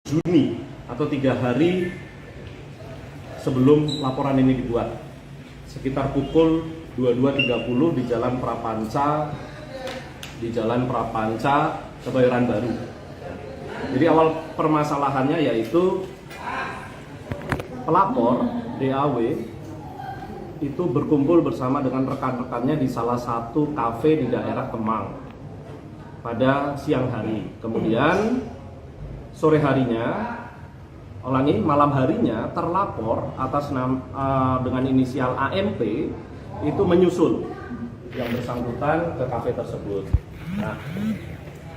Juni atau 3 hari sebelum laporan ini dibuat, sekitar pukul 22.30 di Jalan Prapanca, Kebayoran Baru. Jadi awal permasalahannya yaitu pelapor DAW itu berkumpul bersama dengan rekan-rekannya di salah satu kafe di daerah Kemang pada siang hari. Kemudian sore harinya, malam harinya terlapor atas dengan inisial AMP itu menyusul yang bersangkutan ke kafe tersebut. Nah,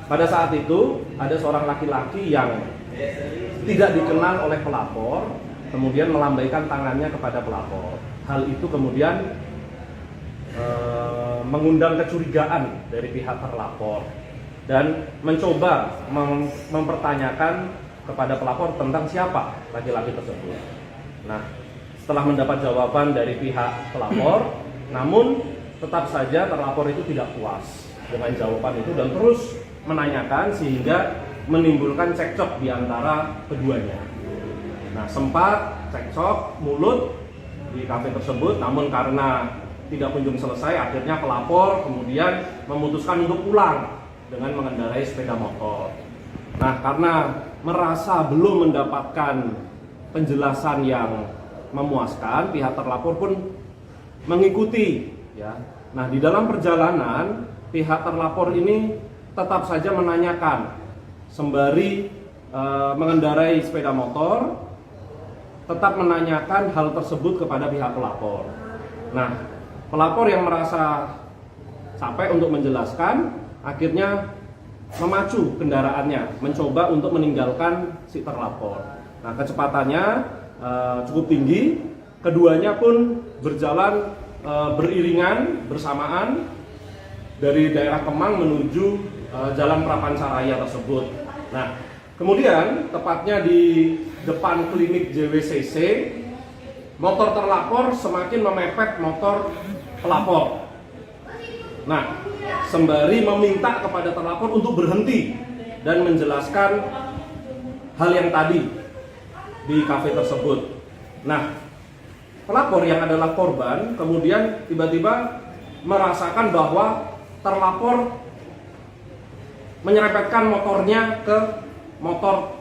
pada saat itu ada seorang laki-laki yang tidak dikenal oleh pelapor, kemudian melambaikan tangannya kepada pelapor. Hal itu kemudian mengundang kecurigaan dari pihak terlapor dan mencoba mempertanyakan kepada pelapor tentang siapa laki-laki tersebut. Nah, setelah mendapat jawaban dari pihak pelapor, namun tetap saja terlapor itu tidak puas dengan jawaban itu dan terus menanyakan sehingga menimbulkan cekcok di antara keduanya. Nah, sempat cekcok mulut di kafe tersebut, namun karena tidak kunjung selesai, akhirnya pelapor kemudian memutuskan untuk pulang dengan mengendarai sepeda motor. Nah, karena merasa belum mendapatkan penjelasan yang memuaskan, pihak terlapor pun mengikuti, ya. Nah, di dalam perjalanan pihak terlapor ini tetap saja menanyakan sembari mengendarai sepeda motor, tetap menanyakan hal tersebut kepada pihak pelapor. Nah, pelapor yang merasa capek untuk menjelaskan akhirnya memacu kendaraannya, mencoba untuk meninggalkan si terlapor. Nah, kecepatannya cukup tinggi, keduanya pun berjalan beriringan bersamaan dari daerah Kemang menuju Jalan Prapanca Raya tersebut. Nah, kemudian tepatnya di depan klinik JWCC, motor terlapor semakin memepet motor pelapor. Nah, sembari meminta kepada terlapor untuk berhenti dan menjelaskan hal yang tadi di kafe tersebut. Nah, pelapor yang adalah korban kemudian tiba-tiba merasakan bahwa terlapor menyerempetkan motornya ke motor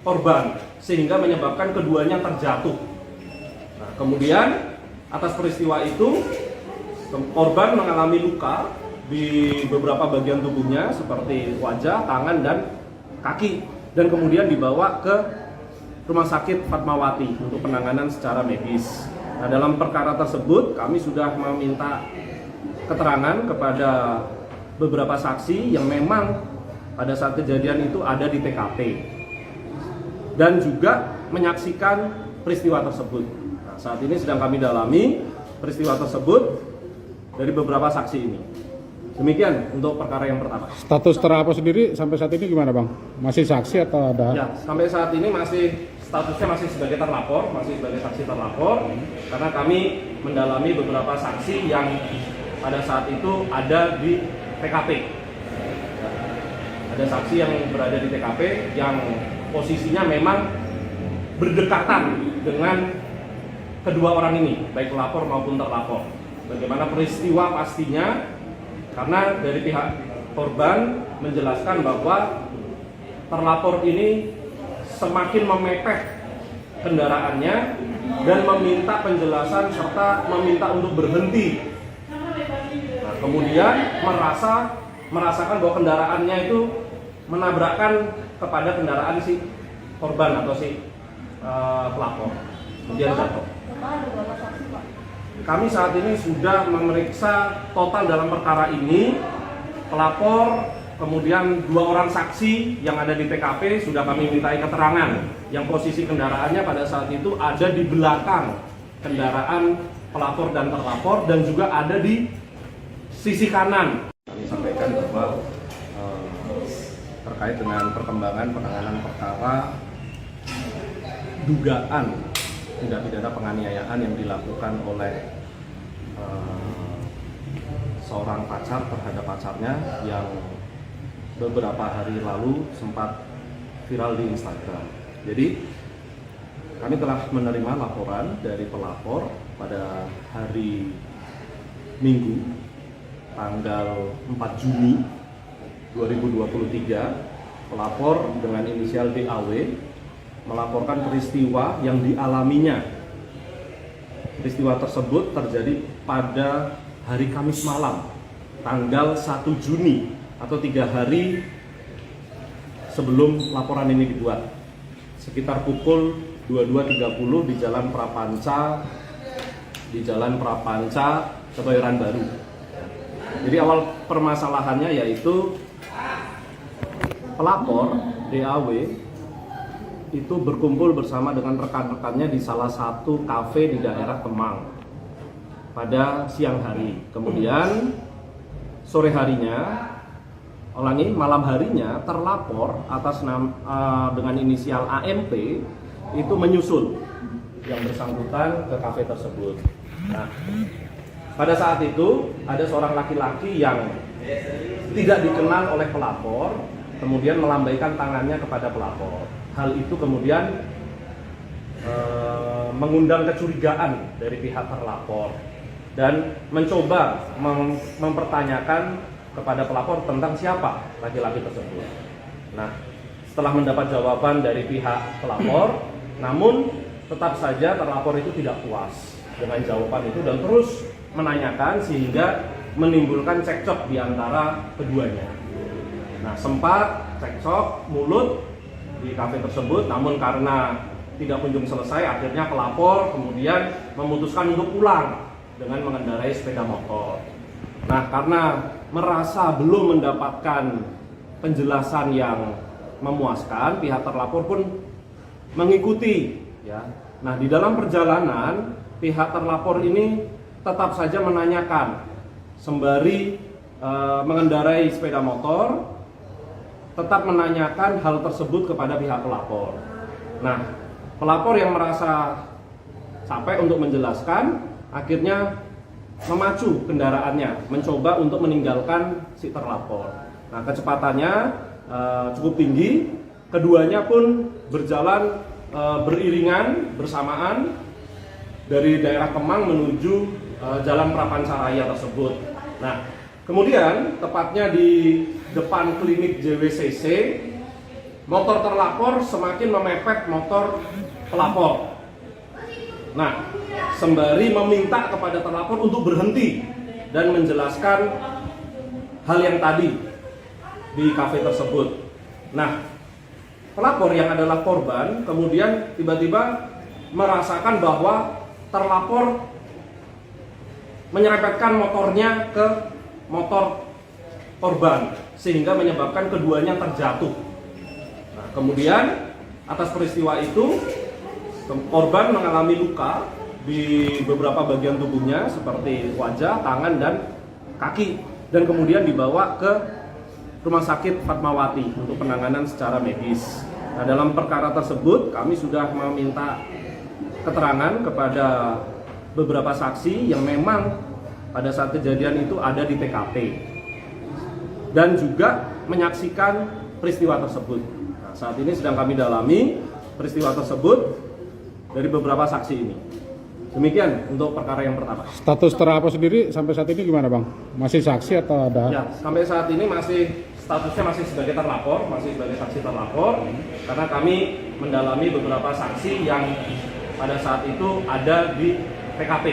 korban sehingga menyebabkan keduanya terjatuh. Nah, kemudian atas peristiwa itu korban mengalami luka di beberapa bagian tubuhnya seperti wajah, tangan, dan kaki, dan kemudian dibawa ke Rumah Sakit Fatmawati untuk penanganan secara medis. Nah, dalam perkara tersebut kami sudah meminta keterangan kepada beberapa saksi yang memang pada saat kejadian itu ada di TKP dan juga menyaksikan peristiwa tersebut. Nah, saat ini sedang kami dalami peristiwa tersebut dari beberapa saksi ini. Demikian untuk perkara yang pertama. Status terlapor sendiri sampai saat ini gimana, Bang? Masih saksi atau ada? Ya, sampai saat ini statusnya masih sebagai terlapor, masih sebagai saksi terlapor, karena kami mendalami beberapa saksi yang pada saat itu ada di TKP. Ada saksi yang berada di TKP yang posisinya memang berdekatan dengan kedua orang ini, baik pelapor maupun terlapor. Bagaimana peristiwa pastinya, karena dari pihak korban menjelaskan bahwa terlapor ini semakin memepet kendaraannya dan meminta penjelasan serta meminta untuk berhenti. Nah, kemudian merasakan bahwa kendaraannya itu menabrakkan kepada kendaraan si korban atau si pelapor, kemudian jatuh. Kami saat ini sudah memeriksa total dalam perkara ini, pelapor, kemudian 2 orang saksi yang ada di TKP sudah kami mintai keterangan, yang posisi kendaraannya pada saat itu ada di belakang kendaraan pelapor dan terlapor dan juga ada di sisi kanan. Kami sampaikan bahwa terkait dengan perkembangan penanganan perkara dugaan tindak pidana penganiayaan yang dilakukan oleh seorang pacar terhadap pacarnya yang beberapa hari lalu sempat viral di Instagram. Jadi kami telah menerima laporan dari pelapor pada hari Minggu tanggal 4 Juni 2023. Pelapor dengan inisial DAW melaporkan peristiwa yang dialaminya. Peristiwa tersebut terjadi pada hari Kamis malam tanggal 1 Juni atau 3 hari sebelum laporan ini dibuat, sekitar pukul 22.30 di Jalan Prapanca, Kebayoran Baru. Jadi awal permasalahannya yaitu pelapor DAW itu berkumpul bersama dengan rekan-rekannya di salah satu kafe di daerah Kemang pada siang hari. Kemudian sore harinya, malam harinya, terlapor atas dengan inisial AMP itu menyusul yang bersangkutan ke kafe tersebut. Nah, pada saat itu ada seorang laki-laki yang tidak dikenal oleh pelapor, kemudian melambaikan tangannya kepada pelapor. Hal itu kemudian mengundang kecurigaan dari pihak terlapor dan mencoba mempertanyakan kepada pelapor tentang siapa laki-laki tersebut. Nah, setelah mendapat jawaban dari pihak pelapor, namun tetap saja terlapor itu tidak puas dengan jawaban itu dan terus menanyakan sehingga menimbulkan cekcok di antara keduanya. Nah, sempat cekcok mulut di kafe tersebut, namun karena tidak kunjung selesai, akhirnya pelapor kemudian memutuskan untuk pulang dengan mengendarai sepeda motor. Nah, karena merasa belum mendapatkan penjelasan yang memuaskan, pihak terlapor pun mengikuti, ya. Nah, di dalam perjalanan pihak terlapor ini tetap saja menanyakan sembari mengendarai sepeda motor, tetap menanyakan hal tersebut kepada pihak pelapor. Nah, pelapor yang merasa capek untuk menjelaskan, akhirnya memacu kendaraannya, mencoba untuk meninggalkan si terlapor. Nah, kecepatannya cukup tinggi, keduanya pun berjalan beriringan bersamaan dari daerah Kemang menuju Jalan Prapancaraya tersebut. Nah, kemudian tepatnya di depan klinik JWCC, motor terlapor semakin memepet motor pelapor. Nah, sembari meminta kepada terlapor untuk berhenti dan menjelaskan hal yang tadi di kafe tersebut. Nah, pelapor yang adalah korban kemudian tiba-tiba merasakan bahwa terlapor menyerempetkan motornya ke motor korban sehingga menyebabkan keduanya terjatuh. Nah, kemudian atas peristiwa itu korban mengalami luka di beberapa bagian tubuhnya seperti wajah, tangan, dan kaki, dan kemudian dibawa ke Rumah Sakit Fatmawati untuk penanganan secara medis. Nah, dalam perkara tersebut kami sudah meminta keterangan kepada beberapa saksi yang memang pada saat kejadian itu ada di TKP dan juga menyaksikan peristiwa tersebut. Nah, saat ini sedang kami dalami peristiwa tersebut dari beberapa saksi ini. Demikian untuk perkara yang pertama. Status terlapor sendiri sampai saat ini gimana, Bang? Masih saksi atau ada? Ya, sampai saat ini statusnya masih sebagai terlapor, masih sebagai saksi terlapor, karena kami mendalami beberapa saksi yang pada saat itu ada di TKP.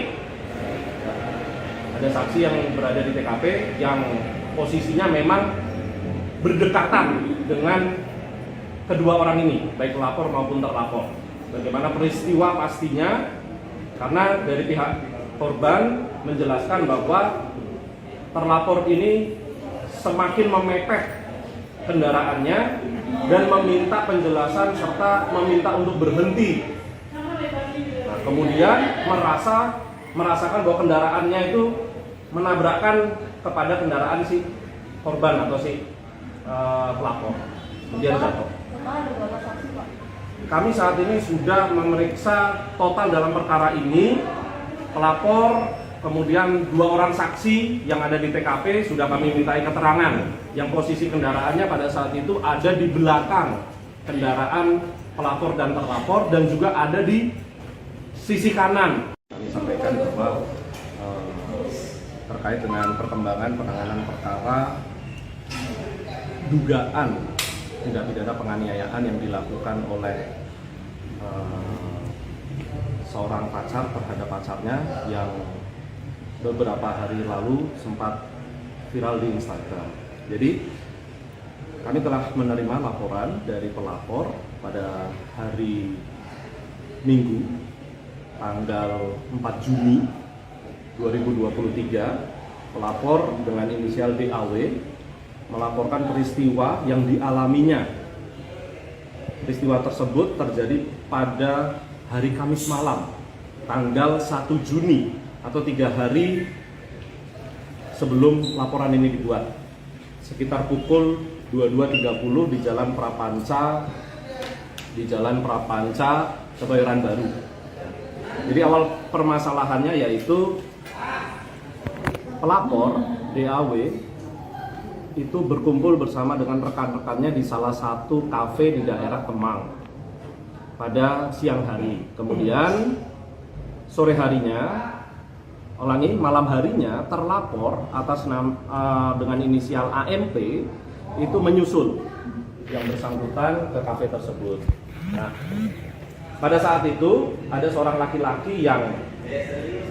Ada saksi yang berada di TKP yang posisinya memang berdekatan dengan kedua orang ini, baik pelapor maupun terlapor. Bagaimana peristiwa pastinya, karena dari pihak korban menjelaskan bahwa terlapor ini semakin memepet kendaraannya dan meminta penjelasan serta meminta untuk berhenti. Nah, kemudian merasakan bahwa kendaraannya itu menabrakkan kepada kendaraan si korban atau si pelapor, kemudian jatuh. Kami saat ini sudah memeriksa total dalam perkara ini pelapor, kemudian 2 orang saksi yang ada di TKP sudah kami mintai keterangan yang posisi kendaraannya pada saat itu ada di belakang kendaraan pelapor dan terlapor dan juga ada di sisi kanan. Kami sampaikan bahwa terkait dengan perkembangan penanganan perkara dugaan tindak pidana penganiayaan yang dilakukan oleh seorang pacar terhadap pacarnya yang beberapa hari lalu sempat viral di Instagram. Jadi kami telah menerima laporan dari pelapor pada hari Minggu tanggal 4 Juni 2023. Pelapor dengan inisial DAW melaporkan peristiwa yang dialaminya. Peristiwa tersebut terjadi pada hari Kamis malam tanggal 1 Juni atau 3 hari sebelum laporan ini dibuat, sekitar pukul 22.30 di Jalan Prapanca Kebayoran Baru. Jadi awal permasalahannya yaitu pelapor DAW itu berkumpul bersama dengan rekan-rekannya di salah satu kafe di daerah Kemang pada siang hari. Kemudian sore harinya, malam harinya, terlapor atas dengan inisial AMP itu menyusul yang bersangkutan ke kafe tersebut. Nah, pada saat itu ada seorang laki-laki yang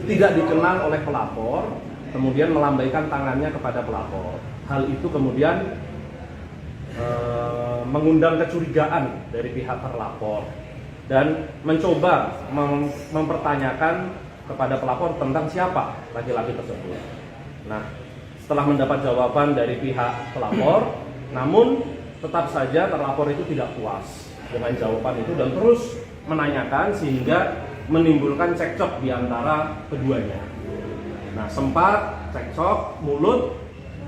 tidak dikenal oleh pelapor, kemudian melambaikan tangannya kepada pelapor. Hal itu kemudian mengundang kecurigaan dari pihak terlapor dan mencoba mempertanyakan kepada pelapor tentang siapa laki-laki tersebut. Nah, setelah mendapat jawaban dari pihak pelapor, namun tetap saja terlapor itu tidak puas dengan jawaban itu dan terus menanyakan sehingga menimbulkan cekcok di antara keduanya. Nah, sempat cekcok mulut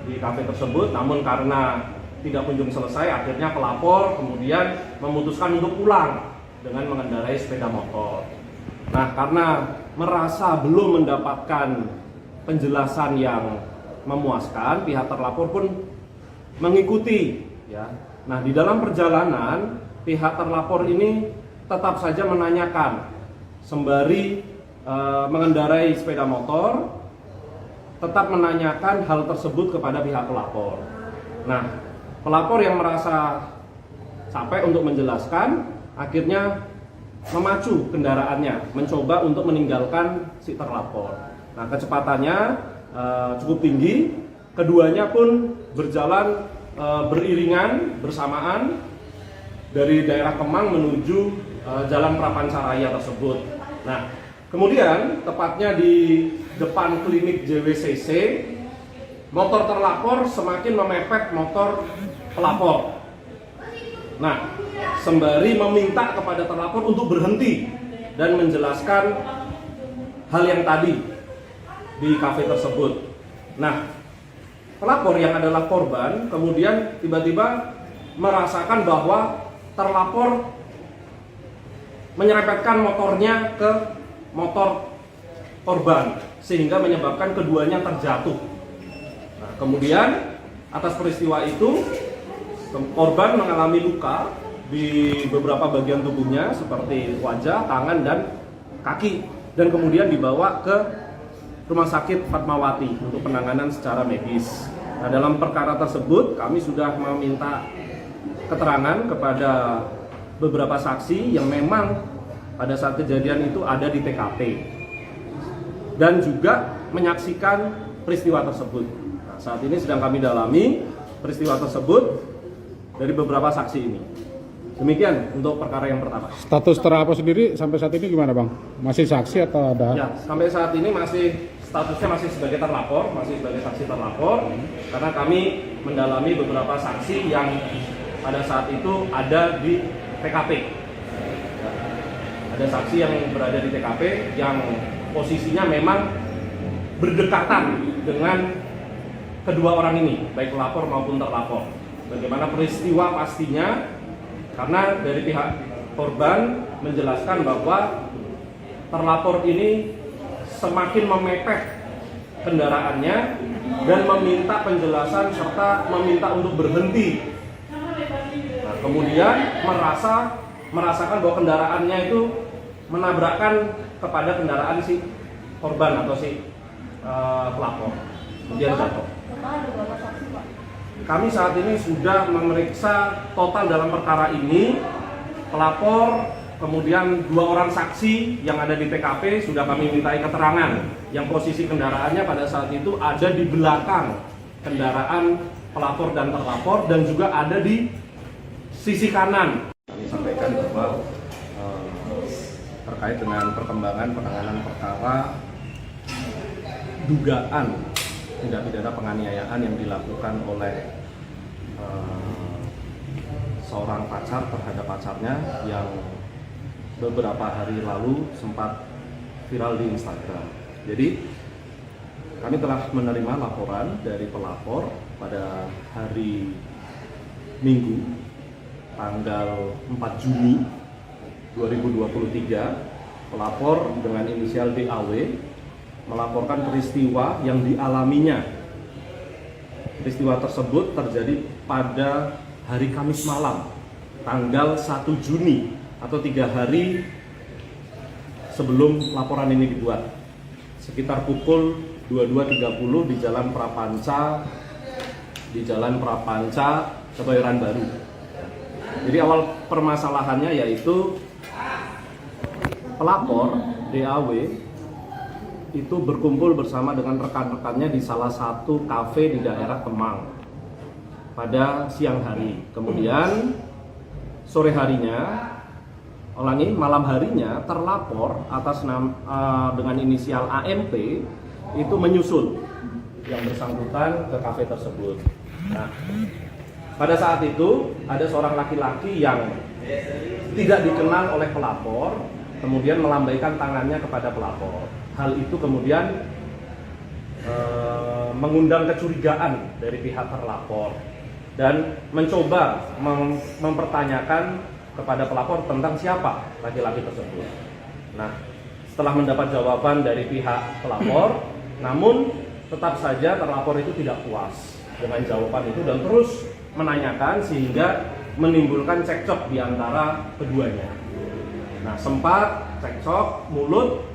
di kafe tersebut, namun karena tidak kunjung selesai, akhirnya pelapor kemudian memutuskan untuk pulang dengan mengendarai sepeda motor. Nah, karena merasa belum mendapatkan penjelasan yang memuaskan, pihak terlapor pun mengikuti. Ya. Nah, di dalam perjalanan pihak terlapor ini tetap saja menanyakan sembari mengendarai sepeda motor, tetap menanyakan hal tersebut kepada pihak pelapor. Nah, pelapor yang merasa capek untuk menjelaskan, akhirnya memacu kendaraannya, mencoba untuk meninggalkan si terlapor. Nah, kecepatannya cukup tinggi, keduanya pun berjalan beriringan bersamaan dari daerah Kemang menuju Jalan Prapancaraya tersebut. Nah, kemudian tepatnya di depan klinik JWCC, motor terlapor semakin memepet motor pelapor. Nah, sembari meminta kepada terlapor untuk berhenti dan menjelaskan hal yang tadi di kafe tersebut. Nah, pelapor yang adalah korban kemudian tiba-tiba merasakan bahwa terlapor menyerempetkan motornya ke motor korban sehingga menyebabkan keduanya terjatuh. Nah, kemudian atas peristiwa itu korban mengalami luka di beberapa bagian tubuhnya seperti wajah, tangan, dan kaki, dan kemudian dibawa ke Rumah Sakit Fatmawati untuk penanganan secara medis. Nah, dalam perkara tersebut kami sudah meminta keterangan kepada beberapa saksi yang memang pada saat kejadian itu ada di TKP dan juga menyaksikan peristiwa tersebut. Nah, saat ini sedang kami dalami peristiwa tersebut dari beberapa saksi ini. Demikian untuk perkara yang pertama. Status terlapor sendiri sampai saat ini gimana, Bang? Masih saksi atau ada? Ya, sampai saat ini statusnya masih sebagai terlapor, masih sebagai saksi terlapor, karena kami mendalami beberapa saksi yang pada saat itu ada di TKP. Ya, ada saksi yang berada di TKP yang posisinya memang berdekatan dengan kedua orang ini, baik pelapor maupun terlapor. Bagaimana peristiwa pastinya? Karena dari pihak korban menjelaskan bahwa terlapor ini semakin memepet kendaraannya dan meminta penjelasan serta meminta untuk berhenti. Nah, kemudian merasakan bahwa kendaraannya itu menabrakkan kepada kendaraan si korban atau si pelapor, kemudian jatuh. Kami saat ini sudah memeriksa total dalam perkara ini pelapor, kemudian 2 orang saksi yang ada di TKP sudah kami mintai keterangan yang posisi kendaraannya pada saat itu ada di belakang kendaraan pelapor dan terlapor dan juga ada di sisi kanan. Kami sampaikan bahwa terkait dengan perkembangan penanganan perkara dugaan tindak pidana penganiayaan yang dilakukan oleh seorang pacar terhadap pacarnya yang beberapa hari lalu sempat viral di Instagram. Jadi kami telah menerima laporan dari pelapor pada hari Minggu tanggal 4 Juni 2023. Pelapor dengan inisial DAW melaporkan peristiwa yang dialaminya. Peristiwa tersebut terjadi pada hari Kamis malam tanggal 1 Juni atau 3 hari sebelum laporan ini dibuat, sekitar pukul 22.30 di Jalan Prapanca Kebayoran Baru. Jadi awal permasalahannya yaitu pelapor DAW itu berkumpul bersama dengan rekan-rekannya di salah satu kafe di daerah Kemang pada siang hari. Kemudian sore harinya, malam harinya terlapor atas dengan inisial AMP itu menyusul yang bersangkutan ke kafe tersebut. Nah, pada saat itu ada seorang laki-laki yang tidak dikenal oleh pelapor, kemudian melambaikan tangannya kepada pelapor. Hal itu kemudian mengundang kecurigaan dari pihak terlapor dan mencoba mempertanyakan kepada pelapor tentang siapa laki-laki tersebut. Nah, setelah mendapat jawaban dari pihak pelapor, namun tetap saja terlapor itu tidak puas dengan jawaban itu dan terus menanyakan sehingga menimbulkan cekcok di antara keduanya. Nah, sempat cekcok mulut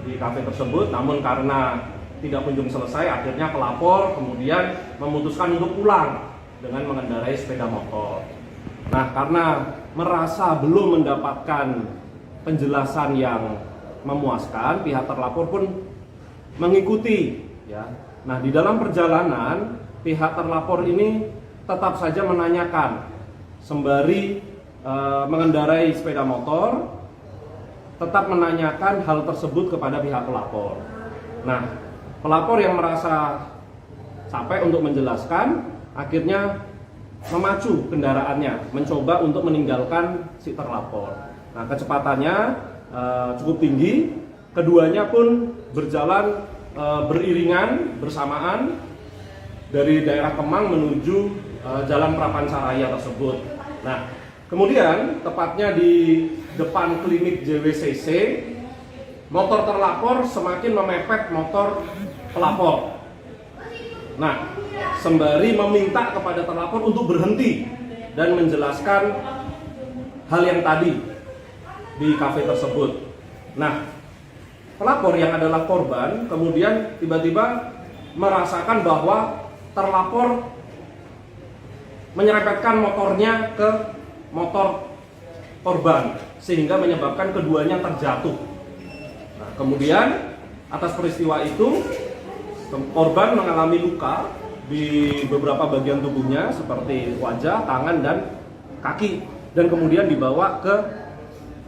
di kafe tersebut, namun karena tidak kunjung selesai, akhirnya pelapor kemudian memutuskan untuk pulang dengan mengendarai sepeda motor. Nah, karena merasa belum mendapatkan penjelasan yang memuaskan, pihak terlapor pun mengikuti. Ya. Nah, di dalam perjalanan, pihak terlapor ini tetap saja menanyakan sembari mengendarai sepeda motor, tetap menanyakan hal tersebut kepada pihak pelapor. Nah, pelapor yang merasa capek untuk menjelaskan, akhirnya memacu kendaraannya, mencoba untuk meninggalkan si terlapor. Nah, kecepatannya cukup tinggi, keduanya pun berjalan beriringan bersamaan dari daerah Kemang menuju Jalan Prapanca Raya tersebut. Nah, kemudian tepatnya di depan klinik JWCC, motor terlapor semakin memepet motor pelapor. Nah, sembari meminta kepada terlapor untuk berhenti dan menjelaskan hal yang tadi di kafe tersebut. Nah, pelapor yang adalah korban kemudian tiba-tiba merasakan bahwa terlapor menyerempetkan motornya ke motor korban sehingga menyebabkan keduanya terjatuh. Nah, kemudian atas peristiwa itu korban mengalami luka di beberapa bagian tubuhnya seperti wajah, tangan, dan kaki, dan kemudian dibawa ke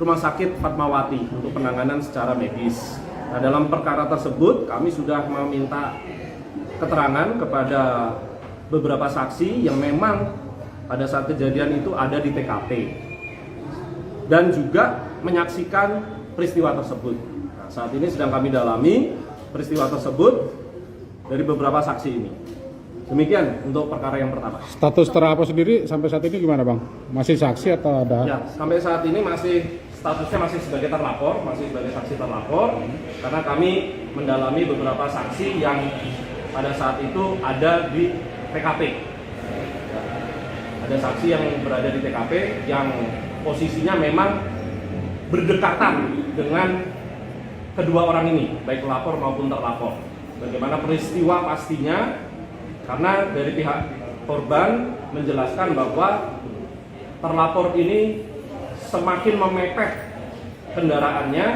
Rumah Sakit Fatmawati untuk penanganan secara medis. Nah, dalam perkara tersebut kami sudah meminta keterangan kepada beberapa saksi yang memang pada saat kejadian itu ada di TKP dan juga menyaksikan peristiwa tersebut. Nah, saat ini sedang kami dalami peristiwa tersebut dari beberapa saksi ini. Demikian untuk perkara yang pertama. Status terlapor sendiri sampai saat ini gimana, Bang? Masih saksi atau ada? Ya, sampai saat ini statusnya masih sebagai terlapor, masih sebagai saksi terlapor, karena kami mendalami beberapa saksi yang pada saat itu ada di TKP. Ada ada saksi yang berada di TKP yang posisinya memang berdekatan dengan kedua orang ini, baik pelapor maupun terlapor. Bagaimana peristiwa pastinya? Karena dari pihak korban menjelaskan bahwa terlapor ini semakin memepet kendaraannya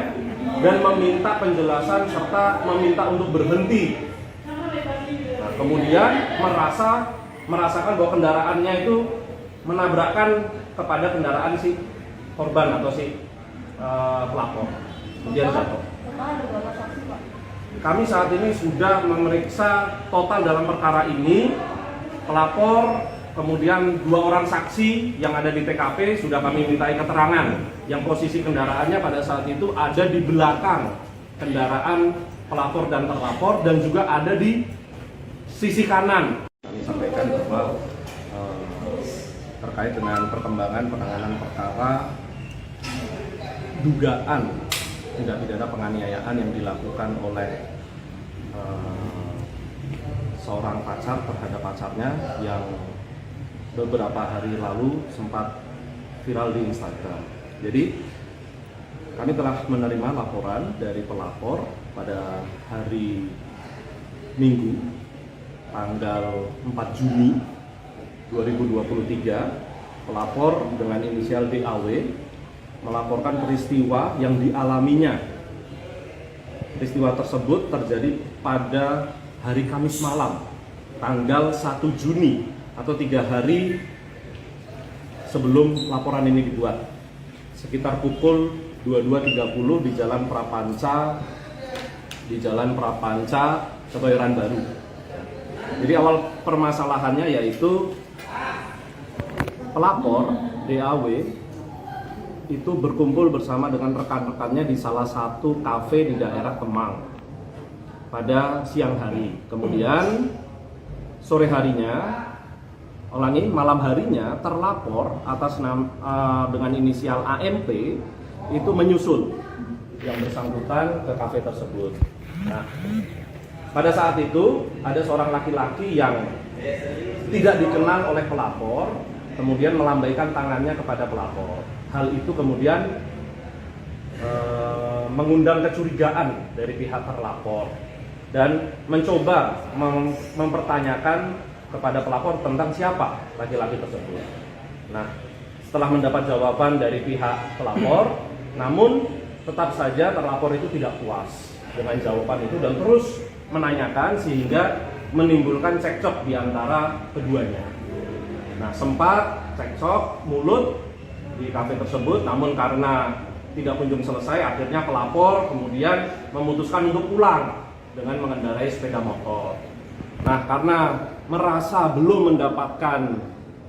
dan meminta penjelasan serta meminta untuk berhenti. Nah, kemudian merasakan bahwa kendaraannya itu menabrakkan kepada kendaraan si korban atau si pelapor, kemudian jatuh. Kami saat ini sudah memeriksa total dalam perkara ini pelapor, kemudian 2 orang saksi yang ada di TKP sudah kami mintai keterangan yang posisi kendaraannya pada saat itu ada di belakang kendaraan pelapor dan terlapor dan juga ada di sisi kanan. Kami sampaikan bahwa terkait dengan perkembangan penanganan perkara dugaan tindak pidana penganiayaan yang dilakukan oleh seorang pacar terhadap pacarnya yang beberapa hari lalu sempat viral di Instagram. Jadi kami telah menerima laporan dari pelapor pada hari Minggu tanggal 4 Juni 2023. Pelapor dengan inisial DAW melaporkan peristiwa yang dialaminya. Peristiwa tersebut terjadi pada hari Kamis malam, tanggal 1 Juni atau 3 hari sebelum laporan ini dibuat. Sekitar pukul 22.30 di Jalan Prapanca, Kebayoran Baru. Jadi awal permasalahannya yaitu pelapor DAW itu berkumpul bersama dengan rekan-rekannya di salah satu kafe di daerah Kemang pada siang hari. Kemudian sore harinya, malam harinya terlapor atas dengan inisial AMP itu menyusul yang bersangkutan ke kafe tersebut. Nah, pada saat itu ada seorang laki-laki yang tidak dikenal oleh pelapor, kemudian melambaikan tangannya kepada pelapor. Hal itu kemudian mengundang kecurigaan dari pihak terlapor dan mencoba mempertanyakan kepada pelapor tentang siapa laki-laki tersebut. Nah, setelah mendapat jawaban dari pihak pelapor, namun tetap saja terlapor itu tidak puas dengan jawaban itu dan terus menanyakan sehingga menimbulkan cekcok di antara keduanya. Nah, sempat cekcok mulut di kafe tersebut, namun karena tidak kunjung selesai, akhirnya pelapor kemudian memutuskan untuk pulang dengan mengendarai sepeda motor. Nah, karena merasa belum mendapatkan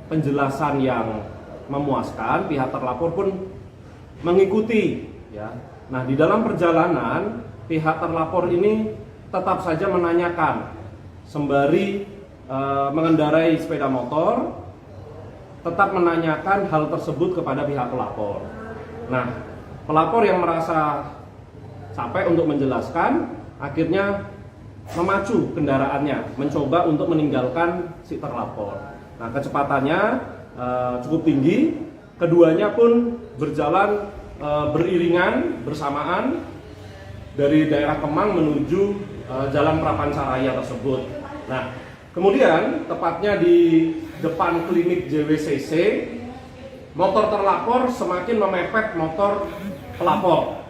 penjelasan yang memuaskan, pihak terlapor pun mengikuti. Ya. Nah, di dalam perjalanan, pihak terlapor ini tetap saja menanyakan sembari mengendarai sepeda motor, tetap menanyakan hal tersebut kepada pihak pelapor. Nah, pelapor yang merasa capek untuk menjelaskan, akhirnya memacu kendaraannya, mencoba untuk meninggalkan si terlapor. Nah, kecepatannya cukup tinggi, keduanya pun berjalan beriringan bersamaan dari daerah Kemang menuju Jalan Prapancaraya tersebut. Nah, kemudian tepatnya di depan klinik JWCC, motor terlapor semakin memepet motor pelapor.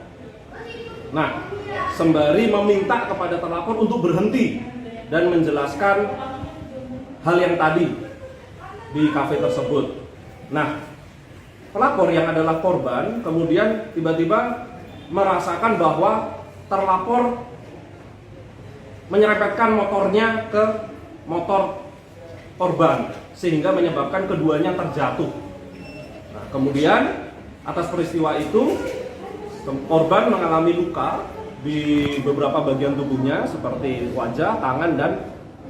Nah, sembari meminta kepada terlapor untuk berhenti dan menjelaskan hal yang tadi di kafe tersebut. Nah, pelapor yang adalah korban kemudian tiba-tiba merasakan bahwa terlapor menyerempetkan motornya ke motor korban sehingga menyebabkan keduanya terjatuh. Nah, kemudian atas peristiwa itu korban mengalami luka di beberapa bagian tubuhnya seperti wajah, tangan, dan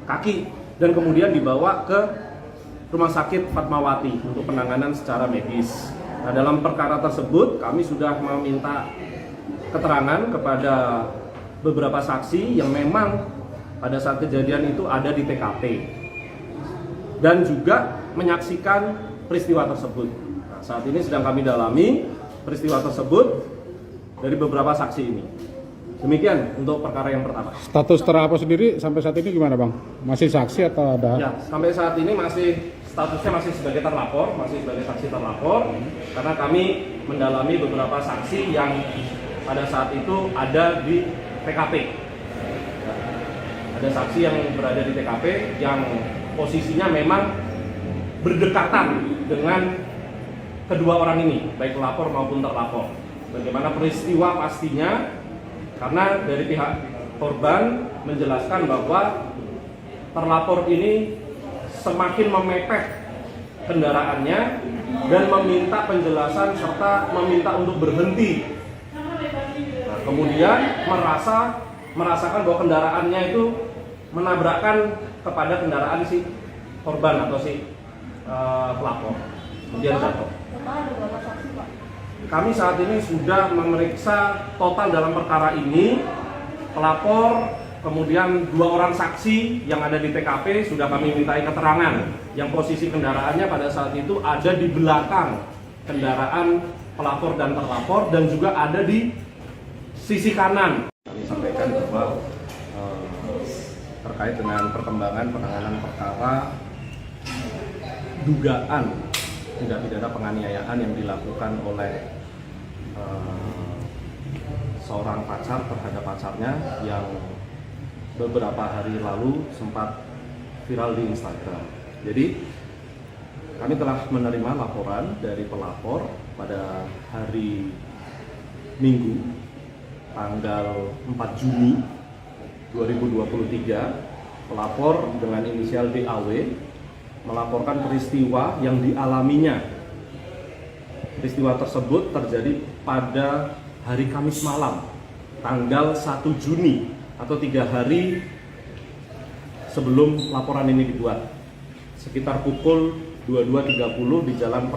kaki, dan kemudian dibawa ke Rumah Sakit Fatmawati untuk penanganan secara medis. Nah, dalam perkara tersebut kami sudah meminta keterangan kepada beberapa saksi yang memang pada saat kejadian itu ada di TKP dan juga menyaksikan peristiwa tersebut. Nah, saat ini sedang kami dalami peristiwa tersebut dari beberapa saksi ini. Demikian untuk perkara yang pertama. Status terlapor sendiri sampai saat ini gimana bang? Masih saksi atau ada? Ya, sampai saat ini statusnya masih sebagai terlapor, masih sebagai saksi terlapor, karena kami mendalami beberapa saksi yang pada saat itu ada di TKP. Ada saksi yang berada di TKP yang posisinya memang berdekatan dengan kedua orang ini, baik pelapor maupun terlapor. Bagaimana peristiwa pastinya? Karena dari pihak korban menjelaskan bahwa terlapor ini semakin memepet kendaraannya dan meminta penjelasan serta meminta untuk berhenti. Nah, kemudian merasakan bahwa kendaraannya itu menabrakkan kepada kendaraan si korban atau si pelapor, kemudian jatuh. Kami saat ini sudah memeriksa total dalam perkara ini pelapor, kemudian 2 orang saksi yang ada di TKP sudah kami mintai keterangan yang posisi kendaraannya pada saat itu ada di belakang kendaraan pelapor dan terlapor dan juga ada di sisi kanan. Kami sampaikan bahwa terkait dengan perkembangan penanganan perkara dugaan tindak pidana penganiayaan yang dilakukan oleh seorang pacar terhadap pacarnya yang beberapa hari lalu sempat viral di Instagram. Jadi kami telah menerima laporan dari pelapor pada hari Minggu tanggal 4 Juni 2023. Pelapor dengan inisial DAW melaporkan peristiwa yang dialaminya. Peristiwa tersebut terjadi pada hari Kamis malam, tanggal 1 Juni atau 3 hari sebelum laporan ini dibuat. Sekitar pukul 22.30 di Jalan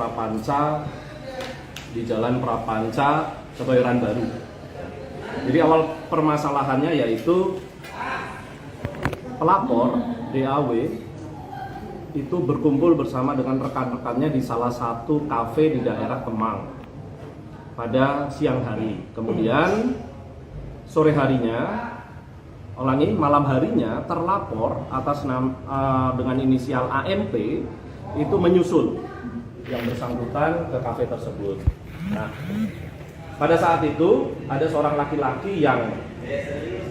Prapanca, Kebayoran Baru. Jadi awal permasalahannya yaitu pelapor DAW itu berkumpul bersama dengan rekan-rekannya di salah satu kafe di daerah Kemang pada siang hari. Kemudian sore harinya, malam harinya terlapor atas dengan inisial AMP itu menyusul yang bersangkutan ke kafe tersebut. Nah, pada saat itu ada seorang laki-laki yang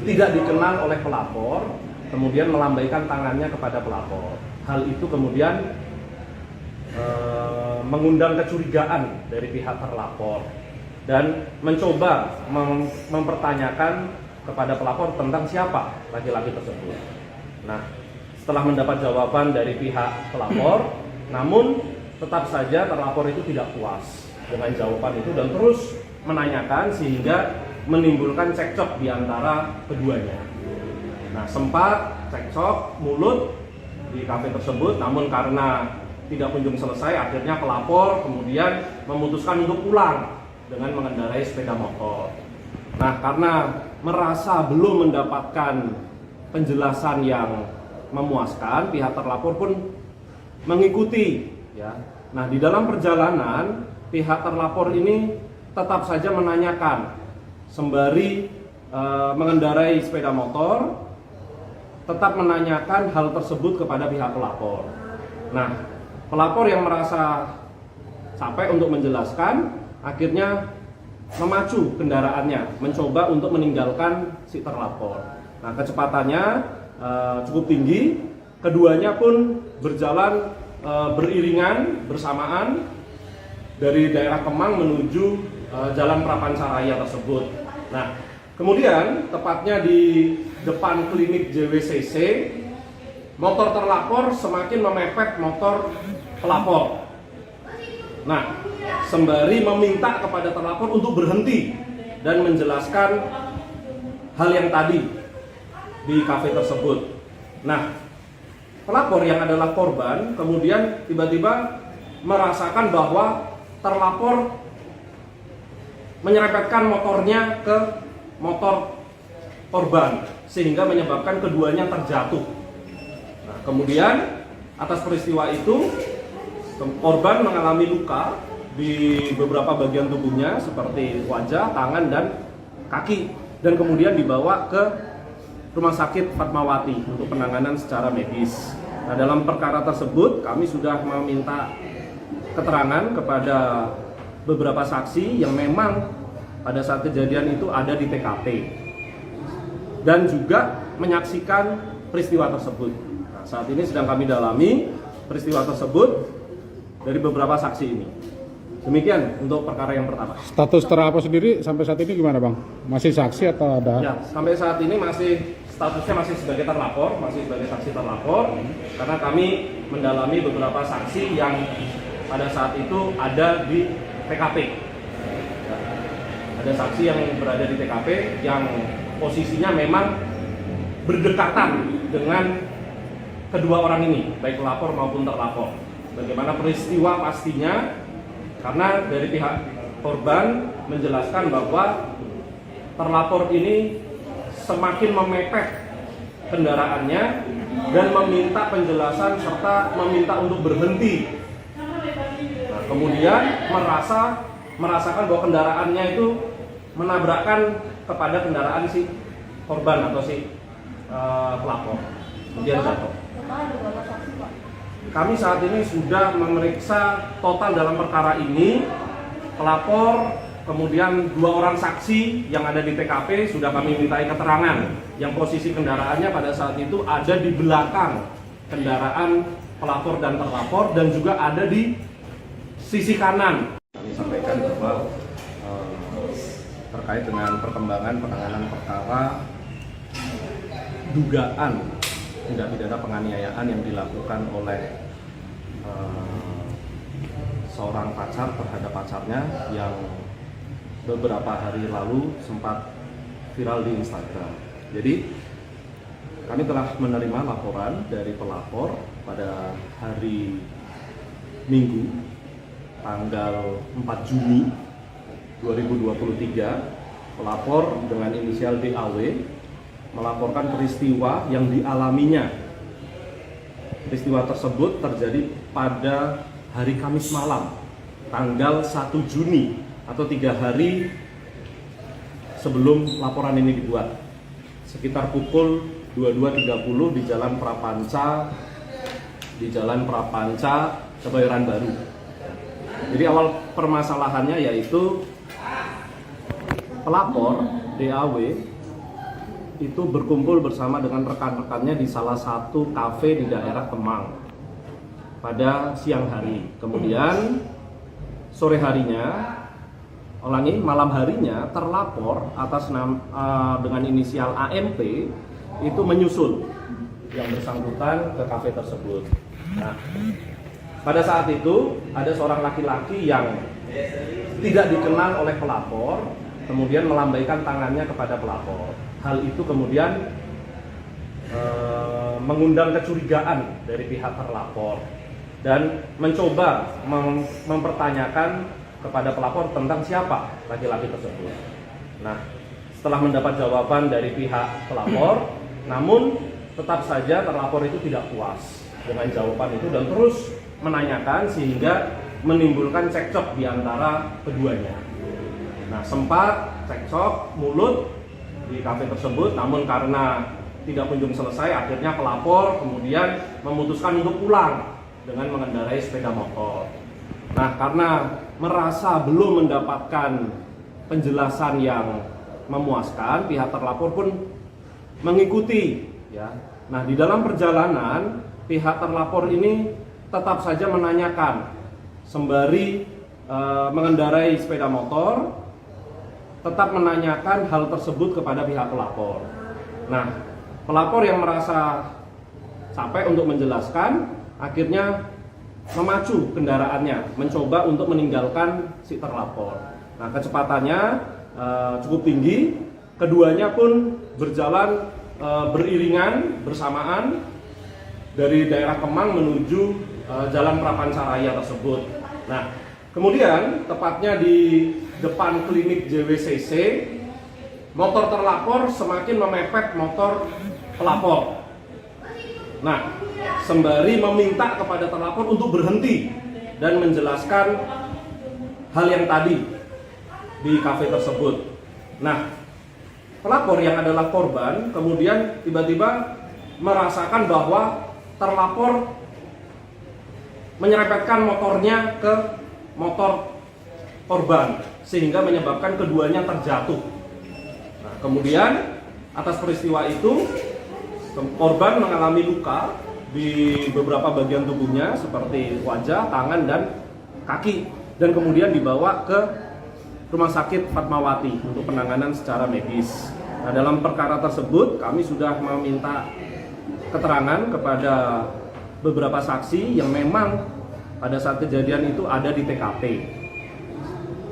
tidak dikenal oleh pelapor, kemudian melambaikan tangannya kepada pelapor. Hal itu kemudian mengundang kecurigaan dari pihak terlapor dan mencoba mempertanyakan kepada pelapor tentang siapa laki-laki tersebut. Nah, setelah mendapat jawaban dari pihak pelapor, namun tetap saja terlapor itu tidak puas dengan jawaban itu dan terus menanyakan sehingga menimbulkan cekcok di antara keduanya. Nah, sempat cekcok mulut di kafe tersebut, namun karena tidak kunjung selesai, akhirnya pelapor kemudian memutuskan untuk pulang dengan mengendarai sepeda motor. Nah, karena merasa belum mendapatkan penjelasan yang memuaskan, pihak terlapor pun mengikuti. Ya. Nah, di dalam perjalanan, pihak terlapor ini tetap saja menanyakan sembari mengendarai sepeda motor, tetap menanyakan hal tersebut kepada pihak pelapor. Nah, pelapor yang merasa capek untuk menjelaskan, akhirnya memacu kendaraannya, mencoba untuk meninggalkan si terlapor. Nah, kecepatannya cukup tinggi, keduanya pun berjalan beriringan bersamaan dari daerah Kemang menuju Jalan Prapancaraya tersebut. Nah, kemudian tepatnya di depan klinik JWCC, motor terlapor semakin memepet motor pelapor. Nah, sembari meminta kepada terlapor untuk berhenti dan menjelaskan hal yang tadi di kafe tersebut. Nah, pelapor yang adalah korban kemudian tiba-tiba merasakan bahwa terlapor menyerempetkan motornya ke motor korban sehingga menyebabkan keduanya terjatuh. Nah, kemudian atas peristiwa itu Korban mengalami luka di beberapa bagian tubuhnya seperti wajah, tangan, dan kaki, dan kemudian dibawa ke Rumah Sakit Fatmawati untuk penanganan secara medis. Nah, dalam perkara tersebut kami sudah meminta keterangan kepada beberapa saksi yang memang pada saat kejadian itu ada di TKP dan juga menyaksikan peristiwa tersebut. Nah, saat ini sedang kami dalami peristiwa tersebut dari beberapa saksi ini. Demikian untuk perkara yang pertama. Status terlapor sendiri sampai saat ini gimana Bang? Masih saksi atau ada? Ya, sampai saat ini statusnya masih sebagai terlapor, masih sebagai saksi terlapor, karena kami mendalami beberapa saksi yang pada saat itu ada di TKP. Ya, ada saksi yang berada di TKP yang posisinya memang berdekatan dengan kedua orang ini, baik pelapor maupun terlapor. Bagaimana peristiwa pastinya? Karena dari pihak korban menjelaskan bahwa terlapor ini semakin memepet kendaraannya dan meminta penjelasan serta meminta untuk berhenti. Nah, kemudian merasakan bahwa kendaraannya itu menabrakkan kepada kendaraan si korban atau si pelapor, kemudian jatuh. Kami saat ini sudah memeriksa total dalam perkara ini pelapor, kemudian 2 orang saksi yang ada di TKP sudah kami mintai keterangan yang posisi kendaraannya pada saat itu ada di belakang kendaraan pelapor dan terlapor dan juga ada di sisi kanan. Kami sampaikan bahwa terkait dengan perkembangan penanganan perkara dugaan tindak pidana penganiayaan yang dilakukan oleh seorang pacar terhadap pacarnya yang beberapa hari lalu sempat viral di Instagram. Jadi kami telah menerima laporan dari pelapor pada hari Minggu tanggal 4 Juni 2023. Pelapor dengan inisial DAW melaporkan peristiwa yang dialaminya. Peristiwa tersebut terjadi pada hari Kamis malam, tanggal 1 Juni atau 3 hari sebelum laporan ini dibuat. Sekitar pukul 22.30 di Jalan Prapanca, Kebayoran Baru. Jadi awal permasalahannya yaitu pelapor DAW itu berkumpul bersama dengan rekan-rekannya di salah satu kafe di daerah Kemang pada siang hari. Kemudian sore harinya, malam harinya terlapor atas dengan inisial AMP itu menyusul yang bersangkutan ke kafe tersebut. Nah, pada saat itu ada seorang laki-laki yang tidak dikenal oleh pelapor, kemudian melambaikan tangannya kepada pelapor. Hal itu kemudian mengundang kecurigaan dari pihak terlapor dan mencoba mempertanyakan kepada pelapor tentang siapa laki-laki tersebut. Nah, setelah mendapat jawaban dari pihak pelapor, namun tetap saja terlapor itu tidak puas dengan jawaban itu dan terus menanyakan sehingga menimbulkan cekcok di antara keduanya. Nah, sempat cekcok mulut di kafe tersebut, namun karena tidak kunjung selesai, akhirnya pelapor kemudian memutuskan untuk pulang dengan mengendarai sepeda motor. Nah, karena merasa belum mendapatkan penjelasan yang memuaskan, pihak terlapor pun mengikuti. Ya. Nah, di dalam perjalanan, pihak terlapor ini tetap saja menanyakan sembari mengendarai sepeda motor, tetap menanyakan hal tersebut kepada pihak pelapor. Nah, pelapor yang merasa capek untuk menjelaskan, akhirnya memacu kendaraannya, mencoba untuk meninggalkan si terlapor. Nah, kecepatannya cukup tinggi, keduanya pun berjalan beriringan bersamaan dari daerah Kemang menuju Jalan Prapancaraya tersebut. Nah, kemudian tepatnya di depan klinik JWCC, motor terlapor semakin memepet motor pelapor. Nah, sembari meminta kepada terlapor untuk berhenti. dan menjelaskan hal yang tadi di kafe tersebut. Nah, pelapor yang adalah korban kemudian tiba-tiba merasakan bahwa terlapor menyerempetkan motornya ke motor korban sehingga menyebabkan keduanya terjatuh. Nah, kemudian atas peristiwa itu korban mengalami luka di beberapa bagian tubuhnya seperti wajah, tangan, dan kaki, dan kemudian dibawa ke Rumah Sakit Fatmawati untuk penanganan secara medis. Nah, dalam perkara tersebut kami sudah meminta keterangan kepada beberapa saksi yang memang pada saat kejadian itu ada di TKP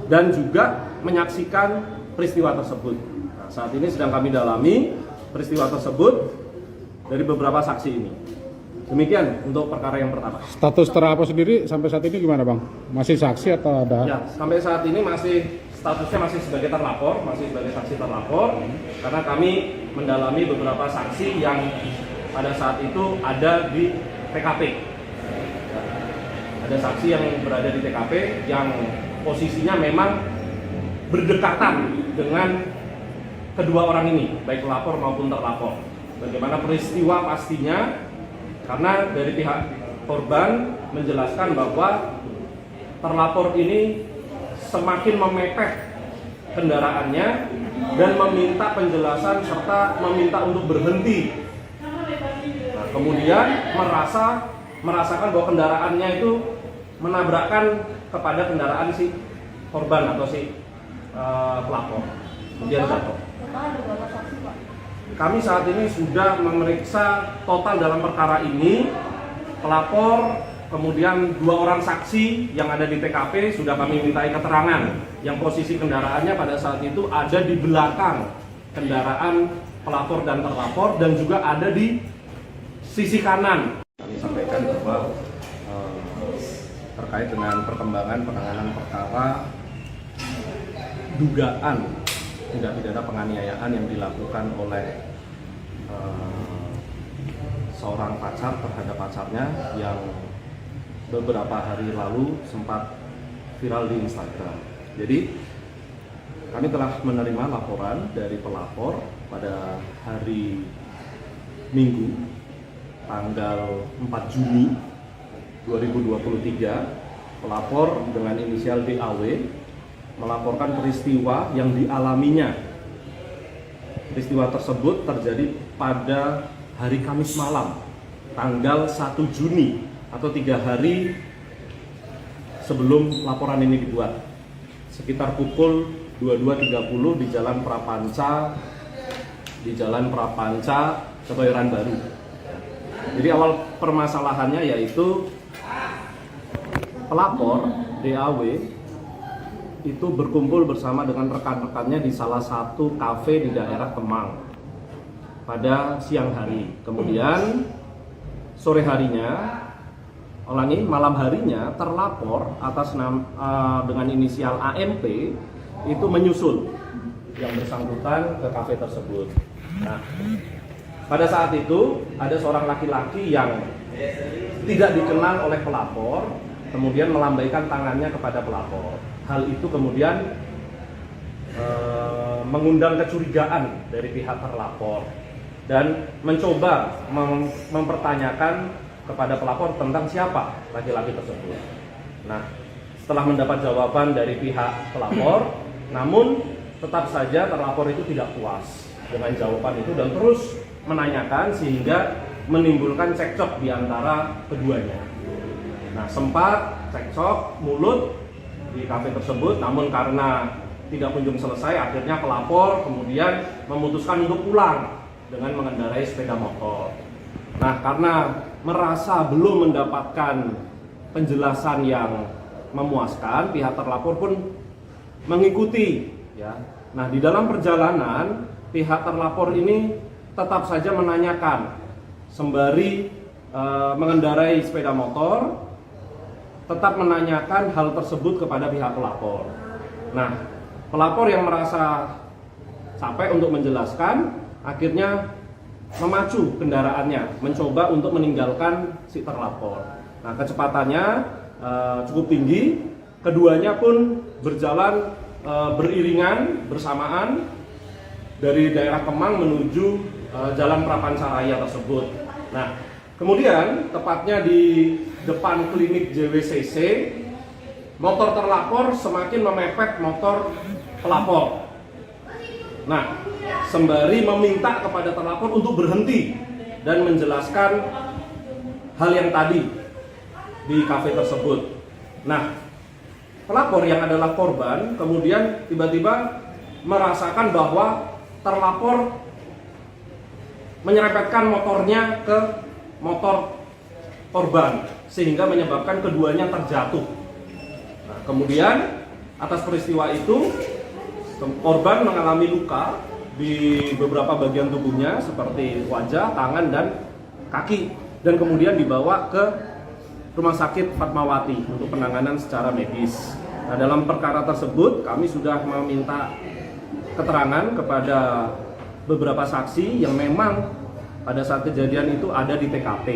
dan juga menyaksikan peristiwa tersebut. Nah, saat ini sedang kami dalami peristiwa tersebut dari beberapa saksi ini. Demikian untuk perkara yang pertama. Status terlapor sendiri sampai saat ini gimana, Bang? Masih saksi atau ada? Ya, sampai saat ini statusnya masih sebagai terlapor, masih sebagai saksi terlapor, karena kami mendalami beberapa saksi yang pada saat itu ada di TKP. Ada saksi yang berada di TKP yang posisinya memang berdekatan dengan kedua orang ini, baik pelapor maupun terlapor. Bagaimana peristiwa pastinya? Karena dari pihak korban menjelaskan bahwa terlapor ini semakin memepet kendaraannya dan meminta penjelasan serta meminta untuk berhenti. Nah, kemudian merasakan bahwa kendaraannya itu menabrakkan kepada kendaraan si korban atau si pelapor, kemudian jatuh. Kami saat ini sudah memeriksa total dalam perkara ini pelapor, kemudian 2 orang saksi yang ada di TKP sudah kami mintai keterangan yang posisi kendaraannya pada saat itu ada di belakang kendaraan pelapor dan terlapor dan juga ada di sisi kanan. Kami sampaikan bahwa terkait dengan perkembangan penanganan perkara dugaan tindak pidana penganiayaan yang dilakukan oleh seorang pacar terhadap pacarnya yang beberapa hari lalu sempat viral di Instagram. Jadi kami telah menerima laporan dari pelapor pada hari Minggu tanggal 4 Juni 2023. Pelapor dengan inisial DAW melaporkan peristiwa yang dialaminya. Peristiwa tersebut terjadi pada hari Kamis malam, tanggal 1 Juni atau 3 hari sebelum laporan ini dibuat. Sekitar pukul 22.30 di Jalan Prapanca, Kebayoran Baru. Jadi awal permasalahannya yaitu pelapor DAW itu berkumpul bersama dengan rekan-rekannya di salah satu kafe di daerah Kemang pada siang hari. Kemudian sore harinya, malam harinya terlapor atas dengan inisial AMP itu menyusul yang bersangkutan ke kafe tersebut. Nah, pada saat itu ada seorang laki-laki yang tidak dikenal oleh pelapor, kemudian melambaikan tangannya kepada pelapor. Hal itu kemudian mengundang kecurigaan dari pihak terlapor dan mencoba mempertanyakan kepada pelapor tentang siapa laki-laki tersebut. Nah, setelah mendapat jawaban dari pihak pelapor, namun tetap saja terlapor itu tidak puas dengan jawaban itu dan terus menanyakan sehingga menimbulkan cekcok di antara keduanya. Nah, sempat cekcok mulut di kafe tersebut, namun karena tidak kunjung selesai, akhirnya pelapor kemudian memutuskan untuk pulang dengan mengendarai sepeda motor. Nah, karena merasa belum mendapatkan penjelasan yang memuaskan, pihak terlapor pun mengikuti. Ya. Nah, di dalam perjalanan, pihak terlapor ini tetap saja menanyakan sembari mengendarai sepeda motor, tetap menanyakan hal tersebut kepada pihak pelapor. Nah, pelapor yang merasa capek untuk menjelaskan, akhirnya memacu kendaraannya, mencoba untuk meninggalkan si terlapor. Nah, kecepatannya cukup tinggi. Keduanya pun berjalan beriringan bersamaan dari daerah Kemang menuju Jalan Prapancaraya tersebut. Nah, kemudian tepatnya di depan klinik JWCC, motor terlapor semakin memepet motor pelapor. Nah, sembari meminta kepada terlapor untuk berhenti dan menjelaskan hal yang tadi di kafe tersebut. Nah, pelapor yang adalah korban kemudian tiba-tiba merasakan bahwa terlapor menyerempetkan motornya ke motor korban sehingga menyebabkan keduanya terjatuh. Nah, kemudian atas peristiwa itu korban mengalami luka di beberapa bagian tubuhnya seperti wajah, tangan, dan kaki, dan kemudian dibawa ke Rumah Sakit Fatmawati untuk penanganan secara medis. Nah, dalam perkara tersebut kami sudah meminta keterangan kepada beberapa saksi yang memang pada saat kejadian itu ada di TKP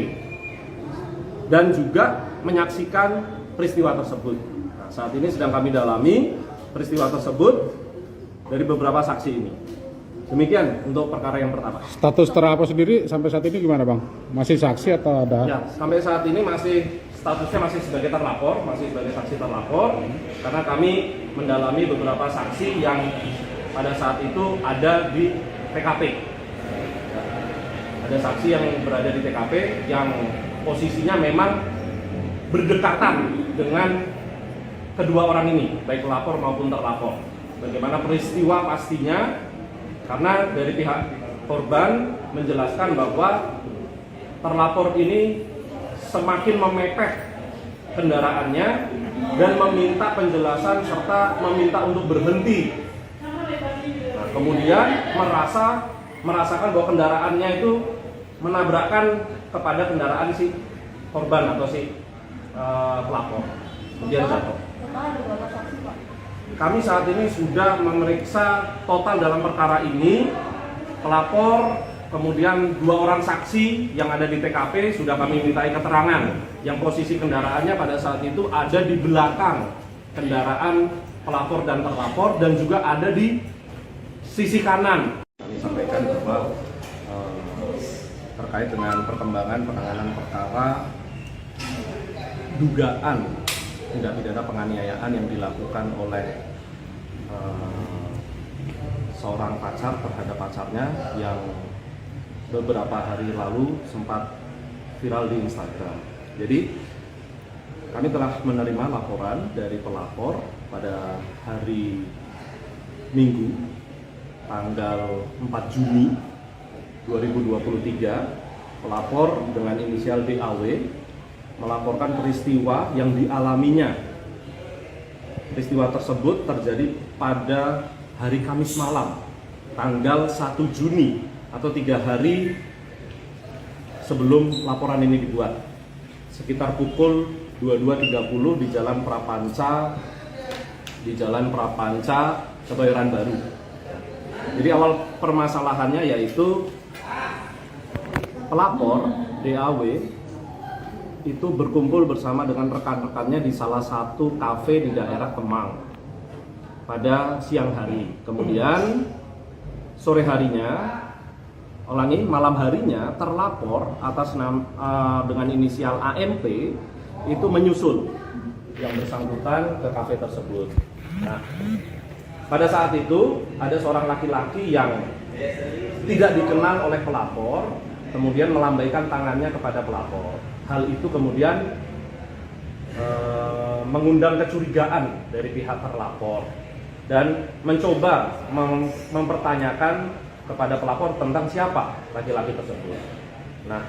dan juga menyaksikan peristiwa tersebut. Nah, saat ini sedang kami dalami peristiwa tersebut dari beberapa saksi ini. Demikian untuk perkara yang pertama. Status terlapor sendiri sampai saat ini gimana Bang? Masih saksi atau ada? Ya, sampai saat ini statusnya masih sebagai terlapor, masih sebagai saksi terlapor, karena kami mendalami beberapa saksi yang pada saat itu ada di TKP. Ada saksi yang berada di TKP yang posisinya memang berdekatan dengan kedua orang ini, baik pelapor maupun terlapor. Bagaimana peristiwa pastinya, karena dari pihak korban menjelaskan bahwa terlapor ini semakin memepet kendaraannya dan meminta penjelasan serta meminta untuk berhenti. Nah, kemudian merasakan bahwa kendaraannya itu menabrakkan kepada kendaraan si korban atau si pelapor, kemudian jatuh. Kami saat ini sudah memeriksa total dalam perkara ini pelapor, kemudian 2 orang saksi yang ada di TKP sudah kami mintai keterangan yang posisi kendaraannya pada saat itu ada di belakang kendaraan pelapor dan terlapor dan juga ada di sisi kanan. Kami sampaikan bahwa terkait dengan perkembangan penanganan perkara dugaan tindak pidana penganiayaan yang dilakukan oleh seorang pacar terhadap pacarnya yang beberapa hari lalu sempat viral di Instagram. Jadi kami telah menerima laporan dari pelapor pada hari Minggu tanggal 4 Juni 2023. Pelapor dengan inisial DAW melaporkan peristiwa yang dialaminya. Peristiwa tersebut terjadi pada hari Kamis malam, tanggal 1 Juni atau 3 hari sebelum laporan ini dibuat. Sekitar pukul 22.30 di Jalan Prapanca, Kebayoran Baru. Jadi awal permasalahannya yaitu pelapor DAW itu berkumpul bersama dengan rekan-rekannya di salah satu kafe di daerah Kemang pada siang hari. Kemudian sore harinya, malam harinya terlapor atas dengan inisial AMP itu menyusul yang bersangkutan ke kafe tersebut. Nah, pada saat itu ada seorang laki-laki yang tidak dikenal oleh pelapor, kemudian melambaikan tangannya kepada pelapor. Hal itu kemudian mengundang kecurigaan dari pihak terlapor dan mencoba mempertanyakan kepada pelapor tentang siapa laki-laki tersebut. Nah,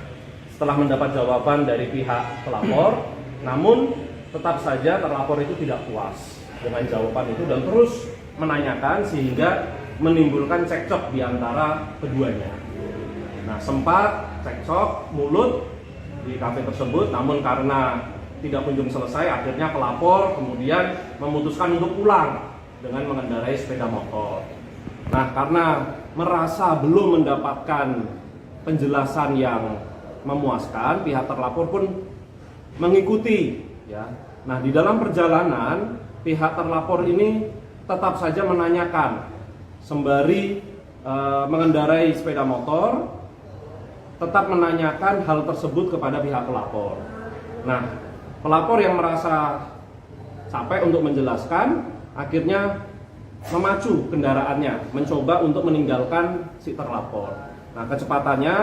setelah mendapat jawaban dari pihak pelapor, namun tetap saja terlapor itu tidak puas dengan jawaban itu dan terus menanyakan sehingga menimbulkan cekcok di antara keduanya. Nah, sempat cekcok mulut di kafe tersebut, namun karena tidak kunjung selesai, akhirnya pelapor kemudian memutuskan untuk pulang dengan mengendarai sepeda motor. Nah, karena merasa belum mendapatkan penjelasan yang memuaskan, pihak terlapor pun mengikuti Nah, di dalam perjalanan pihak terlapor ini tetap saja menanyakan sembari mengendarai sepeda motor, tetap menanyakan hal tersebut kepada pihak pelapor. Nah, pelapor yang merasa capek untuk menjelaskan, akhirnya memacu kendaraannya, mencoba untuk meninggalkan si terlapor. Nah, kecepatannya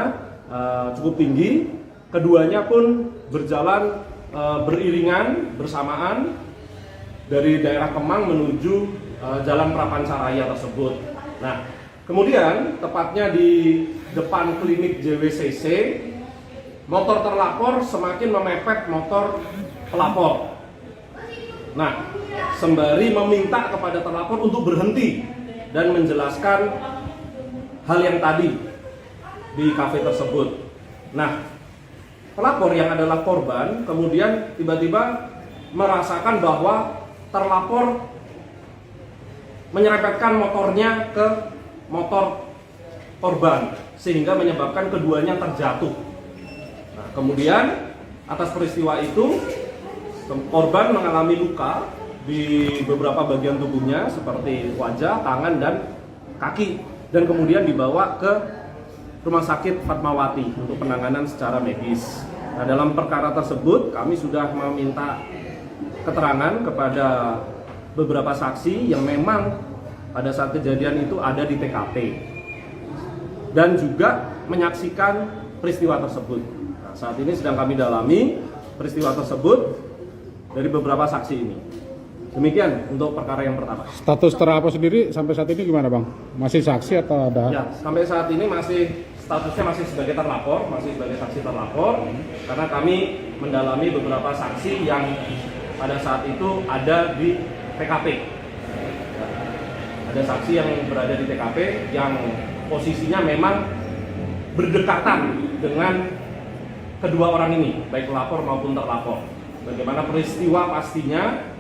cukup tinggi, keduanya pun berjalan beriringan bersamaan dari daerah Kemang menuju Jalan Prapancaraya tersebut. Nah, kemudian tepatnya di depan klinik JWCC, motor terlapor semakin memepet motor pelapor. Nah, sembari meminta kepada terlapor untuk berhenti dan menjelaskan hal yang tadi di kafe tersebut. Nah, pelapor yang adalah korban kemudian tiba-tiba merasakan bahwa terlapor menyerempetkan motornya ke motor korban sehingga menyebabkan keduanya terjatuh. Nah, kemudian atas peristiwa itu korban mengalami luka di beberapa bagian tubuhnya seperti wajah, tangan, dan kaki, dan kemudian dibawa ke Rumah Sakit Fatmawati untuk penanganan secara medis. Nah, dalam perkara tersebut kami sudah meminta keterangan kepada beberapa saksi yang memang pada saat kejadian itu ada di TKP dan juga menyaksikan peristiwa tersebut. Nah, saat ini sedang kami dalami peristiwa tersebut dari beberapa saksi ini. Demikian untuk perkara yang pertama. Status terlapor sendiri sampai saat ini gimana Bang? Masih saksi atau ada? Ya, sampai saat ini statusnya masih sebagai terlapor, masih sebagai saksi terlapor, karena kami mendalami beberapa saksi yang pada saat itu ada di TKP. Ada saksi yang berada di TKP yang posisinya memang berdekatan dengan kedua orang ini, baik pelapor maupun terlapor. Bagaimana peristiwa pastinya,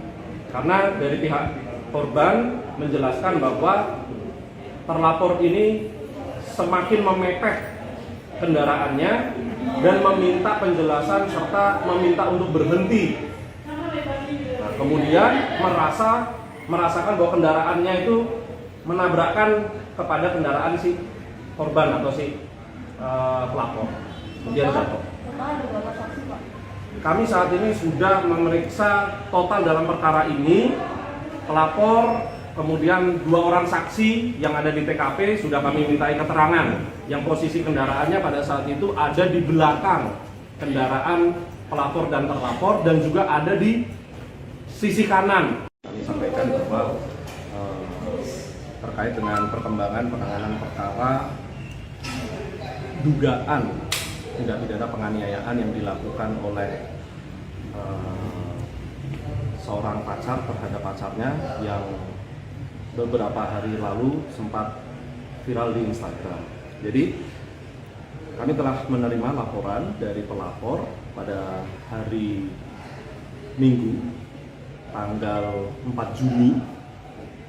karena dari pihak korban menjelaskan bahwa terlapor ini semakin memepet kendaraannya dan meminta penjelasan serta meminta untuk berhenti. Nah, kemudian merasakan bahwa kendaraannya itu menabrakkan kepada kendaraan si korban atau si pelapor, kemudian jatuh. Kami saat ini sudah memeriksa total dalam perkara ini pelapor, kemudian 2 orang saksi yang ada di TKP sudah kami mintai keterangan yang posisi kendaraannya pada saat itu ada di belakang kendaraan pelapor dan terlapor dan juga ada di sisi kanan. Kami sampaikan bahwa terkait dengan perkembangan penanganan perkara dugaan tindak pidana penganiayaan yang dilakukan oleh seorang pacar terhadap pacarnya yang beberapa hari lalu sempat viral di Instagram. Jadi kami telah menerima laporan dari pelapor pada hari Minggu tanggal 4 Juni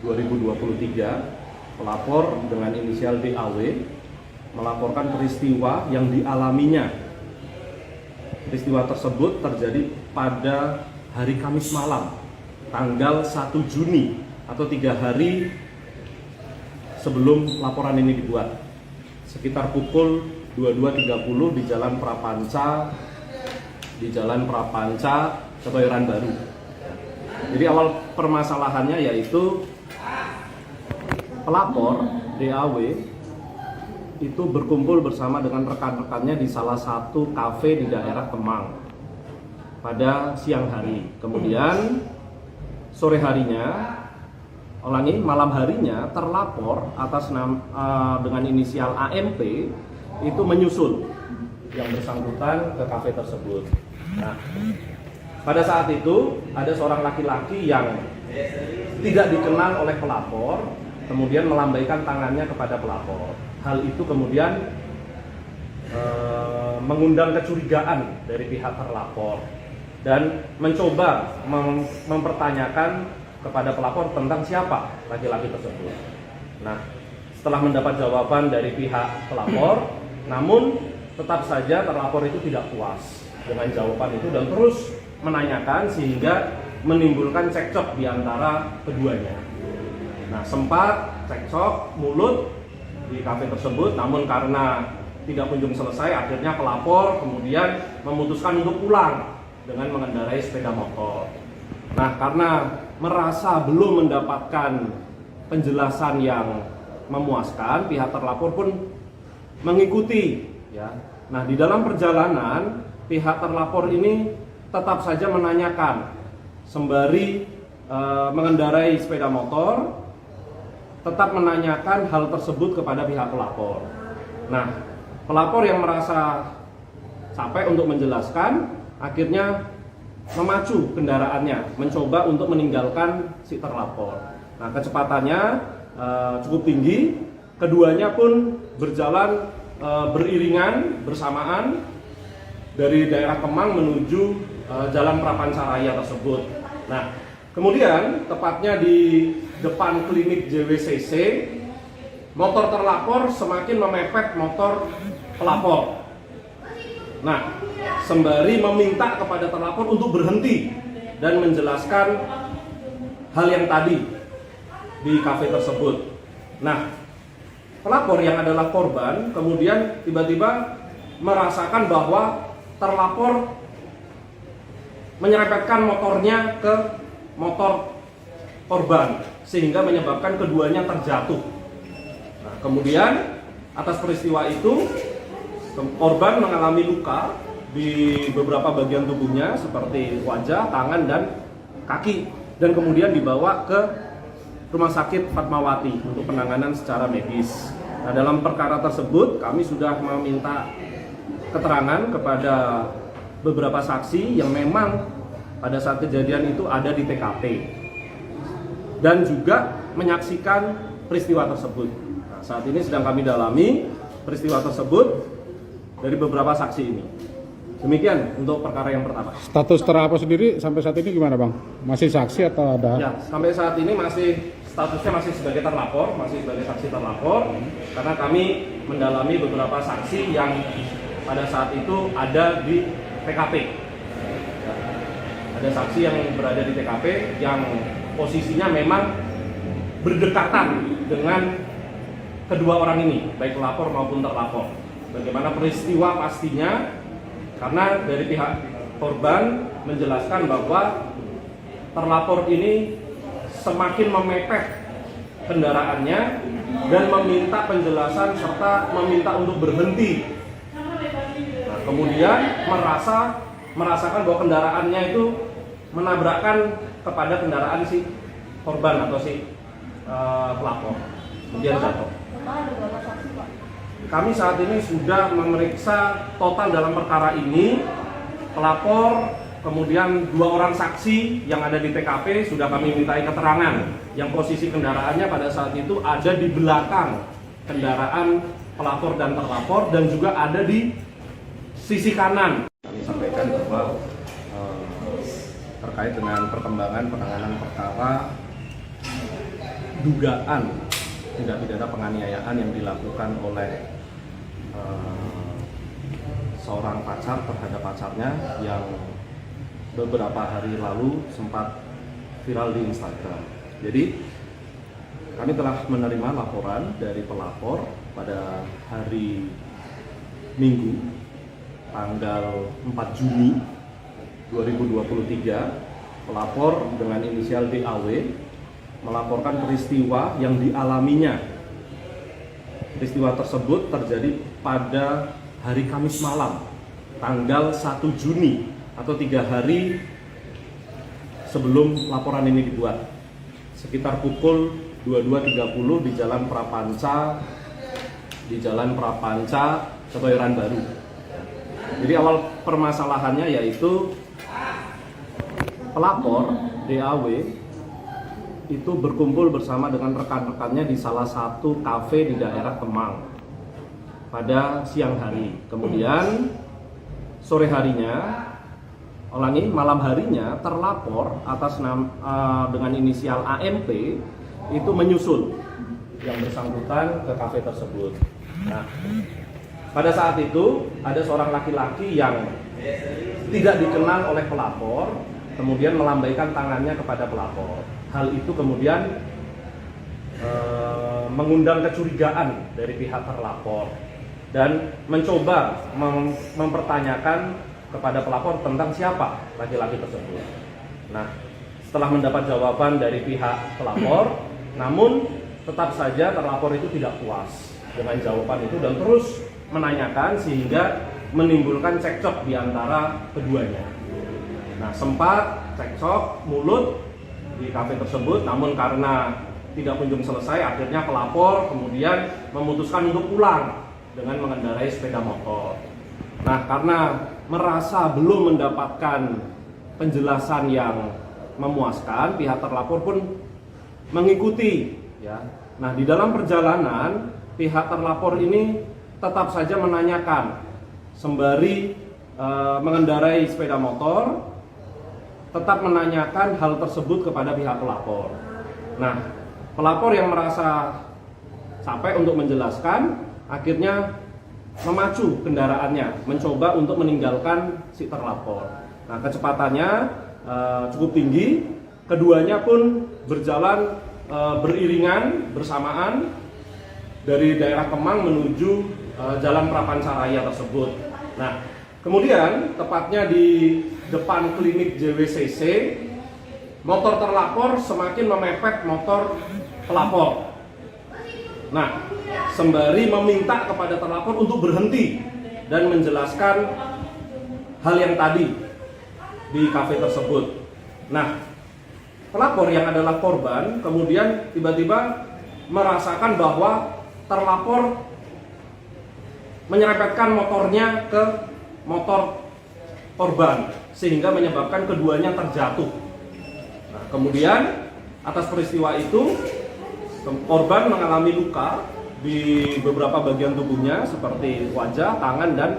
2023. Pelapor dengan inisial DAW melaporkan peristiwa yang dialaminya. Peristiwa tersebut terjadi pada hari Kamis malam, tanggal 1 Juni atau 3 hari sebelum laporan ini dibuat. Sekitar pukul 22.30 di Jalan Prapanca, Kebayoran Baru. Jadi awal permasalahannya yaitu pelapor DAW itu berkumpul bersama dengan rekan-rekannya di salah satu kafe di daerah Kemang pada siang hari. Kemudian sore harinya, malam harinya terlapor atas dengan inisial AMP itu menyusul yang bersangkutan ke kafe tersebut. Nah, pada saat itu ada seorang laki-laki yang tidak dikenal oleh pelapor, kemudian melambaikan tangannya kepada pelapor. Hal itu kemudian mengundang kecurigaan dari pihak terlapor dan mencoba mempertanyakan kepada pelapor tentang siapa laki-laki tersebut. Nah, setelah mendapat jawaban dari pihak pelapor, namun tetap saja terlapor itu tidak puas dengan jawaban itu dan terus menanyakan sehingga menimbulkan cekcok di antara keduanya. Nah, sempat cekcok mulut di kafe tersebut, namun karena tidak kunjung selesai, akhirnya pelapor kemudian memutuskan untuk pulang dengan mengendarai sepeda motor. Nah, karena merasa belum mendapatkan penjelasan yang memuaskan, pihak terlapor pun mengikuti, ya. Nah, di dalam perjalanan pihak terlapor ini tetap saja menanyakan sembari mengendarai sepeda motor, tetap menanyakan hal tersebut kepada pihak pelapor. Nah, pelapor yang merasa capek untuk menjelaskan, akhirnya memacu kendaraannya, mencoba untuk meninggalkan si terlapor. Nah, kecepatannya cukup tinggi, keduanya pun berjalan beriringan bersamaan dari daerah Kemang menuju Jalan Prapancaraya tersebut. Nah, kemudian tepatnya di depan klinik JWCC, motor terlapor semakin memepet motor pelapor. Nah, sembari meminta kepada terlapor untuk berhenti dan menjelaskan hal yang tadi di kafe tersebut. Nah, pelapor yang adalah korban kemudian tiba-tiba merasakan bahwa terlapor menyerempetkan motornya ke motor korban sehingga menyebabkan keduanya terjatuh. Nah, kemudian atas peristiwa itu korban mengalami luka di beberapa bagian tubuhnya seperti wajah, tangan, dan kaki, dan kemudian dibawa ke Rumah Sakit Fatmawati untuk penanganan secara medis. Nah, dalam perkara tersebut kami sudah meminta keterangan kepada beberapa saksi yang memang pada saat kejadian itu ada di TKP dan juga menyaksikan peristiwa tersebut. Nah, saat ini sedang kami dalami peristiwa tersebut dari beberapa saksi ini. Demikian untuk perkara yang pertama. Status terlapor sendiri sampai saat ini gimana, Bang? Masih saksi atau ada? Ya, sampai saat ini statusnya masih sebagai terlapor, masih sebagai saksi terlapor, karena kami mendalami beberapa saksi yang pada saat itu ada di TKP. Ya, ada saksi yang berada di TKP yang posisinya memang berdekatan dengan kedua orang ini, baik pelapor maupun terlapor. Bagaimana peristiwa pastinya, karena dari pihak korban menjelaskan bahwa terlapor ini semakin memepet kendaraannya dan meminta penjelasan serta meminta untuk berhenti. Nah, kemudian merasakan bahwa kendaraannya itu menabrakkan kepada kendaraan si korban atau si pelapor, kemudian jatuh. Kami saat ini sudah memeriksa total dalam perkara ini pelapor, kemudian 2 orang saksi yang ada di TKP sudah kami mintai keterangan yang posisi kendaraannya pada saat itu ada di belakang kendaraan pelapor dan terlapor dan juga ada di sisi kanan. Kami sampaikan bahwa terkait dengan perkembangan penanganan perkara dugaan tindak pidana penganiayaan yang dilakukan oleh seorang pacar terhadap pacarnya yang beberapa hari lalu sempat viral di Instagram. Jadi kami telah menerima laporan dari pelapor pada hari Minggu tanggal 4 Juni 2023. Pelapor dengan inisial DAW melaporkan peristiwa yang dialaminya. Peristiwa tersebut terjadi pada hari Kamis malam, tanggal 1 Juni atau 3 hari sebelum laporan ini dibuat. Sekitar pukul 22.30 di Jalan Prapanca, Kebayoran Baru. Jadi awal permasalahannya yaitu pelapor DAW itu berkumpul bersama dengan rekan-rekannya di salah satu kafe di daerah Kemang pada siang hari. Kemudian sore harinya, malam harinya terlapor atas dengan inisial AMP itu menyusul yang bersangkutan ke kafe tersebut. Nah, pada saat itu ada seorang laki-laki yang tidak dikenal oleh pelapor, kemudian melambaikan tangannya kepada pelapor. Hal itu kemudian mengundang kecurigaan dari pihak terlapor dan mencoba mempertanyakan kepada pelapor tentang siapa laki-laki tersebut. Nah, setelah mendapat jawaban dari pihak pelapor, namun tetap saja terlapor itu tidak puas dengan jawaban itu dan terus menanyakan sehingga menimbulkan cekcok di antara keduanya. Nah, sempat cekcok mulut di kafe tersebut, namun karena tidak kunjung selesai, akhirnya pelapor kemudian memutuskan untuk pulang dengan mengendarai sepeda motor. Nah, karena merasa belum mendapatkan penjelasan yang memuaskan, pihak terlapor pun mengikuti ya. Nah, di dalam perjalanan pihak terlapor ini tetap saja menanyakan sembari mengendarai sepeda motor, tetap menanyakan hal tersebut kepada pihak pelapor. Nah, pelapor yang merasa capek untuk menjelaskan akhirnya memacu kendaraannya, mencoba untuk meninggalkan si terlapor. Nah, kecepatannya cukup tinggi, keduanya pun berjalan beriringan bersamaan dari daerah Kemang menuju Jalan Prapancaraya tersebut. Nah, kemudian tepatnya di depan klinik JWCC, motor terlapor semakin memepet motor pelapor. Nah, sembari meminta kepada terlapor untuk berhenti dan menjelaskan hal yang tadi di kafe tersebut. Nah, pelapor yang adalah korban kemudian tiba-tiba merasakan bahwa terlapor menyerempetkan motornya ke motor korban sehingga menyebabkan keduanya terjatuh. Nah, kemudian atas peristiwa itu korban mengalami luka di beberapa bagian tubuhnya seperti wajah, tangan, dan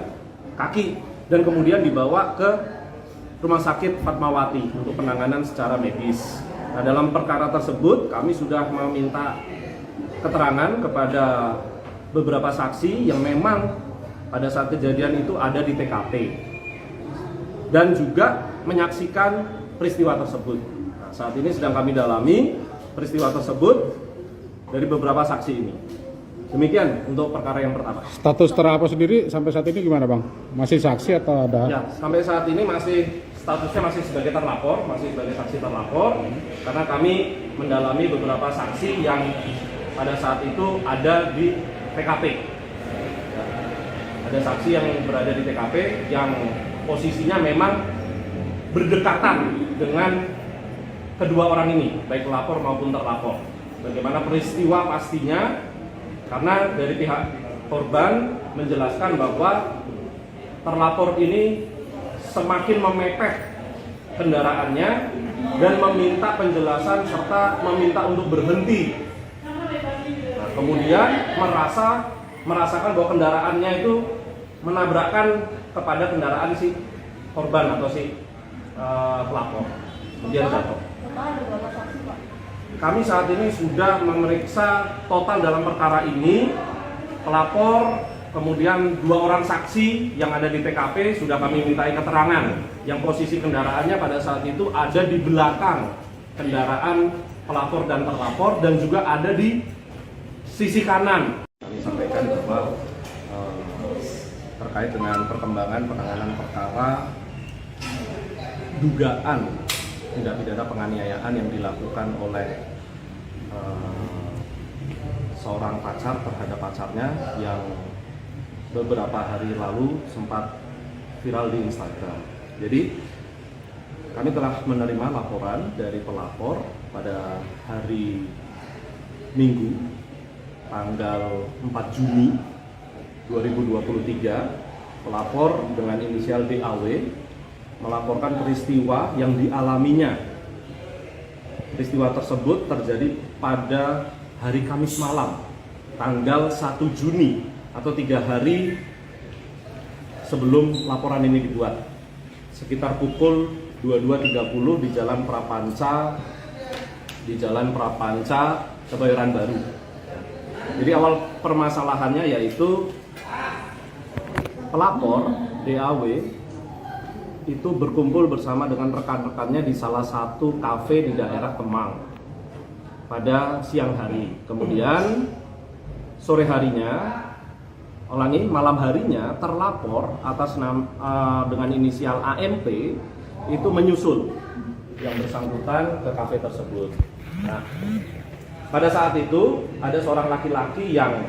kaki, dan kemudian dibawa ke Rumah Sakit Fatmawati untuk penanganan secara medis. Nah, dalam perkara tersebut kami sudah meminta keterangan kepada beberapa saksi yang memang pada saat kejadian itu ada di TKP dan juga menyaksikan peristiwa tersebut. Nah, saat ini sedang kami dalami peristiwa tersebut dari beberapa saksi ini. Demikian untuk perkara yang pertama. Status terlapor sendiri sampai saat ini gimana, Bang? Masih saksi atau ada? Ya, sampai saat ini statusnya masih sebagai terlapor, masih sebagai saksi terlapor, karena kami mendalami beberapa saksi yang pada saat itu ada di TKP. Ya, ada saksi yang berada di TKP yang posisinya memang berdekatan dengan kedua orang ini, baik pelapor maupun terlapor. Bagaimana peristiwa pastinya, karena dari pihak korban menjelaskan bahwa terlapor ini semakin memepet kendaraannya dan meminta penjelasan serta meminta untuk berhenti. Nah, kemudian merasakan bahwa kendaraannya itu menabrakkan kepada kendaraan si korban atau si pelapor, kemudian jatuh. Kami saat ini sudah memeriksa total dalam perkara ini pelapor, kemudian 2 orang saksi yang ada di TKP sudah kami mintai keterangan yang posisi kendaraannya pada saat itu ada di belakang kendaraan pelapor dan terlapor dan juga ada di sisi kanan. Kami sampaikan bahwa terkait dengan perkembangan penanganan perkara dugaan tindak pidana penganiayaan yang dilakukan oleh seorang pacar terhadap pacarnya yang beberapa hari lalu sempat viral di Instagram. Jadi kami telah menerima laporan dari pelapor pada hari Minggu tanggal 4 Juni 2023. Pelapor dengan inisial DAW melaporkan peristiwa yang dialaminya. Peristiwa tersebut terjadi pada hari Kamis malam, tanggal 1 Juni atau 3 hari sebelum laporan ini dibuat. Sekitar pukul 22.30 di Jalan Prapanca, Kebayoran Baru. Jadi awal permasalahannya yaitu pelapor DAW itu berkumpul bersama dengan rekan-rekannya di salah satu kafe di daerah Kemang pada siang hari. Kemudian sore harinya, malam harinya terlapor atas dengan inisial AMP itu menyusul yang bersangkutan ke kafe tersebut. Nah, pada saat itu ada seorang laki-laki yang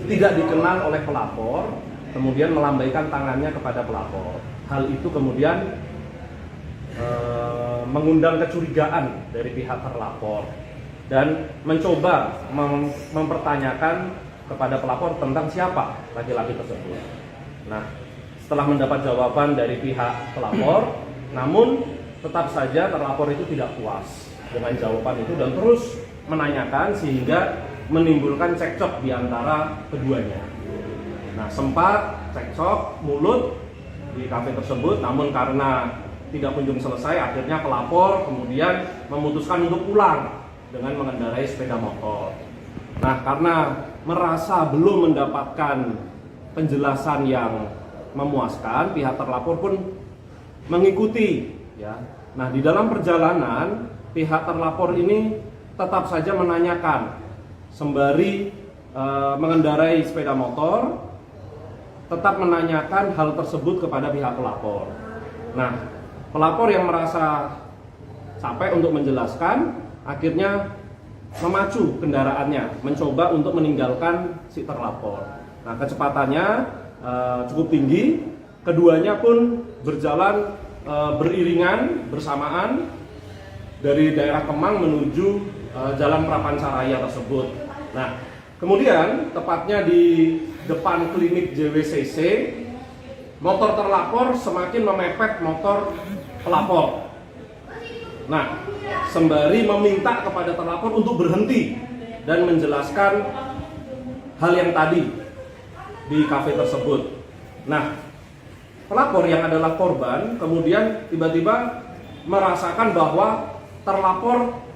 tidak dikenal oleh pelapor, kemudian melambaikan tangannya kepada pelapor. Hal itu kemudian mengundang kecurigaan dari pihak terlapor dan mencoba mempertanyakan kepada pelapor tentang siapa laki-laki tersebut. Nah, setelah mendapat jawaban dari pihak pelapor, namun tetap saja terlapor itu tidak puas dengan jawaban itu dan terus menanyakan sehingga menimbulkan cekcok di antara keduanya. Nah, sempat cekcok mulut di kafe tersebut, namun karena tidak kunjung selesai, akhirnya pelapor kemudian memutuskan untuk pulang dengan mengendarai sepeda motor. Nah, karena merasa belum mendapatkan penjelasan yang memuaskan, pihak terlapor pun mengikuti. Ya. Nah, di dalam perjalanan pihak terlapor ini tetap saja menanyakan sembari mengendarai sepeda motor, tetap menanyakan hal tersebut kepada pihak pelapor. Nah, pelapor yang merasa capek untuk menjelaskan, akhirnya memacu kendaraannya, mencoba untuk meninggalkan si terlapor. Nah, kecepatannya cukup tinggi, keduanya pun berjalan beriringan bersamaan dari daerah Kemang menuju Jalan Prapancaraya tersebut. Nah, kemudian tepatnya di depan klinik JWCC, motor terlapor semakin memepet motor pelapor. Nah, sembari meminta kepada terlapor untuk berhenti dan menjelaskan hal yang tadi di kafe tersebut. Nah, pelapor yang adalah korban kemudian tiba-tiba merasakan bahwa terlapor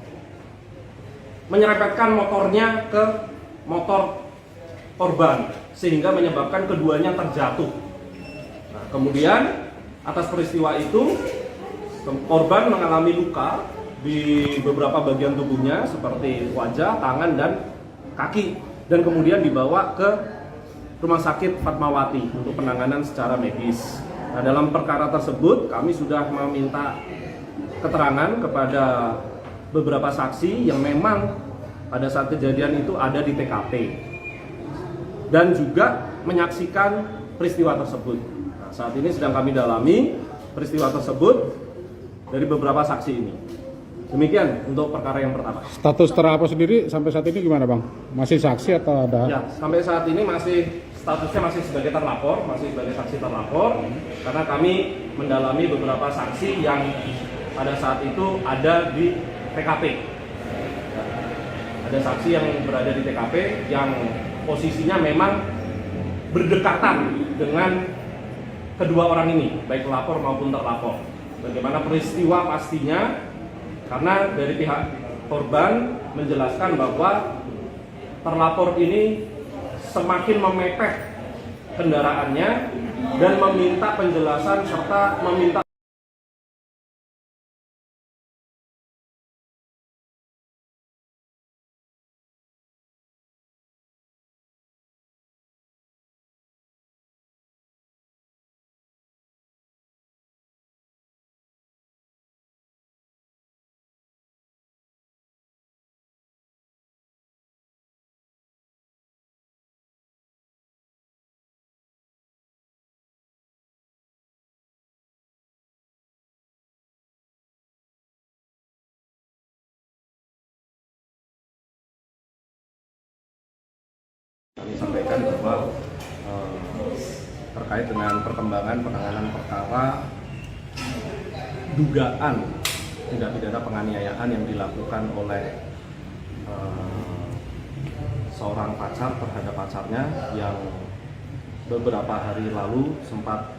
menyerempetkan motornya ke motor korban sehingga menyebabkan keduanya terjatuh. Nah, kemudian atas peristiwa itu korban mengalami luka di beberapa bagian tubuhnya seperti wajah, tangan, dan kaki, dan kemudian dibawa ke Rumah Sakit Fatmawati untuk penanganan secara medis. Nah, dalam perkara tersebut kami sudah meminta keterangan kepada beberapa saksi yang memang pada saat kejadian itu ada di TKP dan juga menyaksikan peristiwa tersebut. Nah, saat ini sedang kami dalami peristiwa tersebut dari beberapa saksi ini. Demikian untuk perkara yang pertama. Status terlapor sendiri sampai saat ini gimana, Bang? Masih saksi atau ada? Ya, sampai saat ini statusnya masih sebagai terlapor, masih sebagai saksi terlapor, karena kami mendalami beberapa saksi yang pada saat itu ada di TKP. Ada saksi yang berada di TKP yang posisinya memang berdekatan dengan kedua orang ini, baik pelapor maupun terlapor. Bagaimana peristiwa pastinya, karena dari pihak korban menjelaskan bahwa terlapor ini semakin memepet kendaraannya dan meminta penjelasan serta meminta kami sampaikan bahwa terkait dengan perkembangan penanganan perkara dugaan tindak pidana penganiayaan yang dilakukan oleh seorang pacar terhadap pacarnya yang beberapa hari lalu sempat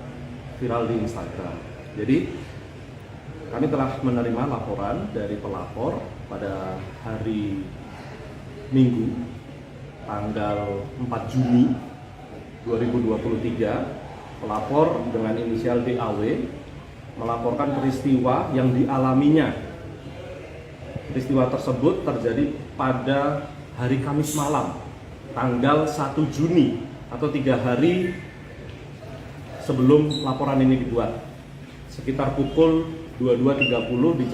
viral di Instagram. Jadi kami telah menerima laporan dari pelapor pada hari Minggu tanggal 4 Juni 2023 pelapor dengan inisial DAW melaporkan peristiwa yang dialaminya. Peristiwa tersebut terjadi pada hari Kamis malam, tanggal 1 Juni atau 3 hari sebelum laporan ini dibuat, sekitar pukul 22.30 di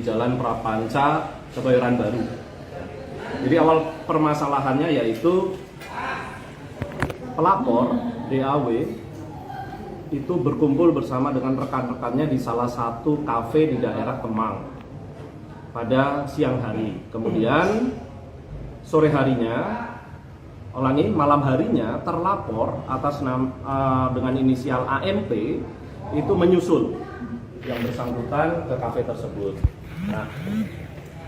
Jalan Prapanca, Kebayoran Baru. Jadi awal permasalahannya yaitu pelapor DAW itu berkumpul bersama dengan rekan-rekannya di salah satu kafe di daerah Kemang pada siang hari. Kemudian sore harinya, malam harinya, terlapor atas dengan inisial AMP itu menyusul yang bersangkutan ke kafe tersebut. Nah,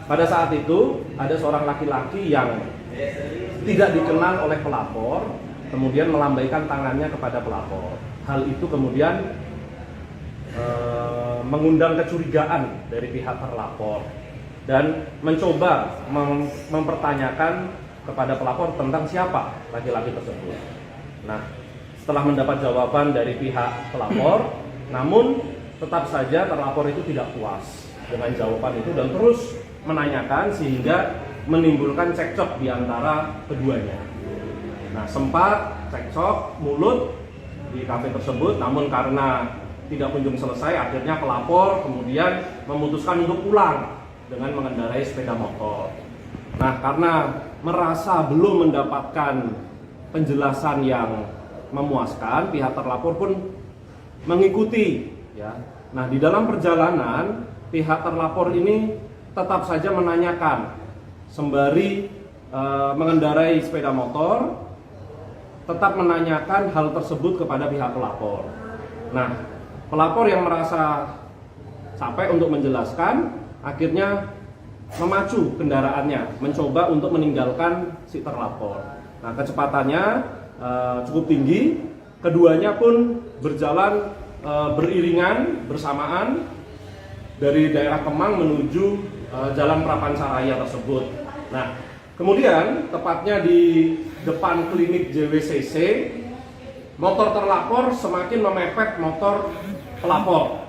pada saat itu ada seorang laki-laki yang tidak dikenal oleh pelapor, kemudian melambaikan tangannya kepada pelapor. Hal itu kemudian mengundang kecurigaan dari pihak terlapor dan mencoba mempertanyakan kepada pelapor tentang siapa laki-laki tersebut. Nah, setelah mendapat jawaban dari pihak pelapor, namun tetap saja terlapor itu tidak puas dengan jawaban itu dan terus menanyakan sehingga menimbulkan cekcok di antara keduanya. Nah, sempat cekcok mulut di kafe tersebut, namun karena tidak kunjung selesai, akhirnya pelapor kemudian memutuskan untuk pulang dengan mengendarai sepeda motor. Nah, karena merasa belum mendapatkan penjelasan yang memuaskan, pihak terlapor pun mengikuti. Ya. Nah, di dalam perjalanan pihak terlapor ini tetap saja menanyakan sembari mengendarai sepeda motor, tetap menanyakan hal tersebut kepada pihak pelapor. Nah, pelapor yang merasa capek untuk menjelaskan, akhirnya memacu kendaraannya, mencoba untuk meninggalkan si terlapor. Nah, kecepatannya cukup tinggi, keduanya pun berjalan beriringan bersamaan dari daerah Kemang menuju Jalan Prapanca Raya tersebut. Nah, kemudian tepatnya di depan klinik JWCC, motor terlapor semakin memepet motor pelapor.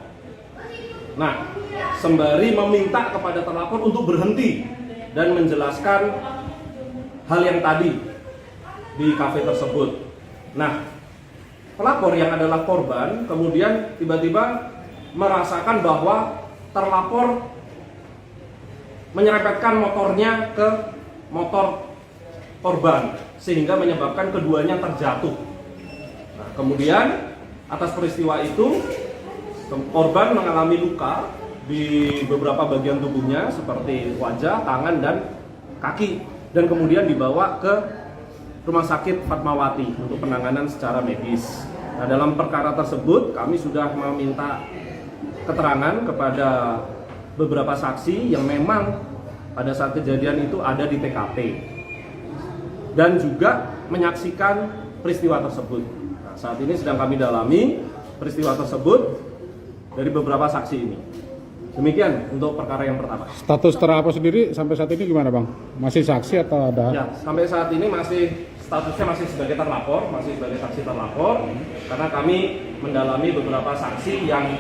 Nah, sembari meminta kepada terlapor untuk berhenti dan menjelaskan hal yang tadi di kafe tersebut. Nah, pelapor yang adalah korban kemudian tiba-tiba merasakan bahwa terlapor menyerempetkan motornya ke motor korban sehingga menyebabkan keduanya terjatuh. Nah, kemudian atas peristiwa itu korban mengalami luka di beberapa bagian tubuhnya seperti wajah, tangan, dan kaki, dan kemudian dibawa ke Rumah Sakit Fatmawati untuk penanganan secara medis. Nah, dalam perkara tersebut kami sudah meminta keterangan kepada beberapa saksi yang memang pada saat kejadian itu ada di TKP dan juga menyaksikan peristiwa tersebut. Nah, saat ini sedang kami dalami peristiwa tersebut dari beberapa saksi ini. Demikian untuk perkara yang pertama. Status terlapor sendiri sampai saat ini gimana, Bang? Masih saksi atau ada? Ya, sampai saat ini statusnya masih sebagai terlapor, masih sebagai saksi terlapor, karena kami mendalami beberapa saksi yang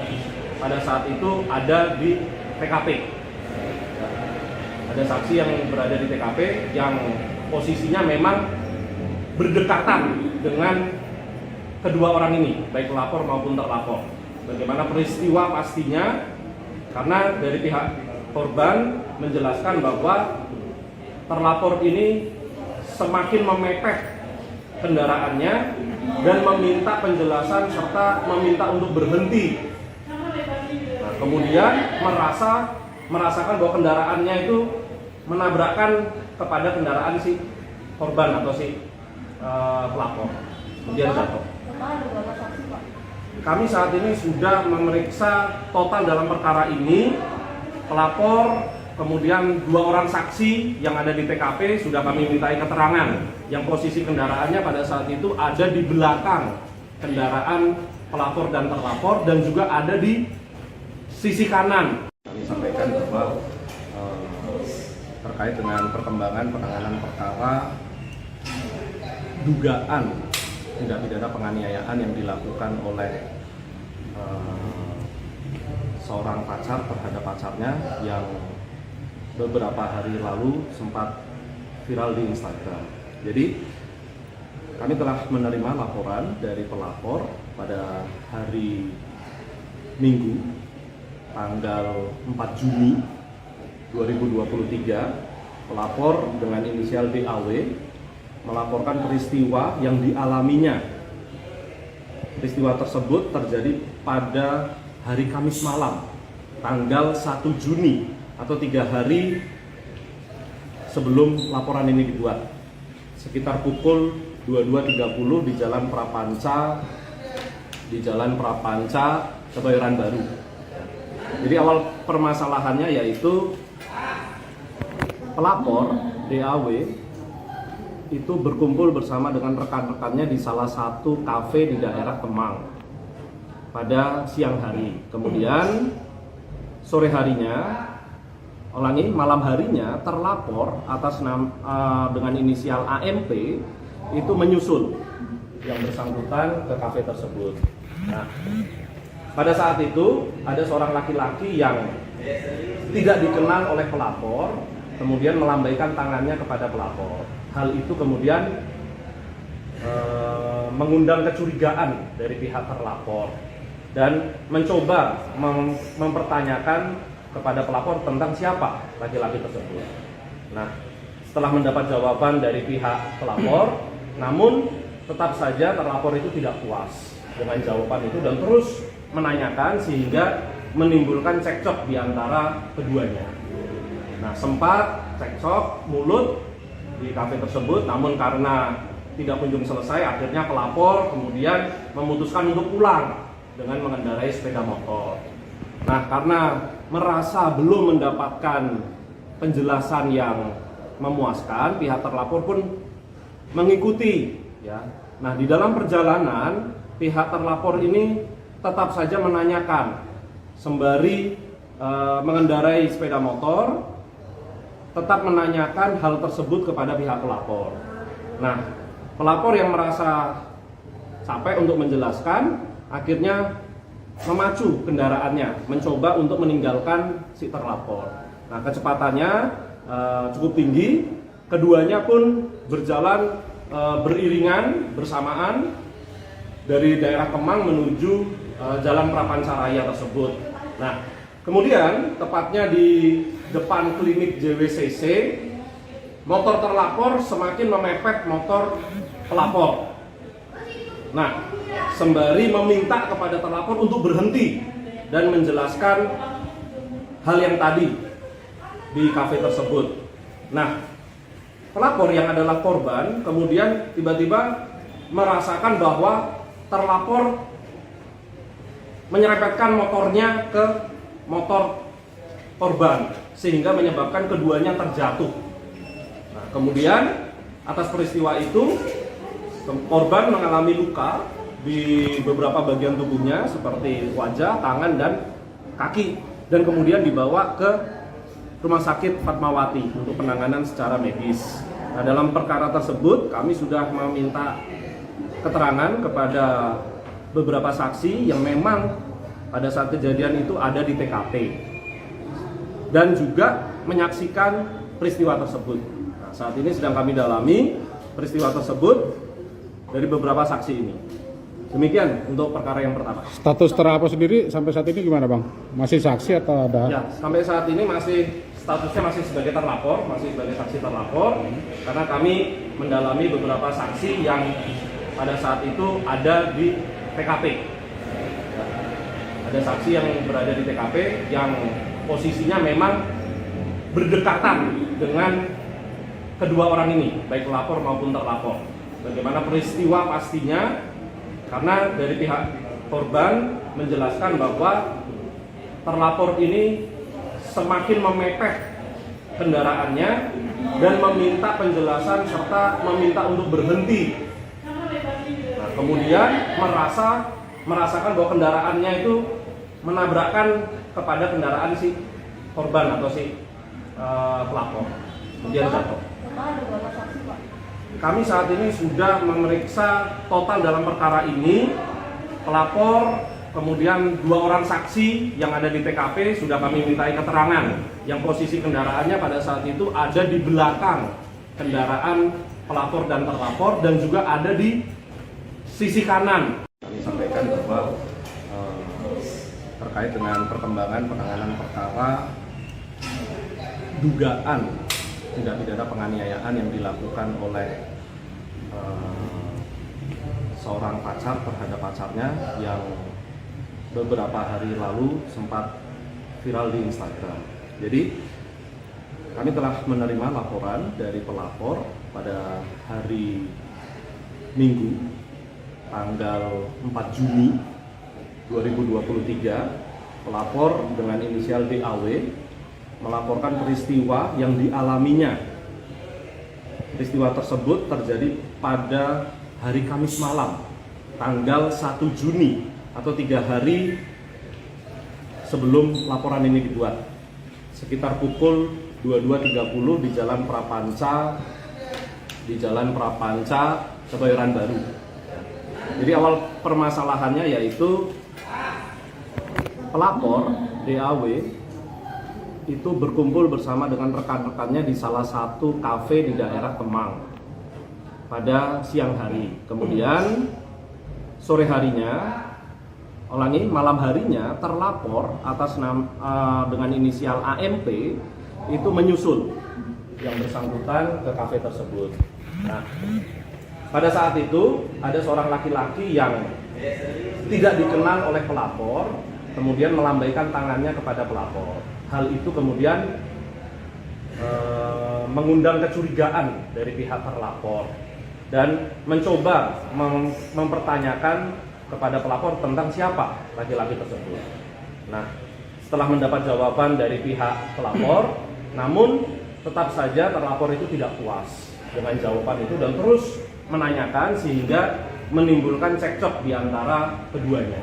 pada saat itu ada di TKP. Ada saksi yang berada di TKP yang posisinya memang berdekatan dengan kedua orang ini, baik pelapor maupun terlapor. Bagaimana peristiwa pastinya? Karena dari pihak korban menjelaskan bahwa terlapor ini semakin memepet kendaraannya dan meminta penjelasan serta meminta untuk berhenti. Nah, kemudian merasakan bahwa kendaraannya itu menabrakkan kepada kendaraan si korban atau si pelapor, kemudian jatuh. Kami saat ini sudah memeriksa total dalam perkara ini pelapor, kemudian 2 orang saksi yang ada di TKP sudah kami mintai keterangan yang posisi kendaraannya pada saat itu ada di belakang kendaraan pelapor dan terlapor dan juga ada di sisi kanan. Kami sampaikan bahwa terkait dengan perkembangan penanganan perkara dugaan tindak pidana penganiayaan yang dilakukan oleh seorang pacar terhadap pacarnya yang beberapa hari lalu sempat viral di Instagram. Jadi kami telah menerima laporan dari pelapor pada hari Minggu tanggal 4 Juni 2023. Pelapor dengan inisial DAW melaporkan peristiwa yang dialaminya. Peristiwa tersebut terjadi pada hari Kamis malam tanggal 1 Juni atau 3 hari sebelum laporan ini dibuat, sekitar pukul 22.30 di Jalan Prapanca Kebayoran Baru. Jadi awal permasalahannya yaitu pelapor DAW itu berkumpul bersama dengan rekan-rekannya di salah satu kafe di daerah Kemang pada siang hari. Kemudian sore harinya, malam harinya, terlapor atas dengan inisial AMP itu menyusul yang bersangkutan ke kafe tersebut. Nah, pada saat itu ada seorang laki-laki yang tidak dikenal oleh pelapor, kemudian melambaikan tangannya kepada pelapor. Hal itu kemudian mengundang kecurigaan dari pihak terlapor dan mencoba mempertanyakan kepada pelapor tentang siapa laki-laki tersebut. Nah, setelah mendapat jawaban dari pihak pelapor, namun tetap saja terlapor itu tidak puas dengan jawaban itu dan terus menanyakan sehingga menimbulkan cekcok di antara keduanya. Nah, sempat cekcok mulut di kafe tersebut, namun karena tidak kunjung selesai, akhirnya pelapor kemudian memutuskan untuk pulang dengan mengendarai sepeda motor. Nah, karena merasa belum mendapatkan penjelasan yang memuaskan, pihak terlapor pun mengikuti, ya. Nah, di dalam perjalanan pihak terlapor ini tetap saja menanyakan sembari mengendarai sepeda motor, tetap menanyakan hal tersebut kepada pihak pelapor. Nah, pelapor yang merasa capek untuk menjelaskan, akhirnya memacu kendaraannya, mencoba untuk meninggalkan si terlapor. Nah, kecepatannya cukup tinggi, keduanya pun berjalan beriringan bersamaan dari daerah Kemang menuju Jalan Prapanca Raya tersebut. Nah, kemudian tepatnya di depan klinik JWCC, motor terlapor semakin memepet motor pelapor. Nah, sembari meminta kepada terlapor untuk berhenti dan menjelaskan hal yang tadi di kafe tersebut. Nah, pelapor yang adalah korban kemudian tiba-tiba merasakan bahwa terlapor menyerempetkan motornya ke motor korban sehingga menyebabkan keduanya terjatuh. Nah, kemudian atas peristiwa itu korban mengalami luka di beberapa bagian tubuhnya seperti wajah, tangan, dan kaki, dan kemudian dibawa ke Rumah Sakit Fatmawati untuk penanganan secara medis. Nah, dalam perkara tersebut kami sudah meminta keterangan kepada beberapa saksi yang memang pada saat kejadian itu ada di TKP dan juga menyaksikan peristiwa tersebut. Nah, saat ini sedang kami dalami peristiwa tersebut dari beberapa saksi ini. Demikian untuk perkara yang pertama. Status terlapor sendiri sampai saat ini gimana, Bang? Masih saksi atau ada? Ya, sampai saat ini statusnya masih sebagai terlapor, masih sebagai saksi terlapor, karena kami mendalami beberapa saksi yang pada saat itu ada di TKP. Ada saksi yang berada di TKP yang posisinya memang berdekatan dengan kedua orang ini, baik pelapor maupun terlapor. Bagaimana peristiwa pastinya, karena dari pihak korban menjelaskan bahwa terlapor ini semakin memepet kendaraannya dan meminta penjelasan serta meminta untuk berhenti. Nah, kemudian merasakan bahwa kendaraannya itu menabrakkan kepada kendaraan si korban atau si pelapor, kemudian jatuh. kami saat ini sudah memeriksa total dalam perkara ini pelapor, kemudian 2 orang saksi yang ada di TKP sudah kami mintai keterangan yang posisi kendaraannya pada saat itu ada di belakang kendaraan pelapor dan terlapor dan juga ada di sisi kanan. Kami sampaikan bahwa terkait dengan perkembangan penanganan perkara dugaan tindak pidana penganiayaan yang dilakukan oleh seorang pacar terhadap pacarnya yang beberapa hari lalu sempat viral di Instagram. Jadi kami telah menerima laporan dari pelapor pada hari Minggu tanggal 4 Juni 2023. Pelapor dengan inisial DAW melaporkan peristiwa yang dialaminya. Peristiwa tersebut terjadi pada hari Kamis malam, tanggal 1 Juni atau 3 hari sebelum laporan ini dibuat. Sekitar pukul 22.30 di Jalan Prapanca, Kebayoran Baru. Jadi awal permasalahannya yaitu pelapor DAW itu berkumpul bersama dengan rekan-rekannya di salah satu kafe di daerah Kemang pada siang hari. Kemudian sore harinya, malam harinya terlapor atas dengan inisial AMP itu menyusul yang bersangkutan ke kafe tersebut. Nah, pada saat itu ada seorang laki-laki yang tidak dikenal oleh pelapor, kemudian melambaikan tangannya kepada pelapor. Hal itu kemudian mengundang kecurigaan dari pihak terlapor dan mencoba mempertanyakan kepada pelapor tentang siapa laki-laki tersebut. Nah, setelah mendapat jawaban dari pihak pelapor, namun tetap saja terlapor itu tidak puas dengan jawaban itu dan terus menanyakan sehingga menimbulkan cekcok di antara keduanya.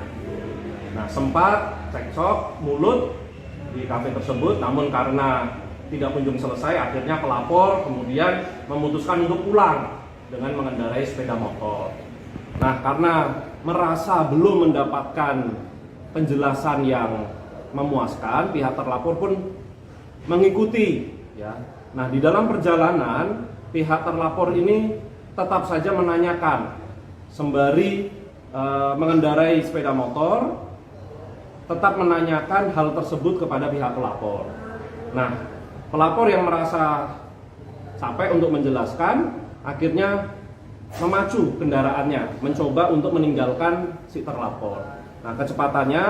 Nah, sempat cekcok mulut di kafe tersebut, namun karena tidak kunjung selesai, akhirnya pelapor kemudian memutuskan untuk pulang dengan mengendarai sepeda motor. Nah, karena merasa belum mendapatkan penjelasan yang memuaskan, pihak terlapor pun mengikuti. Ya. Nah, di dalam perjalanan, pihak terlapor ini tetap saja menanyakan sembari mengendarai sepeda motor, tetap menanyakan hal tersebut kepada pihak pelapor. Nah, pelapor yang merasa capek untuk menjelaskan, akhirnya memacu kendaraannya, mencoba untuk meninggalkan si terlapor. Nah, kecepatannya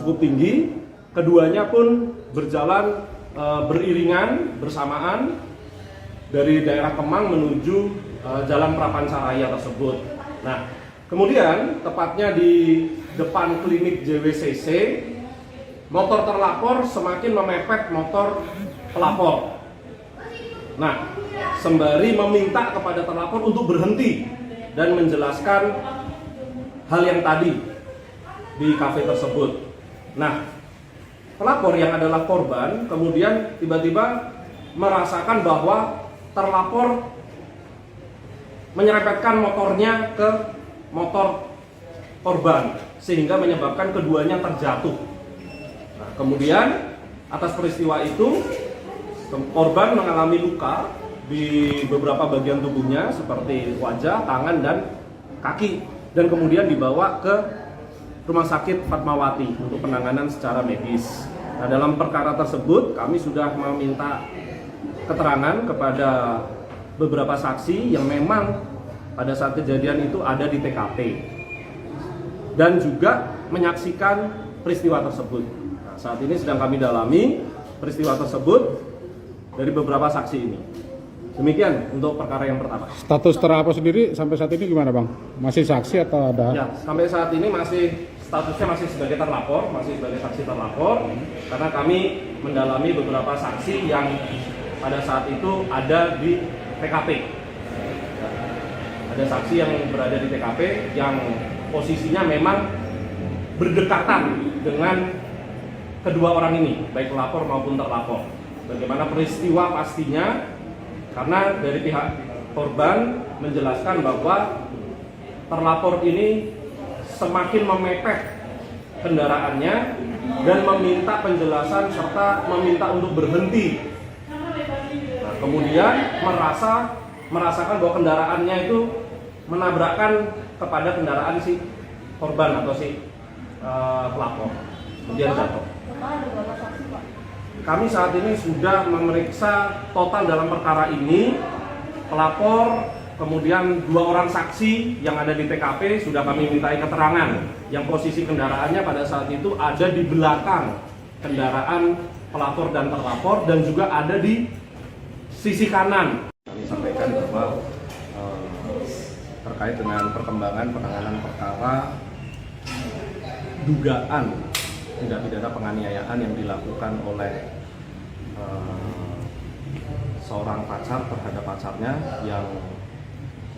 cukup tinggi, keduanya pun berjalan beriringan bersamaan dari daerah Kemang menuju Jalan Prapancaraya tersebut. Nah, kemudian tepatnya di depan klinik JWCC, motor terlapor semakin memepet motor pelapor. Nah, sembari meminta kepada terlapor untuk berhenti dan menjelaskan hal yang tadi di kafe tersebut. Nah, pelapor yang adalah korban kemudian tiba-tiba merasakan bahwa terlapor menyerempetkan motornya ke motor korban sehingga menyebabkan keduanya terjatuh. Nah, kemudian atas peristiwa itu korban mengalami luka di beberapa bagian tubuhnya seperti wajah, tangan, dan kaki, dan kemudian dibawa ke Rumah Sakit Fatmawati untuk penanganan secara medis. Nah, dalam perkara tersebut kami sudah meminta keterangan kepada beberapa saksi yang memang pada saat kejadian itu ada di TKP dan juga menyaksikan peristiwa tersebut. Nah, saat ini sedang kami dalami peristiwa tersebut dari beberapa saksi ini. Demikian untuk perkara yang pertama. Status terlapor sendiri sampai saat ini gimana, Bang? Masih saksi atau ada? Ya, sampai saat ini statusnya masih sebagai terlapor, masih sebagai saksi terlapor, karena kami mendalami beberapa saksi yang pada saat itu ada di TKP. Ada saksi yang berada di TKP yang posisinya memang berdekatan dengan kedua orang ini, baik pelapor maupun terlapor. Bagaimana peristiwa pastinya, karena dari pihak korban menjelaskan bahwa terlapor ini semakin memepet kendaraannya dan meminta penjelasan serta meminta untuk berhenti. Nah, kemudian merasakan bahwa kendaraannya itu menabrakkan kepada kendaraan si korban atau si pelapor, kemudian jatuh. Kami saat ini sudah memeriksa total dalam perkara ini pelapor, kemudian 2 orang saksi yang ada di TKP sudah kami mintai keterangan yang posisi kendaraannya pada saat itu ada di belakang kendaraan pelapor dan terlapor dan juga ada di sisi kanan. Kami sampaikan bahwa terkait dengan perkembangan penanganan perkara dugaan tindak pidana penganiayaan yang dilakukan oleh seorang pacar terhadap pacarnya yang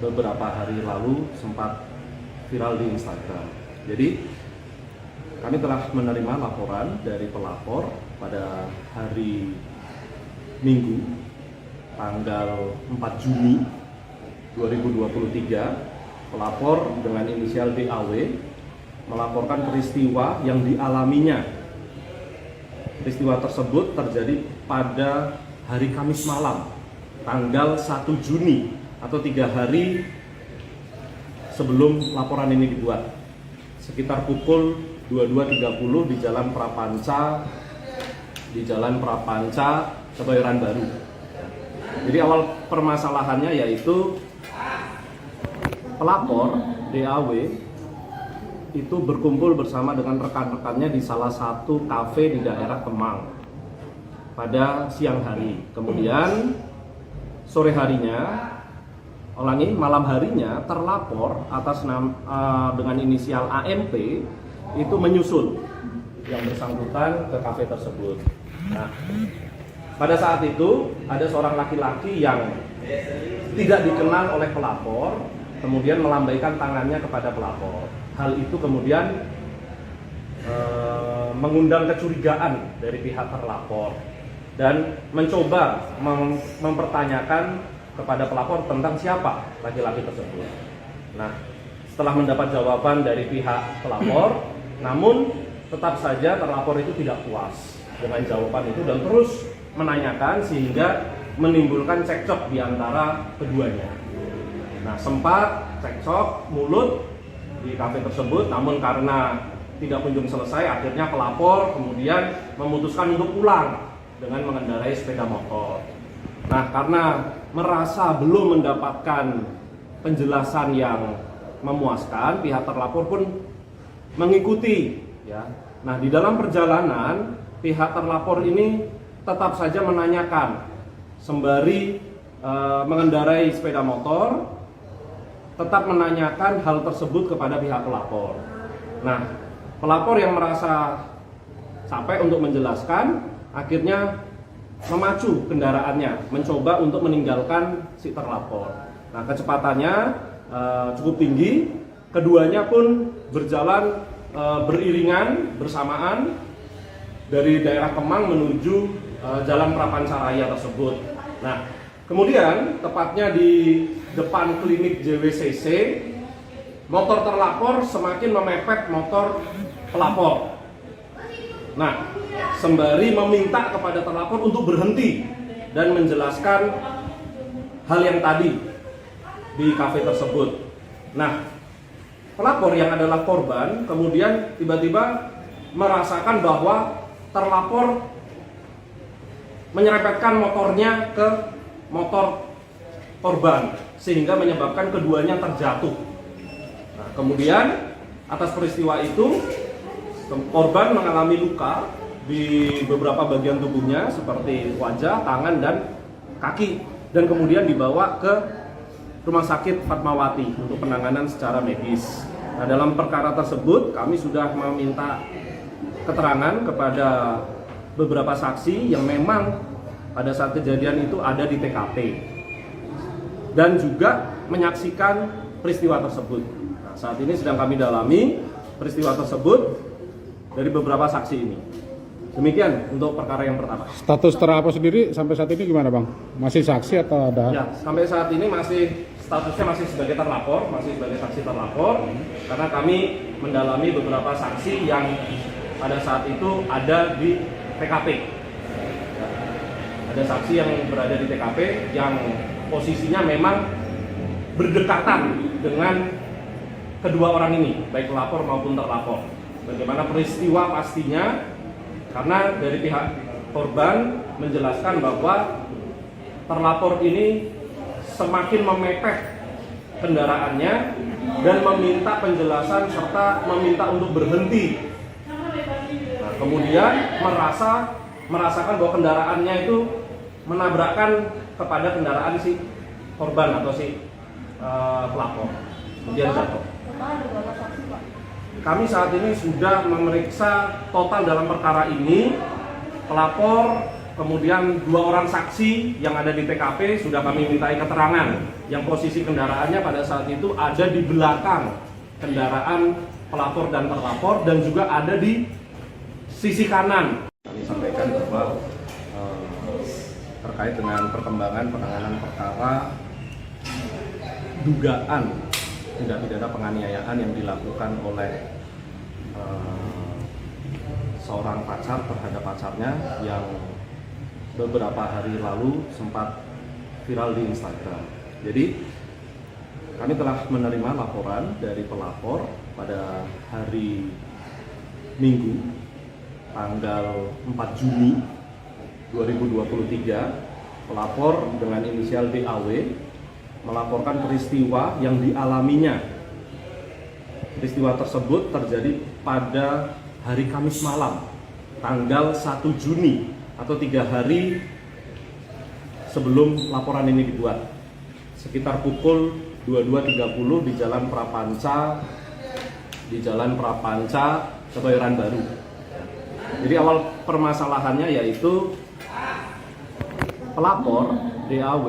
beberapa hari lalu sempat viral di Instagram. Jadi kami telah menerima laporan dari pelapor pada hari Minggu tanggal 4 Juni 2023. Pelapor dengan inisial DAW melaporkan peristiwa yang dialaminya. Peristiwa tersebut terjadi pada hari Kamis malam tanggal 1 Juni atau 3 hari sebelum laporan ini dibuat, sekitar pukul 22.30 di Jalan Prapanca Kebayoran Baru. Jadi awal permasalahannya yaitu pelapor DAW itu berkumpul bersama dengan rekan-rekannya di salah satu kafe di daerah Kemang pada siang hari. Kemudian sore harinya, malam harinya terlapor atas dengan inisial AMP itu menyusul yang bersangkutan ke kafe tersebut. Nah, pada saat itu ada seorang laki-laki yang tidak dikenal oleh pelapor, kemudian melambaikan tangannya kepada pelapor. Hal itu kemudian mengundang kecurigaan dari pihak terlapor dan mencoba mempertanyakan kepada pelapor tentang siapa laki-laki tersebut. Nah, setelah mendapat jawaban dari pihak pelapor, namun tetap saja terlapor itu tidak puas dengan jawaban itu dan terus menanyakan sehingga menimbulkan cekcok di antara keduanya. Nah, sempat cekcok mulut di kafe tersebut, namun karena tidak kunjung selesai, akhirnya pelapor kemudian memutuskan untuk pulang dengan mengendarai sepeda motor. Nah, karena merasa belum mendapatkan penjelasan yang memuaskan, pihak terlapor pun mengikuti. Ya. Nah, di dalam perjalanan, pihak terlapor ini tetap saja menanyakan sembari mengendarai sepeda motor, tetap menanyakan hal tersebut kepada pihak pelapor. Nah, pelapor yang merasa capek untuk menjelaskan, akhirnya memacu kendaraannya, mencoba untuk meninggalkan si terlapor. Nah, kecepatannya cukup tinggi, keduanya pun berjalan beriringan bersamaan dari daerah Kemang menuju Jalan Prapanca Raya tersebut. Nah, kemudian tepatnya di depan klinik JWCC, motor terlapor semakin memepet motor pelapor. Nah, sembari meminta kepada terlapor untuk berhenti dan menjelaskan hal yang tadi di kafe tersebut. Nah, pelapor yang adalah korban kemudian tiba-tiba merasakan bahwa terlapor menyerempetkan motornya ke motor korban sehingga menyebabkan keduanya terjatuh. Nah, kemudian atas peristiwa itu korban mengalami luka di beberapa bagian tubuhnya seperti wajah, tangan, dan kaki, dan kemudian dibawa ke Rumah Sakit Fatmawati untuk penanganan secara medis. Nah, dalam perkara tersebut kami sudah meminta keterangan kepada beberapa saksi yang memang pada saat kejadian itu ada di TKP dan juga menyaksikan peristiwa tersebut. Nah, saat ini sedang kami dalami peristiwa tersebut dari beberapa saksi ini. Demikian untuk perkara yang pertama. Status terlapor sendiri sampai saat ini gimana Bang? Masih saksi atau ada? Ya, sampai saat ini statusnya masih sebagai terlapor, masih sebagai saksi terlapor, karena kami mendalami beberapa saksi yang pada saat itu ada di TKP. Ya, ada saksi yang berada di TKP yang posisinya memang berdekatan dengan kedua orang ini, baik pelapor maupun terlapor. Bagaimana peristiwa pastinya? Karena dari pihak korban menjelaskan bahwa terlapor ini semakin memepet kendaraannya dan meminta penjelasan serta meminta untuk berhenti. Nah, kemudian merasakan bahwa kendaraannya itu menabrakkan kepada kendaraan si korban atau si pelapor, kemudian jatuh. Kami saat ini sudah memeriksa total dalam perkara ini pelapor, kemudian 2 orang saksi yang ada di TKP sudah kami mintai keterangan yang posisi kendaraannya pada saat itu ada di belakang kendaraan pelapor dan terlapor dan juga ada di sisi kanan. Kami sampaikan bahwa terkait dengan perkembangan penanganan perkara dugaan tindak pidana penganiayaan yang dilakukan oleh seorang pacar terhadap pacarnya yang beberapa hari lalu sempat viral di Instagram. Jadi kami telah menerima laporan dari pelapor pada hari Minggu tanggal 4 Juni 2023. Pelapor dengan inisial DAW melaporkan peristiwa yang dialaminya. Peristiwa tersebut terjadi pada hari Kamis malam, tanggal 1 Juni atau 3 hari sebelum laporan ini dibuat. Sekitar pukul 22.30 di Jalan Prapanca, Kebayoran Baru. Jadi awal permasalahannya yaitu pelapor DAW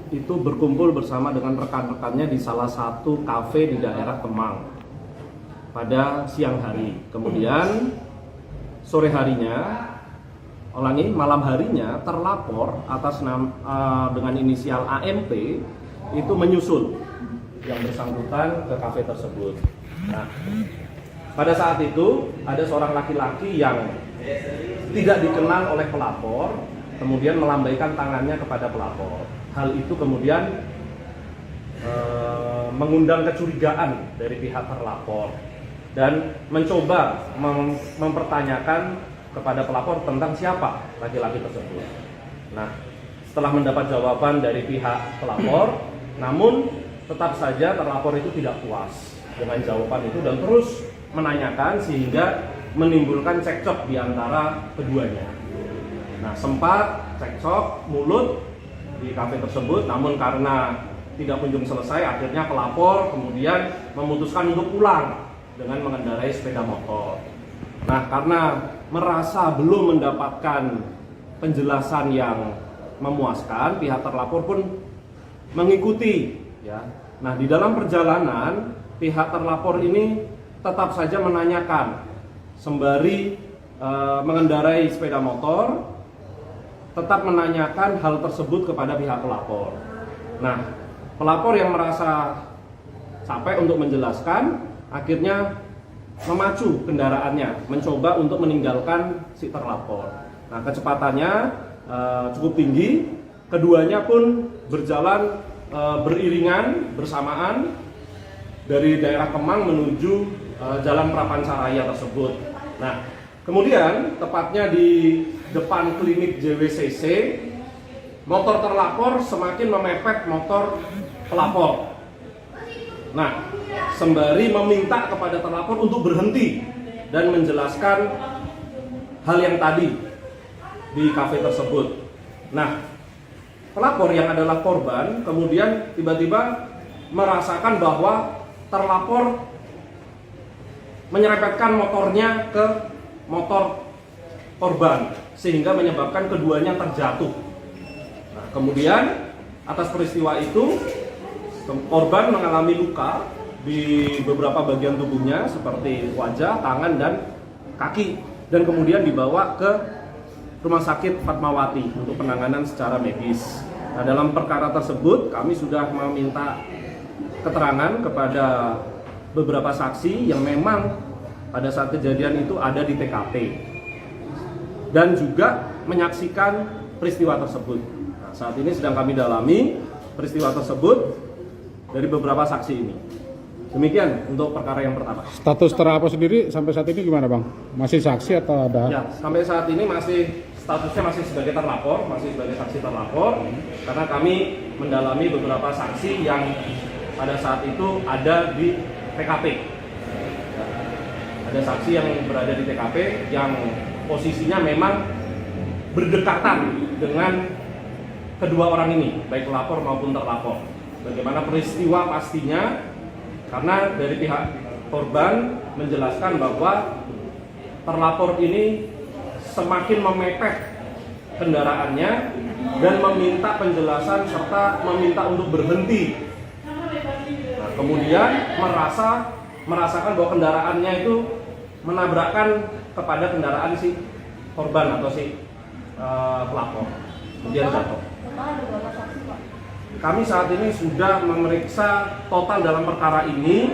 itu berkumpul bersama dengan rekan-rekannya di salah satu kafe di daerah Kemang pada siang hari. Kemudian sore harinya, malam harinya terlapor atas dengan inisial AMP itu menyusul yang bersangkutan ke kafe tersebut. Nah, pada saat itu ada seorang laki-laki yang tidak dikenal oleh pelapor, kemudian melambaikan tangannya kepada pelapor. Hal itu kemudian mengundang kecurigaan dari pihak terlapor dan mencoba mempertanyakan kepada pelapor tentang siapa laki-laki tersebut. Nah, setelah mendapat jawaban dari pihak pelapor, namun tetap saja terlapor itu tidak puas dengan jawaban itu dan terus menanyakan sehingga menimbulkan cekcok di antara keduanya. Nah, sempat cekcok mulut di kafe tersebut, namun karena tidak kunjung selesai, akhirnya pelapor kemudian memutuskan untuk pulang dengan mengendarai sepeda motor. Nah, karena merasa belum mendapatkan penjelasan yang memuaskan, pihak terlapor pun mengikuti. Ya. Nah, di dalam perjalanan, pihak terlapor ini tetap saja menanyakan sembari mengendarai sepeda motor, tetap menanyakan hal tersebut kepada pihak pelapor. Nah, pelapor yang merasa capek untuk menjelaskan, akhirnya memacu kendaraannya, mencoba untuk meninggalkan si terlapor. Nah, kecepatannya cukup tinggi, keduanya pun berjalan beriringan bersamaan dari daerah Kemang menuju Jalan Prapancaraya tersebut. Nah, kemudian tepatnya di depan klinik JWCC, motor terlapor semakin memepet motor pelapor. Nah, sembari meminta kepada terlapor untuk berhenti dan menjelaskan hal yang tadi di kafe tersebut. Nah, pelapor yang adalah korban kemudian tiba-tiba merasakan bahwa terlapor menyerempetkan motornya ke motor korban sehingga menyebabkan keduanya terjatuh. Nah, kemudian atas peristiwa itu korban mengalami luka di beberapa bagian tubuhnya seperti wajah, tangan, dan kaki. dan kemudian dibawa ke Rumah Sakit Fatmawati untuk penanganan secara medis. Nah, dalam perkara tersebut kami sudah meminta keterangan kepada beberapa saksi yang memang pada saat kejadian itu ada di TKP dan juga menyaksikan peristiwa tersebut. Nah, saat ini sedang kami dalami peristiwa tersebut dari beberapa saksi ini. Demikian untuk perkara yang pertama. Status terlapor sendiri sampai saat ini gimana Bang? Masih saksi atau ada? Ya, sampai saat ini statusnya masih sebagai terlapor, masih sebagai saksi terlapor, karena kami mendalami beberapa saksi yang pada saat itu ada di TKP. Ya, ada saksi yang berada di TKP yang posisinya memang berdekatan dengan kedua orang ini, baik pelapor maupun terlapor. Bagaimana peristiwa pastinya? Karena dari pihak korban menjelaskan bahwa terlapor ini semakin memepet kendaraannya dan meminta penjelasan serta meminta untuk berhenti. Nah, kemudian merasakan bahwa kendaraannya itu menabrakkan kepada kendaraan si korban atau si pelapor, kemudian jatuh. Kami saat ini sudah memeriksa total dalam perkara ini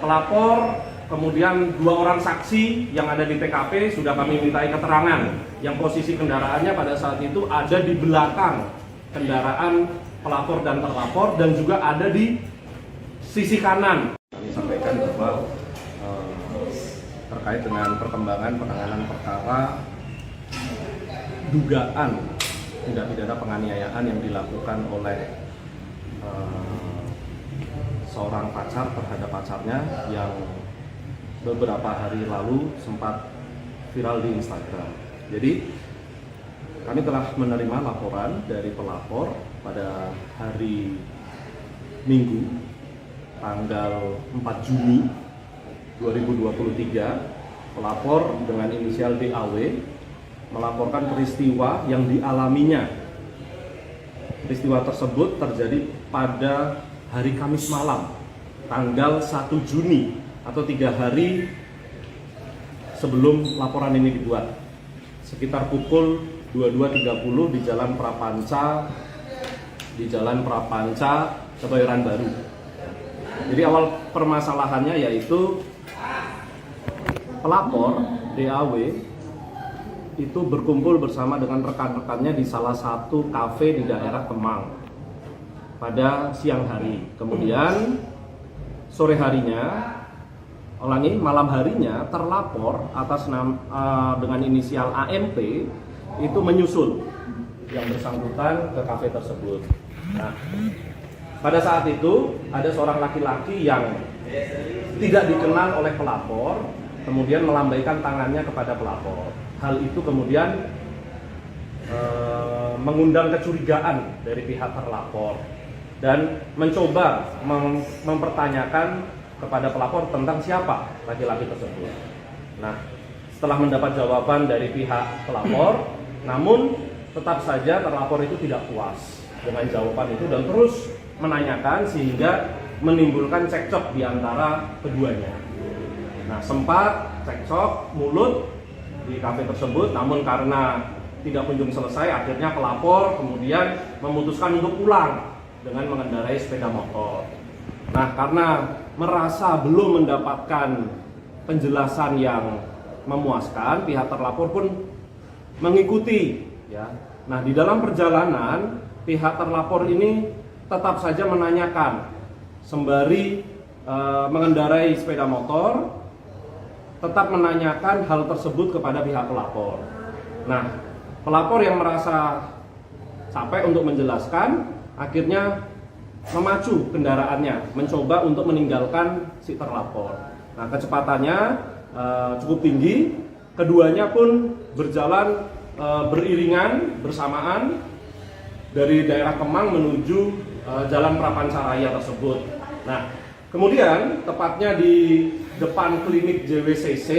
pelapor, kemudian 2 orang saksi yang ada di TKP sudah kami mintai keterangan yang posisi kendaraannya pada saat itu ada di belakang kendaraan pelapor dan terlapor dan juga ada di sisi kanan. Kami sampaikan bahwa terkait dengan perkembangan penanganan perkara dugaan tindak pidana penganiayaan yang dilakukan oleh seorang pacar terhadap pacarnya yang beberapa hari lalu sempat viral di Instagram. Jadi kami telah menerima laporan dari pelapor pada hari Minggu tanggal 4 Juni 2023. Pelapor dengan inisial DAW melaporkan peristiwa yang dialaminya. Peristiwa tersebut terjadi pada hari Kamis malam, tanggal 1 Juni atau 3 hari sebelum laporan ini dibuat. Sekitar pukul 22.30 di Jalan Prapanca, Kebayoran Baru. Jadi awal permasalahannya yaitu pelapor DAW itu berkumpul bersama dengan rekan-rekannya di salah satu kafe di daerah Kemang pada siang hari. Kemudian sore harinya, malam harinya terlapor atas dengan inisial AMP itu menyusul yang bersangkutan ke kafe tersebut. Nah, pada saat itu ada seorang laki-laki yang tidak dikenal oleh pelapor, kemudian melambaikan tangannya kepada pelapor. Hal itu kemudian mengundang kecurigaan dari pihak terlapor dan mencoba mempertanyakan kepada pelapor tentang siapa laki-laki tersebut. Nah, setelah mendapat jawaban dari pihak pelapor, namun tetap saja terlapor itu tidak puas dengan jawaban itu dan terus menanyakan sehingga menimbulkan cekcok di antara keduanya. Nah, sempat cekcok mulut di kafe tersebut, namun karena tidak kunjung selesai, akhirnya pelapor kemudian memutuskan untuk pulang dengan mengendarai sepeda motor. Nah, karena merasa belum mendapatkan penjelasan yang memuaskan, pihak terlapor pun mengikuti. Ya. Nah, di dalam perjalanan, pihak terlapor ini tetap saja menanyakan sembari mengendarai sepeda motor, tetap menanyakan hal tersebut kepada pihak pelapor. Nah, pelapor yang merasa capek untuk menjelaskan, akhirnya memacu kendaraannya, mencoba untuk meninggalkan si terlapor. Nah, kecepatannya cukup tinggi, keduanya pun berjalan beriringan bersamaan dari daerah Kemang menuju Jalan Prapanca Raya tersebut. Nah, kemudian tepatnya di depan klinik JWCC,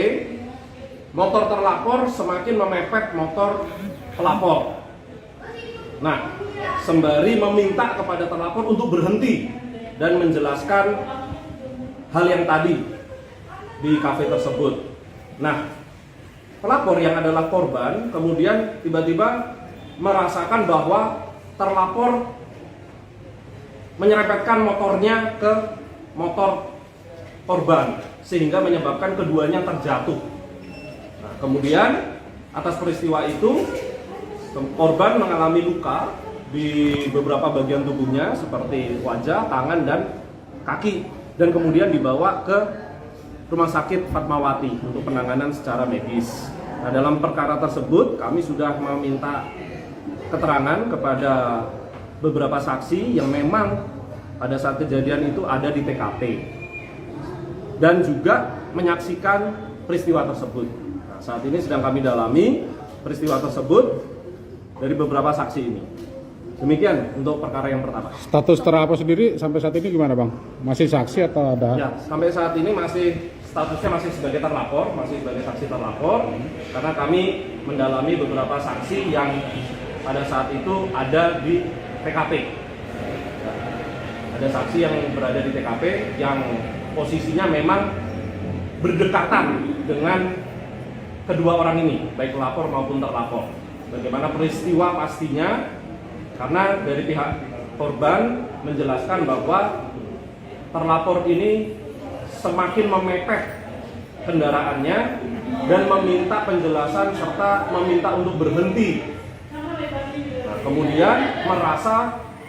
motor terlapor semakin memepet motor pelapor. Nah, sembari meminta kepada terlapor untuk berhenti dan menjelaskan hal yang tadi di kafe tersebut. Nah, pelapor yang adalah korban kemudian tiba-tiba merasakan bahwa terlapor menyerempetkan motornya ke motor korban sehingga menyebabkan keduanya terjatuh. Nah, kemudian atas peristiwa itu korban mengalami luka di beberapa bagian tubuhnya seperti wajah, tangan, dan kaki, dan kemudian dibawa ke Rumah Sakit Fatmawati untuk penanganan secara medis. Nah, dalam perkara tersebut kami sudah meminta keterangan kepada beberapa saksi yang memang pada saat kejadian itu ada di TKP dan juga menyaksikan peristiwa tersebut. Nah, saat ini sedang kami dalami peristiwa tersebut dari beberapa saksi ini. Demikian untuk perkara yang pertama. Status terlapor sendiri sampai saat ini gimana Bang? Masih saksi atau ada? Ya, sampai saat ini statusnya masih sebagai terlapor, masih sebagai saksi terlapor, karena kami mendalami beberapa saksi yang pada saat itu ada di TKP. Ada saksi yang berada di TKP yang posisinya memang berdekatan dengan kedua orang ini, baik pelapor maupun terlapor. Bagaimana peristiwa pastinya, karena dari pihak korban menjelaskan bahwa terlapor ini semakin memepet kendaraannya dan meminta penjelasan serta meminta untuk berhenti. Nah, kemudian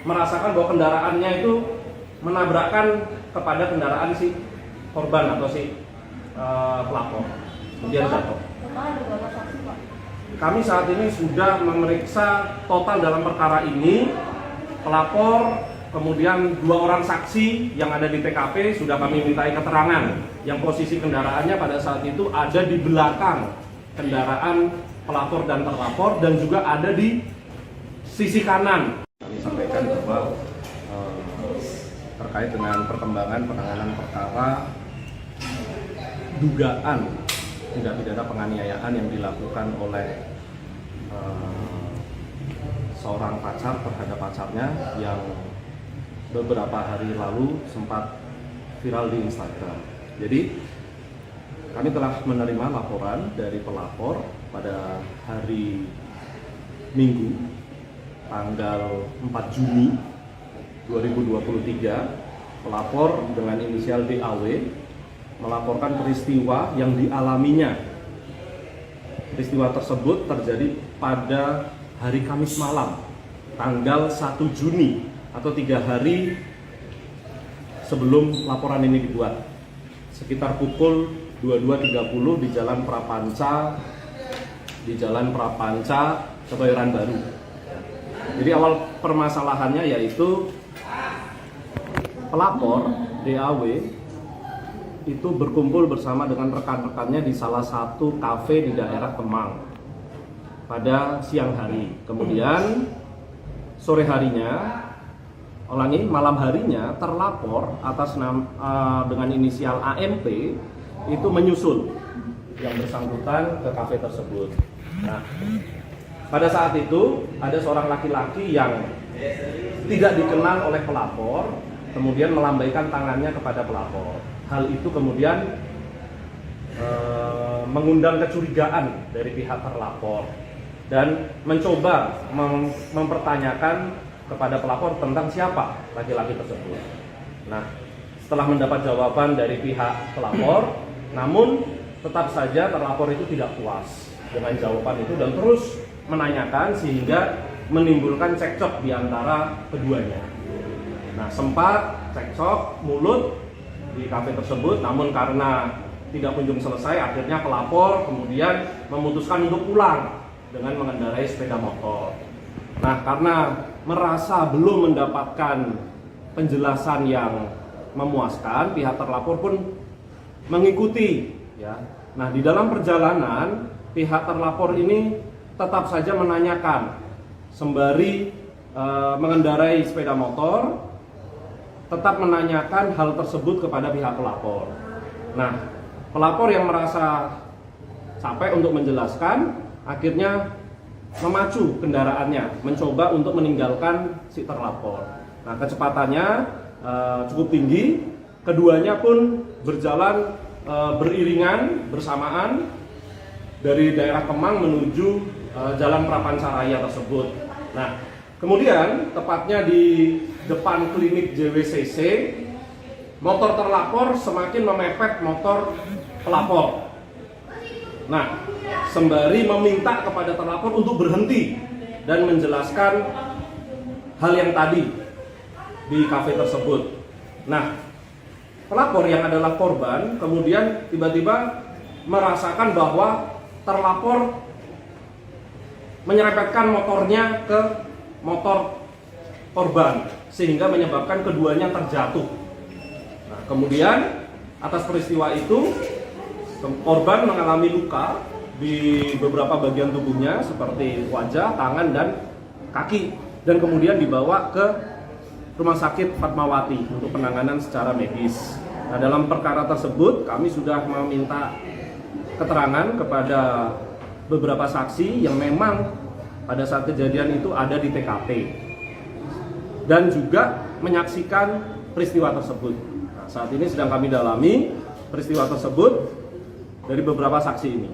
merasakan bahwa kendaraannya itu menabrakkan kepada kendaraan si korban atau si pelapor, kemudian jatuh. Kami saat ini sudah memeriksa total dalam perkara ini pelapor, kemudian 2 orang saksi yang ada di TKP sudah kami mintai keterangan yang posisi kendaraannya pada saat itu ada di belakang kendaraan pelapor dan terlapor dan juga ada di sisi kanan. Kami sampaikan bahwa terkait dengan perkembangan penanganan perkara dugaan tindak pidana penganiayaan yang dilakukan oleh seorang pacar terhadap pacarnya yang beberapa hari lalu sempat viral di Instagram. Jadi kami telah menerima laporan dari pelapor pada hari Minggu tanggal 4 Juni 2023. Pelapor dengan inisial DAW melaporkan peristiwa yang dialaminya. Peristiwa tersebut terjadi pada hari Kamis malam, tanggal 1 Juni atau 3 hari sebelum laporan ini dibuat. Sekitar pukul 22.30 di Jalan Prapanca, Kebayoran Baru. Jadi awal permasalahannya yaitu pelapor DAW itu berkumpul bersama dengan rekan-rekannya di salah satu kafe di daerah Kemang pada siang hari. Kemudian sore harinya, malam harinya terlapor atas dengan inisial AMP itu menyusul yang bersangkutan ke kafe tersebut. Nah, pada saat itu ada seorang laki-laki yang tidak dikenal oleh pelapor, kemudian melambaikan tangannya kepada pelapor. Hal itu kemudian mengundang kecurigaan dari pihak terlapor dan mencoba mempertanyakan kepada pelapor tentang siapa laki-laki tersebut. Nah, setelah mendapat jawaban dari pihak pelapor, namun tetap saja terlapor itu tidak puas dengan jawaban itu dan terus menanyakan sehingga menimbulkan cekcok di antara keduanya. Nah, sempat cekcok mulut di kafe tersebut, namun karena tidak kunjung selesai, akhirnya pelapor kemudian memutuskan untuk pulang dengan mengendarai sepeda motor. Nah, karena merasa belum mendapatkan penjelasan yang memuaskan, pihak terlapor pun mengikuti. Ya. Nah, di dalam perjalanan, pihak terlapor ini tetap saja menanyakan sembari mengendarai sepeda motor, tetap menanyakan hal tersebut kepada pihak pelapor. Nah, pelapor yang merasa capek untuk menjelaskan, akhirnya memacu kendaraannya, mencoba untuk meninggalkan si terlapor. Nah, kecepatannya cukup tinggi, keduanya pun berjalan beriringan bersamaan dari daerah Kemang menuju Jalan Prapancaraya tersebut. Nah, kemudian tepatnya di depan klinik JWCC, motor terlapor semakin memepet motor pelapor. Nah, sembari meminta kepada terlapor untuk berhenti dan menjelaskan hal yang tadi di kafe tersebut. Nah, pelapor yang adalah korban kemudian tiba-tiba merasakan bahwa terlapor menyerempetkan motornya ke motor korban sehingga menyebabkan keduanya terjatuh. Nah, kemudian atas peristiwa itu korban mengalami luka di beberapa bagian tubuhnya seperti wajah, tangan, dan kaki, dan kemudian dibawa ke Rumah Sakit Fatmawati untuk penanganan secara medis. Nah, dalam perkara tersebut kami sudah meminta keterangan kepada beberapa saksi yang memang pada saat kejadian itu ada di TKP dan juga menyaksikan peristiwa tersebut. Nah, saat ini sedang kami dalami peristiwa tersebut dari beberapa saksi ini.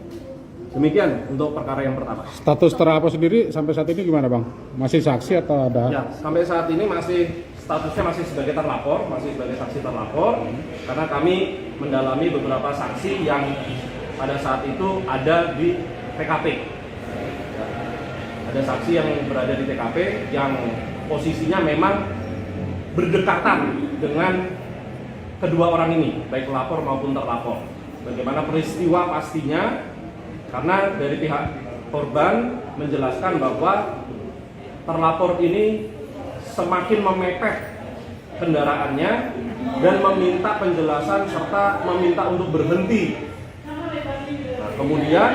Demikian untuk perkara yang pertama. Status terlapor sendiri sampai saat ini gimana Bang? Masih saksi atau ada? Ya, sampai saat ini statusnya masih sebagai terlapor, masih sebagai saksi terlapor, karena kami mendalami beberapa saksi yang pada saat itu ada di TKP. Ada saksi yang berada di TKP yang posisinya memang berdekatan dengan kedua orang ini, baik pelapor maupun terlapor. Bagaimana peristiwa pastinya, karena dari pihak korban menjelaskan bahwa terlapor ini semakin memepet kendaraannya dan meminta penjelasan serta meminta untuk berhenti. Nah, kemudian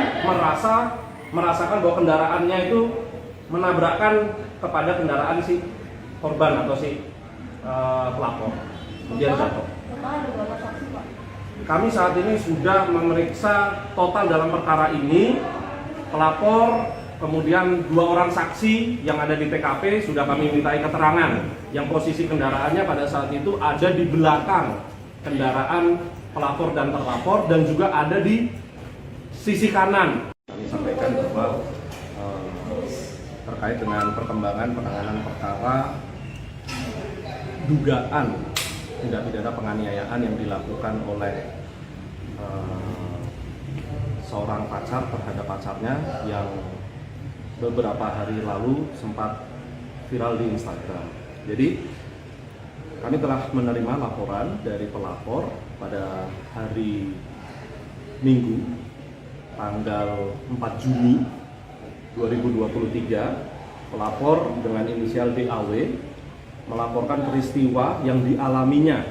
merasakan bahwa kendaraannya itu menabrakkan kepada kendaraan si korban atau si pelapor, kemudian jatuh. Kami saat ini sudah memeriksa total dalam perkara ini pelapor, kemudian 2 orang saksi yang ada di TKP sudah kami mintai keterangan yang posisi kendaraannya pada saat itu ada di belakang kendaraan pelapor dan terlapor dan juga ada di sisi kanan. Kami sampaikan bahwa terkait dengan perkembangan penanganan perkara dugaan tindak pidana penganiayaan yang dilakukan oleh seorang pacar terhadap pacarnya yang beberapa hari lalu sempat viral di Instagram. Jadi kami telah menerima laporan dari pelapor pada hari Minggu tanggal 4 Juni 2023. Pelapor dengan inisial DAW melaporkan peristiwa yang dialaminya.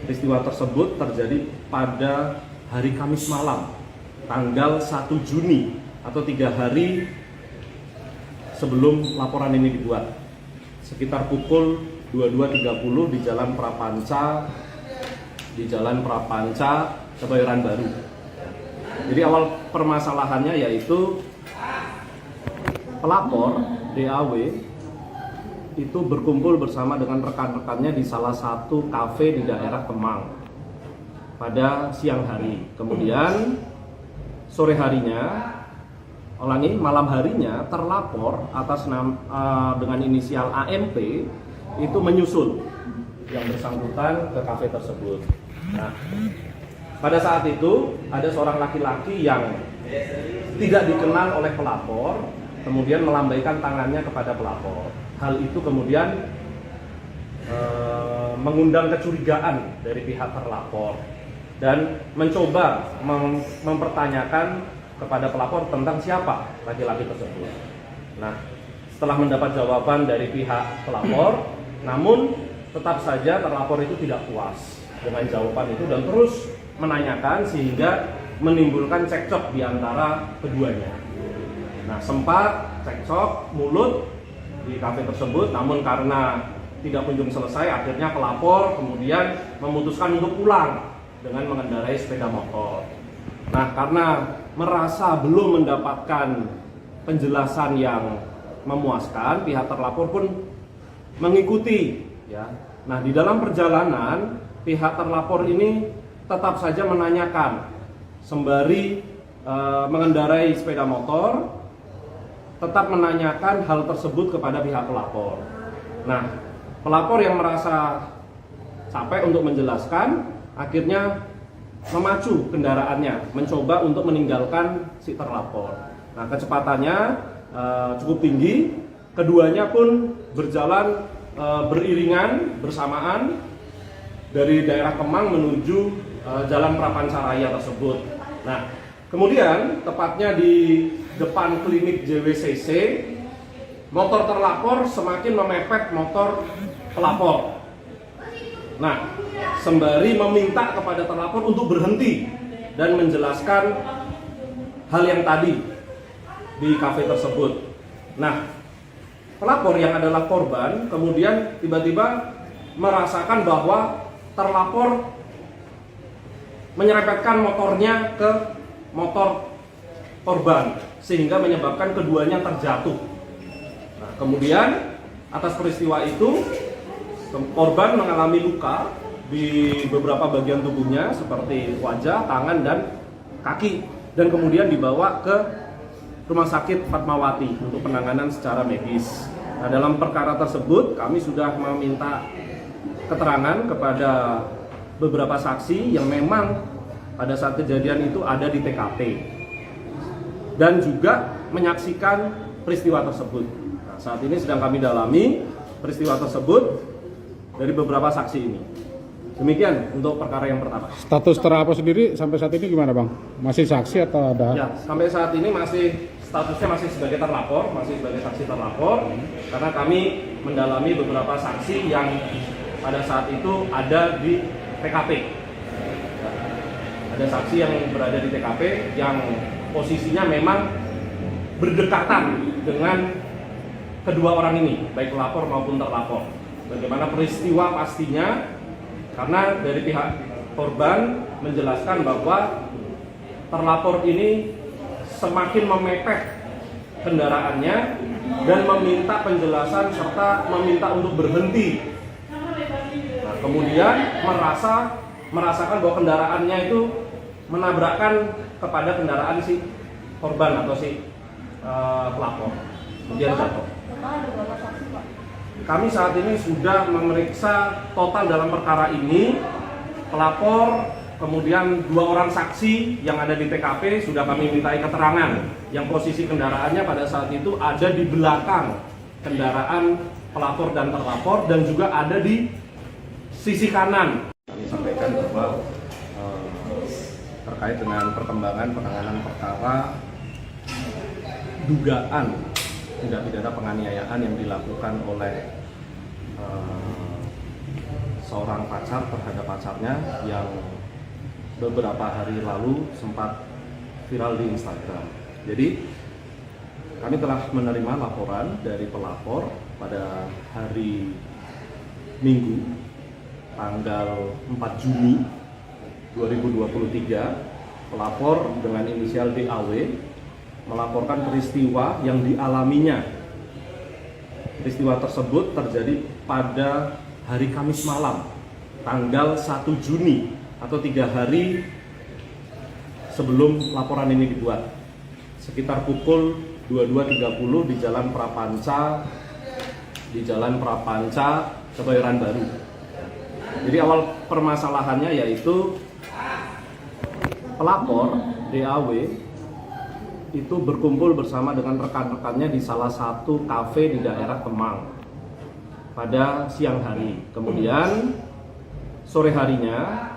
Peristiwa tersebut terjadi pada hari Kamis malam, tanggal 1 Juni atau 3 hari sebelum laporan ini dibuat. Sekitar pukul 22.30 di Jalan Prapanca, Kebayoran Baru. Jadi awal permasalahannya yaitu pelapor DAW itu berkumpul bersama dengan rekan-rekannya di salah satu kafe di daerah Kemang pada siang hari. Kemudian sore harinya, malam harinya terlapor atas dengan inisial AMP itu menyusul yang bersangkutan ke kafe tersebut. Nah, pada saat itu ada seorang laki-laki yang tidak dikenal oleh pelapor, kemudian melambaikan tangannya kepada pelapor. Hal itu kemudian mengundang kecurigaan dari pihak terlapor dan mencoba mempertanyakan kepada pelapor tentang siapa laki-laki tersebut. Nah, setelah mendapat jawaban dari pihak pelapor, namun tetap saja terlapor itu tidak puas dengan jawaban itu dan terus menanyakan sehingga menimbulkan cekcok di antara keduanya. Nah, sempat cekcok mulut di kafe tersebut, namun karena tidak kunjung selesai, akhirnya pelapor kemudian memutuskan untuk pulang dengan mengendarai sepeda motor. Nah, karena merasa belum mendapatkan penjelasan yang memuaskan, pihak terlapor pun mengikuti. Ya. Nah, di dalam perjalanan, pihak terlapor ini tetap saja menanyakan, sembari mengendarai sepeda motor, tetap menanyakan hal tersebut kepada pihak pelapor. Nah, pelapor yang merasa capek untuk menjelaskan, akhirnya memacu kendaraannya, mencoba untuk meninggalkan si terlapor. Nah, kecepatannya cukup tinggi, keduanya pun berjalan beriringan bersamaan dari daerah Kemang menuju Jalan Prapancaraya tersebut. Nah, kemudian tepatnya di depan klinik JWCC, motor terlapor semakin memepet motor pelapor. Nah, sembari meminta kepada terlapor untuk berhenti dan menjelaskan hal yang tadi di kafe tersebut. Nah, pelapor yang adalah korban kemudian tiba-tiba merasakan bahwa terlapor menyerempetkan motornya ke motor korban sehingga menyebabkan keduanya terjatuh. Nah, kemudian atas peristiwa itu korban mengalami luka di beberapa bagian tubuhnya seperti wajah, tangan, dan kaki, dan kemudian dibawa ke Rumah Sakit Fatmawati untuk penanganan secara medis. Nah, dalam perkara tersebut kami sudah meminta keterangan kepada beberapa saksi yang memang pada saat kejadian itu ada di TKP dan juga menyaksikan peristiwa tersebut. Nah, saat ini sedang kami dalami peristiwa tersebut dari beberapa saksi ini. Demikian untuk perkara yang pertama. Status terlapor sendiri sampai saat ini gimana, Bang? Masih saksi atau ada? Ya, sampai saat ini statusnya masih sebagai terlapor, masih sebagai saksi terlapor, karena kami mendalami beberapa saksi yang pada saat itu ada di TKP. Ada saksi yang berada di TKP yang posisinya memang berdekatan dengan kedua orang ini, baik pelapor maupun terlapor. Bagaimana peristiwa pastinya, karena dari pihak korban menjelaskan bahwa terlapor ini semakin memepet kendaraannya dan meminta penjelasan serta meminta untuk berhenti. Nah, kemudian merasakan bahwa kendaraannya itu menabrakkan kepada kendaraan si korban atau si pelapor, kemudian jatuh. Kami saat ini sudah memeriksa total dalam perkara ini pelapor, kemudian 2 orang saksi yang ada di TKP sudah kami mintai keterangan yang posisi kendaraannya pada saat itu ada di belakang kendaraan pelapor dan terlapor dan juga ada di sisi kanan. Kami sampaikan bahwa terkait dengan perkembangan penanganan perkara dugaan tindak pidana penganiayaan yang dilakukan oleh seorang pacar terhadap pacarnya yang beberapa hari lalu sempat viral di Instagram. Jadi kami telah menerima laporan dari pelapor pada hari Minggu tanggal 4 Juni 2023. Pelapor dengan inisial DAW melaporkan peristiwa yang dialaminya. Peristiwa tersebut terjadi pada hari Kamis malam, tanggal 1 Juni atau 3 hari sebelum laporan ini dibuat. Sekitar pukul 22.30 di Jalan Prapanca, Kebayoran Baru. Jadi awal permasalahannya yaitu pelapor DAW itu berkumpul bersama dengan rekan-rekannya di salah satu kafe di daerah Kemang pada siang hari. Kemudian sore harinya,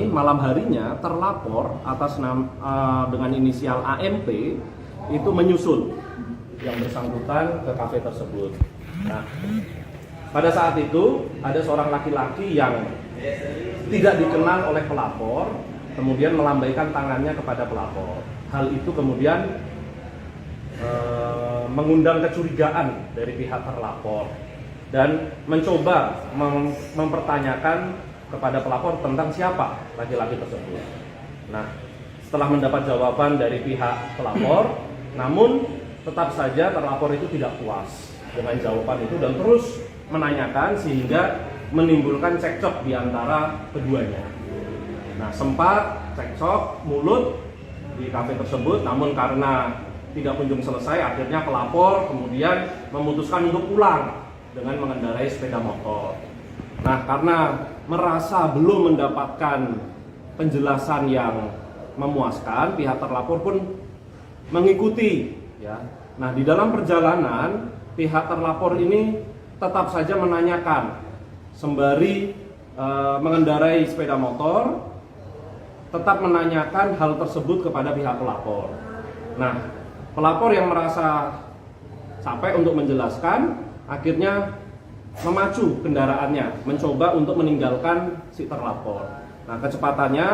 malam harinya terlapor atas dengan inisial AMP itu menyusul yang bersangkutan ke kafe tersebut. Nah, pada saat itu ada seorang laki-laki yang tidak dikenal oleh pelapor, kemudian melambaikan tangannya kepada pelapor. Hal itu kemudian mengundang kecurigaan dari pihak terlapor dan mencoba mempertanyakan kepada pelapor tentang siapa laki-laki tersebut. Nah, setelah mendapat jawaban dari pihak pelapor, namun tetap saja terlapor itu tidak puas dengan jawaban itu dan terus menanyakan sehingga menimbulkan cekcok di antara keduanya. Nah, sempat cekcok mulut di kafe tersebut, namun karena tidak kunjung selesai, akhirnya pelapor kemudian memutuskan untuk pulang dengan mengendarai sepeda motor. Nah, karena merasa belum mendapatkan penjelasan yang memuaskan, pihak terlapor pun mengikuti, ya. Nah, di dalam perjalanan pihak terlapor ini tetap saja menanyakan sembari mengendarai sepeda motor, tetap menanyakan hal tersebut kepada pihak pelapor. Nah, pelapor yang merasa capek untuk menjelaskan, akhirnya memacu kendaraannya, mencoba untuk meninggalkan si terlapor. Nah, kecepatannya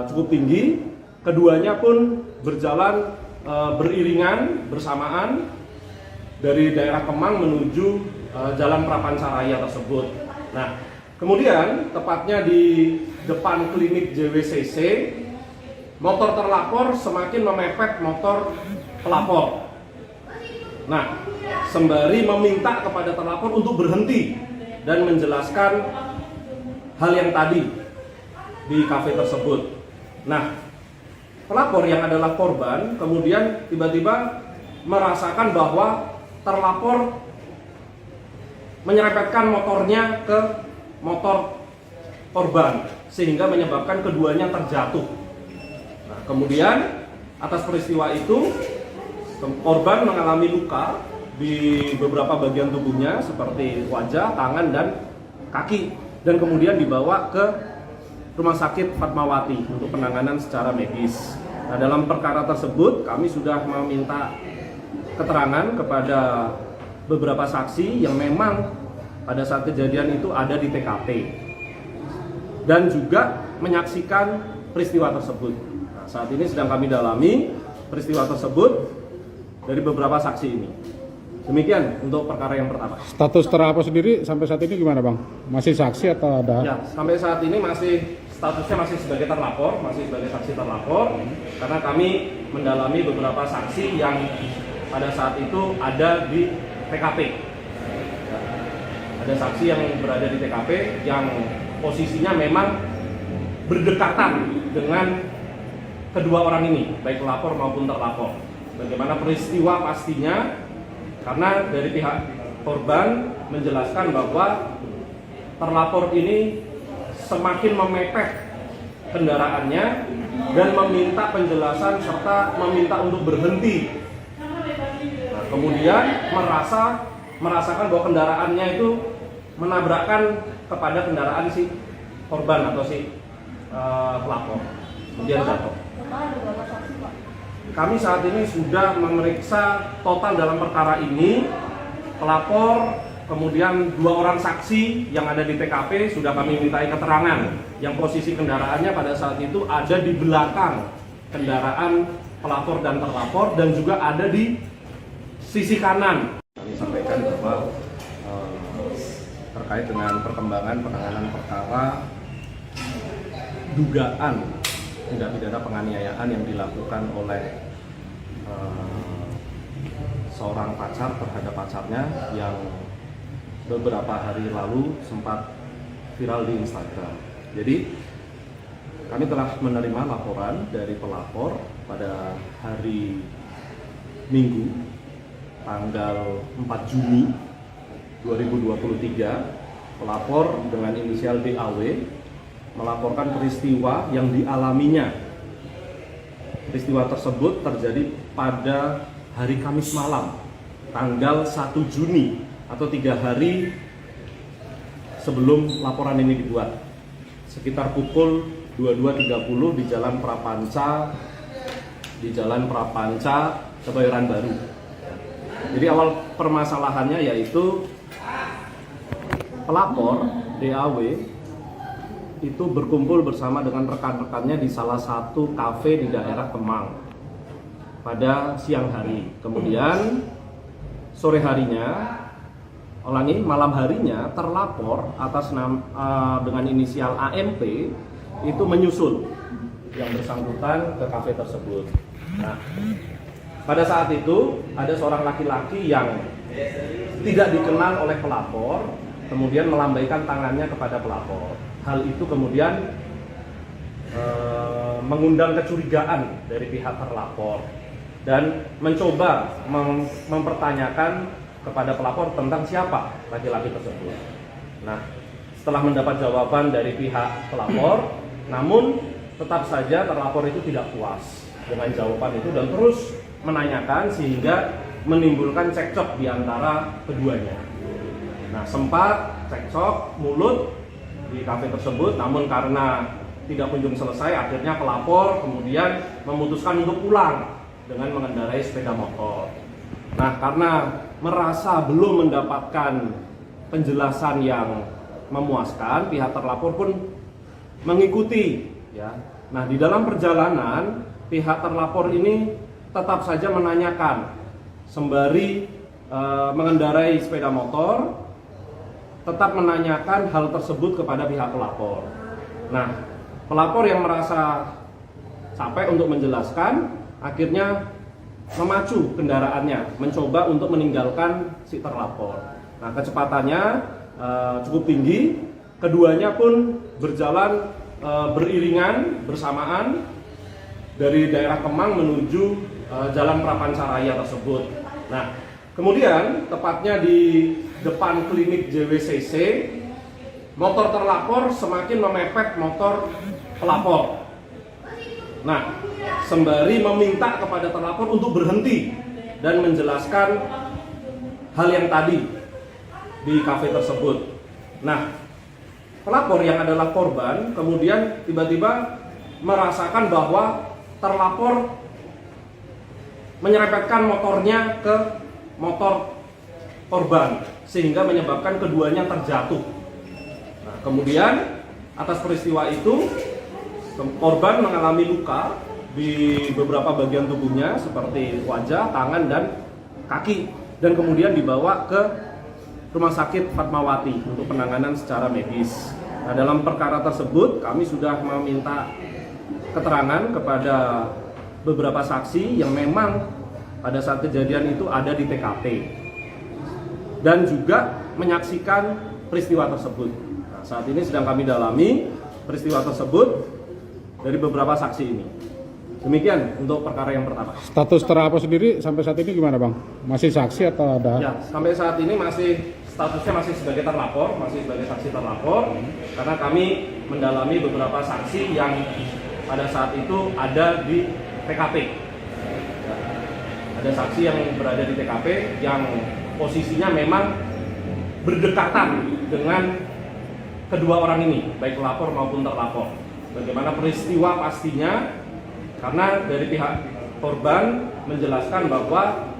cukup tinggi, keduanya pun berjalan beriringan bersamaan dari daerah Kemang menuju Jalan Prapancaraya tersebut. Nah, kemudian tepatnya di depan klinik JWCC, motor terlapor semakin memepet motor pelapor. Nah, sembari meminta kepada terlapor untuk berhenti dan menjelaskan hal yang tadi di kafe tersebut. Nah, pelapor yang adalah korban kemudian tiba-tiba merasakan bahwa terlapor menyerempetkan motornya ke motor korban sehingga menyebabkan keduanya terjatuh. Nah, kemudian atas peristiwa itu korban mengalami luka di beberapa bagian tubuhnya seperti wajah, tangan, dan kaki, dan kemudian dibawa ke Rumah Sakit Fatmawati untuk penanganan secara medis. Nah, dalam perkara tersebut kami sudah meminta keterangan kepada beberapa saksi yang memang pada saat kejadian itu ada di TKP dan juga menyaksikan peristiwa tersebut. Nah, saat ini sedang kami dalami peristiwa tersebut dari beberapa saksi ini. Demikian untuk perkara yang pertama. Status terlapor sendiri sampai saat ini gimana Bang? Masih saksi atau ada? Ya, sampai saat ini statusnya masih sebagai terlapor, masih sebagai saksi terlapor, karena kami mendalami beberapa saksi yang pada saat itu ada di TKP. Ya, ada saksi yang berada di TKP yang posisinya memang berdekatan dengan kedua orang ini, baik pelapor maupun terlapor. Bagaimana peristiwa pastinya, karena dari pihak korban menjelaskan bahwa terlapor ini semakin memepet kendaraannya dan meminta penjelasan serta meminta untuk berhenti. Nah, kemudian merasakan bahwa kendaraannya itu menabrakkan kepada kendaraan si korban atau si pelapor, kemudian jatuh. Kami saat ini sudah memeriksa total dalam perkara ini pelapor, kemudian 2 orang saksi yang ada di TKP sudah kami mintai keterangan yang posisi kendaraannya pada saat itu ada di belakang kendaraan pelapor dan terlapor dan juga ada di sisi kanan. Kami sampaikan bahwa terkait dengan perkembangan penanganan perkara dugaan tindak pidana penganiayaan yang dilakukan oleh seorang pacar terhadap pacarnya yang beberapa hari lalu sempat viral di Instagram. Jadi kami telah menerima laporan dari pelapor pada hari Minggu tanggal 4 Juni 2023. Pelapor dengan inisial DAW melaporkan peristiwa yang dialaminya. Peristiwa tersebut terjadi pada hari Kamis malam, tanggal 1 Juni atau 3 hari sebelum laporan ini dibuat, sekitar pukul 22.30 di Jalan Prapanca, Kebayoran Baru. Jadi awal permasalahannya yaitu pelapor DAW itu berkumpul bersama dengan rekan-rekannya di salah satu kafe di daerah Kemang pada siang hari. Kemudian sore harinya, malam harinya, terlapor atas dengan inisial AMP itu menyusul yang bersangkutan ke kafe tersebut. Nah, pada saat itu ada seorang laki-laki yang tidak dikenal oleh pelapor, kemudian melambaikan tangannya kepada pelapor. Hal itu kemudian mengundang kecurigaan dari pihak terlapor dan mencoba mempertanyakan kepada pelapor tentang siapa laki-laki tersebut. Nah, setelah mendapat jawaban dari pihak pelapor, namun tetap saja terlapor itu tidak puas dengan jawaban itu dan terus menanyakan sehingga menimbulkan cekcok di antara keduanya. Nah, sempat cekcok mulut di kafe tersebut, namun karena tidak kunjung selesai, akhirnya pelapor kemudian memutuskan untuk pulang dengan mengendarai sepeda motor. Nah, karena merasa belum mendapatkan penjelasan yang memuaskan, pihak terlapor pun mengikuti, ya. Nah, di dalam perjalanan pihak terlapor ini tetap saja menanyakan sembari mengendarai sepeda motor, tetap menanyakan hal tersebut kepada pihak pelapor. Nah, pelapor yang merasa capek untuk menjelaskan akhirnya memacu kendaraannya, mencoba untuk meninggalkan si terlapor. Nah, kecepatannya cukup tinggi, keduanya pun berjalan beriringan bersamaan dari daerah Kemang menuju Jalan Prapancaraya tersebut. Nah, kemudian tepatnya di depan klinik JWCC, motor terlapor semakin memepet motor pelapor. Nah, sembari meminta kepada terlapor untuk berhenti dan menjelaskan hal yang tadi di kafe tersebut. Nah, pelapor yang adalah korban kemudian tiba-tiba merasakan bahwa terlapor menyerempetkan motornya ke motor korban sehingga menyebabkan keduanya terjatuh. Nah, kemudian atas peristiwa itu korban mengalami luka di beberapa bagian tubuhnya seperti wajah, tangan, dan kaki, dan kemudian dibawa ke Rumah Sakit Fatmawati untuk penanganan secara medis. Nah, dalam perkara tersebut kami sudah meminta keterangan kepada beberapa saksi yang memang pada saat kejadian itu ada di TKP dan juga menyaksikan peristiwa tersebut. Nah, saat ini sedang kami dalami peristiwa tersebut dari beberapa saksi ini. Demikian untuk perkara yang pertama. Status terlapor sendiri sampai saat ini gimana, Bang? Masih saksi atau ada? Ya, sampai saat ini statusnya masih sebagai terlapor, masih sebagai saksi terlapor, karena kami mendalami beberapa saksi yang pada saat itu ada di TKP. Ada saksi yang berada di TKP yang posisinya memang berdekatan dengan kedua orang ini, baik pelapor maupun terlapor. Bagaimana peristiwa pastinya, karena dari pihak korban menjelaskan bahwa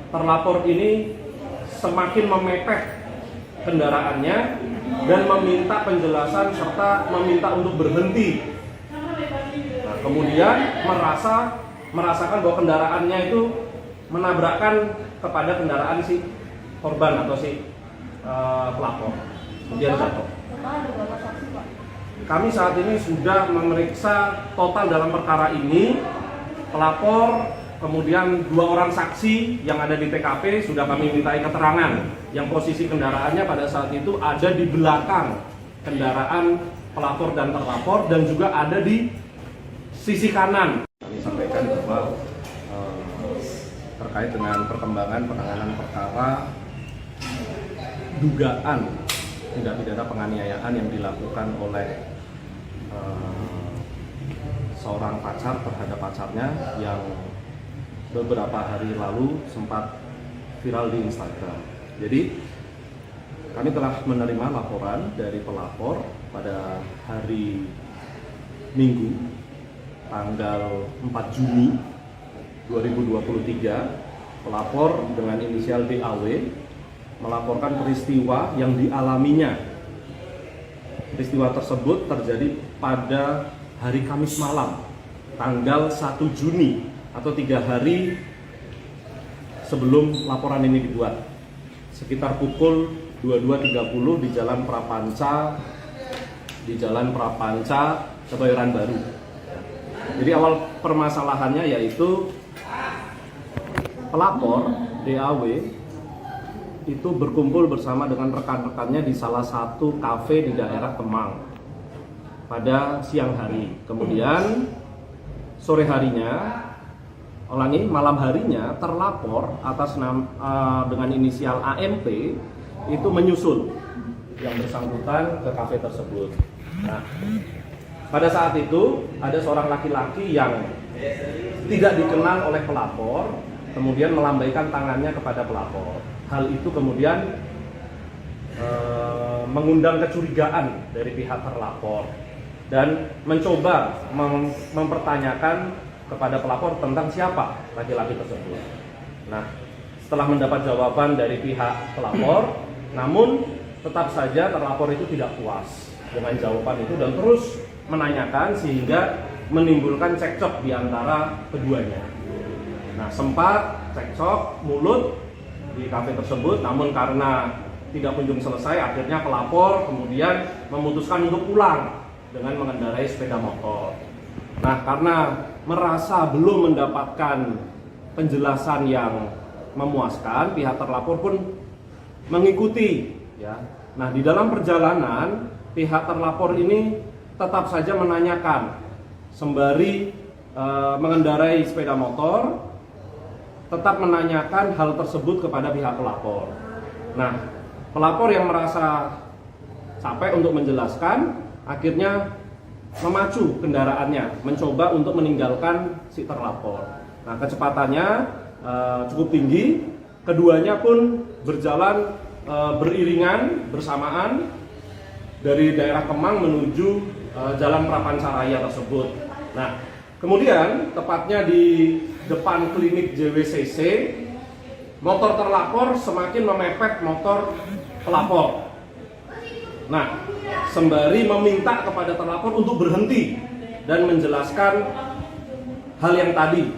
terlapor ini semakin memepet kendaraannya dan meminta penjelasan serta meminta untuk berhenti. Nah, kemudian merasakan bahwa kendaraannya itu menabrakkan kepada kendaraan si korban atau si pelapor, kemudian jatuh. Kami saat ini sudah memeriksa total dalam perkara ini pelapor, kemudian 2 orang saksi yang ada di TKP sudah kami mintai keterangan yang posisi kendaraannya pada saat itu ada di belakang kendaraan pelapor dan terlapor dan juga ada di sisi kanan. Kami sampaikan bahwa terkait dengan perkembangan penanganan perkara dugaan tindak pidana penganiayaan yang dilakukan oleh seorang pacar terhadap pacarnya yang beberapa hari lalu sempat viral di Instagram. Jadi kami telah menerima laporan dari pelapor pada hari Minggu tanggal 4 Juni 2023. Pelapor dengan inisial DAW melaporkan peristiwa yang dialaminya. Peristiwa tersebut terjadi pada hari Kamis malam, tanggal 1 Juni atau 3 hari sebelum laporan ini dibuat. Sekitar pukul 22.30 di Jalan Prapanca, Kebayoran Baru. Jadi awal permasalahannya yaitu pelapor DAW itu berkumpul bersama dengan rekan-rekannya di salah satu kafe di daerah Kemang. pada siang hari. Kemudian sore harinya, malam harinya terlapor atas dengan inisial AMP itu menyusul yang bersangkutan ke kafe tersebut. Nah, pada saat itu ada seorang laki-laki yang tidak dikenal oleh pelapor, kemudian melambaikan tangannya kepada pelapor. Hal itu kemudian mengundang kecurigaan dari pihak terlapor dan mencoba mempertanyakan kepada pelapor tentang siapa laki-laki tersebut. Nah, setelah mendapat jawaban dari pihak pelapor, namun tetap saja terlapor itu tidak puas dengan jawaban itu dan terus menanyakan sehingga menimbulkan cekcok di antara keduanya. Nah, sempat cekcok mulut di kafe tersebut, namun karena tidak kunjung selesai, akhirnya pelapor kemudian memutuskan untuk pulang dengan mengendarai sepeda motor. Nah, karena merasa belum mendapatkan penjelasan yang memuaskan, pihak terlapor pun mengikuti ya. Nah, di dalam perjalanan pihak terlapor ini tetap saja menanyakan sembari mengendarai sepeda motor, tetap menanyakan hal tersebut kepada pihak pelapor. Nah, pelapor yang merasa capek untuk menjelaskan akhirnya memacu kendaraannya, mencoba untuk meninggalkan si terlapor. Nah, kecepatannya cukup tinggi, keduanya pun berjalan beriringan bersamaan dari daerah Kemang menuju Jalan Prapancaraya tersebut. Nah, kemudian tepatnya di depan klinik JWCC, motor terlapor semakin memepet motor pelapor. Nah, sembari meminta kepada terlapor untuk berhenti dan menjelaskan hal yang tadi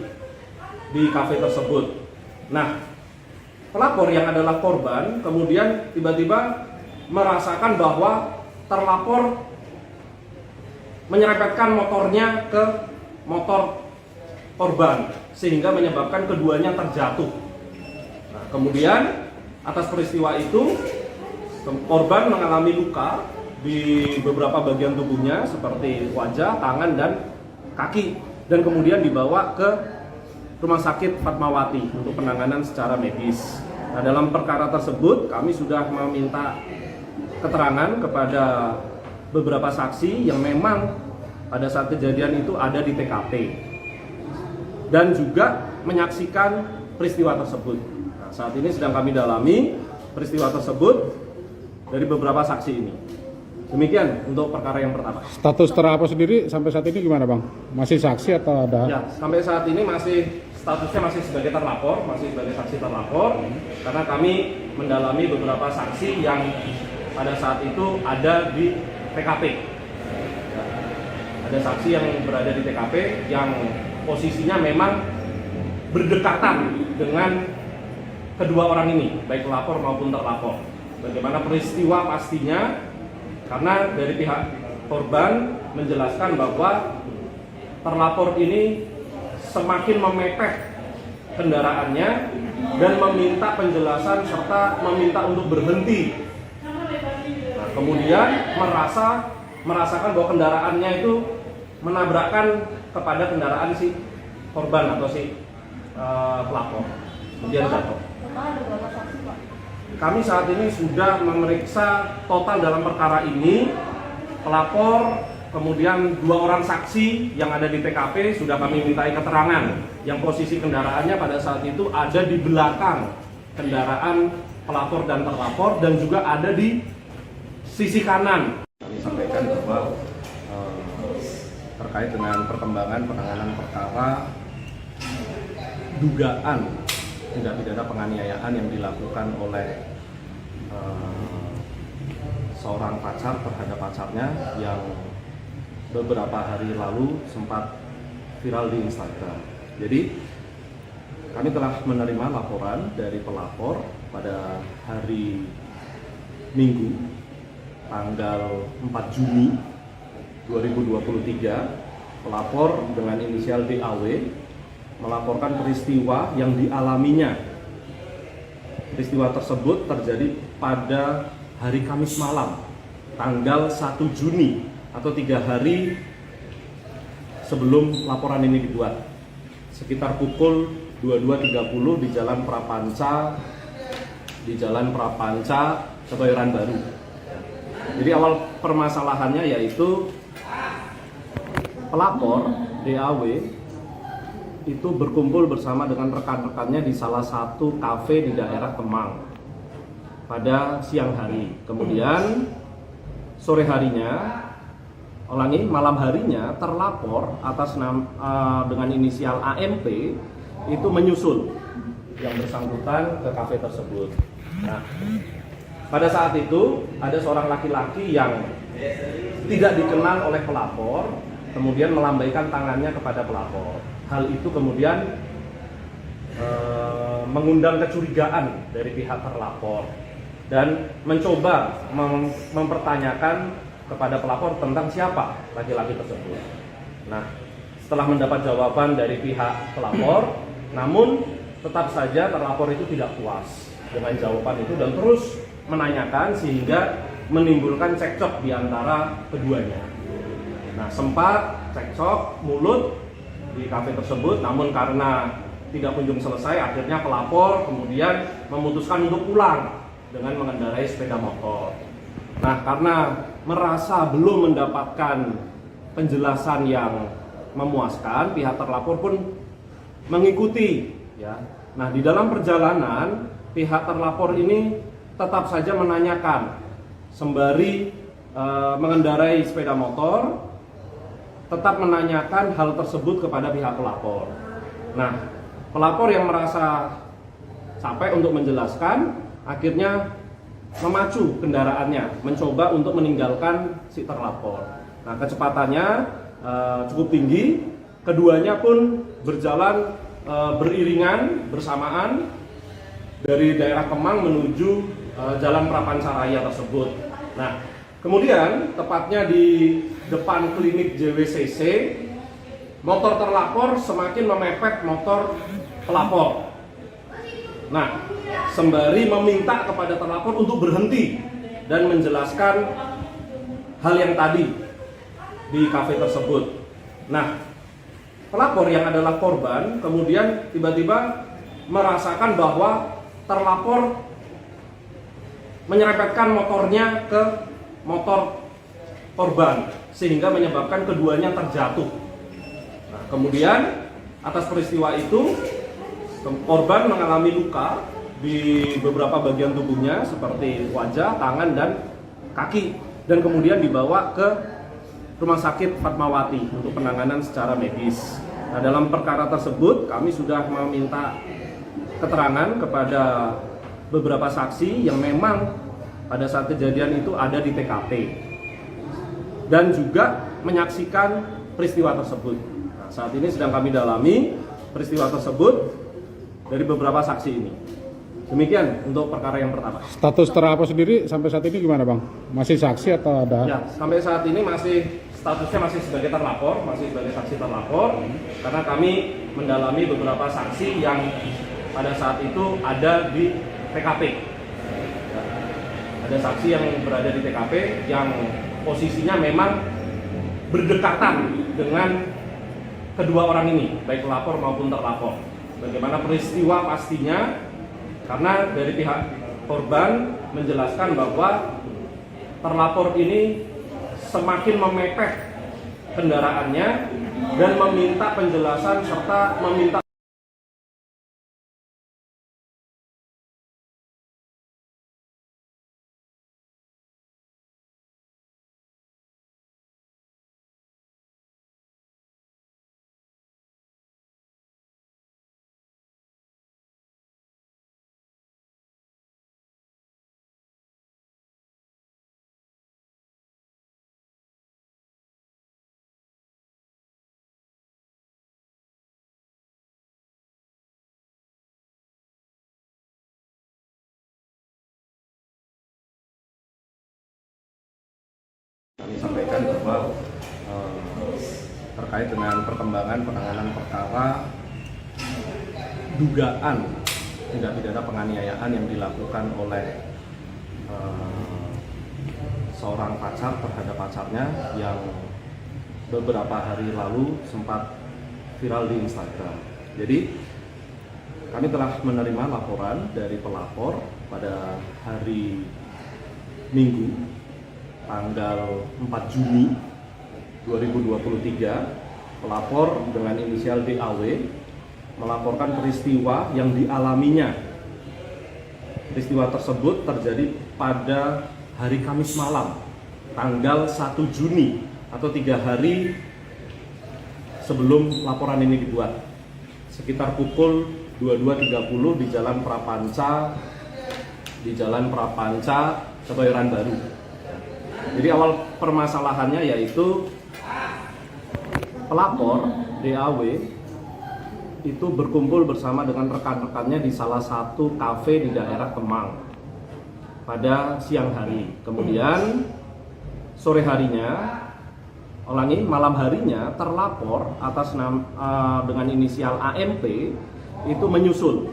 di kafe tersebut. Nah, pelapor yang adalah korban kemudian tiba-tiba merasakan bahwa terlapor menyerempetkan motornya ke motor korban sehingga menyebabkan keduanya terjatuh. Nah, kemudian atas peristiwa itu korban mengalami luka di beberapa bagian tubuhnya seperti wajah, tangan, dan kaki, dan kemudian dibawa ke Rumah Sakit Fatmawati untuk penanganan secara medis. Nah, dalam perkara tersebut kami sudah meminta keterangan kepada beberapa saksi yang memang pada saat kejadian itu ada di TKP dan juga menyaksikan peristiwa tersebut. Nah, saat ini sedang kami dalami peristiwa tersebut dari beberapa saksi ini. Demikian untuk perkara yang pertama. Status terlapor sendiri sampai saat ini gimana, Bang? Masih saksi atau ada? Ya, sampai saat ini statusnya masih sebagai terlapor, masih sebagai saksi terlapor, karena kami mendalami beberapa saksi yang pada saat itu ada di TKP. Ya, ada saksi yang berada di TKP yang posisinya memang berdekatan dengan kedua orang ini, baik pelapor maupun terlapor. Bagaimana peristiwa pastinya, karena dari pihak korban menjelaskan bahwa terlapor ini semakin memepet kendaraannya dan meminta penjelasan serta meminta untuk berhenti. Nah, kemudian merasakan bahwa kendaraannya itu menabrakkan kepada kendaraan si korban atau si pelapor, kemudian jatuh. Kami saat ini sudah memeriksa total dalam perkara ini pelapor, kemudian 2 orang saksi yang ada di TKP sudah kami mintai keterangan yang posisi kendaraannya pada saat itu ada di belakang kendaraan pelapor dan terlapor dan juga ada di sisi kanan. Kami sampaikan bahwa terkait dengan perkembangan penanganan perkara dugaan tindak pidana penganiayaan yang dilakukan oleh seorang pacar terhadap pacarnya yang beberapa hari lalu sempat viral di Instagram. Jadi kami telah menerima laporan dari pelapor pada hari Minggu tanggal 4 Juni 2023. Pelapor dengan inisial DAW melaporkan peristiwa yang dialaminya. Peristiwa tersebut terjadi pada hari Kamis malam, tanggal 1 Juni atau 3 hari sebelum laporan ini dibuat, sekitar pukul 22.30 di Jalan Prapanca, Kebayoran Baru. Jadi awal permasalahannya yaitu pelapor DAW itu berkumpul bersama dengan rekan-rekannya di salah satu kafe di daerah Kemang pada siang hari. Kemudian sore harinya, malam harinya terlapor atas dengan inisial AMP itu menyusul yang bersangkutan ke kafe tersebut. Nah, pada saat itu ada seorang laki-laki yang tidak dikenal oleh pelapor, kemudian melambaikan tangannya kepada pelapor. Hal itu kemudian mengundang kecurigaan dari pihak terlapor dan mencoba mempertanyakan kepada pelapor tentang siapa laki-laki tersebut. Nah, setelah mendapat jawaban dari pihak pelapor, namun tetap saja terlapor itu tidak puas dengan jawaban itu dan terus menanyakan sehingga menimbulkan cekcok di antara keduanya. Nah, sempat cekcok mulut di kafe tersebut, namun karena tidak kunjung selesai, akhirnya pelapor kemudian memutuskan untuk pulang dengan mengendarai sepeda motor. Nah, karena merasa belum mendapatkan penjelasan yang memuaskan, pihak terlapor pun mengikuti, ya. Nah, di dalam perjalanan pihak terlapor ini tetap saja menanyakan sembari mengendarai sepeda motor, tetap menanyakan hal tersebut kepada pihak pelapor. Nah, pelapor yang merasa capek untuk menjelaskan, akhirnya memacu kendaraannya, mencoba untuk meninggalkan si terlapor. Nah, kecepatannya cukup tinggi, keduanya pun berjalan beriringan bersamaan dari daerah Kemang menuju Jalan Prapanca Raya tersebut. Nah, kemudian tepatnya di depan klinik JWCC, motor terlapor semakin memepet motor pelapor. Nah, sembari meminta kepada terlapor untuk berhenti dan menjelaskan hal yang tadi di kafe tersebut. Nah, pelapor yang adalah korban kemudian tiba-tiba merasakan bahwa terlapor menyerempetkan motornya ke motor korban sehingga menyebabkan keduanya terjatuh. Nah, kemudian atas peristiwa itu korban mengalami luka di beberapa bagian tubuhnya seperti wajah, tangan, dan kaki, dan kemudian dibawa ke Rumah Sakit Fatmawati untuk penanganan secara medis. Nah, dalam perkara tersebut kami sudah meminta keterangan kepada beberapa saksi yang memang pada saat kejadian itu ada di TKP dan juga menyaksikan peristiwa tersebut. Nah, saat ini sedang kami dalami peristiwa tersebut dari beberapa saksi ini. Demikian untuk perkara yang pertama. Status terlapor sendiri sampai saat ini gimana, Bang? Masih saksi atau ada? Ya, sampai saat ini statusnya masih sebagai terlapor, masih sebagai saksi terlapor, karena kami mendalami beberapa saksi yang pada saat itu ada di TKP. Ya, ada saksi yang berada di TKP yang posisinya memang berdekatan dengan kedua orang ini, baik pelapor maupun terlapor. Bagaimana peristiwa pastinya, karena dari pihak korban menjelaskan bahwa terlapor ini semakin memepet kendaraannya dan meminta penjelasan serta meminta kami sampaikan bahwa terkait dengan perkembangan penanganan perkara dugaan tindak pidana penganiayaan yang dilakukan oleh seorang pacar terhadap pacarnya yang beberapa hari lalu sempat viral di Instagram. Jadi kami telah menerima laporan dari pelapor pada hari Minggu tanggal 4 Juni 2023. Pelapor dengan inisial DAW melaporkan peristiwa yang dialaminya. Peristiwa tersebut terjadi pada hari Kamis malam tanggal 1 Juni atau 3 hari sebelum laporan ini dibuat, sekitar pukul 22.30 di Jalan Prapanca Kebayoran Baru. Jadi awal permasalahannya yaitu pelapor DAW itu berkumpul bersama dengan rekan-rekannya di salah satu kafe di daerah Kemang pada siang hari. Kemudian sore harinya, malam harinya, terlapor atas dengan inisial AMP itu menyusul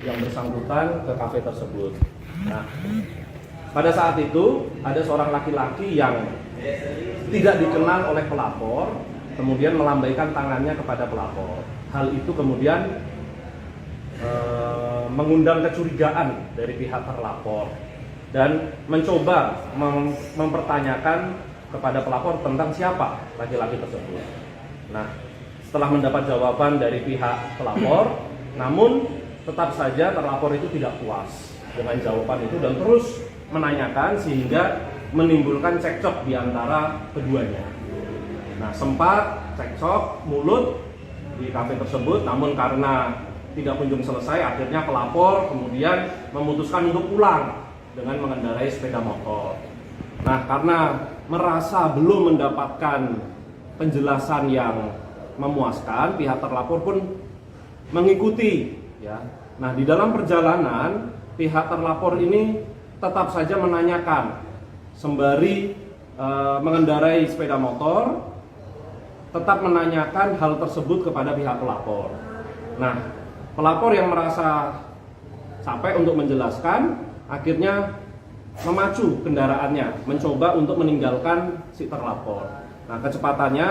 yang bersangkutan ke kafe tersebut. Nah, pada saat itu ada seorang laki-laki yang tidak dikenal oleh pelapor, kemudian melambaikan tangannya kepada pelapor. Hal itu kemudian mengundang kecurigaan dari pihak terlapor dan mencoba mempertanyakan kepada pelapor tentang siapa laki-laki tersebut. Nah, setelah mendapat jawaban dari pihak pelapor, namun tetap saja terlapor itu tidak puas dengan jawaban itu dan terus menanyakan sehingga menimbulkan cekcok di antara keduanya. Nah, sempat cekcok mulut di kafe tersebut, namun karena tidak kunjung selesai, akhirnya pelapor kemudian memutuskan untuk pulang dengan mengendarai sepeda motor. Nah, karena merasa belum mendapatkan penjelasan yang memuaskan, pihak terlapor pun mengikuti, ya. Nah, di dalam perjalanan pihak terlapor ini tetap saja menanyakan sembari mengendarai sepeda motor, tetap menanyakan hal tersebut kepada pihak pelapor. Nah, pelapor yang merasa capek untuk menjelaskan, akhirnya memacu kendaraannya, mencoba untuk meninggalkan si terlapor. Nah, kecepatannya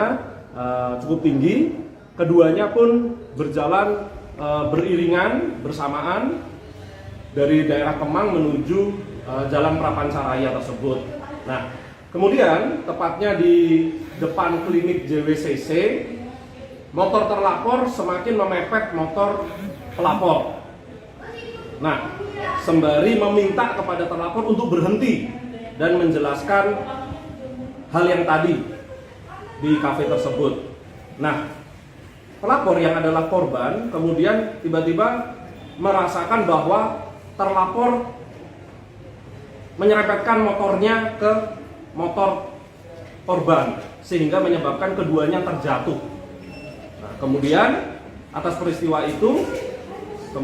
cukup tinggi, keduanya pun berjalan beriringan bersamaan dari daerah Kemang menuju Jalan Prapanca Raya tersebut. Nah, kemudian tepatnya di depan klinik JWCC, motor terlapor semakin memepet motor pelapor. Nah, sembari meminta kepada terlapor untuk berhenti dan menjelaskan hal yang tadi di kafe tersebut. Nah, pelapor yang adalah korban kemudian tiba-tiba merasakan bahwa terlapor menyerempetkan motornya ke motor korban sehingga menyebabkan keduanya terjatuh. Nah, kemudian atas peristiwa itu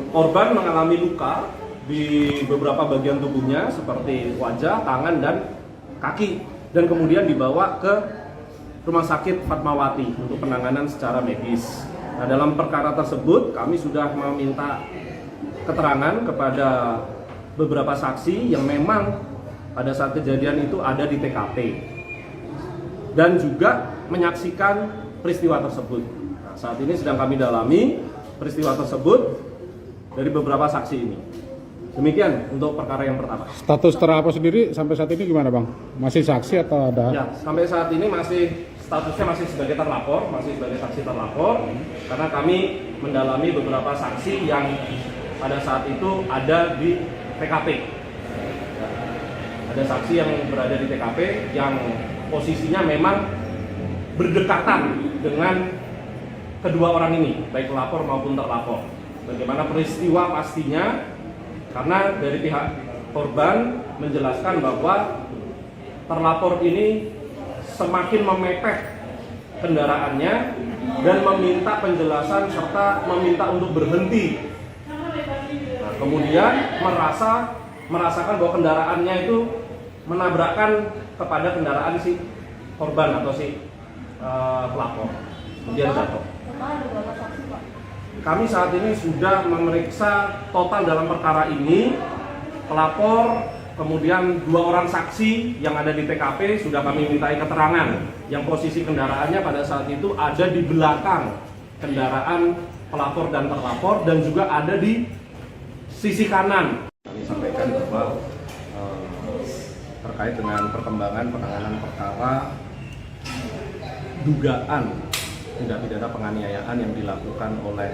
korban mengalami luka di beberapa bagian tubuhnya seperti wajah, tangan, dan kaki, dan kemudian dibawa ke Rumah Sakit Fatmawati untuk penanganan secara medis. Nah, dalam perkara tersebut kami sudah meminta keterangan kepada beberapa saksi yang memang pada saat kejadian itu ada di TKP dan juga menyaksikan peristiwa tersebut. Nah, saat ini sedang kami dalami peristiwa tersebut dari beberapa saksi ini. Demikian untuk perkara yang pertama. Status terlapor sendiri sampai saat ini gimana, Bang? Masih saksi atau ada? Ya, sampai saat ini statusnya masih sebagai terlapor, masih sebagai saksi terlapor, karena kami mendalami beberapa saksi yang pada saat itu ada di TKP. Ya, ada saksi yang berada di TKP yang posisinya memang berdekatan dengan kedua orang ini, baik pelapor maupun terlapor. Bagaimana peristiwa pastinya, karena dari pihak korban menjelaskan bahwa terlapor ini semakin memepet kendaraannya dan meminta penjelasan serta meminta untuk berhenti. Nah, kemudian merasakan bahwa kendaraannya itu menabrakkan kepada kendaraan si korban atau si pelapor, kemudian jatuh. Kami saat ini sudah memeriksa total dalam perkara ini pelapor, kemudian 2 orang saksi yang ada di TKP sudah kami mintai keterangan, yang posisi kendaraannya pada saat itu ada di belakang kendaraan pelapor dan terlapor dan juga ada di sisi kanan. Kami sampaikan bahwa terkait dengan perkembangan penanganan perkara dugaan tindak pidana penganiayaan yang dilakukan oleh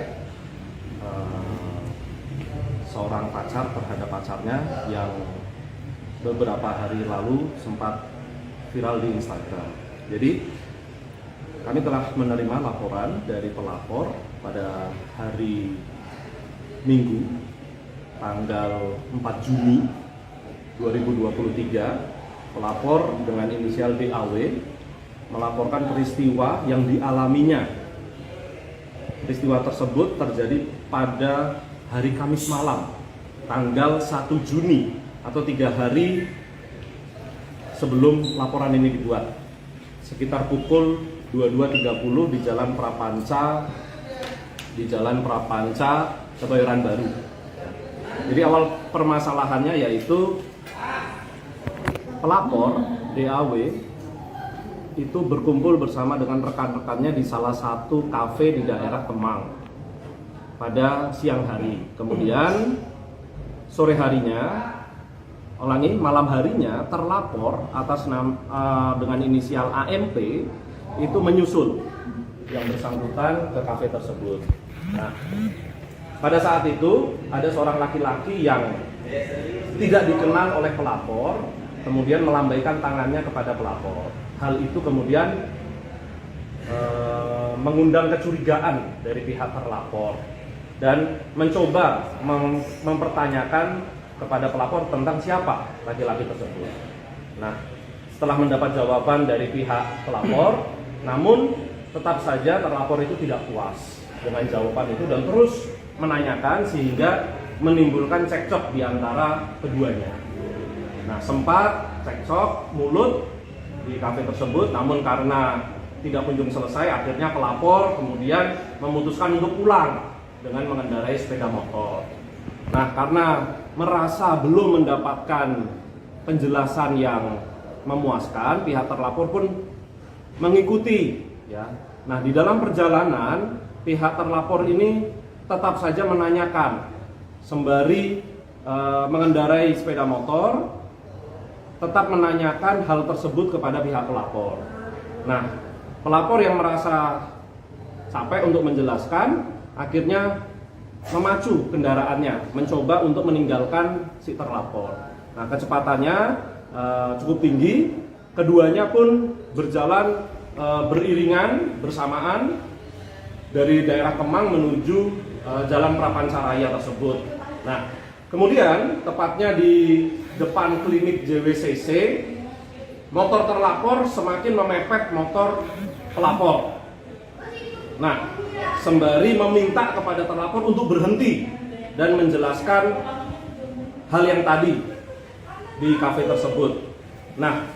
seorang pacar terhadap pacarnya yang beberapa hari lalu sempat viral di Instagram. Jadi kami telah menerima laporan dari pelapor pada hari Minggu tanggal 4 Juni 2023. Pelapor dengan inisial DAW melaporkan peristiwa yang dialaminya. Peristiwa tersebut terjadi pada hari Kamis malam tanggal 1 Juni atau 3 hari sebelum laporan ini dibuat, sekitar pukul 22.30 di Jalan Prapanca, Kebayoran Baru. Jadi awal permasalahannya yaitu pelapor DAW itu berkumpul bersama dengan rekan-rekannya di salah satu kafe di daerah Kemang pada siang hari. Kemudian sore harinya, malam harinya, terlapor atas dengan inisial AMP itu menyusul yang bersangkutan ke kafe tersebut. Nah, pada saat itu ada seorang laki-laki yang tidak dikenal oleh pelapor, kemudian melambaikan tangannya kepada pelapor. Hal itu kemudian mengundang kecurigaan dari pihak terlapor dan mencoba mempertanyakan kepada pelapor tentang siapa laki-laki tersebut. Nah, setelah mendapat jawaban dari pihak pelapor, namun tetap saja terlapor itu tidak puas dengan jawaban itu dan terus menanyakan sehingga menimbulkan cekcok di antara keduanya. Nah, sempat cekcok mulut di kafe tersebut, namun karena tidak kunjung selesai, akhirnya pelapor kemudian memutuskan untuk pulang dengan mengendarai sepeda motor. Nah, karena merasa belum mendapatkan penjelasan yang memuaskan, pihak terlapor pun mengikuti, ya. Nah, di dalam perjalanan pihak terlapor ini tetap saja menanyakan sembari mengendarai sepeda motor, tetap menanyakan hal tersebut kepada pihak pelapor. Nah, pelapor yang merasa capek untuk menjelaskan akhirnya memacu kendaraannya, mencoba untuk meninggalkan si terlapor. Nah, kecepatannya cukup tinggi, keduanya pun berjalan beriringan bersamaan dari daerah Kemang menuju Jalan Prapancaraya tersebut. Nah, kemudian tepatnya di depan klinik JWCC, motor terlapor semakin memepet motor pelapor. Nah, sembari meminta kepada terlapor untuk berhenti dan menjelaskan hal yang tadi di kafe tersebut. Nah,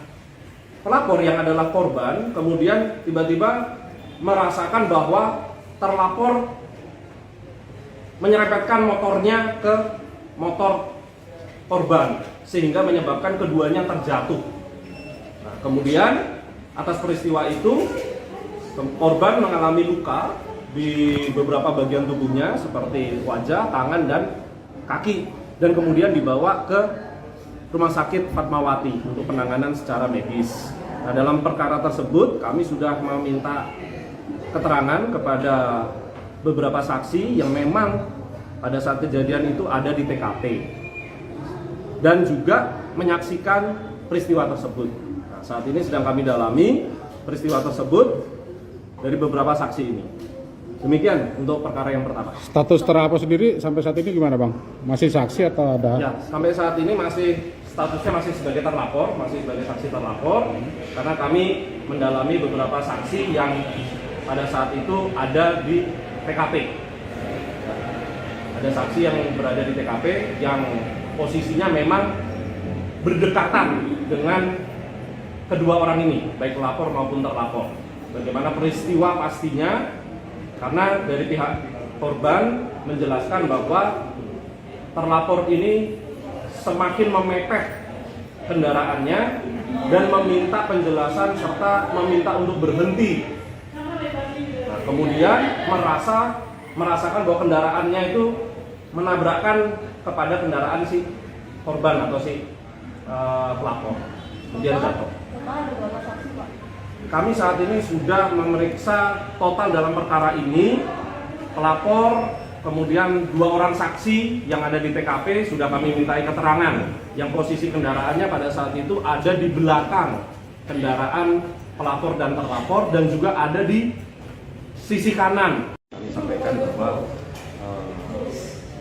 pelapor yang adalah korban kemudian tiba-tiba merasakan bahwa terlapor menyerempetkan motornya ke motor korban sehingga menyebabkan keduanya terjatuh. Nah, kemudian atas peristiwa itu korban mengalami luka di beberapa bagian tubuhnya seperti wajah, tangan, dan kaki, dan kemudian dibawa ke Rumah Sakit Fatmawati untuk penanganan secara medis. Nah, dalam perkara tersebut kami sudah meminta keterangan kepada beberapa saksi yang memang pada saat kejadian itu ada di TKP dan juga menyaksikan peristiwa tersebut. Nah, saat ini sedang kami dalami peristiwa tersebut dari beberapa saksi ini. Demikian untuk perkara yang pertama. Status terlapor sendiri sampai saat ini gimana, Bang? Masih saksi atau ada? Ya, sampai saat ini statusnya masih sebagai terlapor, masih sebagai saksi terlapor, karena kami mendalami beberapa saksi yang pada saat itu ada di TKP. Ada saksi yang berada di TKP yang posisinya memang berdekatan dengan kedua orang ini, baik pelapor maupun terlapor. Bagaimana peristiwa pastinya, karena dari pihak korban menjelaskan bahwa terlapor ini semakin memepet kendaraannya dan meminta penjelasan serta meminta untuk berhenti. Nah, kemudian merasakan bahwa kendaraannya itu menabrakkan kepada kendaraan si korban atau si pelapor, kemudian jatuh. Kami saat ini sudah memeriksa total dalam perkara ini pelapor, kemudian 2 orang saksi yang ada di TKP sudah kami mintai keterangan yang posisi kendaraannya pada saat itu ada di belakang kendaraan pelapor dan terlapor dan juga ada di sisi kanan. Kami sampaikan bahwa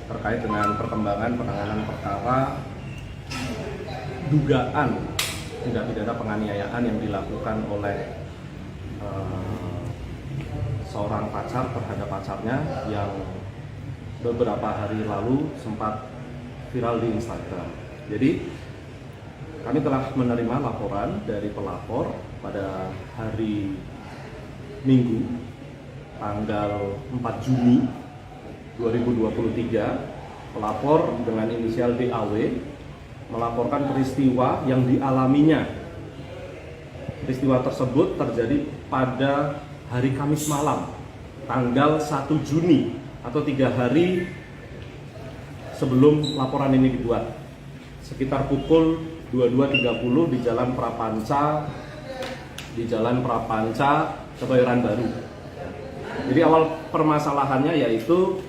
terkait dengan perkembangan penanganan perkara dugaan tindak pidana penganiayaan yang dilakukan oleh seorang pacar terhadap pacarnya yang beberapa hari lalu sempat viral di Instagram. Jadi kami telah menerima laporan dari pelapor pada hari Minggu tanggal 4 Juni 2023. Pelapor dengan inisial DAW melaporkan peristiwa yang dialaminya. Peristiwa tersebut terjadi pada hari Kamis malam tanggal 1 Juni atau 3 hari sebelum laporan ini dibuat, sekitar pukul 22.30 di Jalan Prapanca Kebayoran Baru. Jadi awal permasalahannya yaitu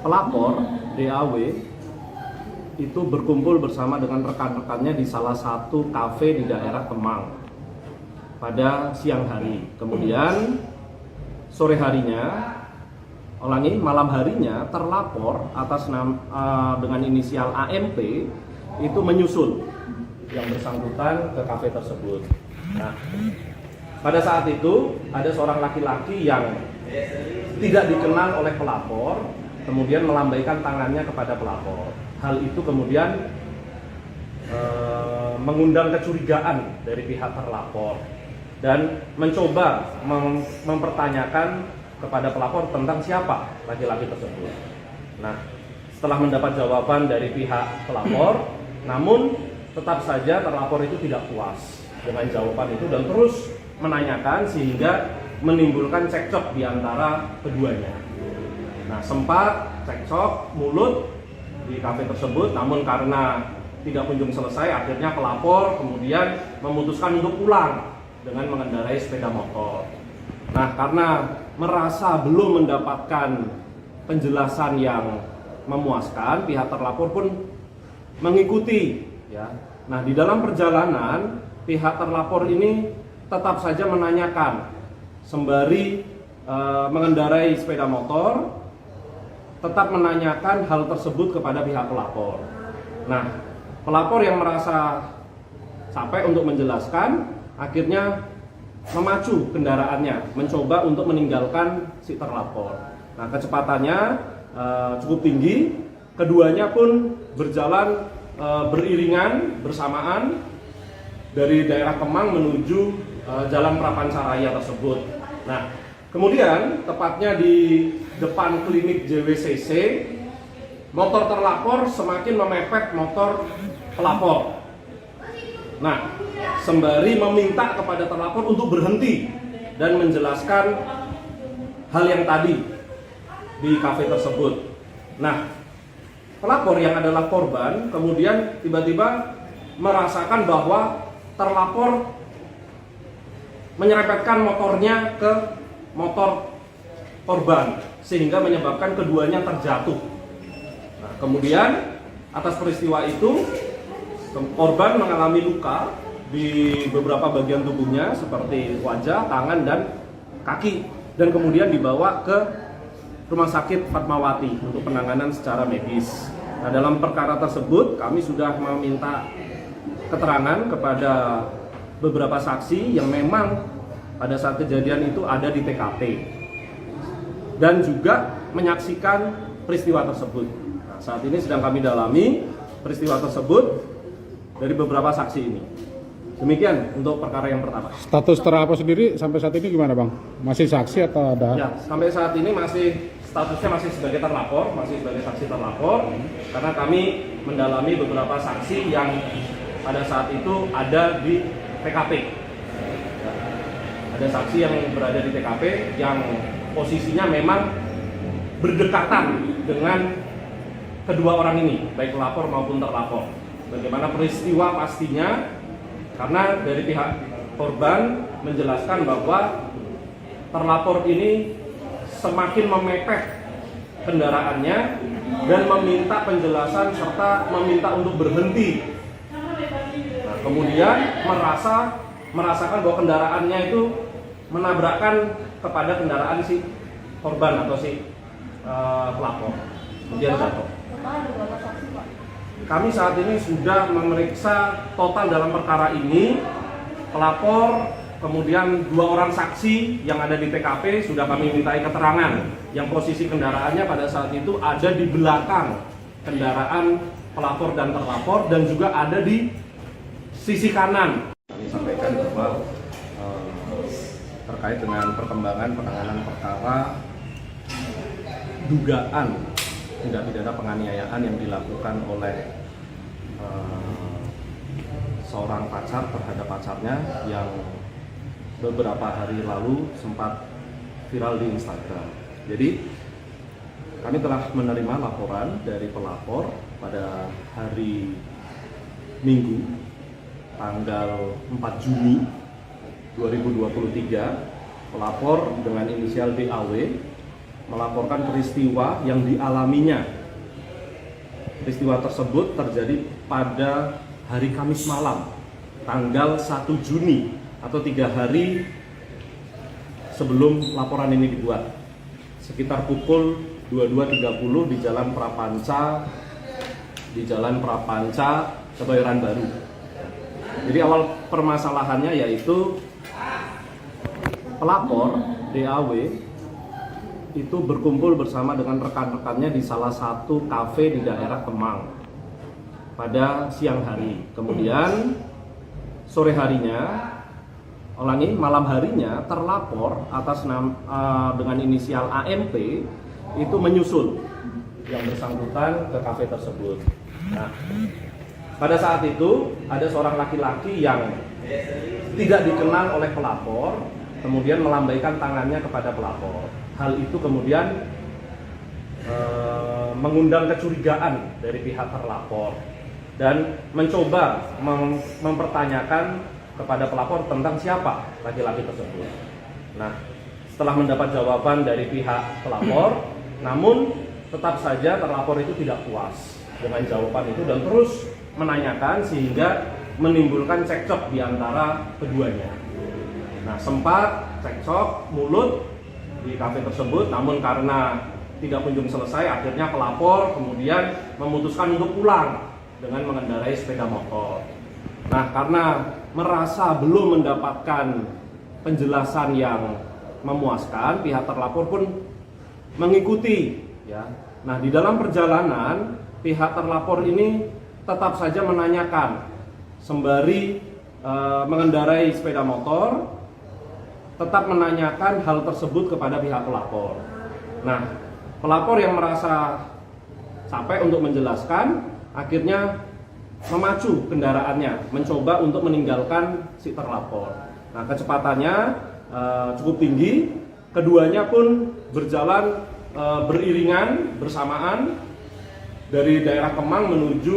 pelapor DAW itu berkumpul bersama dengan rekan-rekannya di salah satu kafe di daerah Kemang pada siang hari. Kemudian sore harinya, malam harinya terlapor atas dengan inisial AMP itu menyusul yang bersangkutan ke kafe tersebut. Nah, pada saat itu ada seorang laki-laki yang tidak dikenal oleh pelapor, kemudian melambaikan tangannya kepada pelapor. Hal itu kemudian mengundang kecurigaan dari pihak terlapor dan mencoba mempertanyakan kepada pelapor tentang siapa laki-laki tersebut. Nah, setelah mendapat jawaban dari pihak pelapor, namun tetap saja terlapor itu tidak puas dengan jawaban itu dan terus menanyakan sehingga menimbulkan cekcok di antara keduanya. Nah, sempat cekcok mulut di kafe tersebut, namun karena tidak kunjung selesai, akhirnya pelapor kemudian memutuskan untuk pulang dengan mengendarai sepeda motor. Nah, karena merasa belum mendapatkan penjelasan yang memuaskan, pihak terlapor pun mengikuti. Ya. Nah, di dalam perjalanan, pihak terlapor ini tetap saja menanyakan sembari mengendarai sepeda motor, tetap menanyakan hal tersebut kepada pihak pelapor. Nah, pelapor yang merasa capek untuk menjelaskan, akhirnya memacu kendaraannya, mencoba untuk meninggalkan si terlapor. Nah, kecepatannya cukup tinggi, keduanya pun berjalan beriringan bersamaan dari daerah Kemang menuju Jalan Prapanca Raya tersebut. Nah, kemudian tepatnya di depan klinik JWCC, motor terlapor semakin memepet motor pelapor. Nah, sembari meminta kepada terlapor untuk berhenti dan menjelaskan hal yang tadi di kafe tersebut. Nah, pelapor yang adalah korban kemudian tiba-tiba merasakan bahwa terlapor menyerempetkan motornya ke motor korban sehingga menyebabkan keduanya terjatuh. Nah, kemudian atas peristiwa itu korban mengalami luka di beberapa bagian tubuhnya seperti wajah, tangan, dan kaki, dan kemudian dibawa ke Rumah Sakit Fatmawati untuk penanganan secara medis. Nah, dalam perkara tersebut kami sudah meminta keterangan kepada beberapa saksi yang memang pada saat kejadian itu ada di TKP dan juga menyaksikan peristiwa tersebut. Nah, saat ini sedang kami dalami peristiwa tersebut dari beberapa saksi ini. Demikian untuk perkara yang pertama. Status terlapor sendiri sampai saat ini gimana, Bang? Masih saksi atau ada? Ya, sampai saat ini masih statusnya masih sebagai terlapor, masih sebagai saksi terlapor, karena kami mendalami beberapa saksi yang pada saat itu ada di TKP. Ada saksi yang berada di TKP yang posisinya memang berdekatan dengan kedua orang ini, baik pelapor maupun terlapor. Bagaimana peristiwa pastinya, karena dari pihak korban menjelaskan bahwa terlapor ini semakin memepet kendaraannya dan meminta penjelasan serta meminta untuk berhenti. Nah, kemudian merasakan bahwa kendaraannya itu menabrakkan kepada kendaraan si korban atau si pelapor, kemudian jatuh. Kami saat ini sudah memeriksa total dalam perkara ini pelapor, kemudian 2 orang saksi yang ada di TKP sudah kami mintai keterangan, yang posisi kendaraannya pada saat itu ada di belakang kendaraan pelapor dan terlapor dan juga ada di sisi kanan. Kami sampaikan bahwa terkait dengan perkembangan penanganan perkara dugaan tindak pidana penganiayaan yang dilakukan oleh seorang pacar terhadap pacarnya yang beberapa hari lalu sempat viral di Instagram. Jadi kami telah menerima laporan dari pelapor pada hari Minggu tanggal 4 Juni 2023. Pelapor dengan inisial DAW melaporkan peristiwa yang dialaminya. Peristiwa tersebut terjadi pada hari Kamis malam tanggal 1 Juni atau 3 hari sebelum laporan ini dibuat, sekitar pukul 22.30 di Jalan Prapanca, Kebayoran Baru. Jadi awal permasalahannya yaitu pelapor DAW itu berkumpul bersama dengan rekan-rekannya di salah satu kafe di daerah Kemang pada siang hari. Kemudian sore harinya, malam harinya, terlapor atas dengan inisial AMP itu menyusul yang bersangkutan ke kafe tersebut. Nah, pada saat itu ada seorang laki-laki yang tidak dikenal oleh pelapor, kemudian melambaikan tangannya kepada pelapor. Hal itu kemudian mengundang kecurigaan dari pihak terlapor dan mencoba mempertanyakan kepada pelapor tentang siapa laki-laki tersebut. Nah, setelah mendapat jawaban dari pihak pelapor, namun tetap saja terlapor itu tidak puas dengan jawaban itu dan terus menanyakan sehingga menimbulkan cekcok di antara keduanya. Nah, sempat cekcok mulut di kafe tersebut, namun karena tidak kunjung selesai, akhirnya pelapor kemudian memutuskan untuk pulang dengan mengendarai sepeda motor. Nah, karena merasa belum mendapatkan penjelasan yang memuaskan, pihak terlapor pun mengikuti, ya. Nah, di dalam perjalanan pihak terlapor ini tetap saja menanyakan sembari mengendarai sepeda motor, tetap menanyakan hal tersebut kepada pihak pelapor. Nah, pelapor yang merasa capek untuk menjelaskan, akhirnya memacu kendaraannya, mencoba untuk meninggalkan si terlapor. Nah, kecepatannya cukup tinggi, keduanya pun berjalan beriringan bersamaan dari daerah Kemang menuju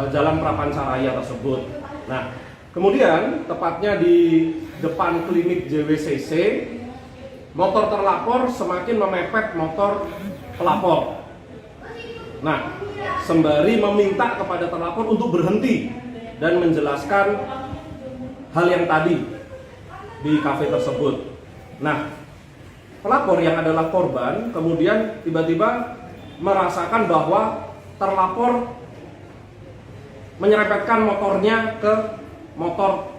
Jalan Prapancaraya tersebut. Nah, kemudian tepatnya di depan klinik JWCC, motor terlapor semakin memepet motor pelapor. Nah, sembari meminta kepada terlapor untuk berhenti dan menjelaskan hal yang tadi di kafe tersebut. Nah, pelapor yang adalah korban kemudian tiba-tiba merasakan bahwa terlapor menyerempetkan motornya ke motor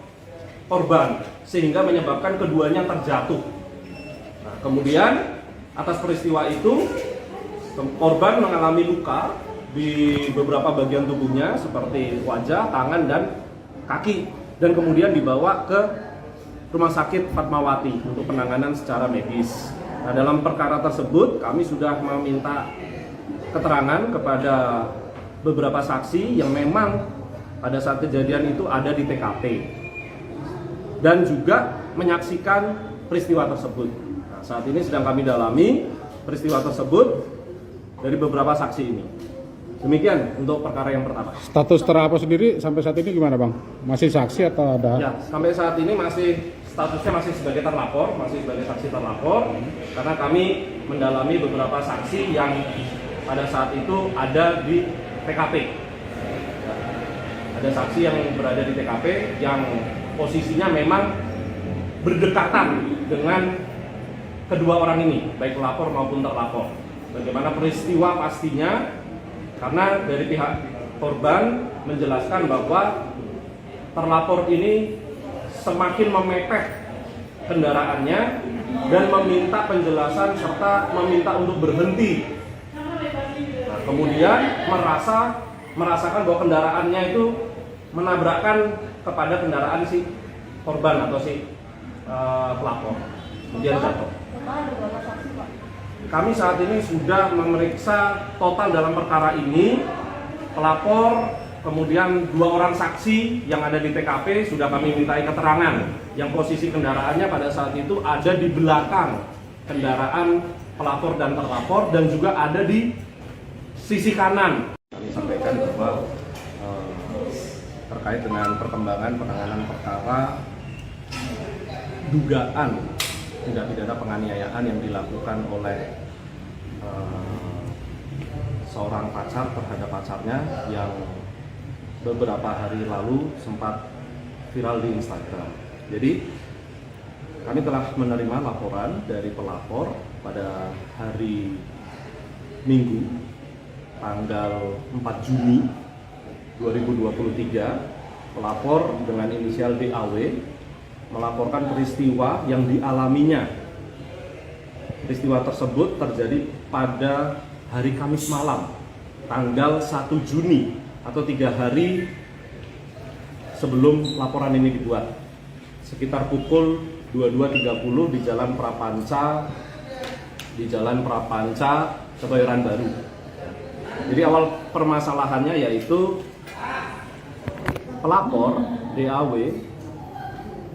korban sehingga menyebabkan keduanya terjatuh. Nah, kemudian atas peristiwa itu korban mengalami luka di beberapa bagian tubuhnya seperti wajah, tangan, dan kaki, dan kemudian dibawa ke Rumah Sakit Fatmawati untuk penanganan secara medis. Nah, dalam perkara tersebut kami sudah meminta keterangan kepada beberapa saksi yang memang pada saat kejadian itu ada di TKP dan juga menyaksikan peristiwa tersebut. Nah, saat ini sedang kami dalami peristiwa tersebut dari beberapa saksi ini. Demikian untuk perkara yang pertama. Status terlapor sendiri sampai saat ini gimana Bang? Masih saksi atau ada? Ya, sampai saat ini statusnya masih sebagai terlapor, masih sebagai saksi terlapor, karena kami mendalami beberapa saksi yang pada saat itu ada di TKP. Ada saksi yang berada di TKP yang posisinya memang berdekatan dengan kedua orang ini, baik pelapor maupun terlapor. Bagaimana peristiwa pastinya? Karena dari pihak korban menjelaskan bahwa terlapor ini semakin memepet kendaraannya dan meminta penjelasan serta meminta untuk berhenti. Nah, kemudian merasakan bahwa kendaraannya itu menabrakkan kepada kendaraan si korban atau si pelapor, kemudian jatuh. Kami saat ini sudah memeriksa total dalam perkara ini pelapor, kemudian 2 orang saksi yang ada di TKP sudah kami mintai keterangan yang posisi kendaraannya pada saat itu ada di belakang kendaraan pelapor dan terlapor dan juga ada di sisi kanan. Kami sampaikan bahwa terkait dengan perkembangan penanganan perkara dugaan tindak pidana penganiayaan yang dilakukan oleh seorang pacar terhadap pacarnya yang beberapa hari lalu sempat viral di Instagram. Jadi kami telah menerima laporan dari pelapor pada hari Minggu tanggal 4 Juni 2023. Pelapor dengan inisial DAW melaporkan peristiwa yang dialaminya. Peristiwa tersebut terjadi pada hari Kamis malam, tanggal 1 Juni atau 3 hari sebelum laporan ini dibuat. Sekitar pukul 22.30 di Jalan Prapanca, Kebayoran Baru. Jadi awal permasalahannya yaitu pelapor DAW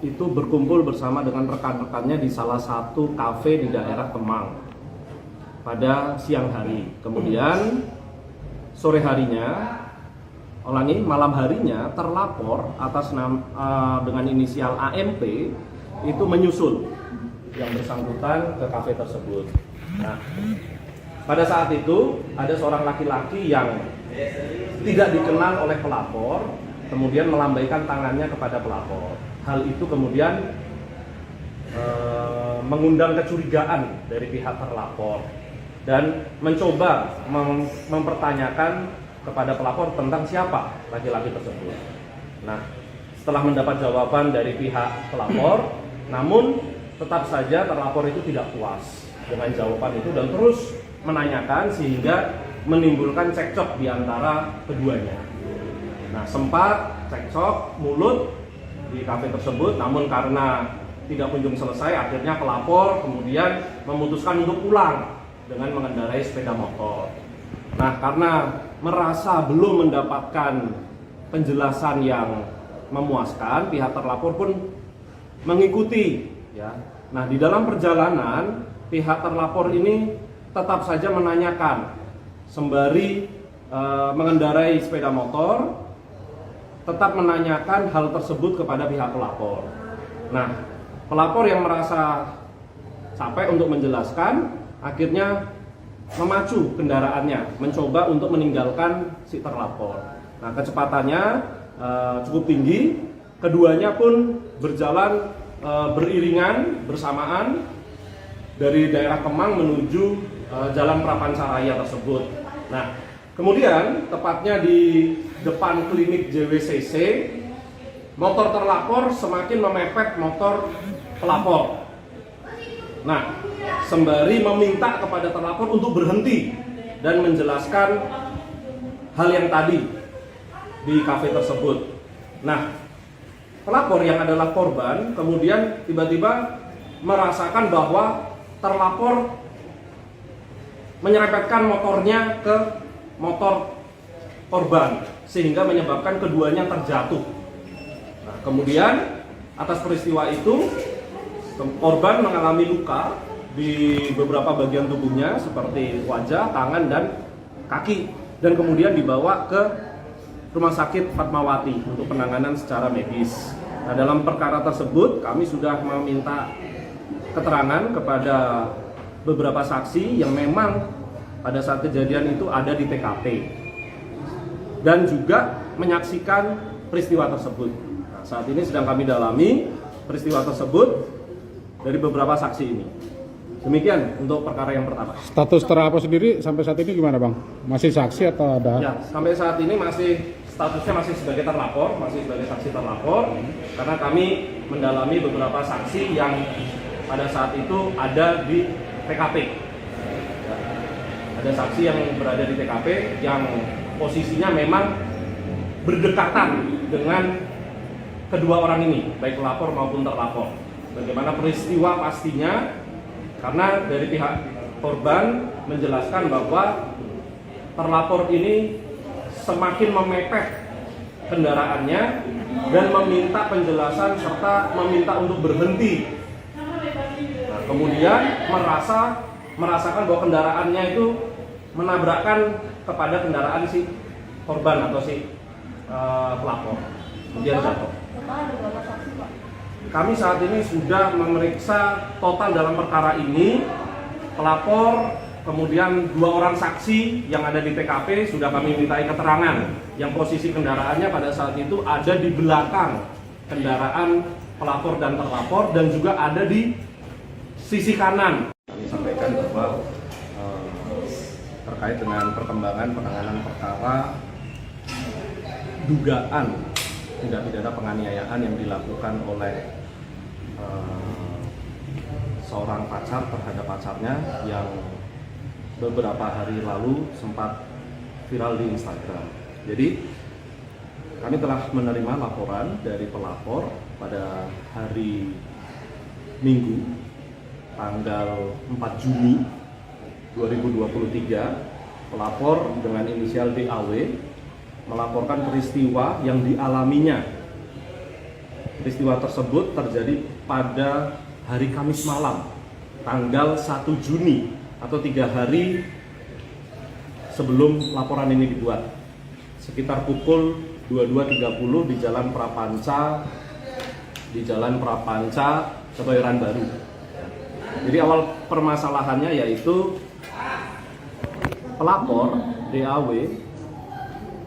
itu berkumpul bersama dengan rekan-rekannya di salah satu kafe di daerah Kemang pada siang hari. Kemudian sore harinya, malam harinya terlapor atas dengan inisial AMP itu menyusul yang bersangkutan ke kafe tersebut. Nah, pada saat itu ada seorang laki-laki yang tidak dikenal oleh pelapor, kemudian melambaikan tangannya kepada pelapor. Hal itu kemudian mengundang kecurigaan dari pihak terlapor dan mencoba mempertanyakan kepada pelapor tentang siapa laki-laki tersebut. Nah, setelah mendapat jawaban dari pihak pelapor, namun tetap saja terlapor itu tidak puas dengan jawaban itu dan terus menanyakan sehingga menimbulkan cekcok di antara keduanya. Nah, sempat cekcok mulut di kafe tersebut, namun karena tidak kunjung selesai, akhirnya pelapor kemudian memutuskan untuk pulang dengan mengendarai sepeda motor. Nah, karena merasa belum mendapatkan penjelasan yang memuaskan, pihak terlapor pun mengikuti. Ya. Nah, di dalam perjalanan, pihak terlapor ini tetap saja menanyakan, sembari mengendarai sepeda motor, tetap menanyakan hal tersebut kepada pihak pelapor. Nah, pelapor yang merasa capek untuk menjelaskan, akhirnya memacu kendaraannya, mencoba untuk meninggalkan si terlapor. Nah, kecepatannya cukup tinggi, keduanya pun berjalan beriringan bersamaan dari daerah Kemang menuju Jalan Prapancaraya tersebut. Nah, kemudian tepatnya di depan klinik JWCC, motor terlapor semakin memepet motor pelapor. Nah, sembari meminta kepada terlapor untuk berhenti dan menjelaskan hal yang tadi di kafe tersebut. Nah, pelapor yang adalah korban kemudian tiba-tiba merasakan bahwa terlapor menyerempetkan motornya ke motor korban sehingga menyebabkan keduanya terjatuh. Nah, kemudian atas peristiwa itu korban mengalami luka di beberapa bagian tubuhnya seperti wajah, tangan, dan kaki, dan kemudian dibawa ke Rumah Sakit Fatmawati untuk penanganan secara medis. Nah, dalam perkara tersebut kami sudah meminta keterangan kepada beberapa saksi yang memang pada saat kejadian itu ada di TKP dan juga menyaksikan peristiwa tersebut. Nah, saat ini sedang kami dalami peristiwa tersebut dari beberapa saksi ini. Demikian untuk perkara yang pertama. Status terlapor sendiri sampai saat ini gimana Bang? Masih saksi atau ada? Ya, sampai saat ini statusnya masih sebagai terlapor, masih sebagai saksi terlapor, karena kami mendalami beberapa saksi yang pada saat itu ada di TKP. Ya, ada saksi yang berada di TKP yang posisinya memang berdekatan dengan kedua orang ini, baik pelapor maupun terlapor. Bagaimana peristiwa pastinya, karena dari pihak korban menjelaskan bahwa terlapor ini semakin memepet kendaraannya dan meminta penjelasan serta meminta untuk berhenti. Nah, kemudian merasakan bahwa kendaraannya itu menabrakkan kepada kendaraan si korban atau si pelapor, kemudian jatuh. Kami saat ini sudah memeriksa total dalam perkara ini pelapor, kemudian 2 orang saksi yang ada di TKP sudah kami mintai keterangan yang posisi kendaraannya pada saat itu ada di belakang kendaraan pelapor dan terlapor dan juga ada di sisi kanan. Kami sampaikan bahwa terkait dengan perkembangan penanganan perkara dugaan tindak pidana penganiayaan yang dilakukan oleh seorang pacar terhadap pacarnya yang beberapa hari lalu sempat viral di Instagram. Jadi kami telah menerima laporan dari pelapor pada hari Minggu tanggal 4 Juni 2023. Pelapor dengan inisial DAW melaporkan peristiwa yang dialaminya. Peristiwa tersebut terjadi pada hari Kamis malam, tanggal 1 Juni atau 3 hari sebelum laporan ini dibuat, sekitar pukul 22.30 di Jalan Prapanca, Kebayoran Baru. Jadi awal permasalahannya yaitu pelapor DAW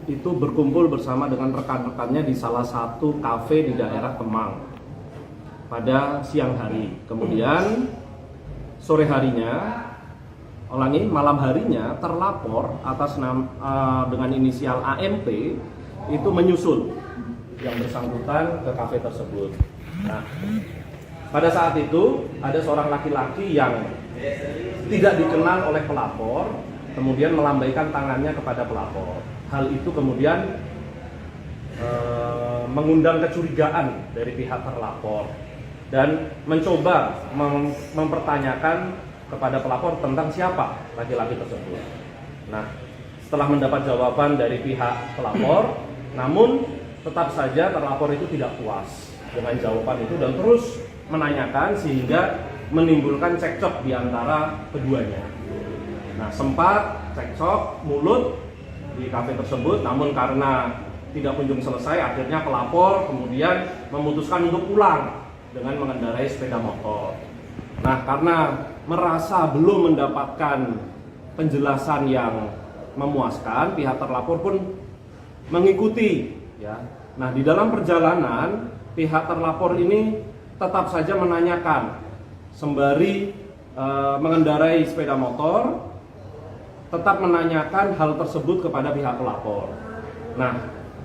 itu berkumpul bersama dengan rekan-rekannya di salah satu kafe di daerah Kemang pada siang hari. Kemudian sore harinya, malam harinya terlapor atas dengan inisial AMP itu menyusul yang bersangkutan ke kafe tersebut. Nah, pada saat itu ada seorang laki-laki yang tidak dikenal oleh pelapor, kemudian melambaikan tangannya kepada pelapor. Hal itu kemudian mengundang kecurigaan dari pihak terlapor dan mencoba mempertanyakan kepada pelapor tentang siapa laki-laki tersebut. Nah, setelah mendapat jawaban dari pihak pelapor, namun tetap saja terlapor itu tidak puas dengan jawaban itu dan terus menanyakan sehingga menimbulkan cekcok di antara keduanya. Nah, sempat cekcok mulut di kafe tersebut, namun karena tidak kunjung selesai, akhirnya pelapor kemudian memutuskan untuk pulang dengan mengendarai sepeda motor. Nah, karena merasa belum mendapatkan penjelasan yang memuaskan, pihak terlapor pun mengikuti. Ya. Nah, di dalam perjalanan, pihak terlapor ini tetap saja menanyakan sembari mengendarai sepeda motor, tetap menanyakan hal tersebut kepada pihak pelapor. Nah,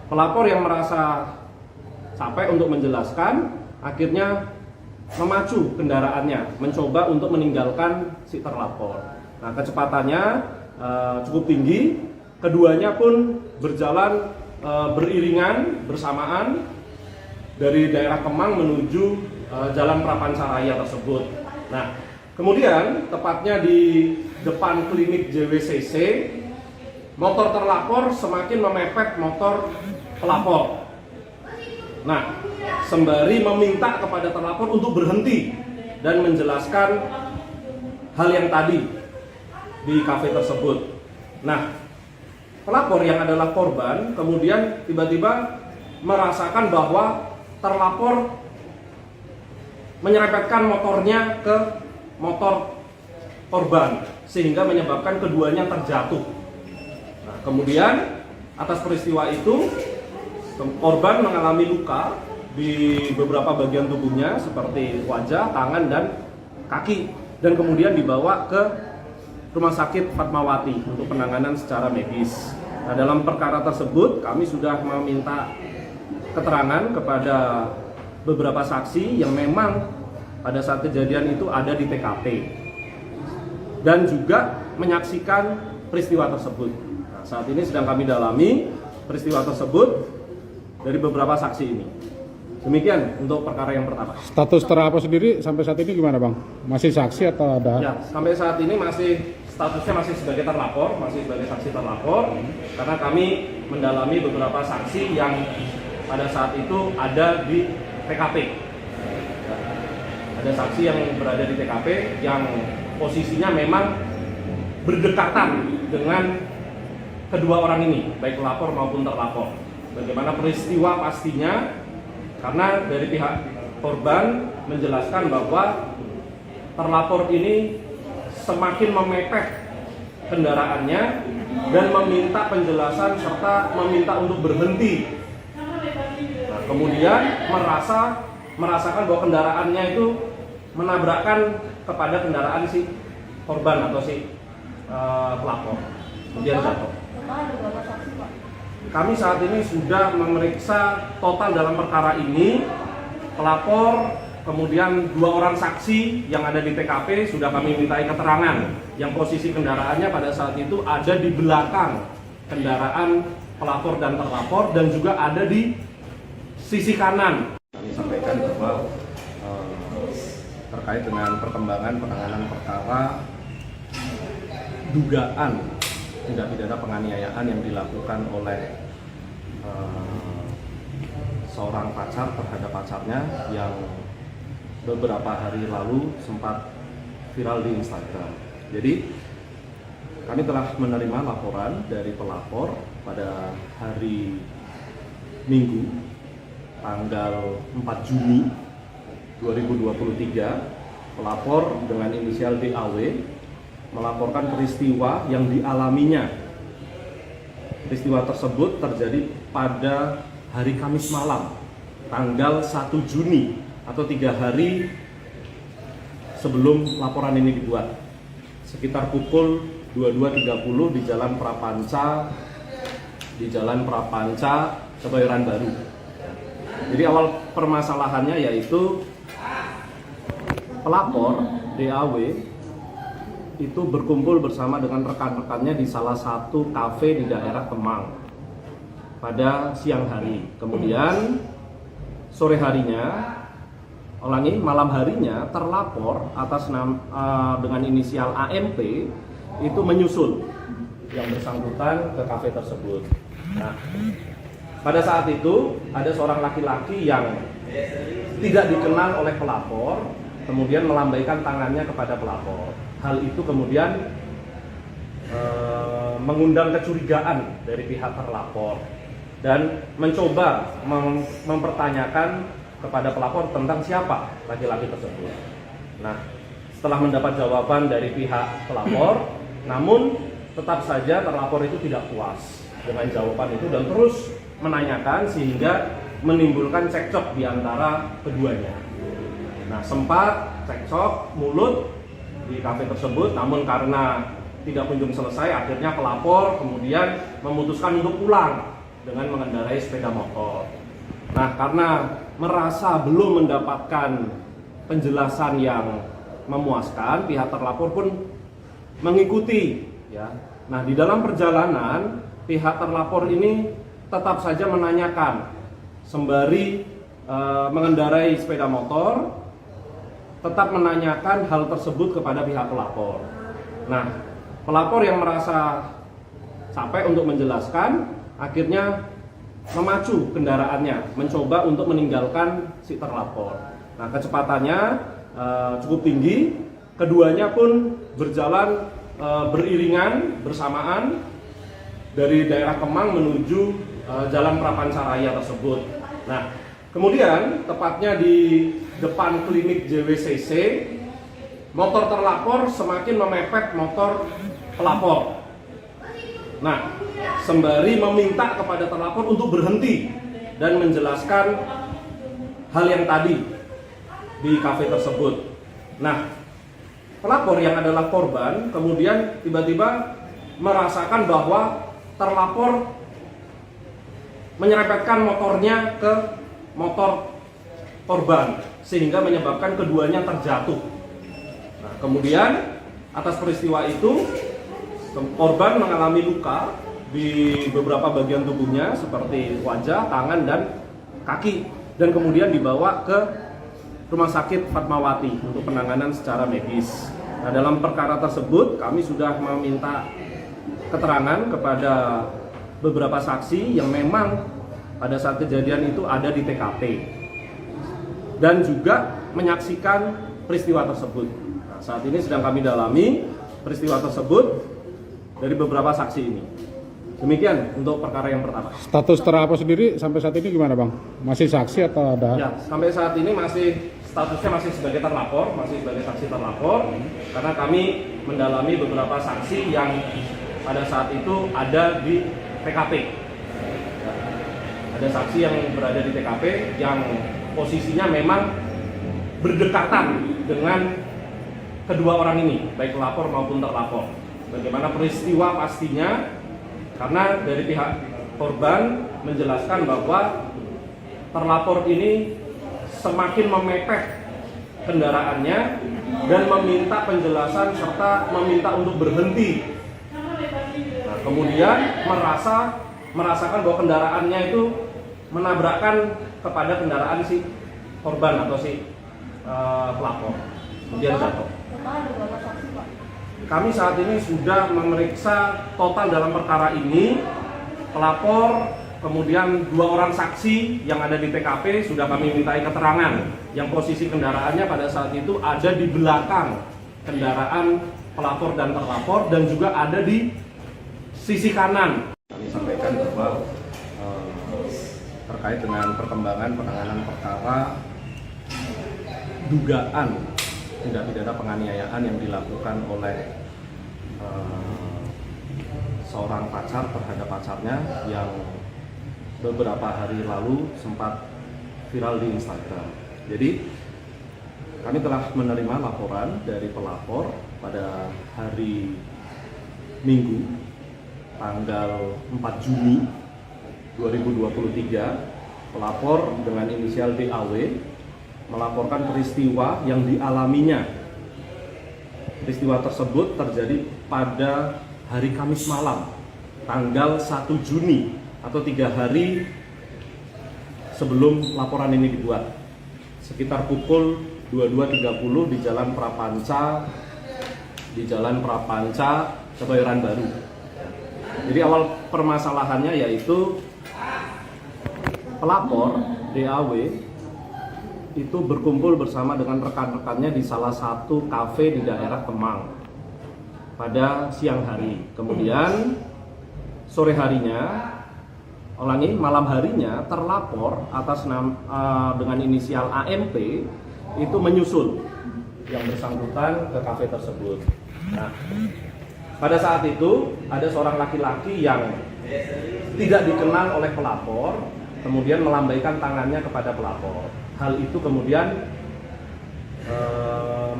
pelapor yang merasa capek untuk menjelaskan, akhirnya memacu kendaraannya, mencoba untuk meninggalkan si terlapor. Nah, kecepatannya cukup tinggi, keduanya pun berjalan beriringan bersamaan dari daerah Kemang menuju Jalan Prapancaraya tersebut. Nah, Kemudian tepatnya di depan klinik JWCC, motor terlapor semakin memepet motor pelapor. Nah, sembari meminta kepada terlapor untuk berhenti dan menjelaskan hal yang tadi di kafe tersebut. Nah, pelapor yang adalah korban kemudian tiba-tiba merasakan bahwa terlapor menyerempetkan motornya ke motor korban sehingga menyebabkan keduanya terjatuh. Nah, kemudian atas peristiwa itu korban mengalami luka di beberapa bagian tubuhnya seperti wajah, tangan, dan kaki, dan kemudian dibawa ke Rumah Sakit Fatmawati untuk penanganan secara medis. Nah, dalam perkara tersebut kami sudah meminta keterangan kepada beberapa saksi yang memang pada saat kejadian itu ada di TKP dan juga menyaksikan peristiwa tersebut. Nah, saat ini sedang kami dalami peristiwa tersebut dari beberapa saksi ini. Demikian untuk perkara yang pertama. Status terlapor sendiri sampai saat ini gimana bang? Masih saksi atau ada? Ya, sampai saat ini statusnya masih sebagai terlapor, masih sebagai saksi terlapor, karena kami mendalami beberapa saksi yang pada saat itu ada di TKP. Ada saksi yang berada di TKP yang posisinya memang berdekatan dengan kedua orang ini, baik pelapor maupun terlapor. Bagaimana peristiwa pastinya, karena dari pihak korban menjelaskan bahwa terlapor ini semakin memepet kendaraannya dan meminta penjelasan serta meminta untuk berhenti. Nah, kemudian merasakan bahwa kendaraannya itu menabrakkan kepada kendaraan si korban atau si pelapor, kemudian jatuh. Kami saat ini sudah memeriksa total dalam perkara ini pelapor, kemudian 2 orang saksi yang ada di TKP sudah kami mintai keterangan yang posisi kendaraannya pada saat itu ada di belakang kendaraan pelapor dan terlapor dan juga ada di sisi kanan. Kami sampaikan bahwa terkait dengan perkembangan penanganan perkara dugaan tindak pidana penganiayaan yang dilakukan oleh seorang pacar terhadap pacarnya yang beberapa hari lalu sempat viral di Instagram. Jadi kami telah menerima laporan dari pelapor pada hari Minggu tanggal 4 Juni 2023. Pelapor dengan inisial DAW melaporkan peristiwa yang dialaminya. Peristiwa tersebut terjadi pada hari Kamis malam, tanggal 1 Juni atau 3 hari sebelum laporan ini dibuat. Sekitar pukul 22.30 di Jalan Prapanca, Kebayoran Baru. Jadi awal permasalahannya yaitu pelapor DAW itu berkumpul bersama dengan rekan-rekannya di salah satu kafe di daerah Kemang pada siang hari. Kemudian sore harinya, malam harinya terlapor atas dengan inisial AMP itu menyusul yang bersangkutan ke kafe tersebut. Nah, pada saat itu ada seorang laki-laki yang tidak dikenal oleh pelapor, kemudian melambaikan tangannya kepada pelapor. Hal itu kemudian mengundang kecurigaan dari pihak terlapor dan mencoba mempertanyakan kepada pelapor tentang siapa laki-laki tersebut. Nah, setelah mendapat jawaban dari pihak pelapor, namun tetap saja terlapor itu tidak puas dengan jawaban itu dan terus menanyakan sehingga menimbulkan cekcok di antara keduanya. Nah, sempat cekcok mulut di kafe tersebut, namun karena tidak kunjung selesai, akhirnya pelapor kemudian memutuskan untuk pulang dengan mengendarai sepeda motor. Nah, karena merasa belum mendapatkan penjelasan yang memuaskan, pihak terlapor pun mengikuti. Ya. Nah, di dalam perjalanan, pihak terlapor ini tetap saja menanyakan sembari mengendarai sepeda motor. tetap menanyakan hal tersebut kepada pihak pelapor. Nah, pelapor yang merasa capek untuk menjelaskan, akhirnya memacu kendaraannya, mencoba untuk meninggalkan si terlapor. Nah, kecepatannya cukup tinggi, keduanya pun berjalan beriringan bersamaan dari daerah Kemang menuju Jalan Prapancaraya tersebut. Nah, kemudian tepatnya di depan klinik JWCC, motor terlapor semakin memepet motor pelapor. Nah, sembari meminta kepada terlapor untuk berhenti dan menjelaskan hal yang tadi di kafe tersebut. Nah, pelapor yang adalah korban kemudian tiba-tiba merasakan bahwa terlapor menyerempetkan motornya ke motor korban sehingga menyebabkan keduanya terjatuh. Nah, kemudian atas peristiwa itu korban mengalami luka di beberapa bagian tubuhnya seperti wajah, tangan, dan kaki, dan kemudian dibawa ke Rumah Sakit Fatmawati untuk penanganan secara medis. Nah, dalam perkara tersebut kami sudah meminta keterangan kepada beberapa saksi yang memang pada saat kejadian itu ada di TKP dan juga menyaksikan peristiwa tersebut. Nah, saat ini sedang kami dalami peristiwa tersebut dari beberapa saksi ini. Demikian untuk perkara yang pertama. Status terlapor sendiri sampai saat ini gimana Bang? Masih saksi atau ada? Ya, sampai saat ini statusnya masih sebagai terlapor, masih sebagai saksi terlapor, karena kami mendalami beberapa saksi yang pada saat itu ada di TKP. Ada saksi yang berada di TKP yang posisinya memang berdekatan dengan kedua orang ini, baik pelapor maupun terlapor. Bagaimana peristiwa pastinya, karena dari pihak korban menjelaskan bahwa terlapor ini semakin memepet kendaraannya dan meminta penjelasan serta meminta untuk berhenti. Nah, kemudian merasakan bahwa kendaraannya itu menabrakkan kepada kendaraan si korban atau si pelapor, kemudian jatuh. Kami saat ini sudah memeriksa total dalam perkara ini pelapor, kemudian 2 orang saksi yang ada di TKP sudah kami mintai keterangan yang posisi kendaraannya pada saat itu ada di belakang kendaraan pelapor dan terlapor dan juga ada di sisi kanan. Kami sampaikan bahwa terkait dengan perkembangan penanganan perkara dugaan tindak pidana penganiayaan yang dilakukan oleh seorang pacar terhadap pacarnya yang beberapa hari lalu sempat viral di Instagram. Jadi kami telah menerima laporan dari pelapor pada hari Minggu tanggal 4 Juni 2023. Pelapor dengan inisial DAW melaporkan peristiwa yang dialaminya. Peristiwa tersebut terjadi pada hari Kamis malam, tanggal 1 Juni atau 3 hari sebelum laporan ini dibuat. Sekitar pukul 22.30 di Jalan Prapanca, Kebayoran Baru. Jadi awal permasalahannya yaitu pelapor DAW itu berkumpul bersama dengan rekan-rekannya di salah satu kafe di daerah Kemang pada siang hari. Kemudian sore harinya, malam harinya terlapor atas dengan inisial AMP itu menyusul yang bersangkutan ke kafe tersebut. Nah, pada saat itu ada seorang laki-laki yang tidak dikenal oleh pelapor, kemudian melambaikan tangannya kepada pelapor. Hal itu kemudian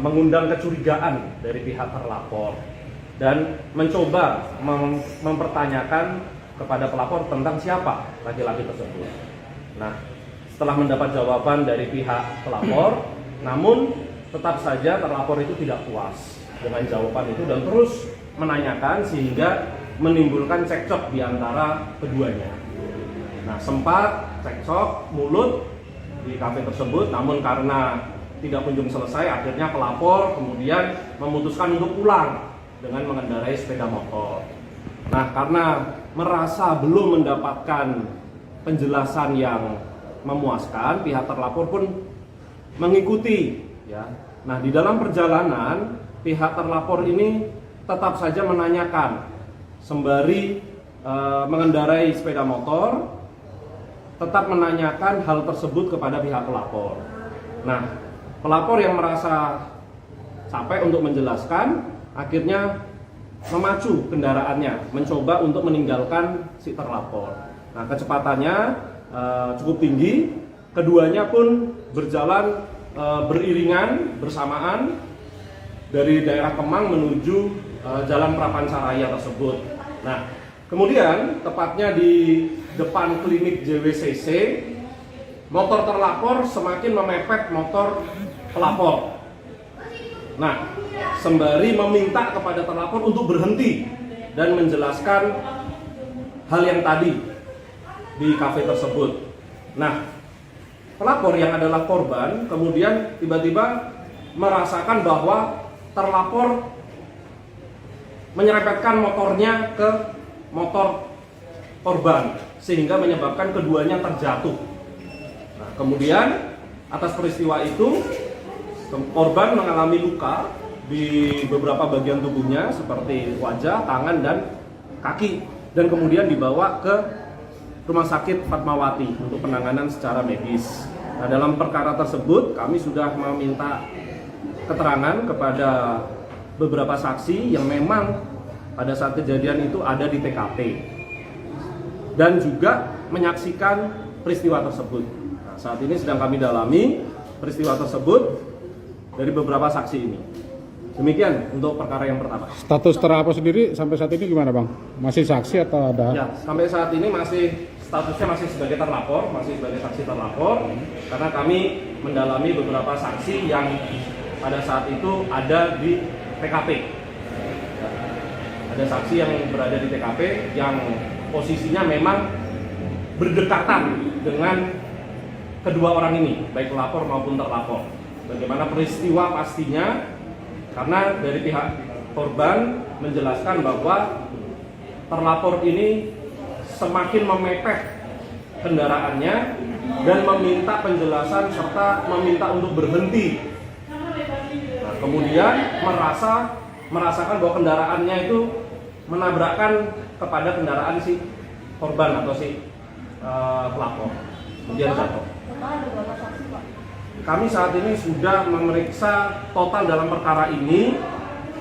mengundang kecurigaan dari pihak terlapor dan mencoba mempertanyakan kepada pelapor tentang siapa laki-laki tersebut. Nah, setelah mendapat jawaban dari pihak pelapor, namun tetap saja terlapor itu tidak puas dengan jawaban itu dan terus menanyakan sehingga menimbulkan cekcok di antara keduanya. Nah, sempat cekcok mulut di kafe tersebut, namun karena tidak kunjung selesai, akhirnya pelapor kemudian memutuskan untuk pulang dengan mengendarai sepeda motor. Nah, karena merasa belum mendapatkan penjelasan yang memuaskan, pihak terlapor pun mengikuti, ya. Nah, di dalam perjalanan pihak terlapor ini tetap saja menanyakan sembari mengendarai sepeda motor, tetap menanyakan hal tersebut kepada pihak pelapor. Nah, pelapor yang merasa capek untuk menjelaskan, akhirnya memacu kendaraannya, mencoba untuk meninggalkan si terlapor. Nah, kecepatannya cukup tinggi, keduanya pun berjalan beriringan bersamaan dari daerah Kemang menuju Jalan Prapancaraya tersebut. Nah, kemudian tepatnya di depan klinik JWCC, motor terlapor semakin memepet motor pelapor. Nah, sembari meminta kepada terlapor untuk berhenti dan menjelaskan hal yang tadi di kafe tersebut. Nah, pelapor yang adalah korban kemudian tiba-tiba merasakan bahwa terlapor menyerempetkan motornya ke motor korban sehingga menyebabkan keduanya terjatuh. Nah, kemudian atas peristiwa itu korban mengalami luka di beberapa bagian tubuhnya seperti wajah, tangan, dan kaki, dan kemudian dibawa ke Rumah Sakit Fatmawati untuk penanganan secara medis. Nah, dalam perkara tersebut kami sudah meminta keterangan kepada beberapa saksi yang memang pada saat kejadian itu ada di TKP dan juga menyaksikan peristiwa tersebut. Nah, saat ini sedang kami dalami peristiwa tersebut dari beberapa saksi ini. Demikian untuk perkara yang pertama. Status terlapor sendiri sampai saat ini gimana Bang? Masih saksi atau ada? Ya, sampai saat ini statusnya masih sebagai terlapor, masih sebagai saksi terlapor, karena kami mendalami beberapa saksi yang pada saat itu ada di TKP. Ada saksi yang berada di TKP yang posisinya memang berdekatan dengan kedua orang ini, baik pelapor maupun terlapor. Bagaimana peristiwa pastinya, karena dari pihak korban menjelaskan bahwa terlapor ini semakin memepet kendaraannya dan meminta penjelasan serta meminta untuk berhenti. Nah, kemudian merasakan bahwa kendaraannya itu menabrakkan kepada kendaraan si korban atau si pelapor, kemudian jatuh. Kami saat ini sudah memeriksa total dalam perkara ini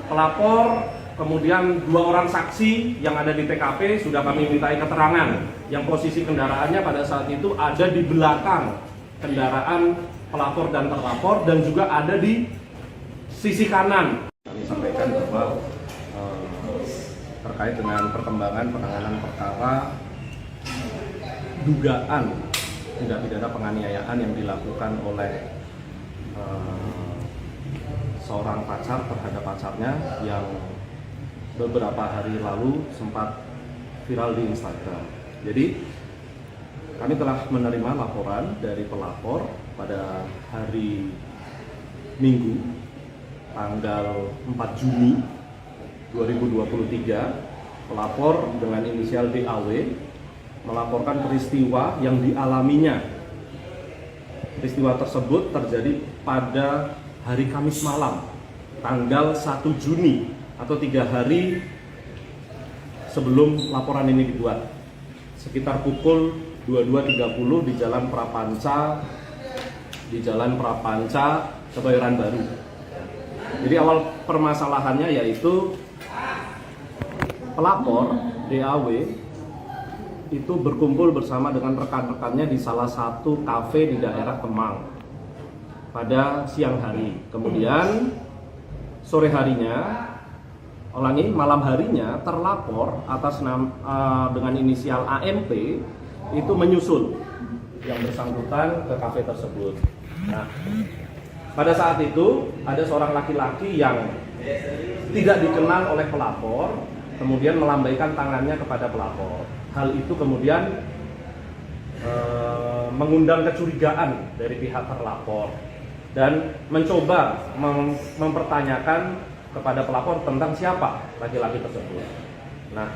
pelapor, kemudian 2 orang saksi yang ada di TKP sudah kami mintai keterangan yang posisi kendaraannya pada saat itu ada di belakang kendaraan pelapor dan terlapor dan juga ada di sisi kanan. Kami sampaikan bahwa terkait dengan perkembangan penanganan perkara dugaan tindak pidana penganiayaan yang dilakukan oleh seorang pacar terhadap pacarnya yang beberapa hari lalu sempat viral di Instagram. Jadi kami telah menerima laporan dari pelapor pada hari Minggu tanggal 4 Juni 2023. Pelapor dengan inisial DAW melaporkan peristiwa yang dialaminya. Peristiwa tersebut terjadi pada hari Kamis malam, tanggal 1 Juni atau 3 hari sebelum laporan ini dibuat. Sekitar pukul 22.30 di Jalan Prapanca, Kebayoran Baru. Jadi awal permasalahannya yaitu pelapor DAW itu berkumpul bersama dengan rekan-rekannya di salah satu kafe di daerah Kemang pada siang hari. Kemudian sore harinya, malam harinya terlapor atas dengan inisial AMP itu menyusul yang bersangkutan ke kafe tersebut. Nah, pada saat itu ada seorang laki-laki yang tidak dikenal oleh pelapor, kemudian melambaikan tangannya kepada pelapor. Hal itu kemudian mengundang kecurigaan dari pihak terlapor. dan mencoba mempertanyakan kepada pelapor tentang siapa laki-laki tersebut. Nah,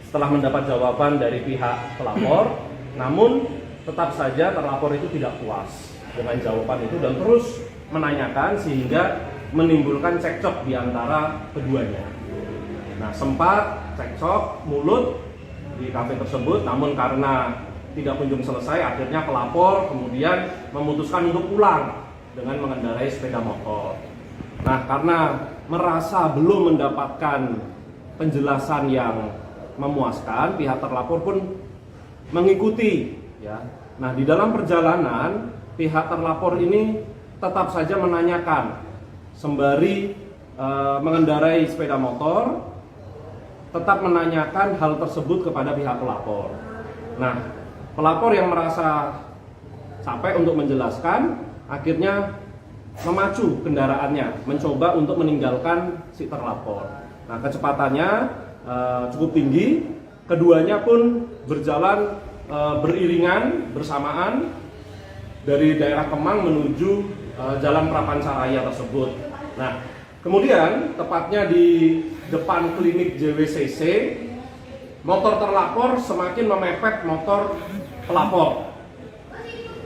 setelah mendapat jawaban dari pihak pelapor, namun tetap saja terlapor itu tidak puas dengan jawaban itu dan terus menanyakan sehingga menimbulkan cekcok di antara keduanya. Nah, sempat cekcok mulut di kafe tersebut, namun karena tidak kunjung selesai, akhirnya pelapor kemudian memutuskan untuk pulang dengan mengendarai sepeda motor. Nah, karena merasa belum mendapatkan penjelasan yang memuaskan, pihak terlapor pun mengikuti, ya. Nah, di dalam perjalanan pihak terlapor ini tetap saja menanyakan sembari mengendarai sepeda motor, tetap menanyakan hal tersebut kepada pihak pelapor. Nah, pelapor yang merasa capek untuk menjelaskan, akhirnya memacu kendaraannya, mencoba untuk meninggalkan si terlapor. Nah, kecepatannya cukup tinggi, keduanya pun berjalan beriringan bersamaan dari daerah Kemang menuju Jalan Prapancaraya tersebut. Nah, kemudian tepatnya di depan klinik JWCC, motor terlapor semakin memepet motor pelapor.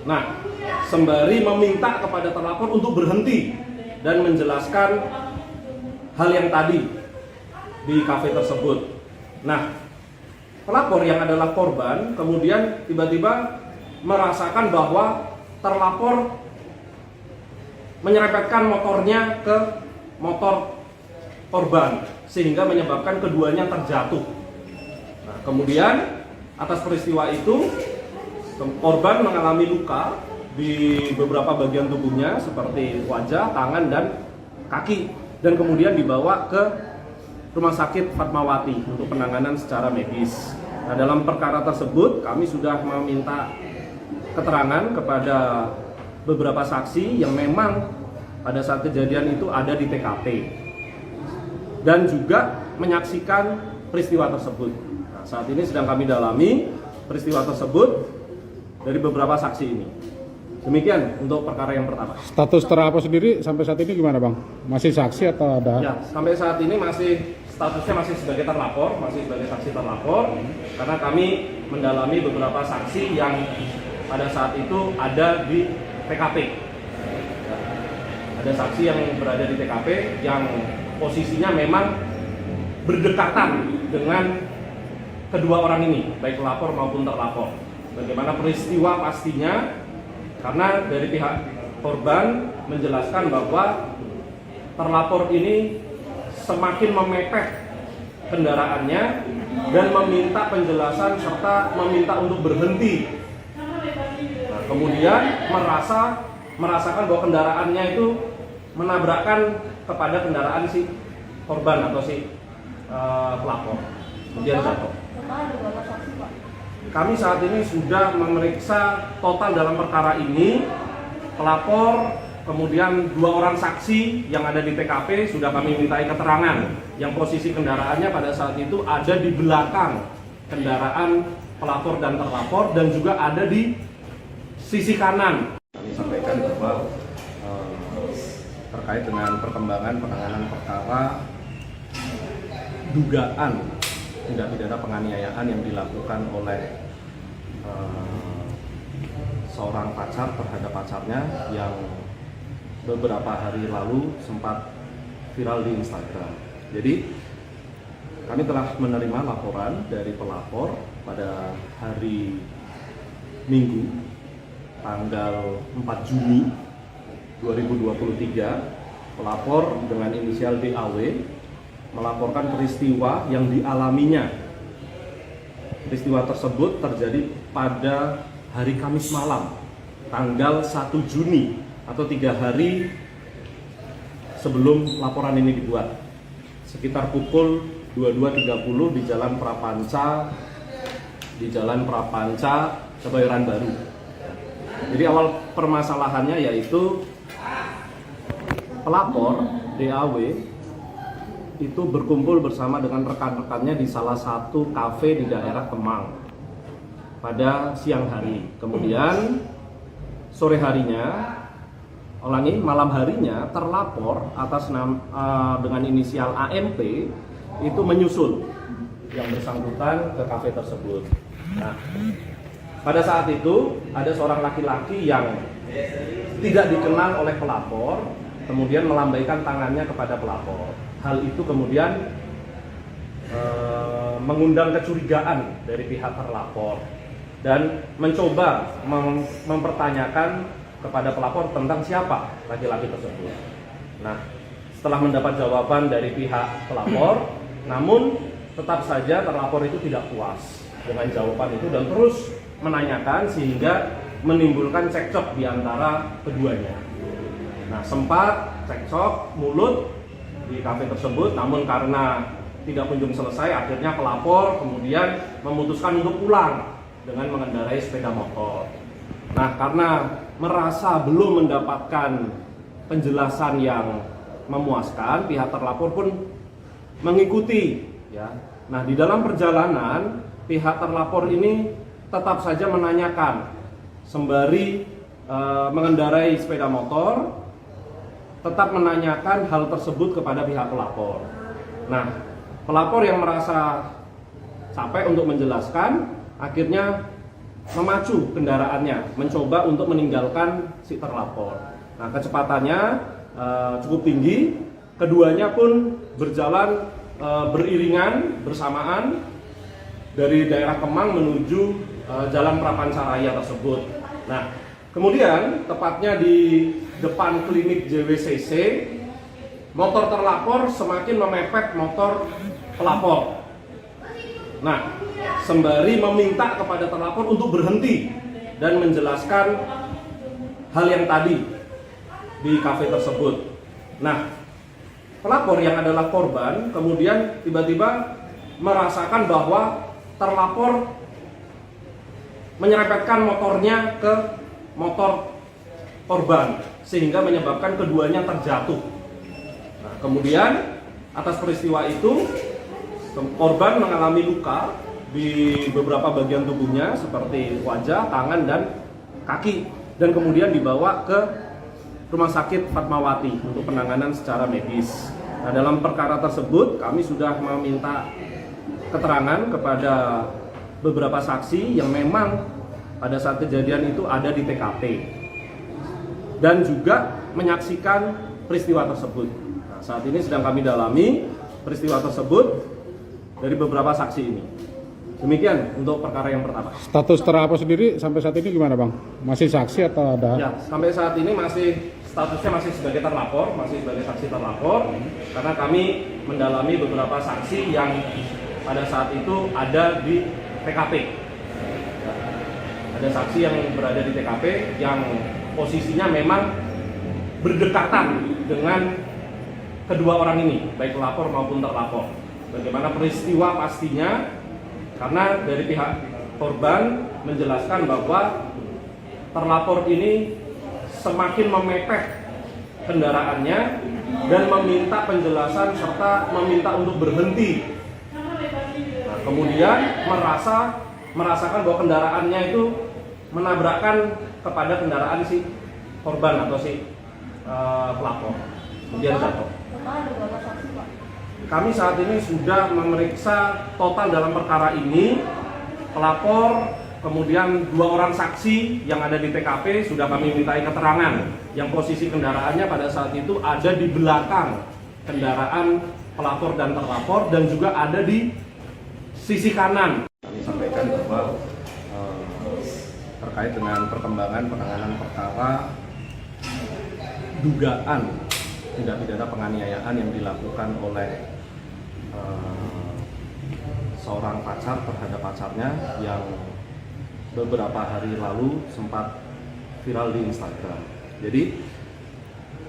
Nah, sembari meminta kepada terlapor untuk berhenti dan menjelaskan hal yang tadi di kafe tersebut. Nah, pelapor yang adalah korban kemudian tiba-tiba merasakan bahwa terlapor menyerempetkan motornya ke motor korban sehingga menyebabkan keduanya terjatuh. Nah, kemudian atas peristiwa itu korban mengalami luka di beberapa bagian tubuhnya seperti wajah, tangan, dan kaki, dan kemudian dibawa ke Rumah Sakit Fatmawati untuk penanganan secara medis. Nah, dalam perkara tersebut kami sudah meminta keterangan kepada beberapa saksi yang memang pada saat kejadian itu ada di TKP dan juga menyaksikan peristiwa tersebut. Nah, saat ini sedang kami dalami peristiwa tersebut dari beberapa saksi ini. Demikian untuk perkara yang pertama. Status terlapor sendiri sampai saat ini gimana, Bang? Masih saksi atau ada? Ya, sampai saat ini statusnya masih sebagai terlapor, masih sebagai saksi terlapor, karena kami mendalami beberapa saksi yang pada saat itu ada di TKP. Ada saksi yang berada di TKP yang posisinya memang berdekatan dengan kedua orang ini, baik pelapor maupun terlapor. Bagaimana peristiwa pastinya, karena dari pihak korban menjelaskan bahwa terlapor ini semakin memepet kendaraannya dan meminta penjelasan serta meminta untuk berhenti. Nah, kemudian merasakan bahwa kendaraannya itu menabrakkan kepada kendaraan si korban atau si pelapor, kemudian jatuh. Kami saat ini sudah memeriksa total dalam perkara ini pelapor, kemudian 2 orang saksi yang ada di TKP sudah kami mintai keterangan yang posisi kendaraannya pada saat itu ada di belakang kendaraan pelapor dan terlapor dan juga ada di sisi kanan. Kami sampaikan bahwa terkait dengan perkembangan penanganan perkara dugaan tindak pidana penganiayaan yang dilakukan oleh seorang pacar terhadap pacarnya yang beberapa hari lalu sempat viral di Instagram. Jadi kami telah menerima laporan dari pelapor pada hari Minggu tanggal 4 Juni 2023. Pelapor dengan inisial DAW melaporkan peristiwa yang dialaminya. Peristiwa tersebut terjadi pada hari Kamis malam, tanggal 1 Juni atau 3 hari sebelum laporan ini dibuat. Sekitar pukul 22.30 di Jalan Prapanca, Kebayoran Baru. Jadi awal permasalahannya yaitu pelapor DAW itu berkumpul bersama dengan rekan-rekannya di salah satu kafe di daerah Kemang pada siang hari. Kemudian sore harinya Ulangi, malam harinya terlapor atas dengan inisial AMP itu menyusul yang bersangkutan ke kafe tersebut. Nah, pada saat itu ada seorang laki-laki yang tidak dikenal oleh pelapor, kemudian melambaikan tangannya kepada pelapor. Hal itu kemudian mengundang kecurigaan dari pihak terlapor dan mencoba mempertanyakan kepada pelapor tentang siapa laki-laki tersebut. Nah, setelah mendapat jawaban dari pihak pelapor, namun tetap saja terlapor itu tidak puas dengan jawaban itu dan terus menanyakan sehingga menimbulkan cekcok di antara keduanya. Nah, sempat cekcok mulut di kafe tersebut, namun karena tidak kunjung selesai, akhirnya pelapor kemudian memutuskan untuk pulang dengan mengendarai sepeda motor. Nah, karena merasa belum mendapatkan penjelasan yang memuaskan, pihak terlapor pun mengikuti ya. Nah, di dalam perjalanan pihak terlapor ini tetap saja menanyakan sembari mengendarai sepeda motor, tetap menanyakan hal tersebut kepada pihak pelapor. Nah, pelapor yang merasa capek untuk menjelaskan akhirnya memacu kendaraannya, mencoba untuk meninggalkan si terlapor. Nah, kecepatannya cukup tinggi, keduanya pun berjalan beriringan bersamaan dari daerah Kemang menuju Jalan Prapancaraya tersebut. Nah, kemudian tepatnya di depan klinik JWCC, motor terlapor semakin memepet motor pelapor. Nah, sembari meminta kepada terlapor untuk berhenti dan menjelaskan hal yang tadi di kafe tersebut. Nah, pelapor yang adalah korban kemudian tiba-tiba merasakan bahwa terlapor menyerempetkan motornya ke motor korban sehingga menyebabkan keduanya terjatuh. Nah, kemudian atas peristiwa itu korban mengalami luka di beberapa bagian tubuhnya seperti wajah, tangan, dan kaki, dan kemudian dibawa ke Rumah Sakit Fatmawati untuk penanganan secara medis. Nah, dalam perkara tersebut kami sudah meminta keterangan kepada beberapa saksi yang memang pada saat kejadian itu ada di TKP dan juga menyaksikan peristiwa tersebut. Nah, saat ini sedang kami dalami peristiwa tersebut dari beberapa saksi ini. Demikian untuk perkara yang pertama. Status terlapor sendiri sampai saat ini gimana, Bang? Masih saksi atau ada? Ya, sampai saat ini statusnya masih sebagai terlapor, masih sebagai saksi terlapor, karena kami mendalami beberapa saksi yang pada saat itu ada di TKP. Ada saksi yang berada di TKP yang posisinya memang berdekatan dengan kedua orang ini, baik pelapor maupun terlapor. Bagaimana peristiwa pastinya? Karena dari pihak korban menjelaskan bahwa terlapor ini semakin memepet kendaraannya dan meminta penjelasan serta meminta untuk berhenti. Nah, kemudian merasakan bahwa kendaraannya itu menabrakkan kepada kendaraan si korban atau si pelapor, kemudian jatuh. Kami saat ini sudah memeriksa total dalam perkara ini pelapor, kemudian 2 orang saksi yang ada di TKP sudah kami mintai keterangan yang posisi kendaraannya pada saat itu ada di belakang kendaraan pelapor dan terlapor dan juga ada di sisi kanan. Kami sampaikan bahwa terkait dengan perkembangan penanganan perkara dugaan tindak pidana penganiayaan yang dilakukan oleh seorang pacar terhadap pacarnya yang beberapa hari lalu sempat viral di Instagram. Jadi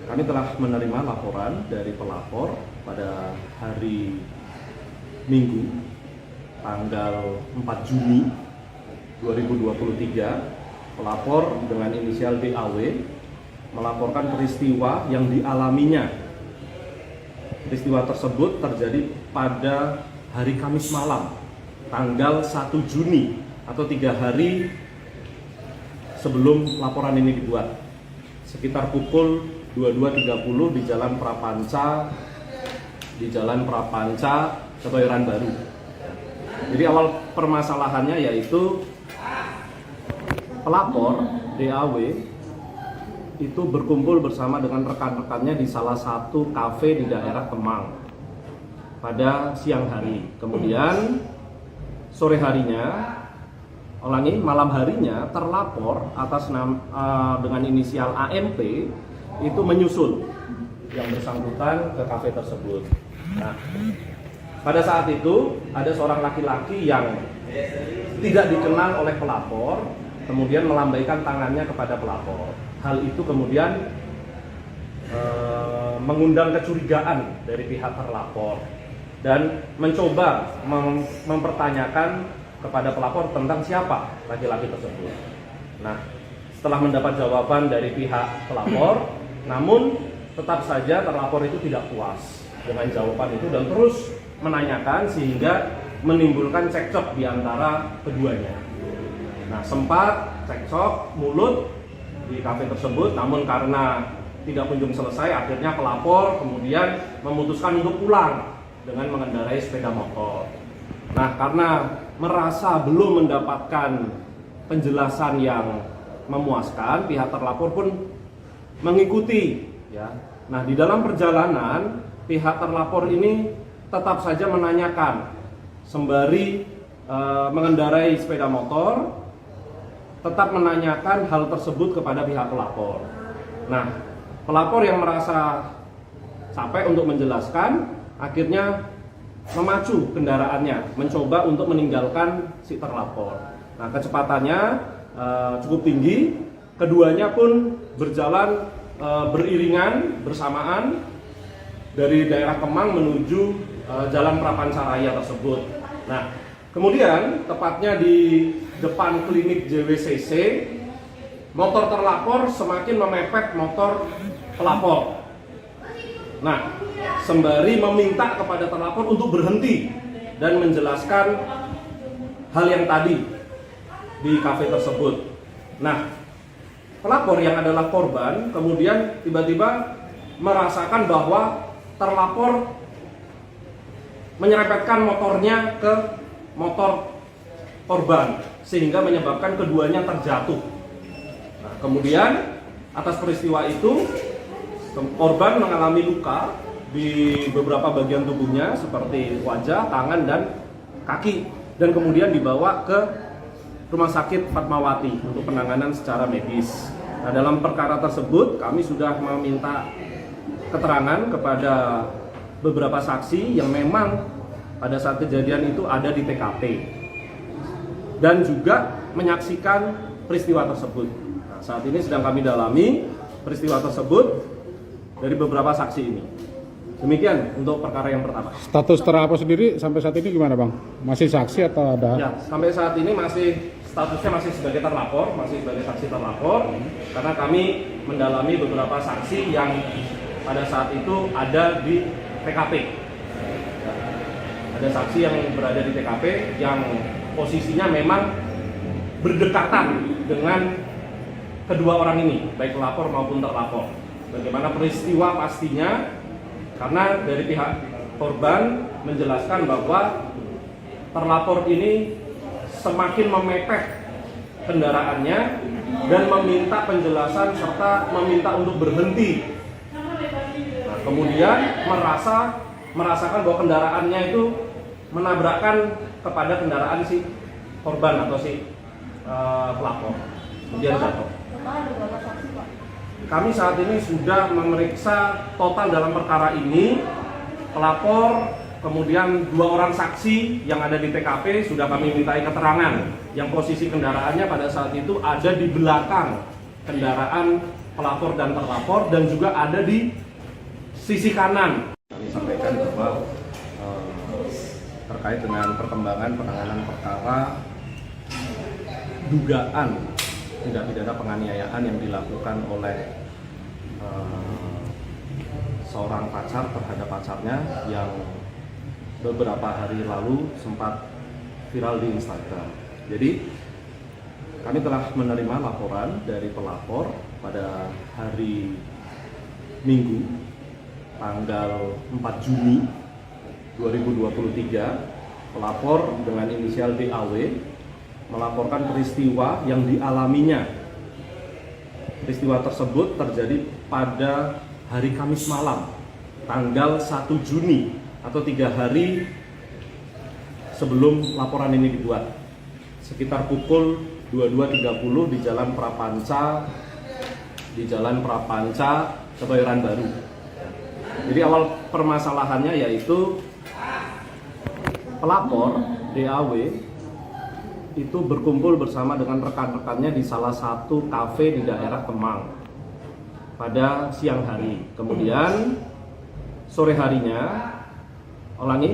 kami telah menerima laporan dari pelapor pada hari Minggu tanggal 4 Juni 2023. Pelapor dengan inisial DAW melaporkan peristiwa yang dialaminya. Peristiwa tersebut terjadi pada hari Kamis malam, tanggal 1 Juni atau 3 hari sebelum laporan ini dibuat. sekitar pukul 22.30 di Jalan Prapanca, Kebayoran Baru. Jadi awal permasalahannya yaitu pelapor DAW itu berkumpul bersama dengan rekan-rekannya di salah satu kafe di daerah Kemang pada siang hari. Kemudian sore harinya, malam harinya terlapor atas dengan inisial AMP itu menyusul yang bersangkutan ke kafe tersebut. Nah, pada saat itu ada seorang laki-laki yang tidak dikenal oleh pelapor, kemudian melambaikan tangannya kepada pelapor. Hal itu kemudian mengundang kecurigaan dari pihak terlapor dan mencoba mempertanyakan kepada pelapor tentang siapa laki-laki tersebut. Nah, setelah mendapat jawaban dari pihak pelapor, namun tetap saja terlapor itu tidak puas dengan jawaban itu dan terus menanyakan sehingga menimbulkan cekcok di antara keduanya. Nah, sempat cekcok mulut di kafe tersebut, namun karena tidak kunjung selesai, akhirnya pelapor kemudian memutuskan untuk pulang dengan mengendarai sepeda motor. Nah, karena merasa belum mendapatkan penjelasan yang memuaskan, pihak terlapor pun mengikuti, ya. Nah, di dalam perjalanan pihak terlapor ini tetap saja menanyakan sembari mengendarai sepeda motor, tetap menanyakan hal tersebut kepada pihak pelapor. Nah, pelapor yang merasa capek untuk menjelaskan, akhirnya memacu kendaraannya, mencoba untuk meninggalkan si terlapor. Nah, kecepatannya cukup tinggi, keduanya pun berjalan beriringan bersamaan dari daerah Kemang menuju Jalan Prapanca Raya tersebut. Nah, kemudian tepatnya di depan klinik JWCC, motor terlapor semakin memepet motor pelapor. Nah, sembari meminta kepada terlapor untuk berhenti dan menjelaskan hal yang tadi di kafe tersebut. Nah, pelapor yang adalah korban kemudian tiba-tiba merasakan bahwa terlapor menyerempetkan motornya ke motor korban sehingga menyebabkan keduanya terjatuh. Nah, kemudian atas peristiwa itu korban mengalami luka di beberapa bagian tubuhnya seperti wajah, tangan, dan kaki, dan kemudian dibawa ke Rumah Sakit Fatmawati untuk penanganan secara medis. Nah, dalam perkara tersebut kami sudah meminta keterangan kepada beberapa saksi yang memang pada saat kejadian itu ada di TKP dan juga menyaksikan peristiwa tersebut. Nah, saat ini sedang kami dalami peristiwa tersebut dari beberapa saksi ini. Demikian untuk perkara yang pertama. Status terlapor sendiri sampai saat ini gimana, Bang? Masih saksi atau ada? Ya, sampai saat ini statusnya masih sebagai terlapor, masih sebagai saksi terlapor, karena kami mendalami beberapa saksi yang pada saat itu ada di TKP. Ada saksi yang berada di TKP yang posisinya memang berdekatan dengan kedua orang ini, baik pelapor maupun terlapor. Bagaimana peristiwa pastinya, karena dari pihak korban menjelaskan bahwa terlapor ini semakin memepet kendaraannya dan meminta penjelasan serta meminta untuk berhenti. Nah, kemudian merasakan bahwa kendaraannya itu menabrakkan kepada kendaraan si korban atau si pelapor, kemudian jatuh. Kami saat ini sudah memeriksa total dalam perkara ini pelapor, kemudian 2 orang saksi yang ada di TKP sudah kami mintai keterangan yang posisi kendaraannya pada saat itu ada di belakang kendaraan pelapor dan terlapor dan juga ada di sisi kanan. Kami sampaikan bahwa terkait dengan perkembangan penanganan perkara dugaan tindak pidana penganiayaan yang dilakukan oleh seorang pacar terhadap pacarnya yang beberapa hari lalu sempat viral di Instagram. Jadi kami telah menerima laporan dari pelapor pada hari Minggu tanggal 4 Juni 2023. Pelapor dengan inisial DAW melaporkan peristiwa yang dialaminya. Peristiwa tersebut terjadi pada hari Kamis malam tanggal 1 Juni atau 3 hari sebelum laporan ini dibuat, sekitar pukul 22.30 di Jalan Prapanca, Kebayoran Baru. Jadi awal permasalahannya yaitu pelapor DAW itu berkumpul bersama dengan rekan-rekannya di salah satu kafe di daerah Kemang pada siang hari. Kemudian sore harinya,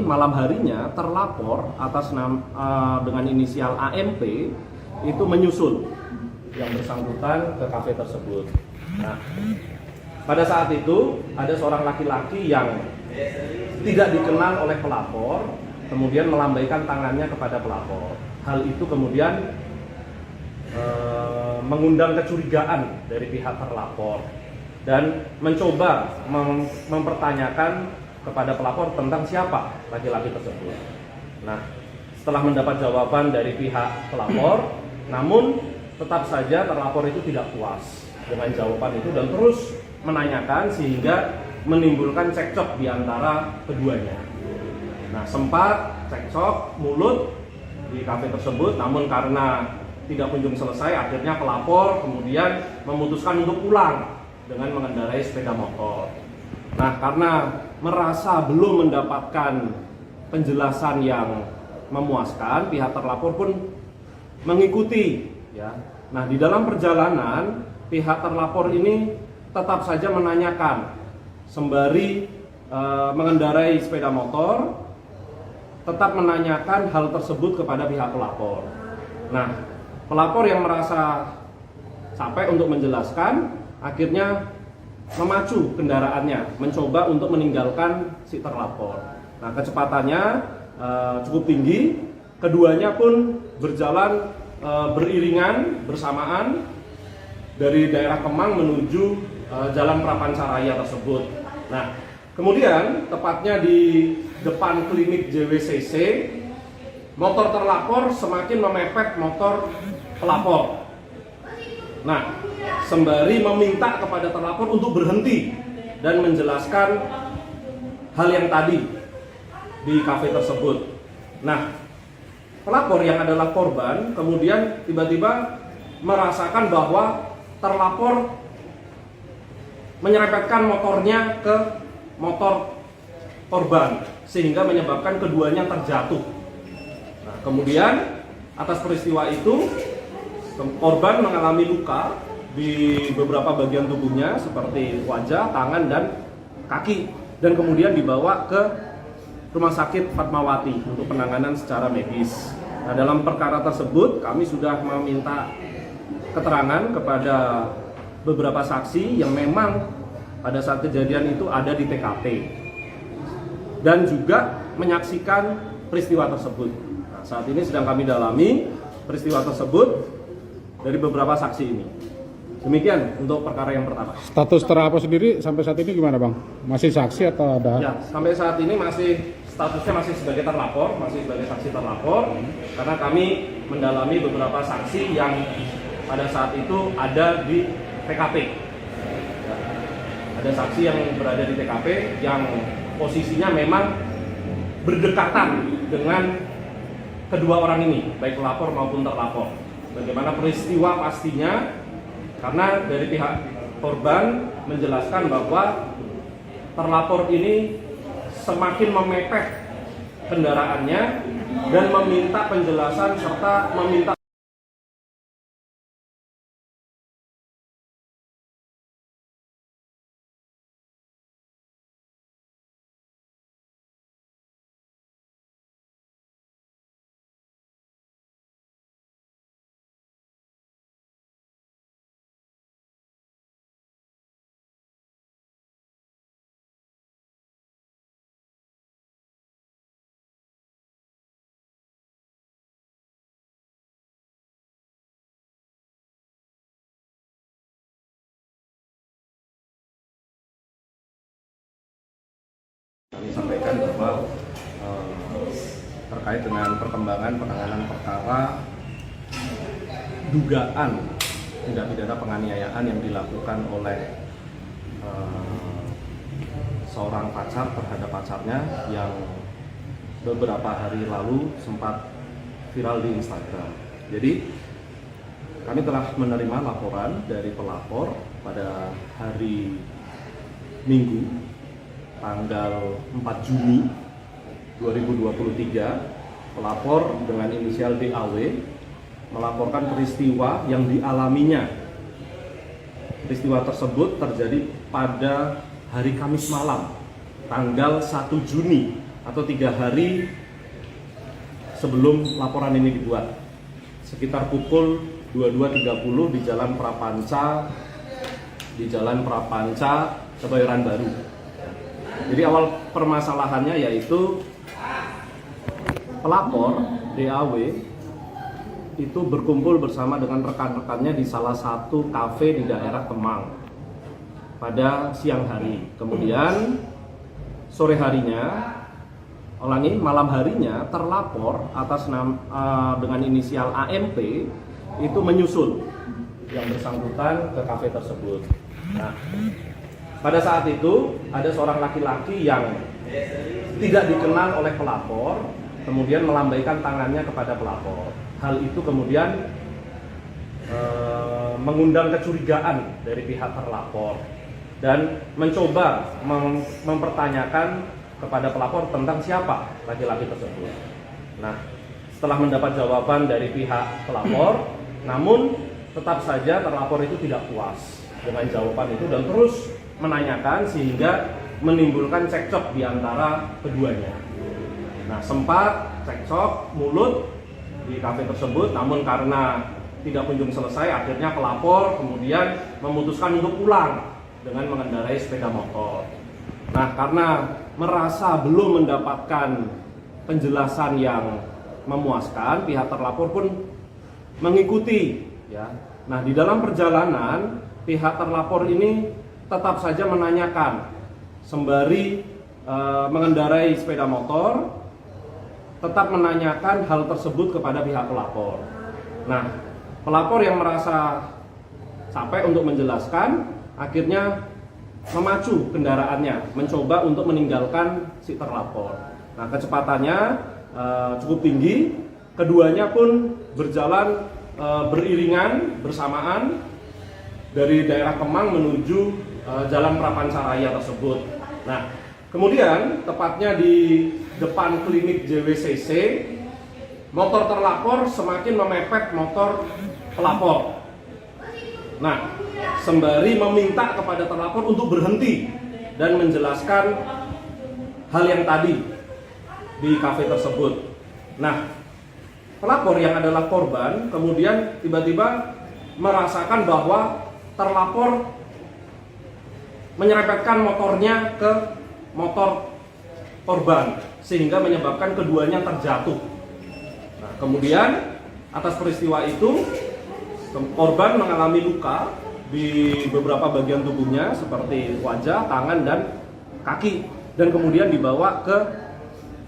malam harinya, terlapor atas dengan inisial AMP itu menyusul yang bersangkutan ke kafe tersebut. Nah, pada saat itu ada seorang laki-laki yang tidak dikenal oleh pelapor, kemudian melambaikan tangannya kepada pelapor. Hal itu kemudian mengundang kecurigaan dari pihak terlapor dan mencoba mempertanyakan kepada pelapor tentang siapa laki-laki tersebut. Nah, setelah mendapat jawaban dari pihak pelapor, namun tetap saja terlapor itu tidak puas dengan jawaban itu dan terus menanyakan sehingga menimbulkan cekcok di antara keduanya. Nah, sempat cekcok mulut di kafe tersebut, namun karena tidak kunjung selesai, akhirnya pelapor kemudian memutuskan untuk pulang dengan mengendarai sepeda motor. Nah, karena merasa belum mendapatkan penjelasan yang memuaskan, pihak terlapor pun mengikuti, ya. Nah, di dalam perjalanan pihak terlapor ini tetap saja menanyakan sembari mengendarai sepeda motor, tetap menanyakan hal tersebut kepada pihak pelapor. Nah, pelapor yang merasa capek untuk menjelaskan, akhirnya memacu kendaraannya, mencoba untuk meninggalkan si terlapor. Nah, kecepatannya cukup tinggi, keduanya pun berjalan beriringan bersamaan dari daerah Kemang menuju Jalan Prapancaraya tersebut. Nah, kemudian tepatnya di depan klinik JWCC, motor terlapor semakin memepet motor pelapor. Nah, sembari meminta kepada terlapor untuk berhenti dan menjelaskan hal yang tadi di kafe tersebut. Nah, pelapor yang adalah korban kemudian tiba-tiba merasakan bahwa terlapor menyerempetkan motornya ke motor korban sehingga menyebabkan keduanya terjatuh. Nah, kemudian atas peristiwa itu korban mengalami luka di beberapa bagian tubuhnya seperti wajah, tangan, dan kaki, dan kemudian dibawa ke Rumah Sakit Fatmawati untuk penanganan secara medis. Nah, dalam perkara tersebut kami sudah meminta keterangan kepada beberapa saksi yang memang pada saat kejadian itu ada di TKP dan juga menyaksikan peristiwa tersebut. Nah, saat ini sedang kami dalami peristiwa tersebut dari beberapa saksi ini. Demikian untuk perkara yang pertama. Status terlapor sendiri sampai saat ini gimana, Bang? Masih saksi atau ada? Ya, sampai saat ini statusnya masih sebagai terlapor, masih sebagai saksi terlapor, karena kami mendalami beberapa saksi yang pada saat itu ada di TKP. Ya, ada saksi yang berada di TKP yang posisinya memang berdekatan dengan kedua orang ini, baik pelapor maupun terlapor. Bagaimana peristiwa pastinya, karena dari pihak korban menjelaskan bahwa terlapor ini semakin memepet kendaraannya dan meminta penjelasan serta meminta sampaikan bahwa terkait dengan perkembangan penanganan perkara dugaan tindak pidana penganiayaan yang dilakukan oleh seorang pacar terhadap pacarnya yang beberapa hari lalu sempat viral di Instagram. Jadi kami telah menerima laporan dari pelapor pada hari Minggu tanggal 4 Juni 2023. Pelapor dengan inisial DAW melaporkan peristiwa yang dialaminya. Peristiwa tersebut terjadi pada hari Kamis malam, tanggal 1 Juni atau 3 hari sebelum laporan ini dibuat, sekitar pukul 22.30 di Jalan Prapanca, Kebayoran Baru. Jadi awal permasalahannya yaitu pelapor DAW itu berkumpul bersama dengan rekan-rekannya di salah satu kafe di daerah Kemang pada siang hari. Kemudian sore harinya, malam harinya, terlapor atas dengan inisial AMP itu menyusul yang bersangkutan ke kafe tersebut. Nah, pada saat itu ada seorang laki-laki yang tidak dikenal oleh pelapor, kemudian melambaikan tangannya kepada pelapor. Hal itu kemudian mengundang kecurigaan dari pihak terlapor dan mencoba mempertanyakan kepada pelapor tentang siapa laki-laki tersebut. Nah, setelah mendapat jawaban dari pihak pelapor, namun tetap saja terlapor itu tidak puas dengan jawaban itu dan terus menanyakan sehingga menimbulkan cekcok di antara keduanya. Nah, sempat cekcok mulut di kafe tersebut, namun karena tidak kunjung selesai, akhirnya pelapor kemudian memutuskan untuk pulang dengan mengendarai sepeda motor. Nah, karena merasa belum mendapatkan penjelasan yang memuaskan, pihak terlapor pun mengikuti, ya. Nah, di dalam perjalanan pihak terlapor ini tetap saja menanyakan sembari mengendarai sepeda motor, tetap menanyakan hal tersebut kepada pihak pelapor. Nah, pelapor yang merasa capek untuk menjelaskan, akhirnya memacu kendaraannya, mencoba untuk meninggalkan si terlapor. Nah, kecepatannya cukup tinggi, keduanya pun berjalan beriringan bersamaan dari daerah Kemang menuju Jalan Prapancaraya tersebut. Nah, kemudian tepatnya di depan klinik JWCC, motor terlapor semakin memepet motor pelapor. Nah, sembari meminta kepada terlapor untuk berhenti dan menjelaskan hal yang tadi di kafe tersebut. Nah, pelapor yang adalah korban kemudian tiba-tiba merasakan bahwa terlapor menyerempetkan motornya ke motor korban sehingga menyebabkan keduanya terjatuh. Nah, kemudian atas peristiwa itu korban mengalami luka di beberapa bagian tubuhnya seperti wajah, tangan, dan kaki, dan kemudian dibawa ke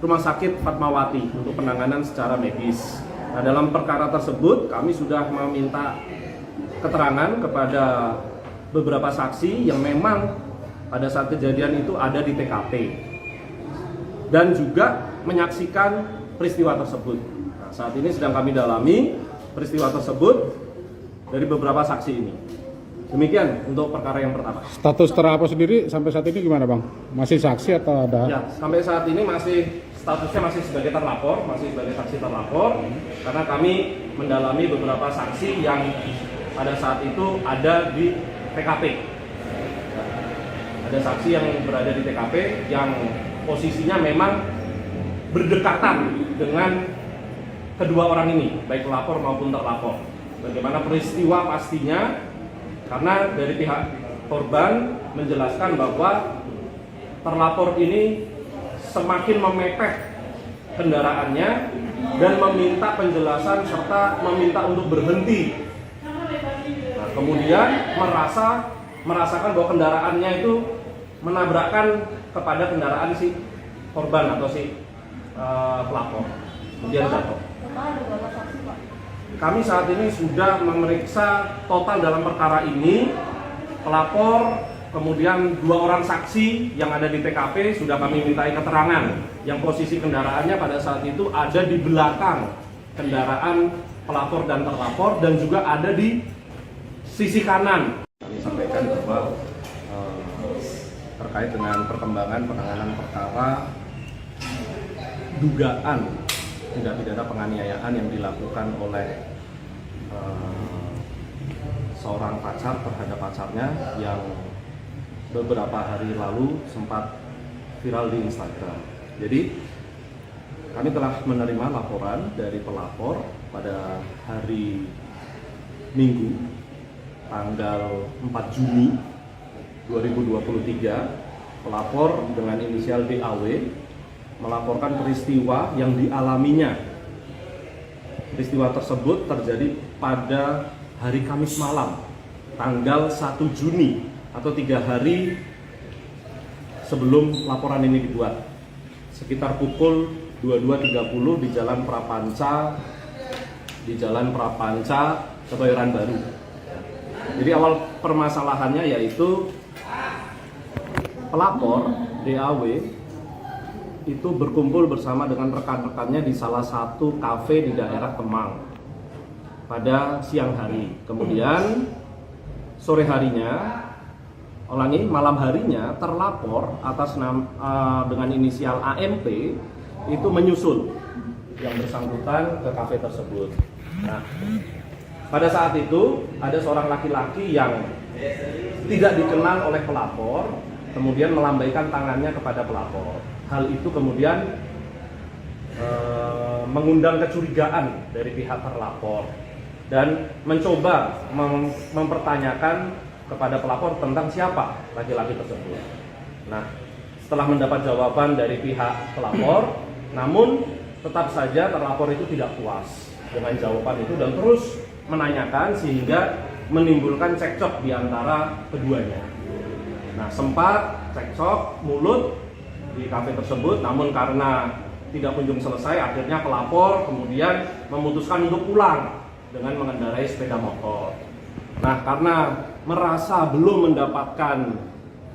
Rumah Sakit Fatmawati untuk penanganan secara medis. Nah, dalam perkara tersebut kami sudah meminta keterangan kepada beberapa saksi yang memang pada saat kejadian itu ada di TKP dan juga menyaksikan peristiwa tersebut. Nah, saat ini sedang kami dalami peristiwa tersebut dari beberapa saksi ini. Demikian untuk perkara yang pertama. Status terlapor sendiri sampai saat ini gimana, Bang? Masih saksi atau ada? Ya, sampai saat ini statusnya masih sebagai terlapor, masih sebagai saksi terlapor, karena kami mendalami beberapa saksi yang pada saat itu ada di TKP. Ada saksi yang berada di TKP yang posisinya memang berdekatan dengan kedua orang ini, baik pelapor maupun terlapor. Bagaimana peristiwa pastinya, karena dari pihak korban menjelaskan bahwa terlapor ini semakin memepet kendaraannya dan meminta penjelasan serta meminta untuk berhenti. Nah, kemudian merasakan bahwa kendaraannya itu menabrakkan kepada kendaraan si korban atau si pelapor, kemudian jatuh. Ada berapa saksi, Pak? Kami saat ini sudah memeriksa total dalam perkara ini pelapor, kemudian 2 orang saksi yang ada di TKP sudah kami mintai keterangan yang posisi kendaraannya pada saat itu ada di belakang kendaraan pelapor dan terlapor dan juga ada di sisi kanan. Kami sampaikan bahwa terkait dengan perkembangan penanganan perkara dugaan tindak pidana penganiayaan yang dilakukan oleh seorang pacar terhadap pacarnya yang beberapa hari lalu sempat viral di Instagram. Jadi kami telah menerima laporan dari pelapor pada hari Minggu tanggal 4 Juni 2023. Pelapor dengan inisial DAW melaporkan peristiwa yang dialaminya. Peristiwa tersebut terjadi pada hari Kamis malam tanggal 1 Juni atau 3 hari sebelum laporan ini dibuat, sekitar pukul 22.30 di Jalan Prapanca Kebayoran Baru. Jadi awal permasalahannya yaitu pelapor DAW itu berkumpul bersama dengan rekan-rekannya di salah satu kafe di daerah Kemang pada siang hari. Kemudian sore harinya, malam harinya terlapor atas dengan inisial AMP itu menyusul yang bersangkutan ke kafe tersebut. Nah, pada saat itu ada seorang laki-laki yang tidak dikenal oleh pelapor, kemudian melambaikan tangannya kepada pelapor. Hal itu kemudian mengundang kecurigaan dari pihak terlapor dan mencoba mempertanyakan kepada pelapor tentang siapa laki-laki tersebut. Nah, setelah mendapat jawaban dari pihak pelapor, namun tetap saja terlapor itu tidak puas dengan jawaban itu dan terus menanyakan sehingga menimbulkan cekcok di antara keduanya. Nah, sempat cekcok mulut di kafe tersebut, namun karena tidak kunjung selesai, akhirnya pelapor kemudian memutuskan untuk pulang dengan mengendarai sepeda motor. Nah, karena merasa belum mendapatkan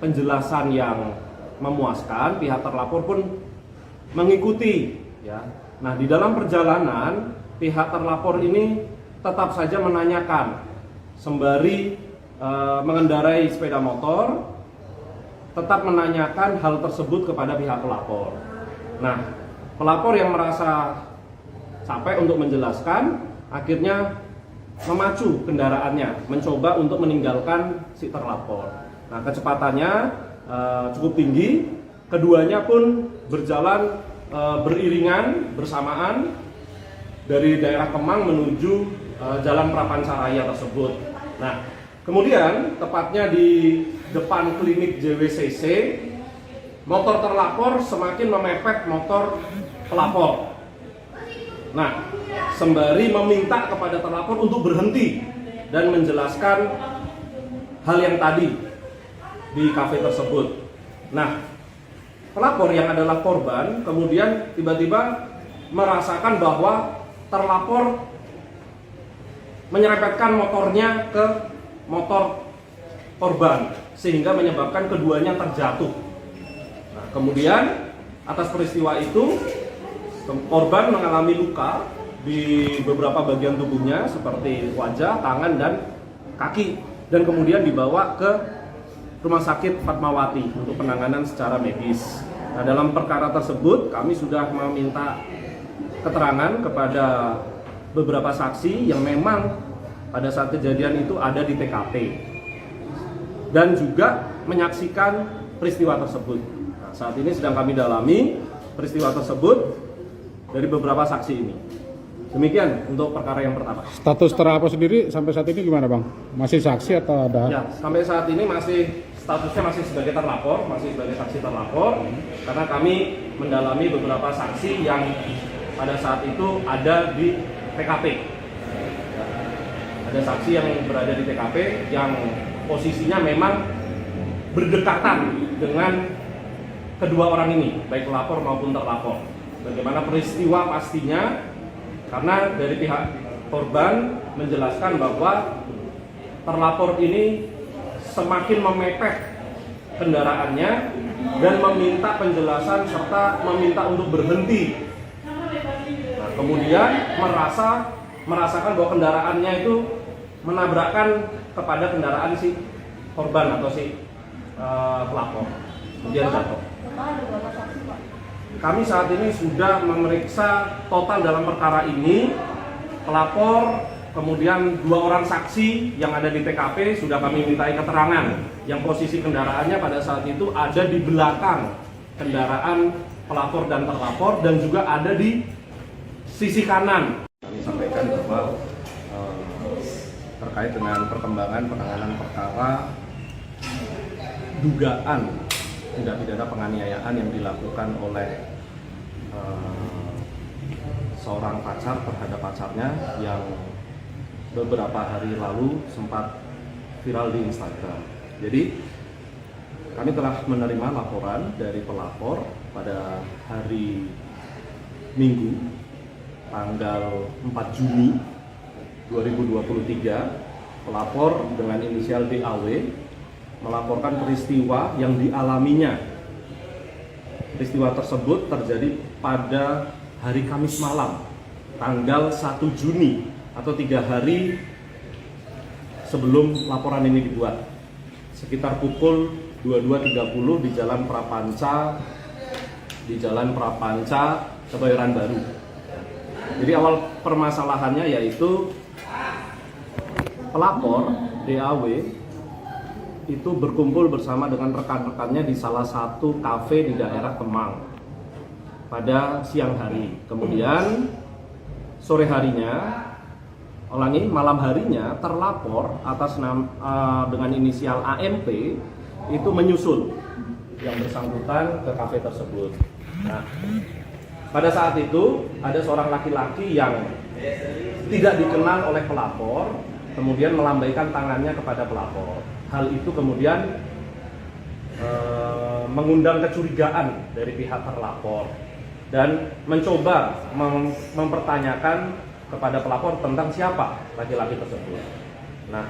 penjelasan yang memuaskan, pihak terlapor pun mengikuti. Ya. Nah, di dalam perjalanan, pihak terlapor ini tetap saja menanyakan sembari mengendarai sepeda motor, tetap menanyakan hal tersebut kepada pihak pelapor. Nah, pelapor yang merasa capek untuk menjelaskan, akhirnya memacu kendaraannya, mencoba untuk meninggalkan si terlapor. Nah, kecepatannya cukup tinggi, keduanya pun berjalan beriringan bersamaan dari daerah Kemang menuju Jalan Prapanca Raya tersebut. Nah, kemudian tepatnya di depan klinik JWCC, motor terlapor semakin memepet motor pelapor. Nah, sembari meminta kepada terlapor untuk berhenti dan menjelaskan hal yang tadi di kafe tersebut. Nah, pelapor yang adalah korban kemudian tiba-tiba merasakan bahwa terlapor menyerempetkan motornya ke motor korban sehingga menyebabkan keduanya terjatuh. Nah, kemudian atas peristiwa itu korban mengalami luka di beberapa bagian tubuhnya seperti wajah, tangan, dan kaki, dan kemudian dibawa ke Rumah Sakit Fatmawati untuk penanganan secara medis. Nah, dalam perkara tersebut kami sudah meminta keterangan kepada beberapa saksi yang memang pada saat kejadian itu ada di TKP dan juga menyaksikan peristiwa tersebut. Nah, saat ini sedang kami dalami peristiwa tersebut dari beberapa saksi ini. Demikian untuk perkara yang pertama. Status terlapor sendiri sampai saat ini gimana, Bang? Masih saksi atau ada? Ya, sampai saat ini statusnya masih sebagai terlapor, masih sebagai saksi terlapor, karena kami mendalami beberapa saksi yang pada saat itu ada di TKP. Ada saksi yang berada di TKP yang posisinya memang berdekatan dengan kedua orang ini, baik pelapor maupun terlapor. Bagaimana peristiwa pastinya, karena dari pihak korban menjelaskan bahwa terlapor ini semakin memepet kendaraannya dan meminta penjelasan serta meminta untuk berhenti. Nah, kemudian merasakan bahwa kendaraannya itu menabrakkan kepada kendaraan si korban atau si pelapor, kemudian jatuh. Kami saat ini sudah memeriksa total dalam perkara ini pelapor, kemudian 2 orang saksi yang ada di TKP sudah kami mintai keterangan yang posisi kendaraannya pada saat itu ada di belakang kendaraan pelapor dan terlapor dan juga ada di sisi kanan. Kami sampaikan bahwa terkait dengan perkembangan penanganan perkara dugaan tindak pidana penganiayaan yang dilakukan oleh seorang pacar terhadap pacarnya yang beberapa hari lalu sempat viral di Instagram. Jadi kami telah menerima laporan dari pelapor pada hari Minggu tanggal 4 Juni 2023. Pelapor dengan inisial DAW melaporkan peristiwa yang dialaminya. Peristiwa tersebut terjadi pada hari Kamis malam, tanggal 1 Juni atau 3 hari sebelum laporan ini dibuat. Sekitar pukul 22.30 di Jalan Prapanca, Kebayoran Baru. Jadi awal permasalahannya yaitu pelapor DAW itu berkumpul bersama dengan rekan-rekannya di salah satu kafe di daerah Kemang pada siang hari. Kemudian sore harinya, malam harinya terlapor atas dengan inisial AMP itu menyusul yang bersangkutan ke kafe tersebut. Nah, pada saat itu ada seorang laki-laki yang tidak dikenal oleh pelapor, kemudian melambaikan tangannya kepada pelapor. Hal itu kemudian mengundang kecurigaan dari pihak terlapor dan mencoba mempertanyakan kepada pelapor tentang siapa laki-laki tersebut. Nah,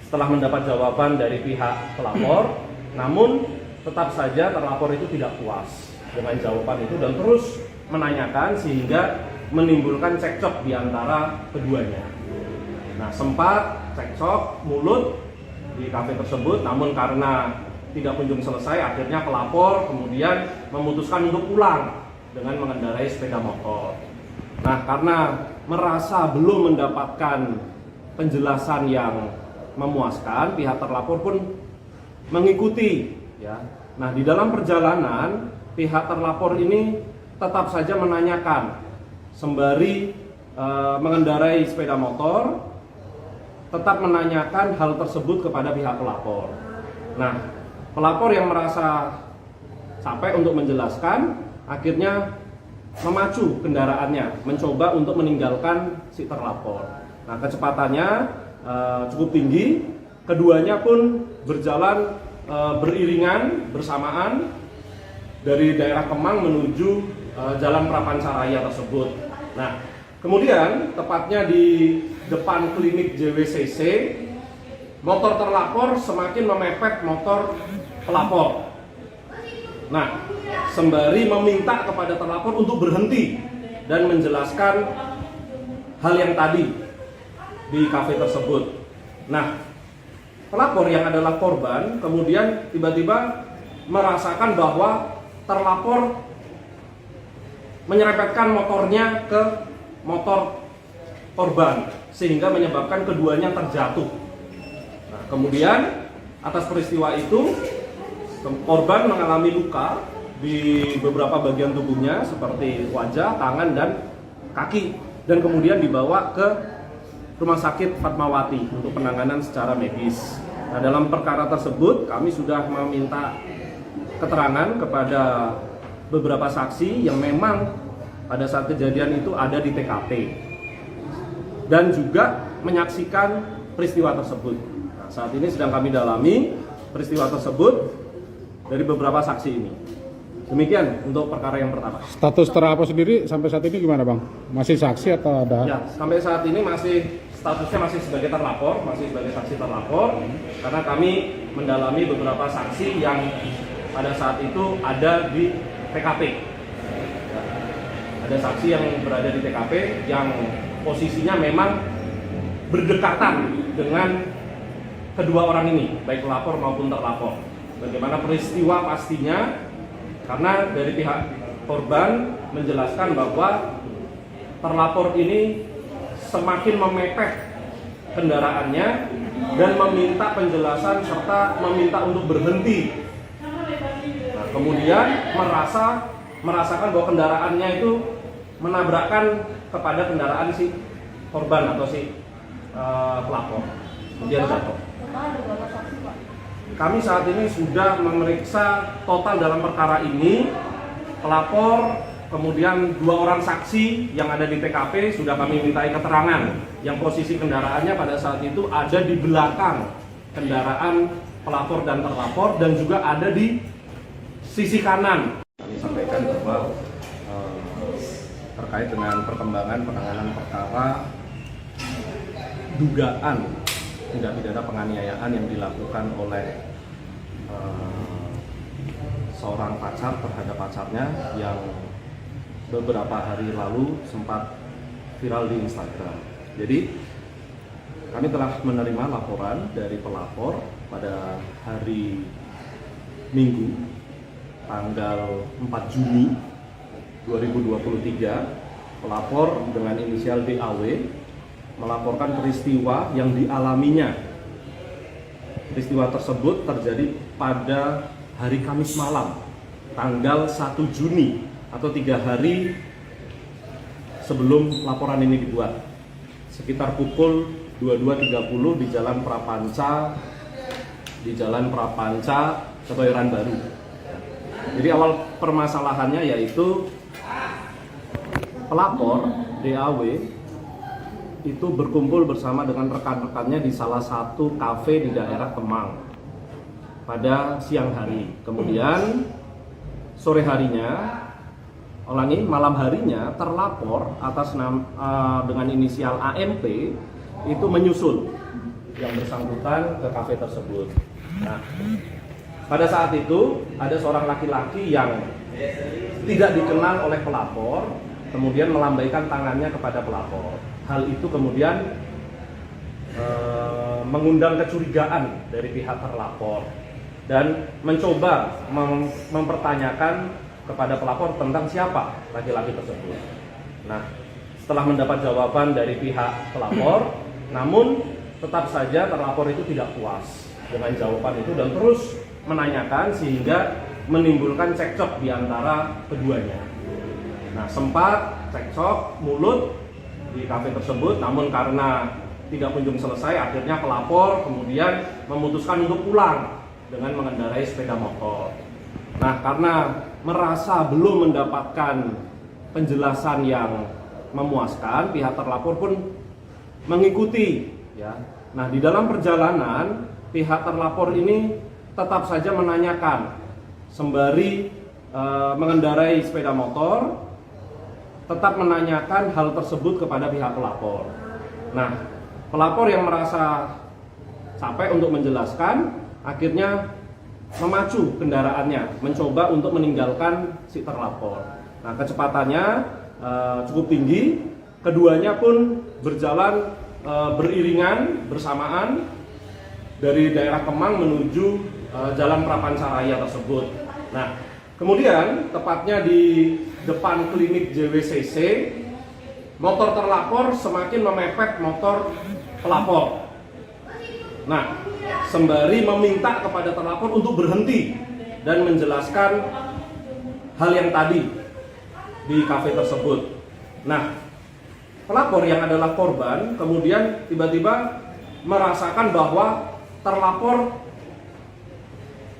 setelah mendapat jawaban dari pihak pelapor, namun tetap saja terlapor itu tidak puas dengan jawaban itu dan terus menanyakan sehingga menimbulkan cekcok di antara keduanya. Nah, sempat cekcok mulut di kafe tersebut, namun karena tidak kunjung selesai, akhirnya pelapor kemudian memutuskan untuk pulang dengan mengendarai sepeda motor. Nah, karena merasa belum mendapatkan penjelasan yang memuaskan, pihak terlapor pun mengikuti. Ya. Nah, di dalam perjalanan, pihak terlapor ini tetap saja menanyakan sembari mengendarai sepeda motor, tetap menanyakan hal tersebut kepada pihak pelapor. Nah, pelapor yang merasa capek untuk menjelaskan, akhirnya memacu kendaraannya, mencoba untuk meninggalkan si terlapor. Nah, kecepatannya cukup tinggi, keduanya pun berjalan beriringan bersamaan dari daerah Kemang menuju Jalan Prapancaraya tersebut. Nah, kemudian tepatnya di depan klinik JWCC, motor terlapor semakin memepet motor pelapor. Nah, sembari meminta kepada terlapor untuk berhenti dan menjelaskan hal yang tadi di kafe tersebut. Nah, pelapor yang adalah korban kemudian tiba-tiba merasakan bahwa terlapor menyerempetkan motornya ke motor korban sehingga menyebabkan keduanya terjatuh. Nah, kemudian atas peristiwa itu korban mengalami luka di beberapa bagian tubuhnya seperti wajah, tangan, dan kaki, dan kemudian dibawa ke Rumah Sakit Fatmawati untuk penanganan secara medis. Nah, dalam perkara tersebut kami sudah meminta keterangan kepada beberapa saksi yang memang pada saat kejadian itu ada di TKP dan juga menyaksikan peristiwa tersebut. Nah, saat ini sedang kami dalami peristiwa tersebut dari beberapa saksi ini. Demikian untuk perkara yang pertama. Status terlapor sendiri sampai saat ini gimana bang? Masih saksi atau ada? Ya, sampai saat ini statusnya masih sebagai terlapor, masih sebagai saksi terlapor, karena kami mendalami beberapa saksi yang pada saat itu ada di TKP. Ada saksi yang berada di TKP yang posisinya memang berdekatan dengan kedua orang ini, baik pelapor maupun terlapor. Bagaimana peristiwa pastinya? Karena dari pihak korban menjelaskan bahwa terlapor ini semakin memepet kendaraannya dan meminta penjelasan serta meminta untuk berhenti. Nah, kemudian merasakan bahwa kendaraannya itu menabrakkan kepada kendaraan si korban atau si pelapor, kemudian jatuh. Kami saat ini sudah memeriksa total dalam perkara ini pelapor, kemudian 2 orang saksi yang ada di TKP sudah kami mintai keterangan yang posisi kendaraannya pada saat itu ada di belakang kendaraan pelapor dan terlapor dan juga ada di sisi kanan. Kami sampaikan bahwa terkait dengan perkembangan penanganan perkara dugaan tindak pidana penganiayaan yang dilakukan oleh seorang pacar terhadap pacarnya yang beberapa hari lalu sempat viral di Instagram. Jadi kami telah menerima laporan dari pelapor pada hari Minggu tanggal 4 Juni 2023. Pelapor dengan inisial DAW melaporkan peristiwa yang dialaminya. Peristiwa tersebut terjadi pada hari Kamis malam, tanggal 1 Juni atau 3 hari sebelum laporan ini dibuat. Sekitar pukul 22.30 di Jalan Prapanca, Kebayoran Baru. Jadi awal permasalahannya yaitu pelapor DAW itu berkumpul bersama dengan rekan-rekannya di salah satu kafe di daerah Kemang pada siang hari. Kemudian sore harinya, malam harinya terlapor atas dengan inisial AMP itu menyusul yang bersangkutan ke kafe tersebut. Nah, pada saat itu ada seorang laki-laki yang tidak dikenal oleh pelapor, kemudian melambaikan tangannya kepada pelapor. Hal itu kemudian mengundang kecurigaan dari pihak terlapor dan mencoba mempertanyakan kepada pelapor tentang siapa laki-laki tersebut. Nah, setelah mendapat jawaban dari pihak pelapor, namun tetap saja terlapor itu tidak puas dengan jawaban itu dan terus menanyakan sehingga menimbulkan cekcok di antara keduanya. Nah, sempat cekcok mulut di kafe tersebut, namun karena tidak kunjung selesai, akhirnya pelapor kemudian memutuskan untuk pulang dengan mengendarai sepeda motor. Nah, karena merasa belum mendapatkan penjelasan yang memuaskan, pihak terlapor pun mengikuti. Ya. Nah, di dalam perjalanan, pihak terlapor ini tetap saja menanyakan sembari mengendarai sepeda motor, tetap menanyakan hal tersebut kepada pihak pelapor. Nah, pelapor yang merasa capek untuk menjelaskan, akhirnya memacu kendaraannya, mencoba untuk meninggalkan si terlapor. Nah, kecepatannya cukup tinggi, keduanya pun berjalan beriringan bersamaan dari daerah Kemang menuju Jalan Prapancaraya tersebut. Nah, kemudian tepatnya di depan klinik JWCC, motor terlapor semakin memepet motor pelapor. Nah, sembari meminta kepada terlapor untuk berhenti dan menjelaskan hal yang tadi di kafe tersebut. Nah, pelapor yang adalah korban kemudian tiba-tiba merasakan bahwa terlapor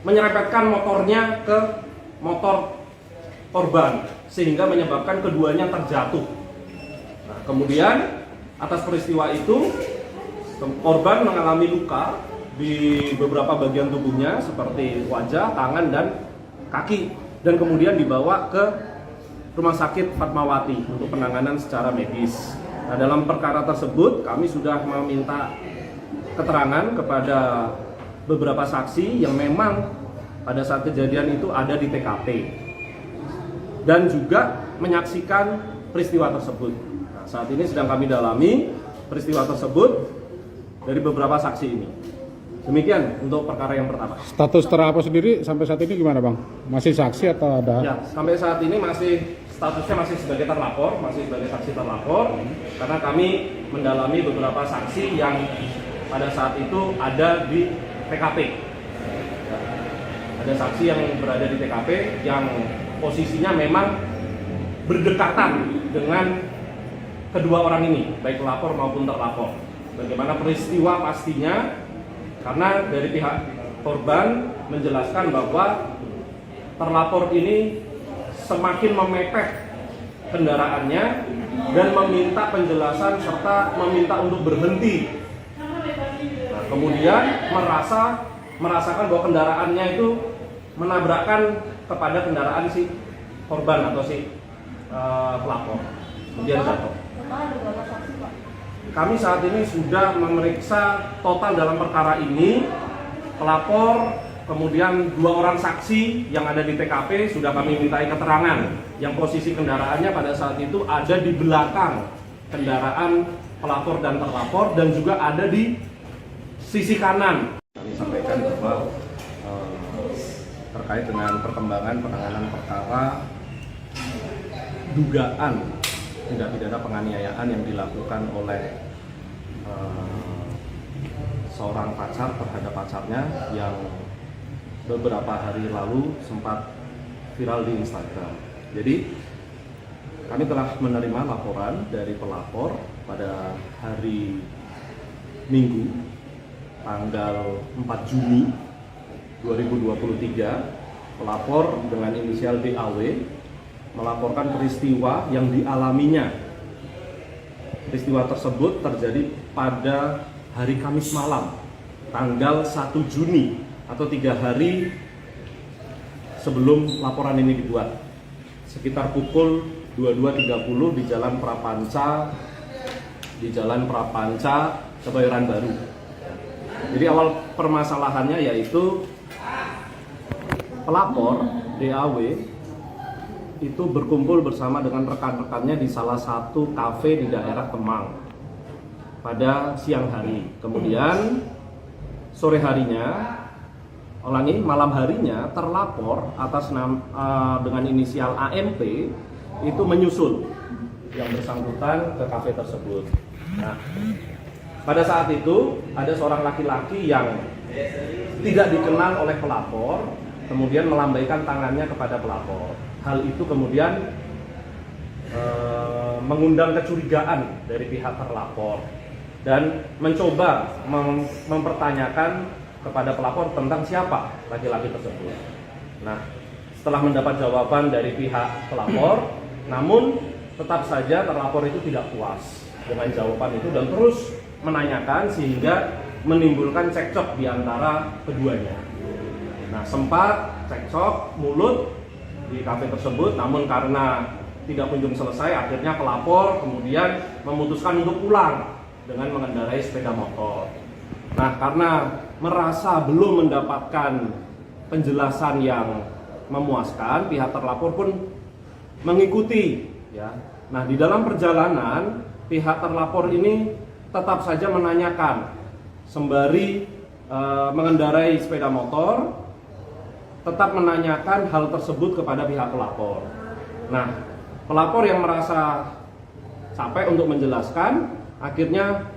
menyerempetkan motornya ke motor korban sehingga menyebabkan keduanya terjatuh. Nah, kemudian atas peristiwa itu korban mengalami luka di beberapa bagian tubuhnya seperti wajah, tangan, dan kaki. dan kemudian dibawa ke Rumah Sakit Fatmawati untuk penanganan secara medis. Nah, dalam perkara tersebut kami sudah meminta keterangan kepada beberapa saksi yang memang pada saat kejadian itu ada di TKP dan juga menyaksikan peristiwa tersebut. Nah, saat ini sedang kami dalami peristiwa tersebut dari beberapa saksi ini. Demikian untuk perkara yang pertama. Status terlapor sendiri sampai saat ini gimana bang? Masih saksi atau ada? Ya, sampai saat ini statusnya masih sebagai terlapor, masih sebagai saksi terlapor, karena kami mendalami beberapa saksi yang pada saat itu ada di TKP. Ya, ada saksi yang berada di TKP yang posisinya memang berdekatan dengan kedua orang ini, baik pelapor maupun terlapor. Bagaimana peristiwa pastinya? Karena dari pihak korban menjelaskan bahwa terlapor ini semakin memepet kendaraannya dan meminta penjelasan serta meminta untuk berhenti. Nah, kemudian merasakan bahwa kendaraannya itu menabrakkan kepada kendaraan si korban atau si pelapor, kemudian jatuh. Kami saat ini sudah memeriksa total dalam perkara ini pelapor, kemudian 2 orang saksi yang ada di TKP sudah kami mintai keterangan yang posisi kendaraannya pada saat itu ada di belakang kendaraan pelapor dan terlapor dan juga ada di sisi kanan. Kami sampaikan bahwa terkait dengan perkembangan penanganan perkara dugaan tindak pidana penganiayaan yang dilakukan oleh seorang pacar terhadap pacarnya yang beberapa hari lalu sempat viral di Instagram. Jadi kami telah menerima laporan dari pelapor pada hari Minggu tanggal 4 Juni 2023. Pelapor dengan inisial DAW melaporkan peristiwa yang dialaminya. Peristiwa tersebut terjadi pada hari Kamis malam, tanggal 1 Juni atau 3 hari sebelum laporan ini dibuat. Sekitar pukul 22.30 di Jalan Prapanca, Kebayoran Baru. Jadi awal permasalahannya yaitu pelapor DAW itu berkumpul bersama dengan rekan-rekannya di salah satu kafe di daerah Kemang pada siang hari. Kemudian sore harinya, malam harinya terlapor atas dengan inisial AMP itu menyusul yang bersangkutan ke kafe tersebut. Nah, pada saat itu ada seorang laki-laki yang tidak dikenal oleh pelapor, kemudian melambaikan tangannya kepada pelapor. Hal itu kemudian mengundang kecurigaan dari pihak terlapor dan mencoba mempertanyakan kepada pelapor tentang siapa laki-laki tersebut. Nah, setelah mendapat jawaban dari pihak pelapor, namun tetap saja terlapor itu tidak puas dengan jawaban itu dan terus menanyakan sehingga menimbulkan cekcok di antara keduanya. Nah, sempat cekcok mulut di kafe tersebut, namun karena tidak kunjung selesai, akhirnya pelapor kemudian memutuskan untuk pulang dengan mengendarai sepeda motor. Nah, karena merasa belum mendapatkan penjelasan yang memuaskan, pihak terlapor pun mengikuti. Ya. Nah, di dalam perjalanan, pihak terlapor ini tetap saja menanyakan sembari mengendarai sepeda motor, tetap menanyakan hal tersebut kepada pihak pelapor. Nah, pelapor yang merasa capek untuk menjelaskan, akhirnya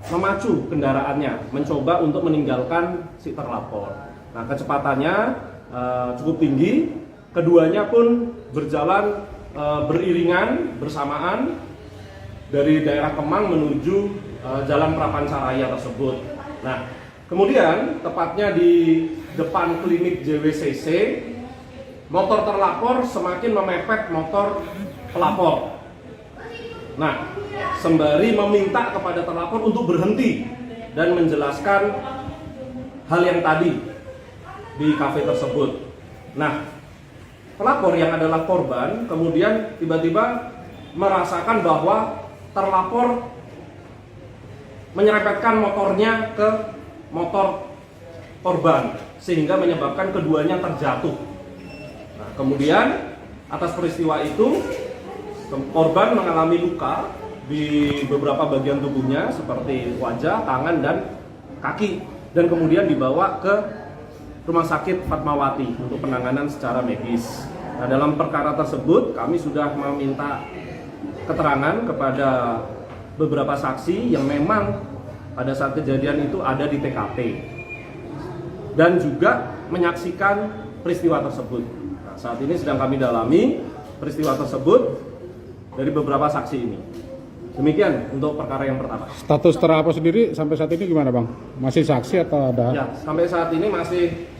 memacu kendaraannya, mencoba untuk meninggalkan si terlapor. Nah, kecepatannya cukup tinggi, keduanya pun berjalan beriringan bersamaan dari daerah Kemang menuju Jalan Prapanca Raya tersebut. Nah, kemudian tepatnya di depan klinik JWCC, motor terlapor semakin memepet motor pelapor. Nah, sembari meminta kepada terlapor untuk berhenti dan menjelaskan hal yang tadi di kafe tersebut. Nah, pelapor yang adalah korban kemudian tiba-tiba merasakan bahwa terlapor menyerempetkan motornya ke motor korban sehingga menyebabkan keduanya terjatuh. Nah, kemudian atas peristiwa itu korban mengalami luka di beberapa bagian tubuhnya seperti wajah, tangan, dan kaki, dan kemudian dibawa ke Rumah Sakit Fatmawati untuk penanganan secara medis. Nah, dalam perkara tersebut kami sudah meminta keterangan kepada beberapa saksi yang memang pada saat kejadian itu ada di TKP dan juga menyaksikan peristiwa tersebut. Nah, saat ini sedang kami dalami peristiwa tersebut dari beberapa saksi ini. Demikian untuk perkara yang pertama. Status terlapor sendiri sampai saat ini gimana Bang? Masih saksi atau ada? Ya, sampai saat ini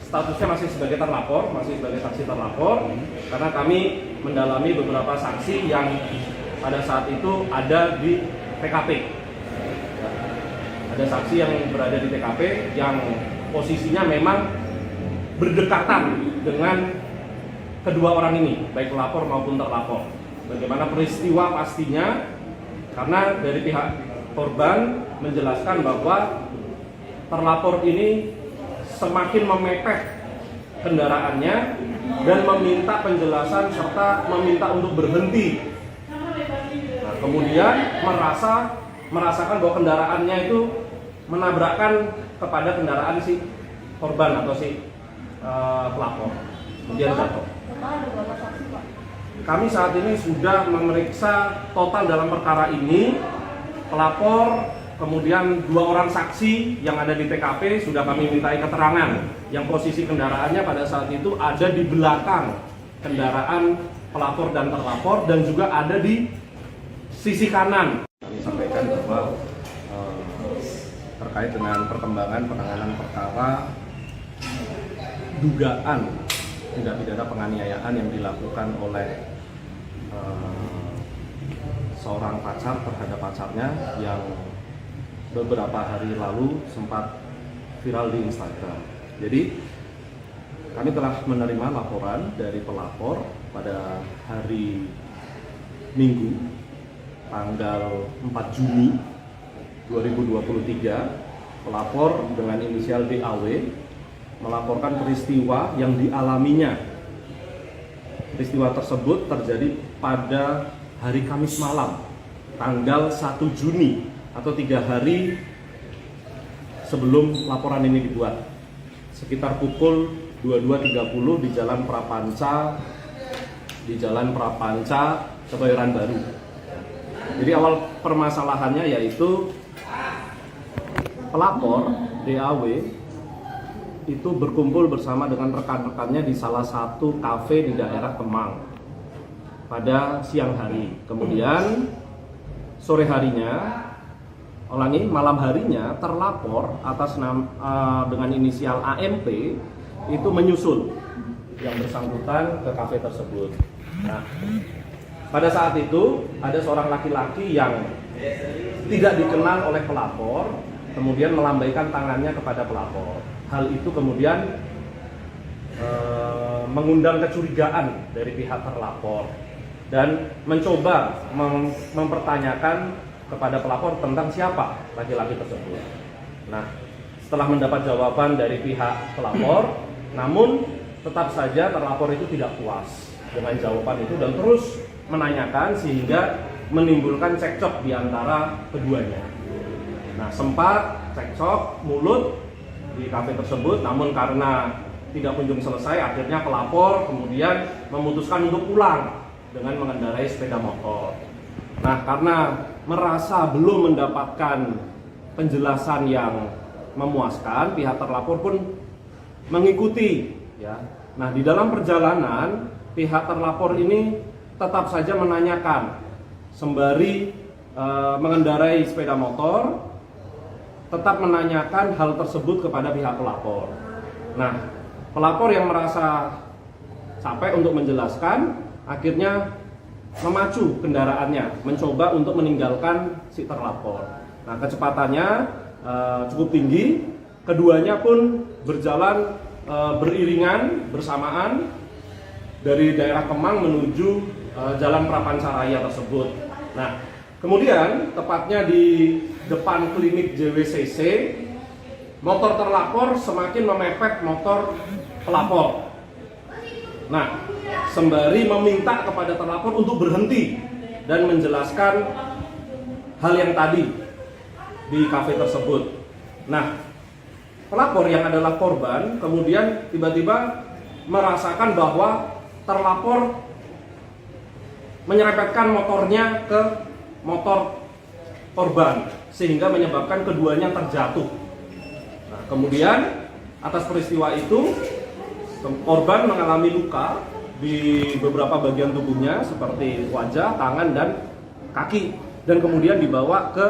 statusnya masih sebagai terlapor, masih sebagai saksi terlapor, karena kami mendalami beberapa saksi yang pada saat itu ada di TKP. Ya, ada saksi yang berada di TKP yang posisinya memang berdekatan dengan kedua orang ini, baik pelapor maupun terlapor. Bagaimana peristiwa pastinya? Karena dari pihak korban menjelaskan bahwa terlapor ini semakin memepet kendaraannya dan meminta penjelasan serta meminta untuk berhenti. Nah, kemudian merasakan bahwa kendaraannya itu menabrakkan kepada kendaraan si korban atau si pelapor, kemudian jatuh. Kami saat ini sudah memeriksa total dalam perkara ini pelapor, kemudian 2 orang saksi yang ada di TKP sudah kami mintai keterangan yang posisi kendaraannya pada saat itu ada di belakang kendaraan pelapor dan terlapor dan juga ada di sisi kanan. Kami sampaikan bahwa terkait dengan perkembangan penanganan perkara dugaan tindak pidana penganiayaan yang dilakukan oleh seorang pacar terhadap pacarnya yang beberapa hari lalu sempat viral di Instagram. Jadi kami telah menerima laporan dari pelapor pada hari Minggu tanggal 4 Juni 2023. Pelapor dengan inisial DAW melaporkan peristiwa yang dialaminya. Peristiwa tersebut terjadi pada hari Kamis malam, tanggal 1 Juni atau 3 hari sebelum laporan ini dibuat. Sekitar pukul 22.30 di Jalan Prapanca, Kebayoran Baru. Jadi awal permasalahannya yaitu pelapor DAW itu berkumpul bersama dengan rekan-rekannya di salah satu kafe di daerah Kemang pada siang hari. Kemudian sore harinya, malam harinya terlapor atas dengan inisial AMP itu menyusul yang bersangkutan ke kafe tersebut. Nah, pada saat itu ada seorang laki-laki yang tidak dikenal oleh pelapor, kemudian melambaikan tangannya kepada pelapor. Hal itu kemudian mengundang kecurigaan dari pihak terlapor dan mencoba mempertanyakan kepada pelapor tentang siapa laki-laki tersebut. Nah, setelah mendapat jawaban dari pihak pelapor, namun tetap saja terlapor itu tidak puas dengan jawaban itu dan terus menanyakan sehingga menimbulkan cekcok di antara keduanya. Nah, sempat cekcok mulut di kafe tersebut, namun karena tidak kunjung selesai, akhirnya pelapor kemudian memutuskan untuk pulang dengan mengendarai sepeda motor. Nah, karena merasa belum mendapatkan penjelasan yang memuaskan, pihak terlapor pun mengikuti. Ya. Nah, di dalam perjalanan, pihak terlapor ini tetap saja menanyakan sembari mengendarai sepeda motor, tetap menanyakan hal tersebut kepada pihak pelapor. Nah, pelapor yang merasa capek untuk menjelaskan, akhirnya memacu kendaraannya, mencoba untuk meninggalkan si terlapor. Nah, kecepatannya cukup tinggi, keduanya pun berjalan beriringan bersamaan dari daerah Kemang menuju Jalan Prapancaraya tersebut. Nah, kemudian tepatnya di depan klinik JWCC, motor terlapor semakin memepet motor pelapor. Nah, sembari meminta kepada terlapor untuk berhenti dan menjelaskan hal yang tadi di kafe tersebut. Nah, pelapor yang adalah korban kemudian tiba-tiba merasakan bahwa terlapor menyerempetkan motornya ke motor korban sehingga menyebabkan keduanya terjatuh. Nah, kemudian atas peristiwa itu korban mengalami luka di beberapa bagian tubuhnya seperti wajah, tangan, dan kaki, dan kemudian dibawa ke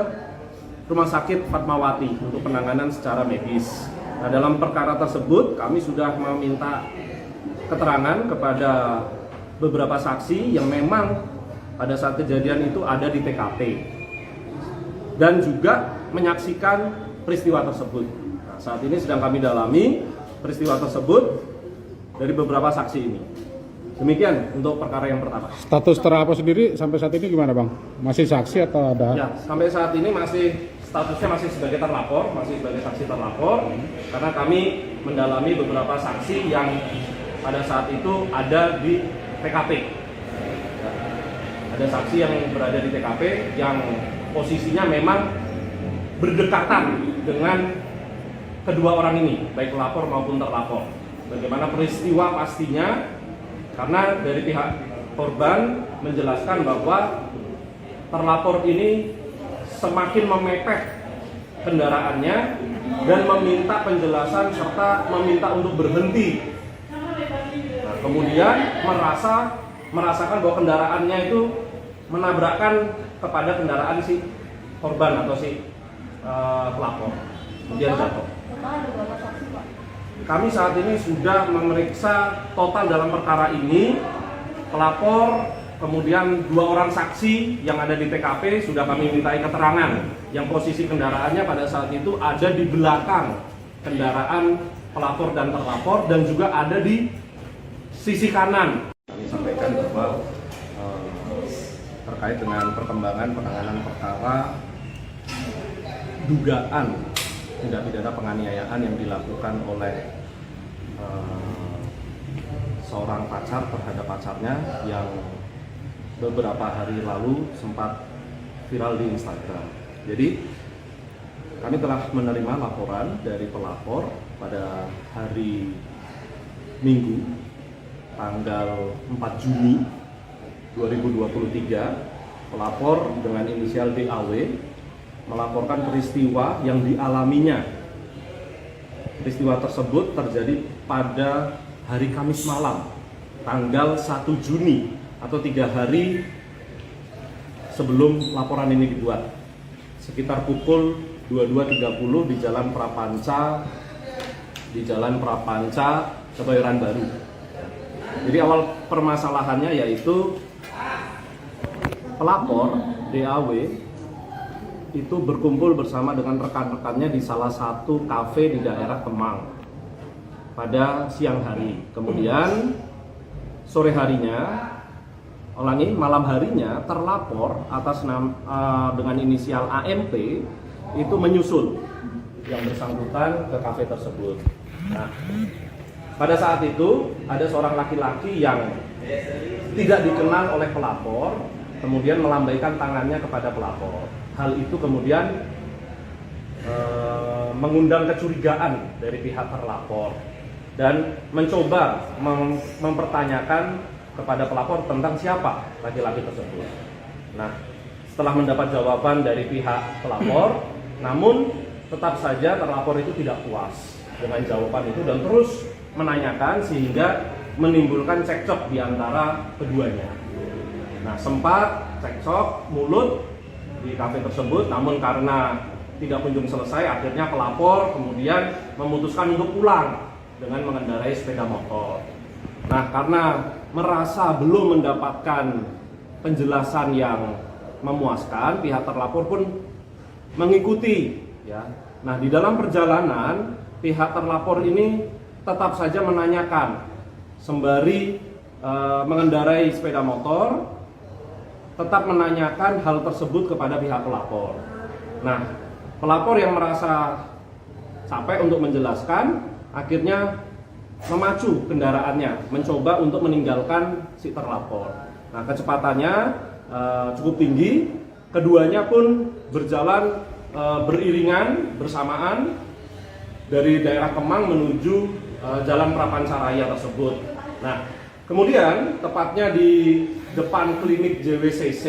Rumah Sakit Fatmawati untuk penanganan secara medis. Nah, dalam perkara tersebut kami sudah meminta keterangan kepada beberapa saksi yang memang pada saat kejadian itu ada di TKP dan juga menyaksikan peristiwa tersebut. Nah, saat ini sedang kami dalami peristiwa tersebut dari beberapa saksi ini. Demikian untuk perkara yang pertama. Status terlapor sendiri sampai saat ini gimana Bang? Masih saksi atau ada? Ya, sampai saat ini statusnya masih sebagai terlapor, masih sebagai saksi terlapor, karena kami mendalami beberapa saksi yang pada saat itu ada di TKP. Ada saksi yang berada di TKP yang posisinya memang berdekatan dengan kedua orang ini, baik pelapor maupun terlapor. Bagaimana peristiwa pastinya, karena dari pihak korban menjelaskan bahwa terlapor ini semakin memepet kendaraannya dan meminta penjelasan serta meminta untuk berhenti. Nah, kemudian merasakan bahwa kendaraannya itu menabrakkan kepada kendaraan si korban atau si pelapor, kemudian jatuh. Kami saat ini sudah memeriksa total dalam perkara ini pelapor, kemudian 2 orang saksi yang ada di TKP sudah kami mintai keterangan yang posisi kendaraannya pada saat itu ada di belakang kendaraan pelapor dan terlapor dan juga ada di sisi kanan. Kami sampaikan bahwa terkait dengan perkembangan penanganan perkara dugaan tindak pidana penganiayaan yang dilakukan oleh seorang pacar terhadap pacarnya yang beberapa hari lalu sempat viral di Instagram. Jadi kami telah menerima laporan dari pelapor pada hari Minggu tanggal 4 Juni 2023. Pelapor dengan inisial DAW melaporkan peristiwa yang dialaminya. Peristiwa tersebut terjadi pada hari Kamis malam, tanggal 1 Juni atau 3 hari sebelum laporan ini dibuat. Sekitar pukul 22.30 di Jalan Prapanca, Kebayoran Baru. Jadi awal permasalahannya yaitu pelapor DAW itu berkumpul bersama dengan rekan-rekannya di salah satu kafe di daerah Kemang pada siang hari. Kemudian sore harinya, malam harinya terlapor atas dengan inisial AMP itu menyusul yang bersangkutan ke kafe tersebut. Nah, pada saat itu ada seorang laki-laki yang tidak dikenal oleh pelapor, kemudian melambaikan tangannya kepada pelapor. Hal itu kemudian mengundang kecurigaan dari pihak terlapor dan mencoba mempertanyakan kepada pelapor tentang siapa laki-laki tersebut. Nah, setelah mendapat jawaban dari pihak pelapor, namun tetap saja terlapor itu tidak puas dengan jawaban itu dan terus menanyakan sehingga menimbulkan cekcok di antara keduanya. Nah, sempat cekcok mulut di kafe tersebut, namun karena tidak kunjung selesai, akhirnya pelapor kemudian memutuskan untuk pulang dengan mengendarai sepeda motor. Nah, karena merasa belum mendapatkan penjelasan yang memuaskan, pihak terlapor pun mengikuti. Ya. Nah, di dalam perjalanan, pihak terlapor ini tetap saja menanyakan, sembari mengendarai sepeda motor, tetap menanyakan hal tersebut kepada pihak pelapor. Nah, pelapor yang merasa capek untuk menjelaskan, akhirnya memacu kendaraannya, mencoba untuk meninggalkan si terlapor. Nah, kecepatannya cukup tinggi, keduanya pun berjalan beriringan bersamaan dari daerah Kemang menuju Jalan Prapancaraya tersebut. Nah, kemudian tepatnya di depan klinik JWCC,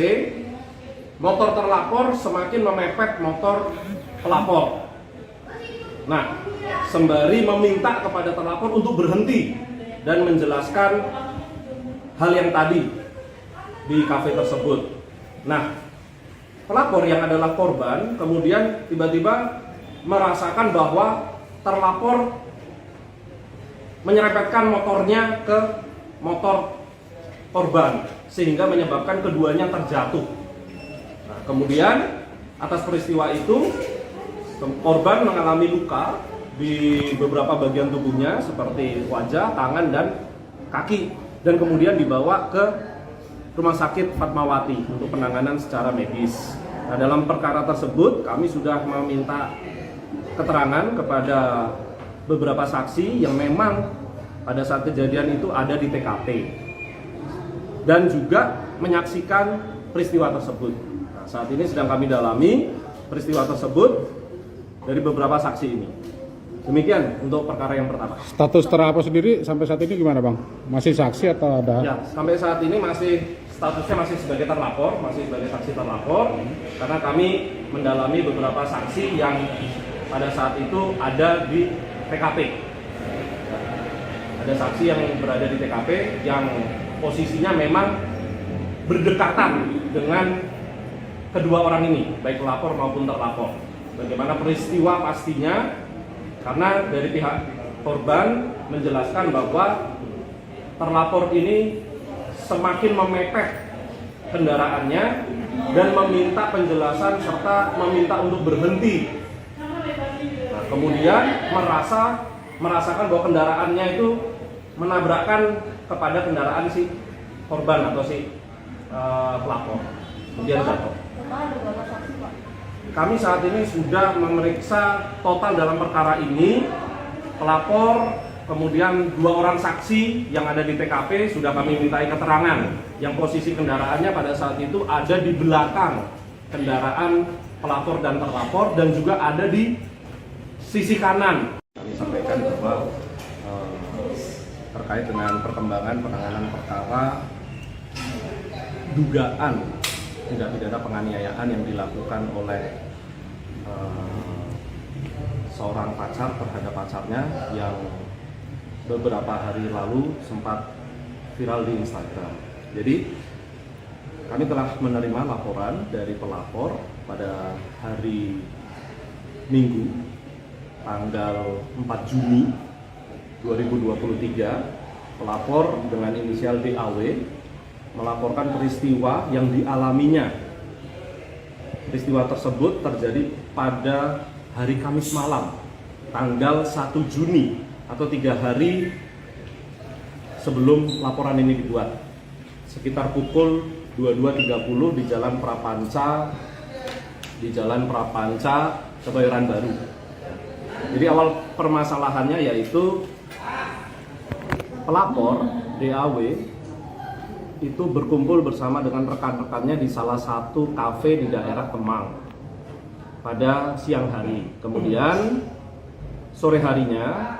motor terlapor semakin memepet motor pelapor. Nah, sembari meminta kepada terlapor untuk berhenti dan menjelaskan hal yang tadi di kafe tersebut. Nah, pelapor yang adalah korban kemudian tiba-tiba merasakan bahwa terlapor menyerempetkan motornya ke motor korban sehingga menyebabkan keduanya terjatuh. Nah, kemudian atas peristiwa itu korban mengalami luka di beberapa bagian tubuhnya seperti wajah, tangan, dan kaki, dan kemudian dibawa ke Rumah Sakit Fatmawati untuk penanganan secara medis. Nah, dalam perkara tersebut kami sudah meminta keterangan kepada beberapa saksi yang memang pada saat kejadian itu ada di TKP dan juga menyaksikan peristiwa tersebut. Nah, saat ini sedang kami dalami peristiwa tersebut dari beberapa saksi ini. Demikian untuk perkara yang pertama. Status terlapor sendiri sampai saat ini gimana Bang? Masih saksi atau ada? Ya, sampai saat ini statusnya masih sebagai terlapor, masih sebagai saksi terlapor, karena kami mendalami beberapa saksi yang pada saat itu ada di TKP. Ada saksi yang berada di TKP yang posisinya memang berdekatan dengan kedua orang ini, baik pelapor maupun terlapor. Bagaimana peristiwa pastinya, karena dari pihak korban menjelaskan bahwa terlapor ini semakin memepet kendaraannya dan meminta penjelasan serta meminta untuk berhenti. Nah, kemudian merasakan bahwa kendaraannya itu menabrakkan kepada kendaraan si korban atau si pelapor, kemudian jatuh. Kami saat ini sudah memeriksa total dalam perkara ini pelapor, kemudian 2 orang saksi yang ada di TKP sudah kami mintai keterangan yang posisi kendaraannya pada saat itu ada di belakang kendaraan pelapor dan terlapor dan juga ada di sisi kanan. Kami sampaikan bahwa terkait dengan perkembangan penanganan perkara dugaan tindak pidana penganiayaan yang dilakukan oleh seorang pacar terhadap pacarnya yang beberapa hari lalu sempat viral di Instagram. Jadi kami telah menerima laporan dari pelapor pada hari Minggu tanggal 4 Juni 2023. Pelapor dengan inisial DAW melaporkan peristiwa yang dialaminya. Peristiwa tersebut terjadi pada hari Kamis malam, tanggal 1 Juni atau 3 hari sebelum laporan ini dibuat. Sekitar pukul 22.30 di Jalan Prapanca, Kebayoran Baru. Jadi awal permasalahannya yaitu pelapor DAW itu berkumpul bersama dengan rekan-rekannya di salah satu kafe di daerah Kemang pada siang hari. Kemudian sore harinya,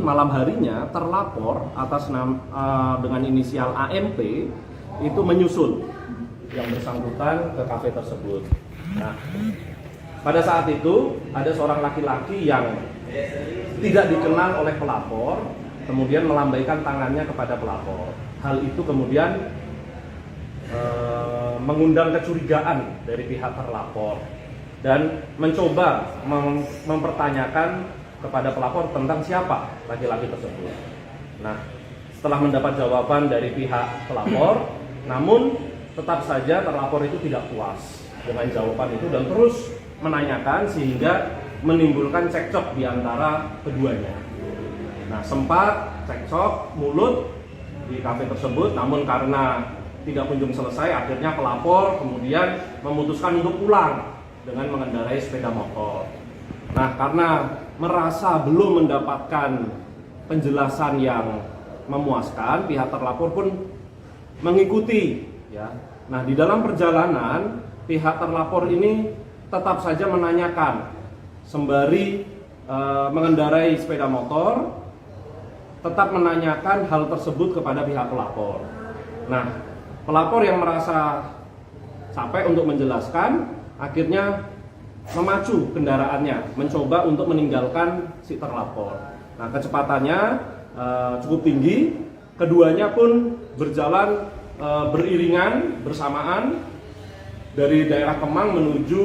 malam harinya terlapor atas dengan inisial AMP itu menyusul yang bersangkutan ke kafe tersebut. Nah, pada saat itu ada seorang laki-laki yang tidak dikenal oleh pelapor, kemudian melambaikan tangannya kepada pelapor. Hal itu kemudian mengundang kecurigaan dari pihak terlapor dan mencoba mempertanyakan kepada pelapor tentang siapa laki-laki tersebut. Nah, setelah mendapat jawaban dari pihak pelapor, namun tetap saja terlapor itu tidak puas dengan jawaban itu dan terus menanyakan sehingga menimbulkan cekcok di antara keduanya. Nah, sempat cekcok mulut di kafe tersebut, namun karena tidak kunjung selesai, akhirnya pelapor kemudian memutuskan untuk pulang dengan mengendarai sepeda motor. Nah, karena merasa belum mendapatkan penjelasan yang memuaskan, pihak terlapor pun mengikuti, ya. Nah, di dalam perjalanan pihak terlapor ini tetap saja menanyakan sembari mengendarai sepeda motor, tetap menanyakan hal tersebut kepada pihak pelapor. Nah, pelapor yang merasa capek untuk menjelaskan, akhirnya memacu kendaraannya, mencoba untuk meninggalkan si terlapor. Nah, kecepatannya cukup tinggi, keduanya pun berjalan beriringan bersamaan dari daerah Kemang menuju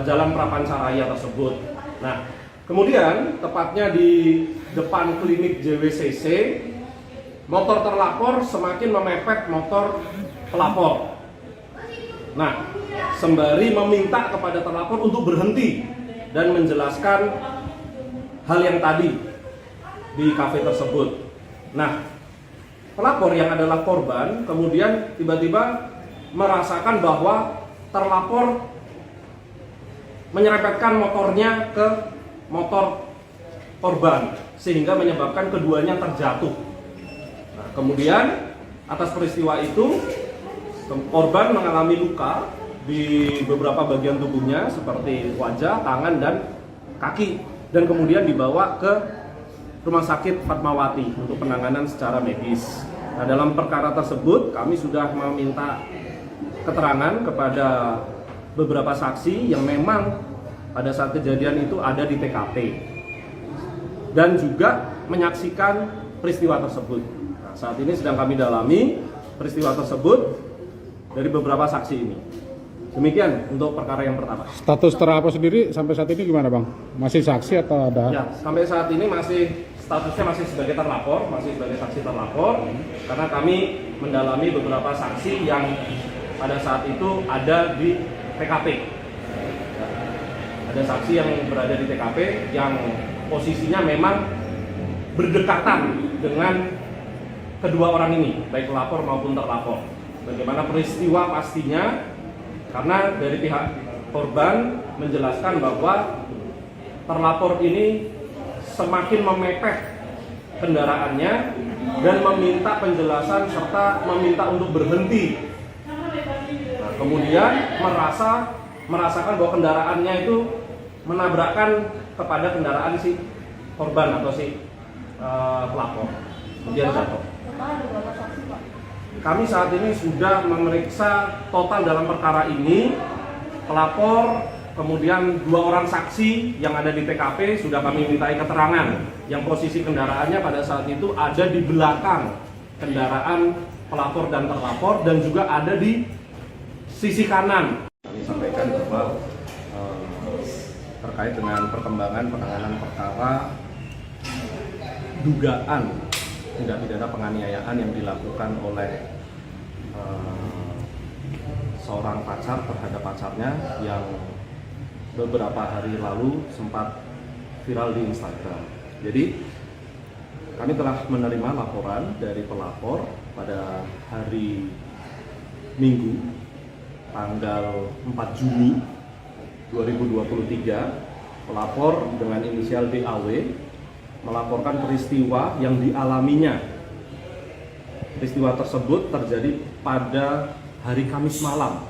Jalan Prapancaraya tersebut. Nah, kemudian tepatnya di depan klinik JWCC, motor terlapor semakin memepet motor pelapor. Nah, sembari meminta kepada terlapor untuk berhenti dan menjelaskan hal yang tadi di kafe tersebut. Nah, pelapor yang adalah korban kemudian tiba-tiba merasakan bahwa terlapor menyerempetkan motornya ke motor korban sehingga menyebabkan keduanya terjatuh. Nah, kemudian atas peristiwa itu korban mengalami luka di beberapa bagian tubuhnya seperti wajah, tangan, dan kaki, dan kemudian dibawa ke Rumah Sakit Fatmawati untuk penanganan secara medis. Nah, dalam perkara tersebut kami sudah meminta keterangan kepada beberapa saksi yang memang pada saat kejadian itu ada di TKP dan juga menyaksikan peristiwa tersebut. Nah, saat ini sedang kami dalami peristiwa tersebut dari beberapa saksi ini. Demikian untuk perkara yang pertama. Status terlapor sendiri sampai saat ini gimana, Bang? Masih saksi atau ada? Ya, sampai saat ini statusnya masih sebagai terlapor, masih sebagai saksi terlapor, karena kami mendalami beberapa saksi yang pada saat itu ada di TKP. Ada saksi yang berada di TKP yang posisinya memang berdekatan dengan kedua orang ini, baik pelapor maupun terlapor. Bagaimana peristiwa pastinya, karena dari pihak korban menjelaskan bahwa terlapor ini semakin memepet kendaraannya dan meminta penjelasan serta meminta untuk berhenti. Nah, kemudian merasakan bahwa kendaraannya itu menabrakkan kepada kendaraan si korban atau si pelapor, kemudian jatuh. Kami saat ini sudah memeriksa total dalam perkara ini pelapor, kemudian 2 orang saksi yang ada di TKP sudah kami mintai keterangan yang posisi kendaraannya pada saat itu ada di belakang kendaraan pelapor dan terlapor dan juga ada di sisi kanan. Kami sampaikan bahwa terkait dengan perkembangan penanganan perkara dugaan tindak pidana penganiayaan yang dilakukan oleh seorang pacar terhadap pacarnya yang beberapa hari lalu sempat viral di Instagram. Jadi kami telah menerima laporan dari pelapor pada hari Minggu tanggal 4 Juni 2023. Pelapor dengan inisial DAW melaporkan peristiwa yang dialaminya. Peristiwa tersebut terjadi pada hari Kamis malam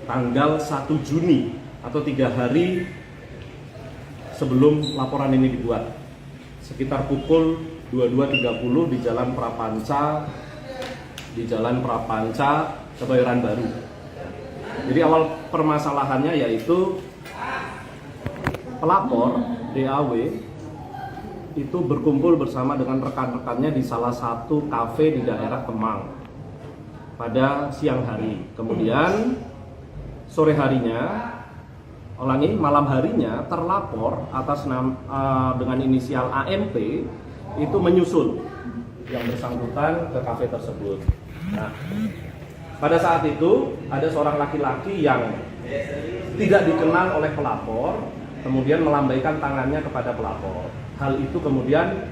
tanggal 1 Juni atau 3 hari sebelum laporan ini dibuat, sekitar pukul 22.30 di Jalan Prapanca Kebayoran Baru. Jadi awal permasalahannya yaitu pelapor DAW itu berkumpul bersama dengan rekan-rekannya di salah satu kafe di daerah Kemang pada siang hari. Kemudian sore harinya, malam harinya, terlapor atas dengan inisial AMP itu menyusul yang bersangkutan ke kafe tersebut. Nah, pada saat itu ada seorang laki-laki yang tidak dikenal oleh pelapor, kemudian melambaikan tangannya kepada pelapor. Hal itu kemudian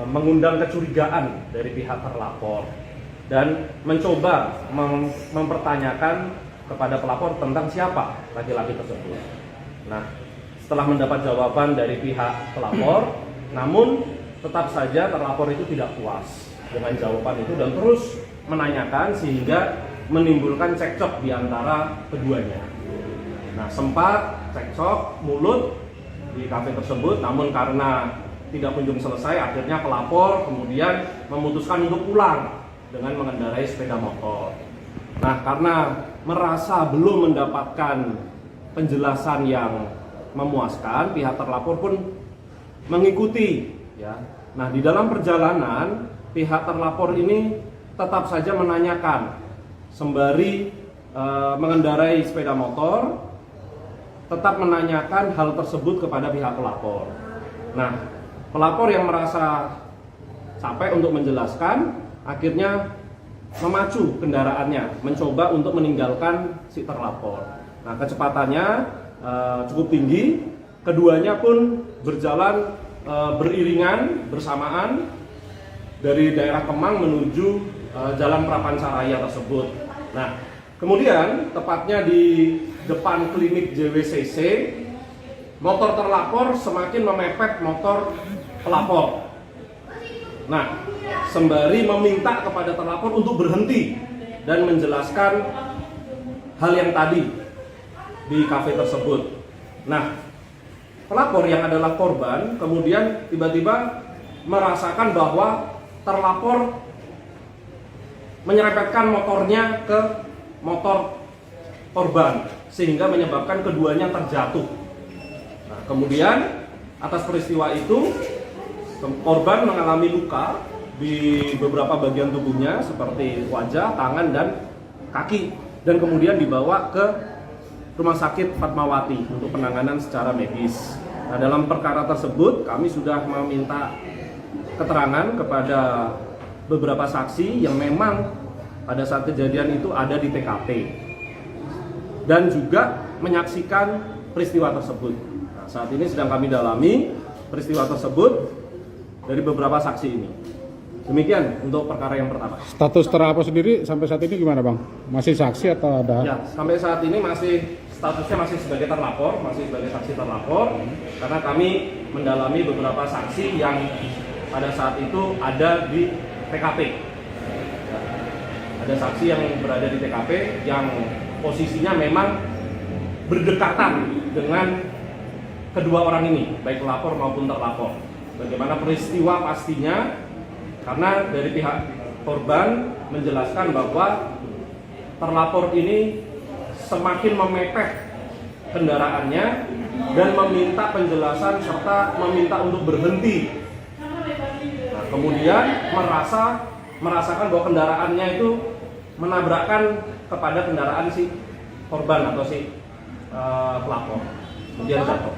mengundang kecurigaan dari pihak terlapor dan mencoba mempertanyakan kepada pelapor tentang siapa laki-laki tersebut. Nah, setelah mendapat jawaban dari pihak pelapor, namun tetap saja terlapor itu tidak puas dengan jawaban itu dan terus menanyakan sehingga menimbulkan cekcok di antara keduanya. Nah, sempat cekcok mulut di kafe tersebut, namun karena tidak kunjung selesai, akhirnya pelapor kemudian memutuskan untuk pulang dengan mengendarai sepeda motor. Nah, karena merasa belum mendapatkan penjelasan yang memuaskan, pihak terlapor pun mengikuti, ya. Nah, di dalam perjalanan pihak terlapor ini tetap saja menanyakan sembari mengendarai sepeda motor, tetap menanyakan hal tersebut kepada pihak pelapor. Nah, pelapor yang merasa capek untuk menjelaskan, akhirnya memacu kendaraannya, mencoba untuk meninggalkan si terlapor. Nah, kecepatannya cukup tinggi, keduanya pun berjalan beriringan bersamaan dari daerah Kemang menuju Jalan Prapancaraya tersebut. Nah, kemudian tepatnya di depan klinik JWCC, motor terlapor semakin memepet motor pelapor. Nah, sembari meminta kepada terlapor untuk berhenti dan menjelaskan hal yang tadi di kafe tersebut. Nah, pelapor yang adalah korban kemudian tiba-tiba merasakan bahwa terlapor menyerempetkan motornya ke motor korban sehingga menyebabkan keduanya terjatuh. Nah, kemudian atas peristiwa itu korban mengalami luka di beberapa bagian tubuhnya seperti wajah, tangan, dan kaki, dan kemudian dibawa ke Rumah Sakit Fatmawati untuk penanganan secara medis. Nah, dalam perkara tersebut kami sudah meminta keterangan kepada beberapa saksi yang memang pada saat kejadian itu ada di TKP dan juga menyaksikan peristiwa tersebut. Nah, saat ini sedang kami dalami peristiwa tersebut dari beberapa saksi ini. Demikian untuk perkara yang pertama. Status terlapor sendiri sampai saat ini gimana, Bang? Masih saksi atau ada? Ya, sampai saat ini statusnya masih sebagai terlapor, masih sebagai saksi terlapor, karena kami mendalami beberapa saksi yang pada saat itu ada di TKP. Ada saksi yang berada di TKP yang posisinya memang berdekatan dengan kedua orang ini, baik pelapor maupun terlapor. Bagaimana peristiwa pastinya, karena dari pihak korban menjelaskan bahwa terlapor ini semakin memepet kendaraannya dan meminta penjelasan serta meminta untuk berhenti. Nah, kemudian merasakan bahwa kendaraannya itu menabrakkan kepada kendaraan si korban atau si pelapor, kemudian jatuh.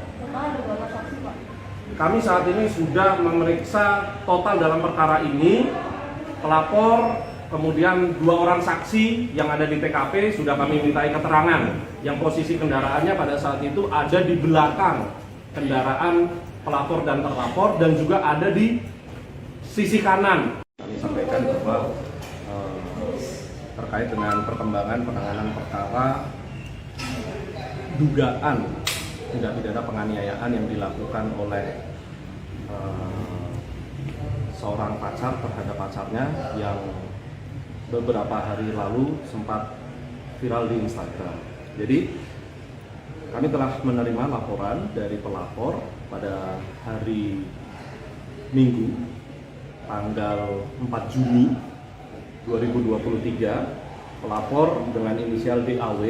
Kami saat ini sudah memeriksa total dalam perkara ini pelapor, kemudian 2 orang saksi yang ada di TKP sudah kami mintai keterangan yang posisi kendaraannya pada saat itu ada di belakang kendaraan pelapor dan terlapor dan juga ada di sisi kanan. Kami sampaikan bahwa terkait dengan perkembangan penanganan perkara dugaan tindak pidana penganiayaan yang dilakukan oleh seorang pacar terhadap pacarnya yang beberapa hari lalu sempat viral di Instagram. Jadi kami telah menerima laporan dari pelapor pada hari Minggu tanggal 4 Juni 2023. Pelapor dengan inisial DAW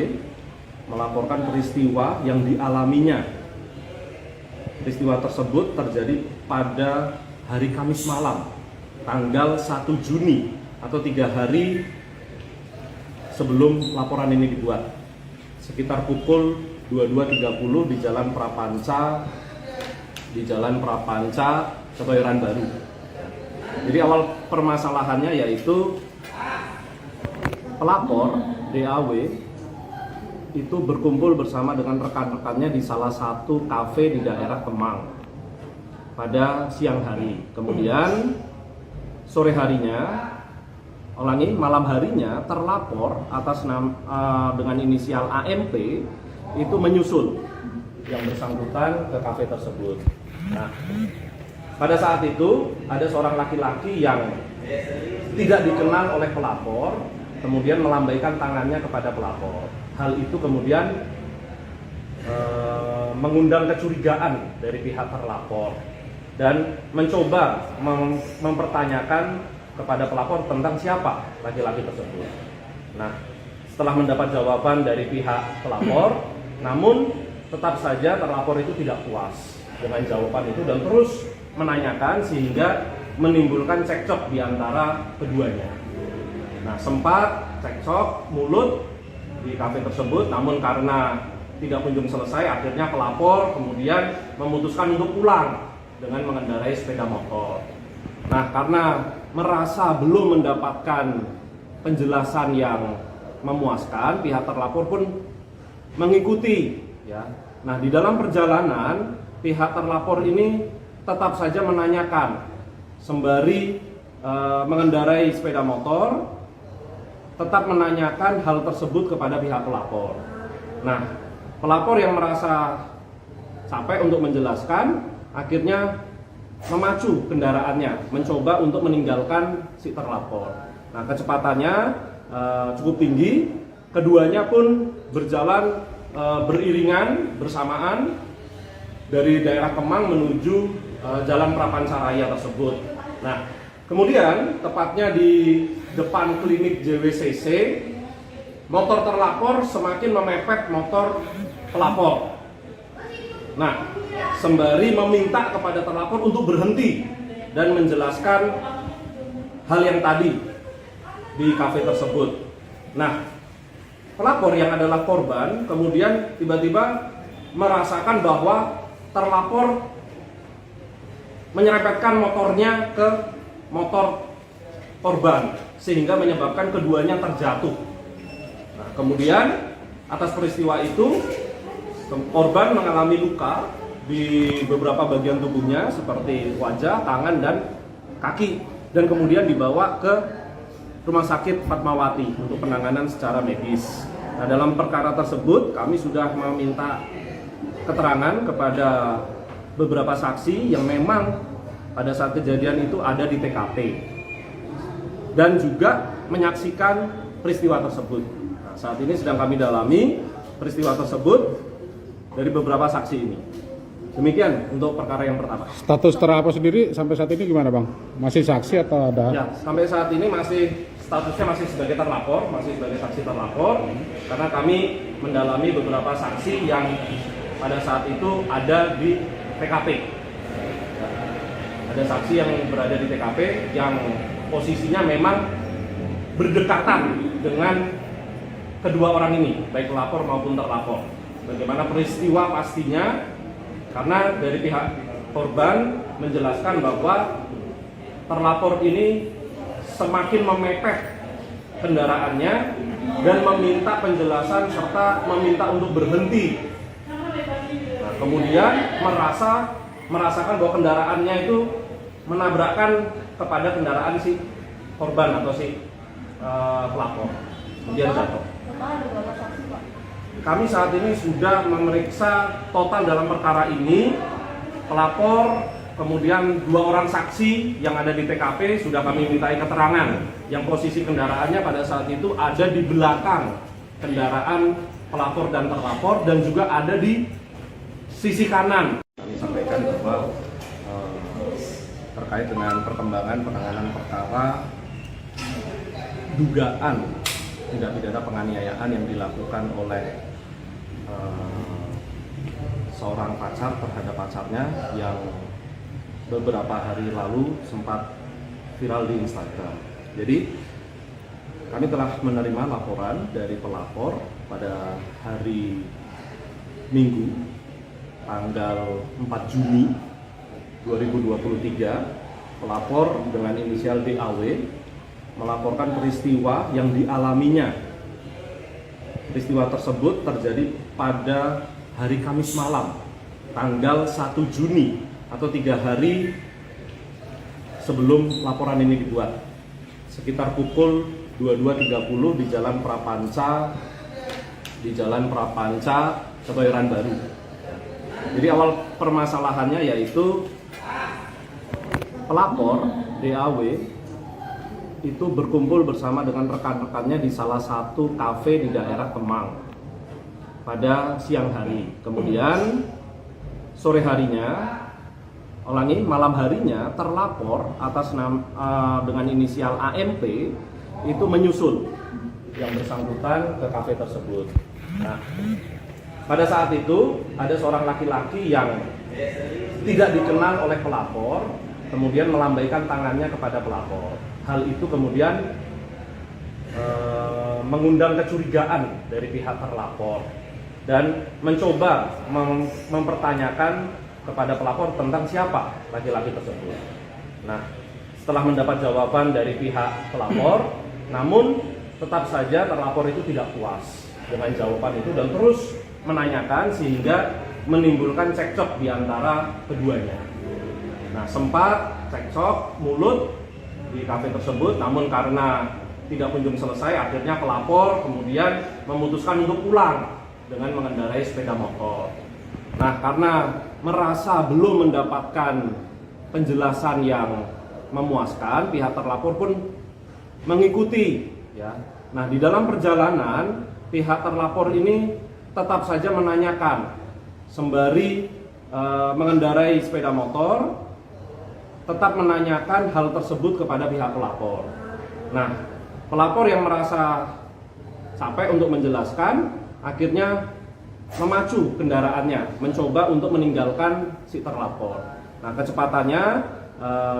melaporkan peristiwa yang dialaminya. Peristiwa tersebut terjadi pada hari Kamis malam, tanggal 1 Juni atau 3 hari sebelum laporan ini dibuat. Sekitar pukul 22.30 di Jalan Prapanca, Kebayoran Baru. Jadi awal permasalahannya yaitu pelapor DAW itu berkumpul bersama dengan rekan-rekannya di salah satu kafe di daerah Kemang pada siang hari. Kemudian sore harinya, malam harinya terlapor atas dengan inisial AMP itu menyusul yang bersangkutan ke kafe tersebut. Nah, pada saat itu ada seorang laki-laki yang tidak dikenal oleh pelapor, kemudian melambaikan tangannya kepada pelapor. Hal itu kemudian mengundang kecurigaan dari pihak terlapor dan mencoba mempertanyakan kepada pelapor tentang siapa laki-laki tersebut. Nah, setelah mendapat jawaban dari pihak pelapor, namun tetap saja terlapor itu tidak puas dengan jawaban itu dan terus menanyakan sehingga menimbulkan cekcok di antara keduanya. Nah, sempat cekcok mulut di kafe tersebut, namun karena tidak kunjung selesai, akhirnya pelapor kemudian memutuskan untuk pulang dengan mengendarai sepeda motor. Nah, karena merasa belum mendapatkan penjelasan yang memuaskan, pihak terlapor pun mengikuti, ya. Nah, di dalam perjalanan pihak terlapor ini tetap saja menanyakan sembari mengendarai sepeda motor, tetap menanyakan hal tersebut kepada pihak pelapor. Nah, pelapor yang merasa capek untuk menjelaskan, akhirnya memacu kendaraannya, mencoba untuk meninggalkan si terlapor. Nah, kecepatannya cukup tinggi, keduanya pun berjalan beriringan bersamaan dari daerah Kemang menuju Jalan Prapancaraya tersebut. Nah, kemudian tepatnya di depan klinik JWCC, motor terlapor semakin memepet motor pelapor. Nah, sembari meminta kepada terlapor untuk berhenti dan menjelaskan hal yang tadi di kafe tersebut. Nah, pelapor yang adalah korban kemudian tiba-tiba merasakan bahwa terlapor menyerempetkan motornya ke motor korban sehingga menyebabkan keduanya terjatuh. Nah, kemudian atas peristiwa itu korban mengalami luka di beberapa bagian tubuhnya seperti wajah, tangan, dan kaki, dan kemudian dibawa ke Rumah Sakit Fatmawati untuk penanganan secara medis. Nah, dalam perkara tersebut kami sudah meminta keterangan kepada beberapa saksi yang memang pada saat kejadian itu ada di TKP dan juga menyaksikan peristiwa tersebut. Nah, saat ini sedang kami dalami peristiwa tersebut dari beberapa saksi ini. Demikian untuk perkara yang pertama. Status terlapor sendiri sampai saat ini gimana, Bang? Masih saksi atau ada? Ya, sampai saat ini statusnya masih sebagai terlapor, masih sebagai saksi terlapor, karena kami mendalami beberapa saksi yang pada saat itu ada di TKP. Ada saksi yang berada di TKP yang posisinya memang berdekatan dengan kedua orang ini, baik pelapor maupun terlapor. Bagaimana peristiwa pastinya, karena dari pihak korban menjelaskan bahwa terlapor ini semakin memepet kendaraannya dan meminta penjelasan serta meminta untuk berhenti. Nah, kemudian merasakan bahwa kendaraannya itu menabrakkan kepada kendaraan si korban atau si pelapor, kemudian jatuh. Kami saat ini sudah memeriksa total dalam perkara ini pelapor, kemudian 2 orang saksi yang ada di TKP sudah kami mintai keterangan yang posisi kendaraannya pada saat itu ada di belakang kendaraan pelapor dan terlapor dan juga ada di sisi kanan. Kami sampaikan bahwa terkait dengan perkembangan penanganan perkara dugaan tindak pidana penganiayaan yang dilakukan oleh seorang pacar terhadap pacarnya yang beberapa hari lalu sempat viral di Instagram. Jadi kami telah menerima laporan dari pelapor pada hari Minggu tanggal 4 Juni 2023. Pelapor dengan inisial DAW melaporkan peristiwa yang dialaminya. Peristiwa tersebut terjadi pada hari Kamis malam, tanggal 1 Juni atau 3 hari sebelum laporan ini dibuat, sekitar pukul 22.30 di Jalan Prapanca, Kebayoran Baru. Jadi awal permasalahannya yaitu pelapor DAW itu berkumpul bersama dengan rekan-rekannya di salah satu kafe di daerah Kemang pada siang hari. Kemudian sore harinya, malam harinya terlapor atas dengan inisial AMP itu menyusul yang bersangkutan ke kafe tersebut. Nah, pada saat itu ada seorang laki-laki yang tidak dikenal oleh pelapor, kemudian melambaikan tangannya kepada pelapor. Hal itu kemudian mengundang kecurigaan dari pihak terlapor dan mencoba mempertanyakan kepada pelapor tentang siapa laki-laki tersebut. Nah, setelah mendapat jawaban dari pihak pelapor, namun tetap saja terlapor itu tidak puas dengan jawaban itu dan terus menanyakan sehingga menimbulkan cekcok di antara keduanya. Nah, sempat cekcok mulut di kafe tersebut, namun karena tidak kunjung selesai, akhirnya pelapor kemudian memutuskan untuk pulang dengan mengendarai sepeda motor. Nah, karena merasa belum mendapatkan penjelasan yang memuaskan, pihak terlapor pun mengikuti. Ya. Nah, di dalam perjalanan, pihak terlapor ini tetap saja menanyakan sembari mengendarai sepeda motor, tetap menanyakan hal tersebut kepada pihak pelapor. Nah, pelapor yang merasa capek untuk menjelaskan, akhirnya memacu kendaraannya, mencoba untuk meninggalkan si terlapor. Nah, kecepatannya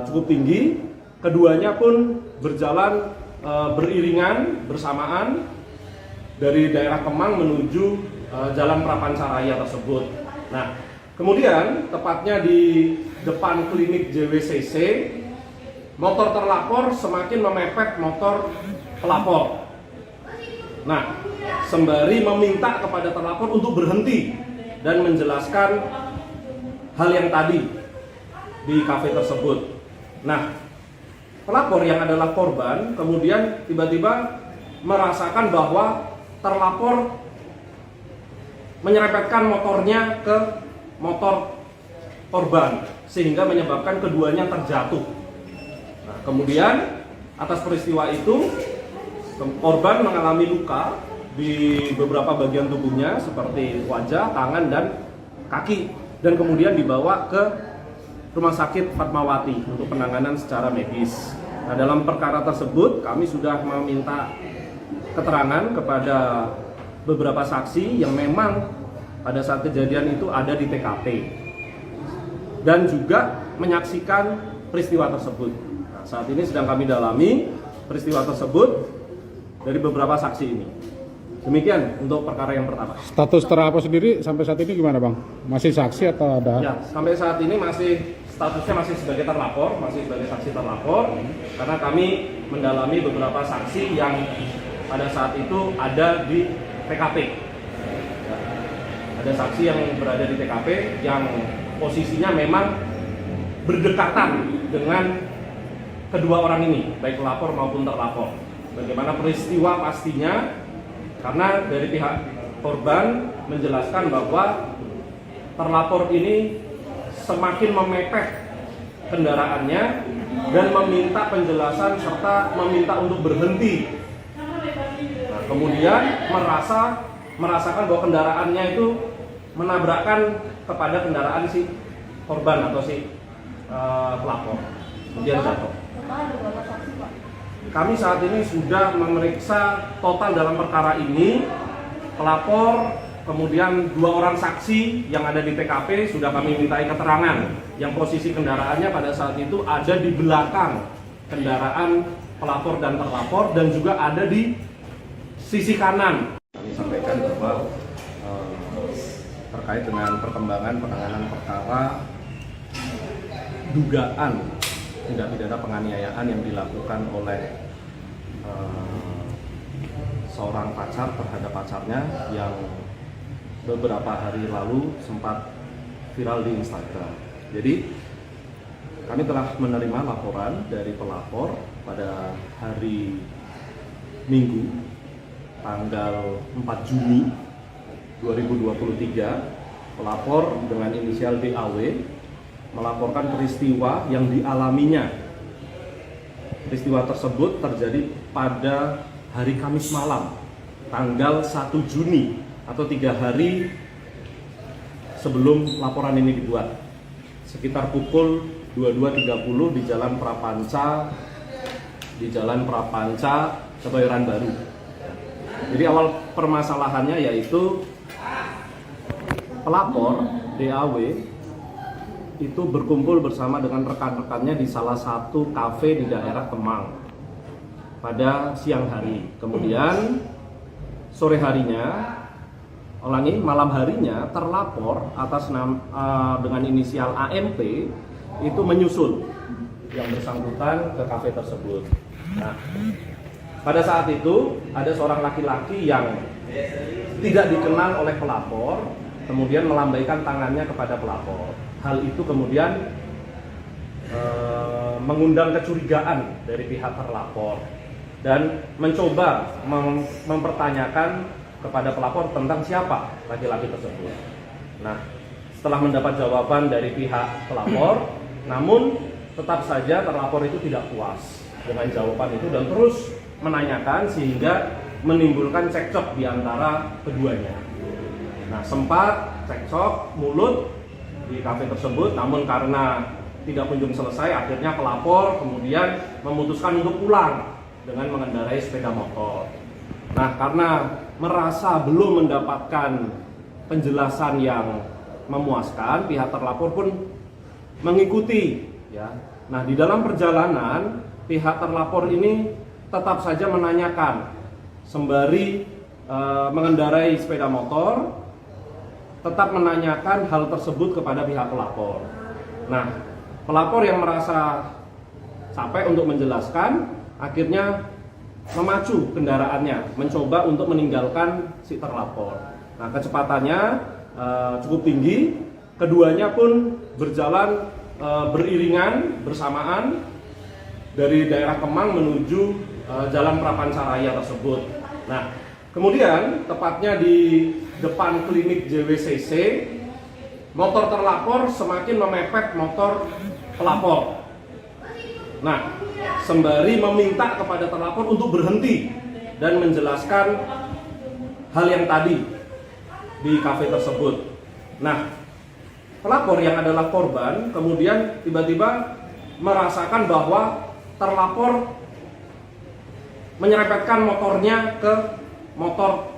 cukup tinggi, keduanya pun berjalan beriringan bersamaan dari daerah Kemang menuju Jalan Prapancaraya tersebut. Nah, kemudian tepatnya di depan klinik JWCC, motor terlapor semakin memepet motor pelapor. Nah, sembari meminta kepada terlapor untuk berhenti dan menjelaskan hal yang tadi di kafe tersebut. Nah, pelapor yang adalah korban kemudian tiba-tiba merasakan bahwa terlapor menyerempetkan motornya ke motor korban sehingga menyebabkan keduanya terjatuh. Nah, kemudian atas peristiwa itu korban mengalami luka di beberapa bagian tubuhnya seperti wajah, tangan, dan kaki, dan kemudian dibawa ke Rumah Sakit Fatmawati untuk penanganan secara medis. Nah, dalam perkara tersebut kami sudah meminta keterangan kepada beberapa saksi yang memang pada saat kejadian itu ada di TKP dan juga menyaksikan peristiwa tersebut. Nah, saat ini sedang kami dalami peristiwa tersebut dari beberapa saksi ini. Demikian untuk perkara yang pertama. Status terlapor sendiri sampai saat ini gimana, Bang? Masih saksi atau ada? Ya, sampai saat ini statusnya masih sebagai terlapor, masih sebagai saksi terlapor, karena kami mendalami beberapa saksi yang pada saat itu ada di TKP. Ya, ada saksi yang berada di TKP yang posisinya memang berdekatan dengan kedua orang ini, baik pelapor maupun terlapor. Bagaimana peristiwa pastinya, karena dari pihak korban menjelaskan bahwa terlapor ini semakin memepet kendaraannya dan meminta penjelasan serta meminta untuk berhenti. Nah, kemudian merasakan bahwa kendaraannya itu menabrakkan kepada kendaraan si korban atau si pelapor, kemudian jatuh. Kami saat ini sudah memeriksa total dalam perkara ini pelapor, kemudian 2 orang saksi yang ada di TKP sudah kami mintai keterangan yang posisi kendaraannya pada saat itu ada di belakang kendaraan pelapor dan terlapor dan juga ada di sisi kanan. Kami sampaikan bahwa terkait dengan perkembangan penanganan perkara dugaan tindak pidana penganiayaan yang dilakukan oleh seorang pacar terhadap pacarnya yang beberapa hari lalu sempat viral di Instagram. Jadi kami telah menerima laporan dari pelapor pada hari Minggu tanggal 4 Juni 2023. Pelapor dengan inisial DAW melaporkan peristiwa yang dialaminya. Peristiwa tersebut terjadi pada hari Kamis malam tanggal 1 Juni atau 3 hari sebelum laporan ini dibuat, sekitar pukul 22.30 di Jalan Prapanca, Kebayoran Baru. Jadi awal permasalahannya yaitu pelapor DAW itu berkumpul bersama dengan rekan-rekannya di salah satu kafe di daerah Kemang pada siang hari. Kemudian sore harinya, malam harinya, terlapor atas dengan inisial AMP itu menyusul yang bersangkutan ke kafe tersebut. Nah, pada saat itu ada seorang laki-laki yang tidak dikenal oleh pelapor, kemudian melambaikan tangannya kepada pelapor. Hal itu kemudian mengundang kecurigaan dari pihak terlapor dan mencoba mempertanyakan kepada pelapor tentang siapa laki-laki tersebut. Nah, setelah mendapat jawaban dari pihak pelapor, namun tetap saja terlapor itu tidak puas dengan jawaban itu dan terus menanyakan sehingga menimbulkan cekcok di antara keduanya. Nah, sempat cekcok mulut di kafe tersebut, namun karena tidak kunjung selesai, akhirnya pelapor kemudian memutuskan untuk pulang dengan mengendarai sepeda motor. Nah, karena merasa belum mendapatkan penjelasan yang memuaskan, pihak terlapor pun mengikuti. Ya. Nah, di dalam perjalanan pihak terlapor ini tetap saja menanyakan sembari mengendarai sepeda motor, tetap menanyakan hal tersebut kepada pihak pelapor. Nah, pelapor yang merasa capek untuk menjelaskan, akhirnya memacu kendaraannya, mencoba untuk meninggalkan si terlapor. Nah, kecepatannya cukup tinggi, keduanya pun berjalan beriringan bersamaan dari daerah Kemang menuju Jalan Prapanca Raya tersebut. Nah, kemudian tepatnya di depan klinik JWCC, motor terlapor semakin memepet motor pelapor. Nah, sembari meminta kepada terlapor untuk berhenti dan menjelaskan hal yang tadi di kafe tersebut. Nah, pelapor yang adalah korban kemudian tiba-tiba merasakan bahwa terlapor menyerempetkan motornya ke motor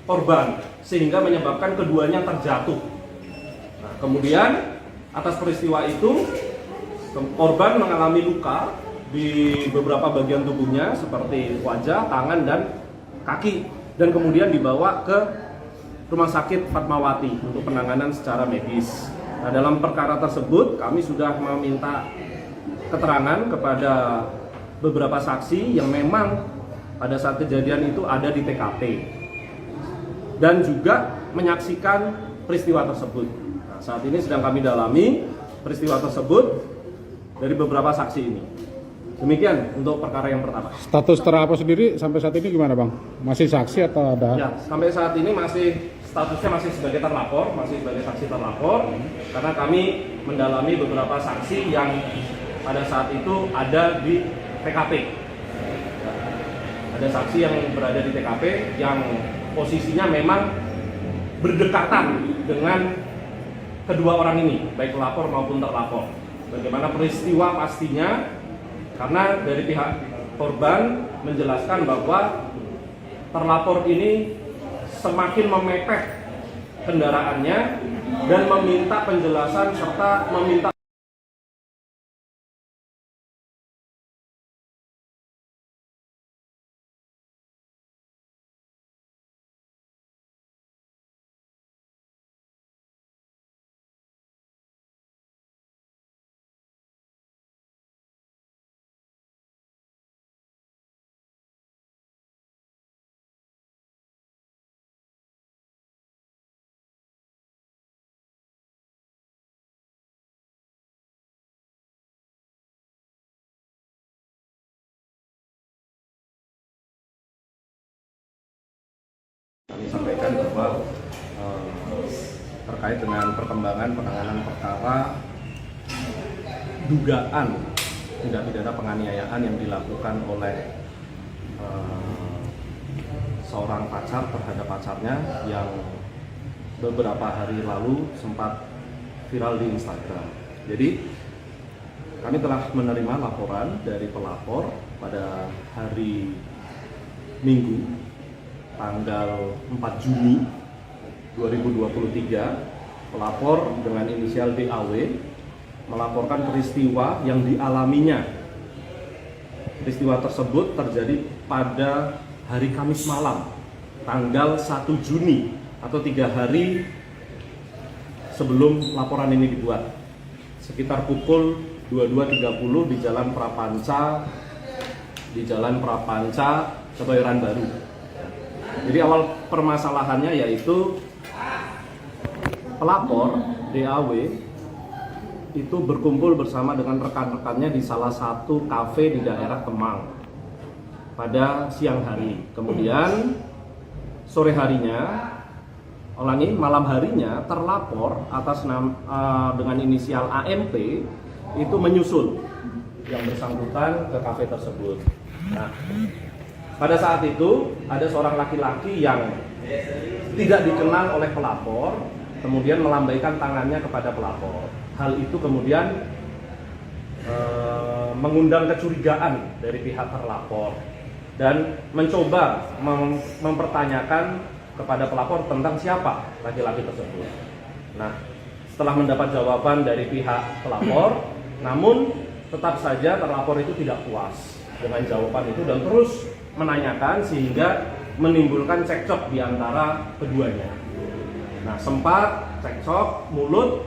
korban sehingga menyebabkan keduanya terjatuh. Nah, kemudian atas peristiwa itu korban mengalami luka di beberapa bagian tubuhnya seperti wajah, tangan, dan kaki, dan kemudian dibawa ke Rumah Sakit Fatmawati untuk penanganan secara medis. Nah, dalam perkara tersebut kami sudah meminta keterangan kepada beberapa saksi yang memang pada saat kejadian itu ada di TKP dan juga menyaksikan peristiwa tersebut. Nah, saat ini sedang kami dalami peristiwa tersebut dari beberapa saksi ini. Demikian untuk perkara yang pertama. Status terlapor sendiri sampai saat ini gimana, Bang? Masih saksi atau ada? Ya, sampai saat ini statusnya masih sebagai terlapor, masih sebagai saksi terlapor, karena kami mendalami beberapa saksi yang pada saat itu ada di TKP. Ada saksi yang berada di TKP yang posisinya memang berdekatan dengan kedua orang ini, baik pelapor maupun terlapor. Bagaimana peristiwa pastinya? Karena dari pihak korban menjelaskan bahwa terlapor ini semakin memepet kendaraannya dan meminta penjelasan serta meminta Kami sampaikan bahwa terkait dengan perkembangan penanganan perkara dugaan tindak pidana penganiayaan yang dilakukan oleh seorang pacar terhadap pacarnya yang beberapa hari lalu sempat viral di Instagram. Jadi kami telah menerima laporan dari pelapor pada hari Minggu tanggal 4 Juni 2023. Pelapor dengan inisial DAW melaporkan peristiwa yang dialaminya. Peristiwa tersebut terjadi pada hari Kamis malam tanggal 1 Juni atau 3 hari sebelum laporan ini dibuat, sekitar pukul 22.30 di Jalan Prapanca, Kebayoran Baru. Jadi awal permasalahannya yaitu pelapor DAW itu berkumpul bersama dengan rekan-rekannya di salah satu kafe di daerah Kemang pada siang hari. Kemudian sore harinya, malam harinya, terlapor atas dengan inisial AMP itu menyusul yang bersangkutan ke kafe tersebut. Nah, pada saat itu ada seorang laki-laki yang tidak dikenal oleh pelapor, kemudian melambaikan tangannya kepada pelapor. Hal itu kemudian mengundang kecurigaan dari pihak terlapor dan mencoba mempertanyakan kepada pelapor tentang siapa laki-laki tersebut. Nah, setelah mendapat jawaban dari pihak pelapor, namun tetap saja terlapor itu tidak puas dengan jawaban itu dan terus menanyakan sehingga menimbulkan cekcok di antara keduanya. Nah, sempat cekcok mulut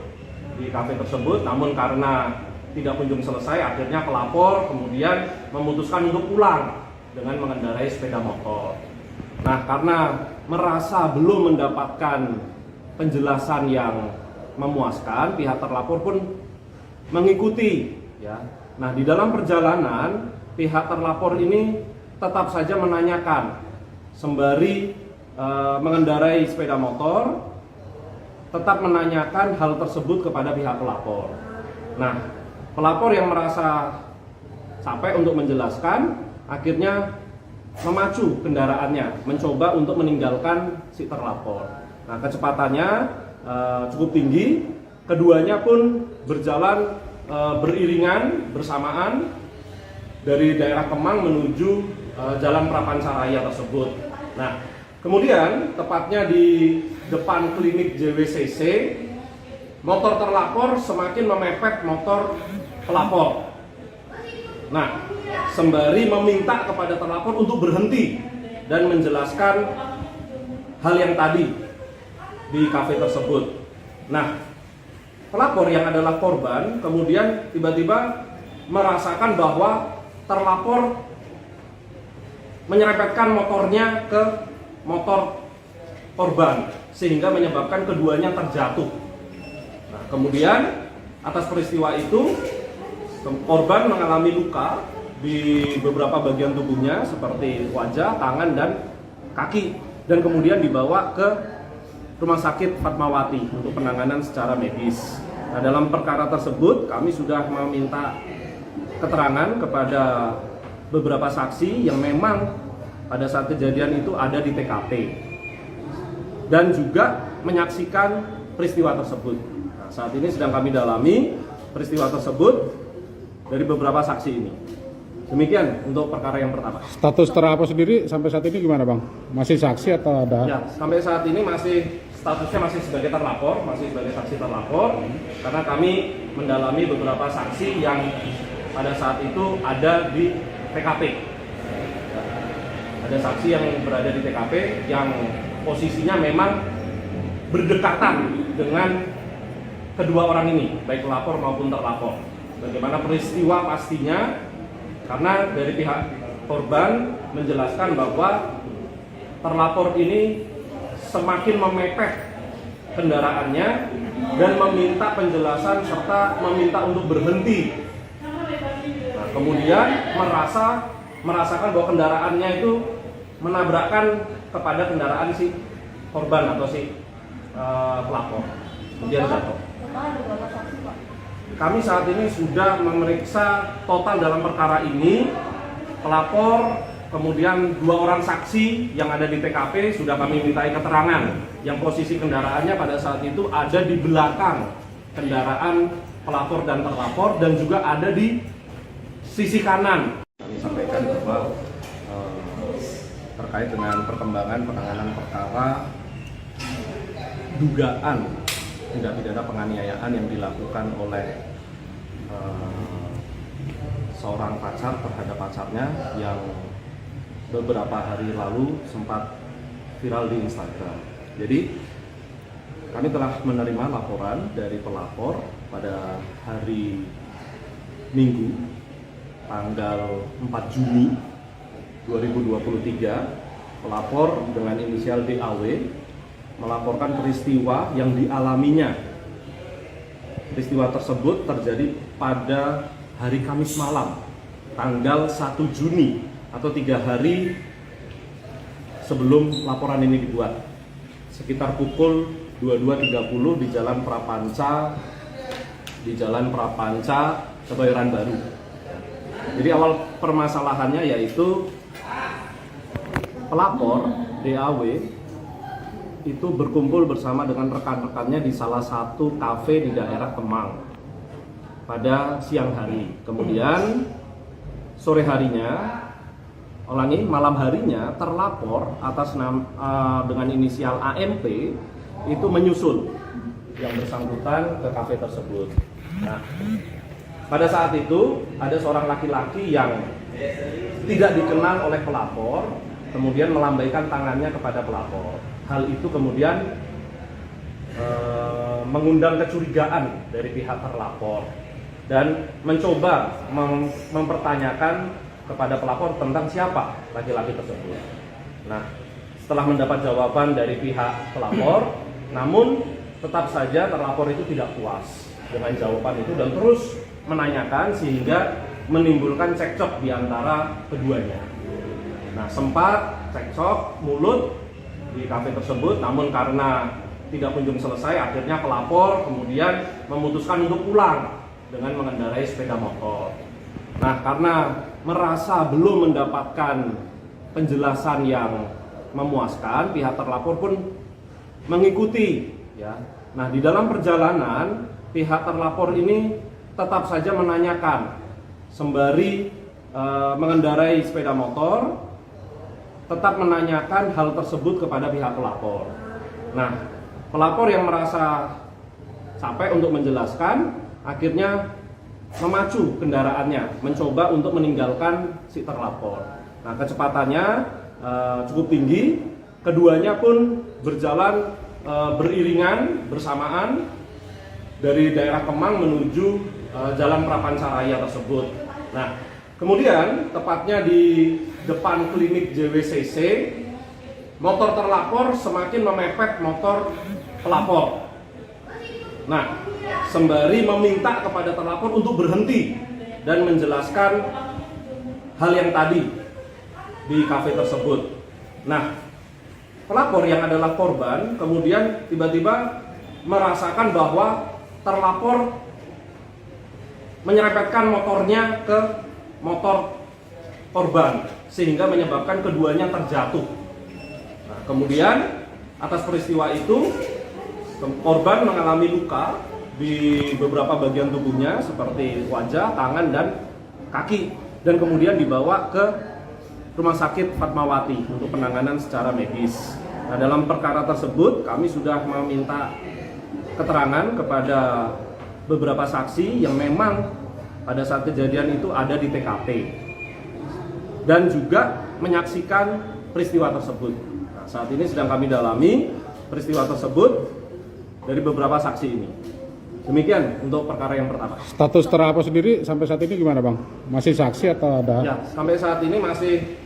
di kafe tersebut, namun karena tidak kunjung selesai, akhirnya pelapor kemudian memutuskan untuk pulang dengan mengendarai sepeda motor. Nah, karena merasa belum mendapatkan penjelasan yang memuaskan, pihak terlapor pun mengikuti, ya. Nah, di dalam perjalanan pihak terlapor ini tetap saja menanyakan sembari mengendarai sepeda motor, tetap menanyakan hal tersebut kepada pihak pelapor. Nah, pelapor yang merasa capek untuk menjelaskan, akhirnya memacu kendaraannya, mencoba untuk meninggalkan si terlapor. Nah, kecepatannya cukup tinggi, keduanya pun berjalan beriringan bersamaan dari daerah Kemang menuju Jalan Prapancaraya tersebut. Nah, kemudian tepatnya di depan klinik JWCC, motor terlapor semakin memepet motor pelapor. Nah, sembari meminta kepada terlapor untuk berhenti dan menjelaskan hal yang tadi di kafe tersebut. Nah, pelapor yang adalah korban kemudian tiba-tiba merasakan bahwa terlapor menyerempetkan motornya ke motor korban sehingga menyebabkan keduanya terjatuh. Nah, kemudian atas peristiwa itu korban mengalami luka di beberapa bagian tubuhnya seperti wajah, tangan, dan kaki, dan kemudian dibawa ke Rumah Sakit Fatmawati untuk penanganan secara medis. Nah, dalam perkara tersebut kami sudah meminta keterangan kepada beberapa saksi yang memang pada saat kejadian itu ada di TKP dan juga menyaksikan peristiwa tersebut. Nah, saat ini sedang kami dalami peristiwa tersebut dari beberapa saksi ini. Demikian untuk perkara yang pertama. Status terlapor sendiri sampai saat ini gimana, Bang? Masih saksi atau ada? Ya, sampai saat ini statusnya masih sebagai terlapor, masih sebagai saksi terlapor, karena kami mendalami beberapa saksi yang pada saat itu ada di TKP. Ada saksi yang berada di TKP yang posisinya memang berdekatan dengan kedua orang ini, baik pelapor maupun terlapor. Bagaimana peristiwa pastinya, karena dari pihak korban menjelaskan bahwa terlapor ini semakin memepet kendaraannya dan meminta penjelasan serta meminta untuk berhenti. Nah, kemudian merasakan bahwa kendaraannya itu menabrakkan kepada kendaraan si korban atau si pelapor, kemudian jatuh. Kami saat ini sudah memeriksa total dalam perkara ini pelapor, kemudian 2 orang saksi yang ada di TKP sudah kami mintai keterangan yang posisi kendaraannya pada saat itu ada di belakang kendaraan pelapor dan terlapor dan juga ada di sisi kanan. Kami sampaikan bahwa terkait dengan perkembangan penanganan perkara dugaan tindak pidana penganiayaan yang dilakukan oleh seorang pacar terhadap pacarnya yang beberapa hari lalu sempat viral di Instagram. Jadi kami telah menerima laporan dari pelapor pada hari Minggu tanggal 4 Juni 2023. Pelapor dengan inisial DAW melaporkan peristiwa yang dialaminya. Peristiwa tersebut terjadi pada hari Kamis malam, tanggal 1 Juni atau 3 hari sebelum laporan ini dibuat. Sekitar pukul 22.30 di Jalan Prapanca, Kebayoran Baru. Jadi awal permasalahannya yaitu pelapor DAW itu berkumpul bersama dengan rekan-rekannya di salah satu kafe di daerah Kemang pada siang hari. Kemudian sore harinya, malam harinya terlapor atas dengan inisial AMP itu menyusul yang bersangkutan ke kafe tersebut. Nah, pada saat itu ada seorang laki-laki yang tidak dikenal oleh pelapor, kemudian melambaikan tangannya kepada pelapor. Hal itu kemudian mengundang kecurigaan dari pihak terlapor dan mencoba mempertanyakan kepada pelapor tentang siapa laki-laki tersebut. Nah, setelah mendapat jawaban dari pihak pelapor, namun tetap saja terlapor itu tidak puas dengan jawaban itu dan terus menanyakan sehingga menimbulkan cekcok di antara keduanya. Nah, sempat cekcok mulut di kafe tersebut, namun karena tidak kunjung selesai, akhirnya pelapor kemudian memutuskan untuk pulang dengan mengendarai sepeda motor. Nah, karena merasa belum mendapatkan penjelasan yang memuaskan, pihak terlapor pun mengikuti. Ya. Nah, di dalam perjalanan, pihak terlapor ini tetap saja menanyakan sembari mengendarai sepeda motor, tetap menanyakan hal tersebut kepada pihak pelapor. Nah, pelapor yang merasa capek untuk menjelaskan, akhirnya memacu kendaraannya, mencoba untuk meninggalkan si terlapor. Nah, kecepatannya cukup tinggi, keduanya pun berjalan beriringan bersamaan dari daerah Kemang menuju Jalan Prapancaraya tersebut. Nah, kemudian tepatnya di depan klinik JWCC, motor terlapor semakin memepet motor pelapor. Nah, sembari meminta kepada terlapor untuk berhenti dan menjelaskan hal yang tadi di kafe tersebut. Nah, pelapor yang adalah korban kemudian tiba-tiba merasakan bahwa terlapor menyerempetkan motornya ke motor korban sehingga menyebabkan keduanya terjatuh. Nah, kemudian atas peristiwa itu korban mengalami luka di beberapa bagian tubuhnya seperti wajah, tangan, dan kaki, dan kemudian dibawa ke Rumah Sakit Fatmawati untuk penanganan secara medis. Nah, dalam perkara tersebut kami sudah meminta keterangan kepada beberapa saksi yang memang pada saat kejadian itu ada di TKP dan juga menyaksikan peristiwa tersebut. Nah, saat ini sedang kami dalami peristiwa tersebut dari beberapa saksi ini. Demikian untuk perkara yang pertama. Status terlapor sendiri sampai saat ini gimana, Bang? Masih saksi atau ada? Ya, sampai saat ini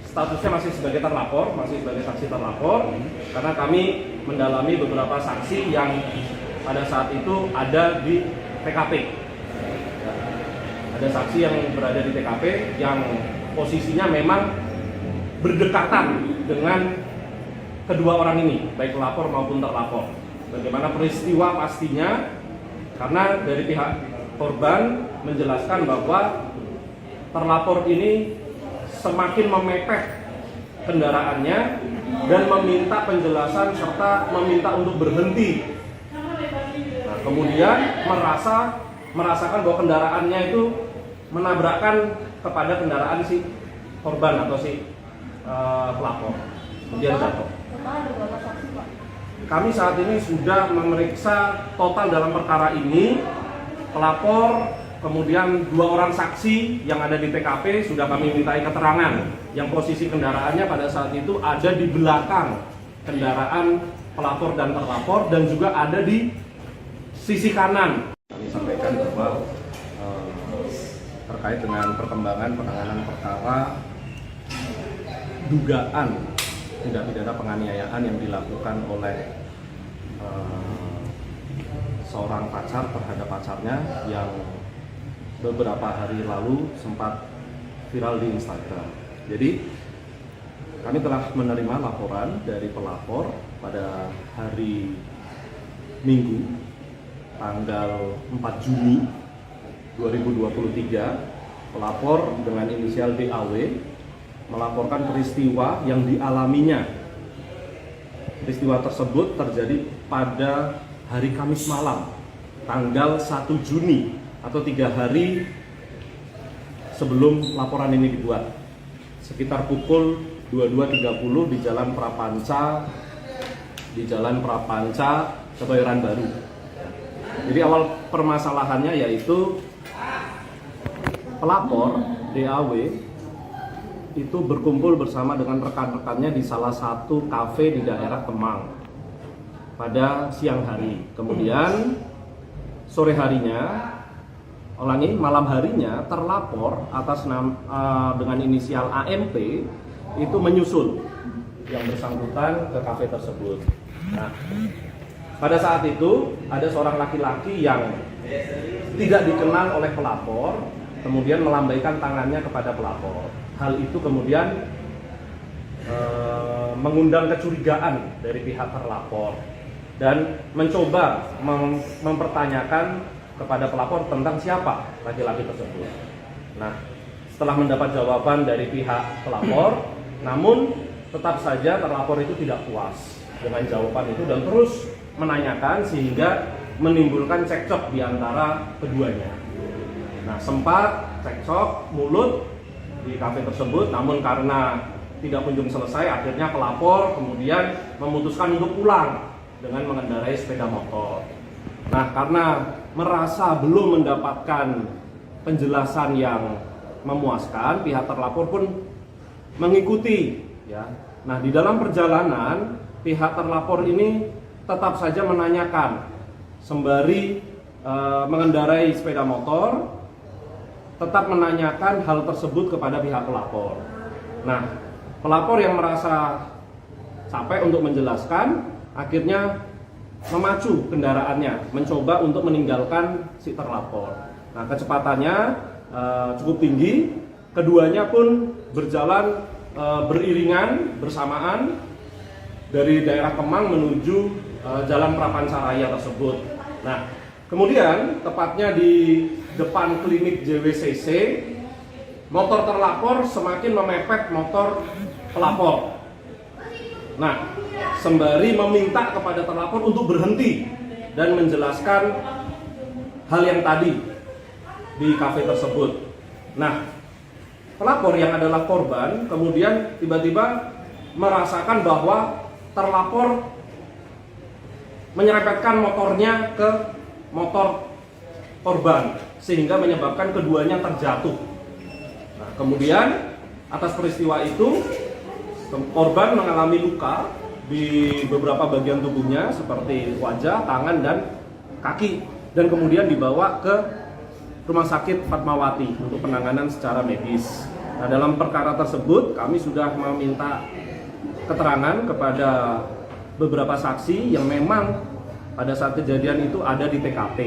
statusnya masih sebagai terlapor, masih sebagai saksi terlapor, karena kami mendalami beberapa saksi yang pada saat itu ada di TKP. Ya, ada saksi yang berada di TKP yang posisinya memang berdekatan dengan kedua orang ini, baik pelapor maupun terlapor. Bagaimana peristiwa pastinya, karena dari pihak korban menjelaskan bahwa terlapor ini semakin memepet kendaraannya dan meminta penjelasan serta meminta untuk berhenti. Nah, kemudian merasakan bahwa kendaraannya itu menabrakkan kepada kendaraan si korban atau si pelapor, kemudian jatuh. Kami saat ini sudah memeriksa total dalam perkara ini pelapor, kemudian 2 orang saksi yang ada di TKP sudah kami mintai keterangan yang posisi kendaraannya pada saat itu ada di belakang kendaraan pelapor dan terlapor dan juga ada di sisi kanan. Kami sampaikan bahwa terkait dengan perkembangan penanganan perkara dugaan tindak pidana penganiayaan yang dilakukan oleh seorang pacar terhadap pacarnya yang beberapa hari lalu sempat viral di Instagram. Jadi kami telah menerima laporan dari pelapor pada hari Minggu tanggal 4 Juni 2023. Pelapor dengan inisial DAW melaporkan peristiwa yang dialaminya. Peristiwa tersebut terjadi pada hari Kamis malam tanggal 1 Juni atau 3 hari sebelum laporan ini dibuat, sekitar pukul 22.30 di Jalan Prapanca Kebayoran Baru. Jadi awal permasalahannya yaitu pelapor DAW itu berkumpul bersama dengan rekan-rekannya di salah satu kafe di daerah Kemang pada siang hari. Kemudian sore harinya, malam harinya, terlapor atas dengan inisial AMP itu menyusul yang bersangkutan ke kafe tersebut. Nah, pada saat itu ada seorang laki-laki yang tidak dikenal oleh pelapor, kemudian melambaikan tangannya kepada pelapor. Hal itu kemudian mengundang kecurigaan dari pihak terlapor dan mencoba mempertanyakan kepada pelapor tentang siapa laki-laki tersebut. Nah, setelah mendapat jawaban dari pihak pelapor, namun tetap saja terlapor itu tidak puas dengan jawaban itu dan terus menanyakan sehingga menimbulkan cekcok di antara keduanya. Nah, sempat cekcok mulut di kafe tersebut, namun karena tidak kunjung selesai, akhirnya pelapor kemudian memutuskan untuk pulang dengan mengendarai sepeda motor. Nah, karena merasa belum mendapatkan penjelasan yang memuaskan, pihak terlapor pun mengikuti. Ya. Nah, di dalam perjalanan, pihak terlapor ini tetap saja menanyakan sembari mengendarai sepeda motor, tetap menanyakan hal tersebut kepada pihak pelapor. Nah, pelapor yang merasa capek untuk menjelaskan, akhirnya memacu kendaraannya, mencoba untuk meninggalkan si terlapor. Nah, kecepatannya cukup tinggi, keduanya pun berjalan beriringan bersamaan dari daerah Kemang menuju Jalan Prapanca Raya tersebut. Nah, kemudian tepatnya di depan klinik JWCC, motor terlapor semakin memepet motor pelapor. Nah, sembari meminta kepada terlapor untuk berhenti dan menjelaskan hal yang tadi di kafe tersebut. Nah, pelapor yang adalah korban kemudian tiba-tiba merasakan bahwa terlapor menyerempetkan motornya ke motor korban sehingga menyebabkan keduanya terjatuh. Nah, kemudian atas peristiwa itu korban mengalami luka di beberapa bagian tubuhnya seperti wajah, tangan, dan kaki, dan kemudian dibawa ke Rumah Sakit Fatmawati untuk penanganan secara medis. Nah, dalam perkara tersebut kami sudah meminta keterangan kepada beberapa saksi yang memang pada saat kejadian itu ada di TKP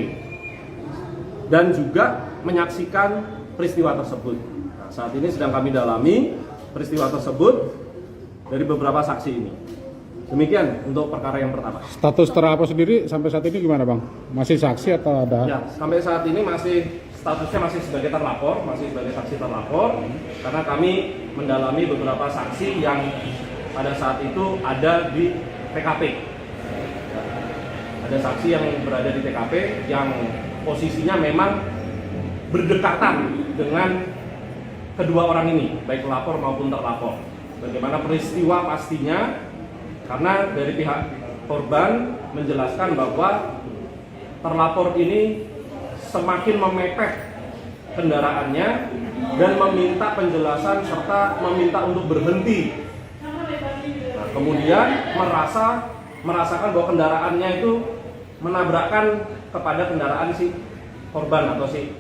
dan juga menyaksikan peristiwa tersebut. Nah, saat ini sedang kami dalami peristiwa tersebut dari beberapa saksi ini. Demikian untuk perkara yang pertama. Status terlapor sendiri sampai saat ini gimana Bang? Masih saksi atau ada? Ya, sampai saat ini statusnya masih sebagai terlapor, masih sebagai saksi terlapor, karena kami mendalami beberapa saksi yang pada saat itu ada di TKP. Ada saksi yang berada di TKP yang posisinya memang berdekatan dengan kedua orang ini, baik pelapor maupun terlapor. Bagaimana peristiwa pastinya? Karena dari pihak korban menjelaskan bahwa terlapor ini semakin memepet kendaraannya dan meminta penjelasan serta meminta untuk berhenti. Nah, kemudian merasakan bahwa kendaraannya itu menabrakkan kepada kendaraan si korban atau si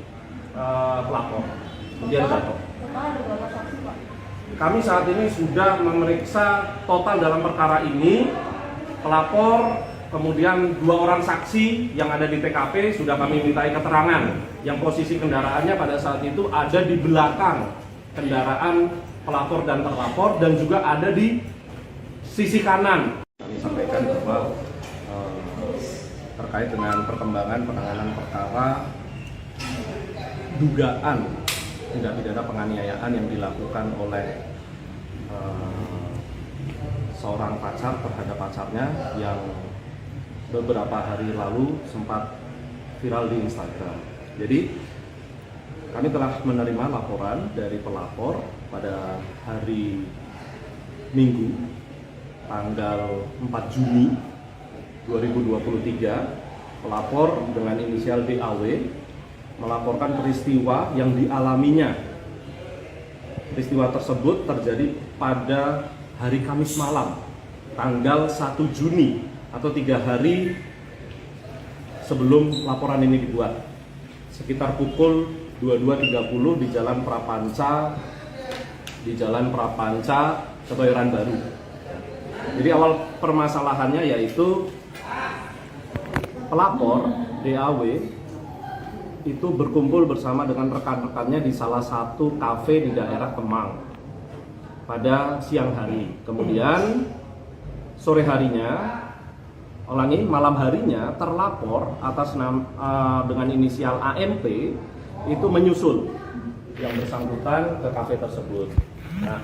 pelapor, kemudian jatuh. Kami saat ini sudah memeriksa total dalam perkara ini pelapor, kemudian 2 orang saksi yang ada di TKP sudah kami mintai keterangan yang posisi kendaraannya pada saat itu ada di belakang kendaraan pelapor dan terlapor dan juga ada di sisi kanan. Kami sampaikan bahwa terkait dengan perkembangan penanganan perkara dugaan tindak pidana penganiayaan yang dilakukan oleh seorang pacar terhadap pacarnya yang beberapa hari lalu sempat viral di Instagram. Jadi kami telah menerima laporan dari pelapor pada hari Minggu tanggal 4 Juni 2023. Pelapor dengan inisial DAW melaporkan peristiwa yang dialaminya. Peristiwa tersebut terjadi pada hari Kamis malam, tanggal 1 Juni atau 3 hari sebelum laporan ini dibuat. Sekitar pukul 22.30 di Jalan Prapanca, Kebayoran Baru. Jadi awal permasalahannya yaitu pelapor DAW itu berkumpul bersama dengan rekan-rekannya di salah satu kafe di daerah Kemang pada siang hari. Kemudian sore harinya, malam harinya terlapor atas dengan inisial AMP itu menyusul yang bersangkutan ke kafe tersebut. Nah,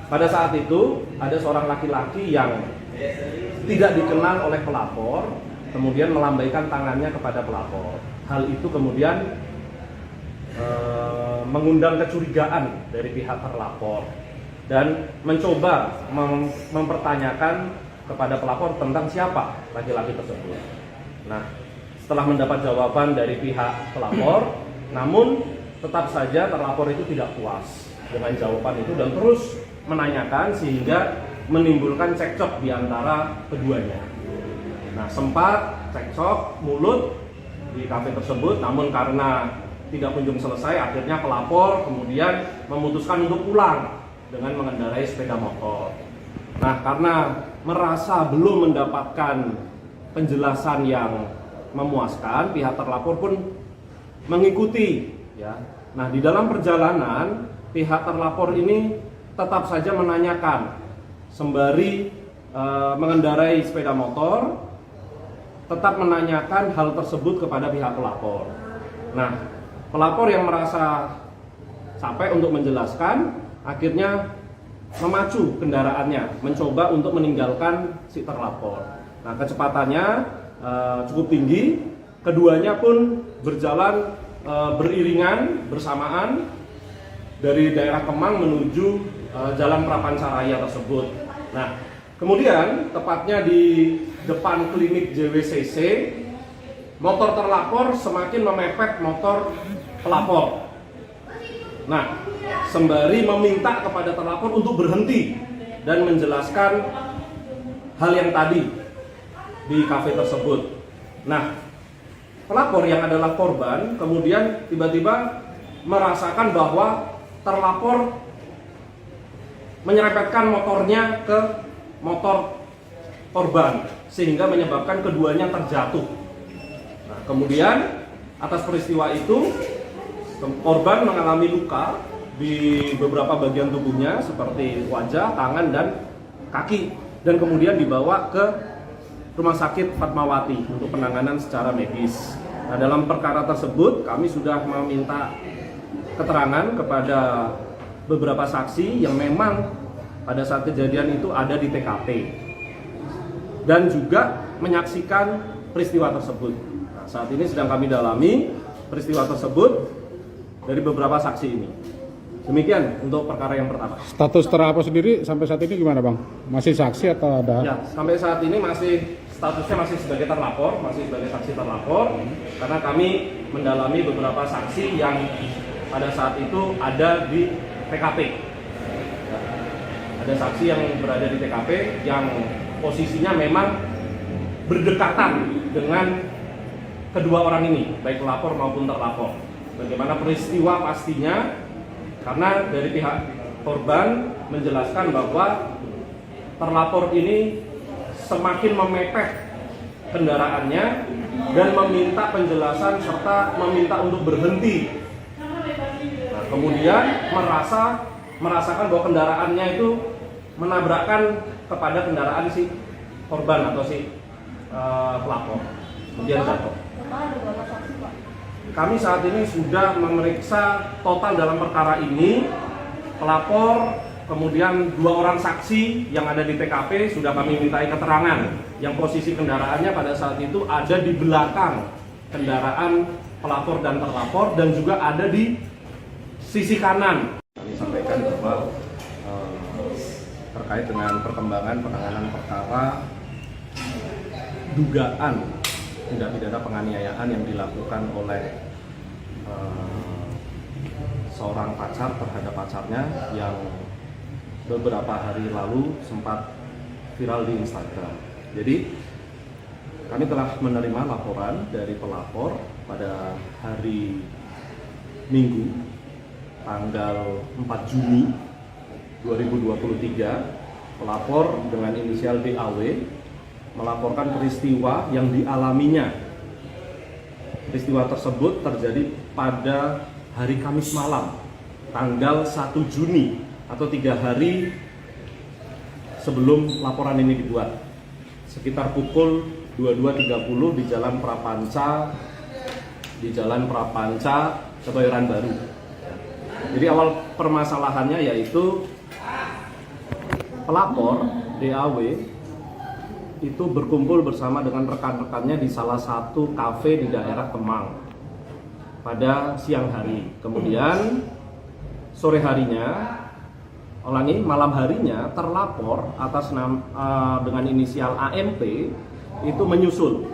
pada saat itu ada seorang laki-laki yang tidak dikenal oleh pelapor, kemudian melambaikan tangannya kepada pelapor. Hal itu kemudian mengundang kecurigaan dari pihak terlapor dan mencoba mempertanyakan kepada pelapor tentang siapa laki-laki tersebut. Nah, setelah mendapat jawaban dari pihak pelapor, namun tetap saja terlapor itu tidak puas dengan jawaban itu dan terus menanyakan sehingga menimbulkan cekcok di antara keduanya. Nah, sempat cekcok mulut di kafe tersebut, namun karena tidak kunjung selesai, akhirnya pelapor kemudian memutuskan untuk pulang dengan mengendarai sepeda motor. Nah, karena merasa belum mendapatkan penjelasan yang memuaskan, pihak terlapor pun mengikuti. Ya. Nah, di dalam perjalanan, pihak terlapor ini tetap saja menanyakan sembari mengendarai sepeda motor, tetap menanyakan hal tersebut kepada pihak pelapor. Nah, pelapor yang merasa capek untuk menjelaskan, akhirnya memacu kendaraannya, mencoba untuk meninggalkan si terlapor. Nah, kecepatannya cukup tinggi, keduanya pun berjalan beriringan bersamaan dari daerah Kemang menuju Jalan Prapancaraya tersebut. Nah, kemudian tepatnya di depan klinik JWCC, motor terlapor semakin memepet motor pelapor. Nah, sembari meminta kepada terlapor untuk berhenti dan menjelaskan hal yang tadi di kafe tersebut. Nah, pelapor yang adalah korban kemudian tiba-tiba merasakan bahwa terlapor menyerempetkan motornya ke motor korban sehingga menyebabkan keduanya terjatuh. Nah, kemudian atas peristiwa itu korban mengalami luka di beberapa bagian tubuhnya seperti wajah, tangan, dan kaki. dan kemudian dibawa ke Rumah Sakit Fatmawati untuk penanganan secara medis. Nah, dalam perkara tersebut kami sudah meminta keterangan kepada beberapa saksi yang memang pada saat kejadian itu ada di TKP dan juga menyaksikan peristiwa tersebut. Nah, saat ini sedang kami dalami peristiwa tersebut dari beberapa saksi ini. Demikian untuk perkara yang pertama. Status terlapor sendiri sampai saat ini gimana Bang? Masih saksi atau ada? Ya, sampai saat ini statusnya masih sebagai terlapor, masih sebagai saksi terlapor, karena kami mendalami beberapa saksi yang pada saat itu ada di TKP. Ya, ada saksi yang berada di TKP yang posisinya memang berdekatan dengan kedua orang ini, baik pelapor maupun terlapor. Bagaimana peristiwa pastinya? Karena dari pihak korban menjelaskan bahwa terlapor ini semakin memepet kendaraannya dan meminta penjelasan serta meminta untuk berhenti. Nah, kemudian merasakan bahwa kendaraannya itu menabrakkan kepada kendaraan si korban atau si pelapor, kemudian jatuh. Kami saat ini sudah memeriksa total dalam perkara ini pelapor, kemudian 2 orang saksi yang ada di TKP sudah kami mintai keterangan yang posisi kendaraannya pada saat itu ada di belakang kendaraan pelapor dan terlapor dan juga ada di sisi kanan. Kami sampaikan bahwa terkait dengan perkembangan penanganan perkara dugaan tindak pidana penganiayaan yang dilakukan oleh seorang pacar terhadap pacarnya yang beberapa hari lalu sempat viral di Instagram. Jadi kami telah menerima laporan dari pelapor pada hari Minggu tanggal 4 Juni 2023. Pelapor dengan inisial DAW melaporkan peristiwa yang dialaminya. Peristiwa tersebut terjadi pada hari Kamis malam, tanggal 1 Juni atau 3 hari sebelum laporan ini dibuat. Sekitar pukul 22.30 di Jalan Prapanca, Kebayoran Baru. Jadi awal permasalahannya yaitu pelapor DAW itu berkumpul bersama dengan rekan-rekannya di salah satu kafe di daerah Kemang pada siang hari. Kemudian sore harinya, malam harinya terlapor atas dengan inisial AMP itu menyusul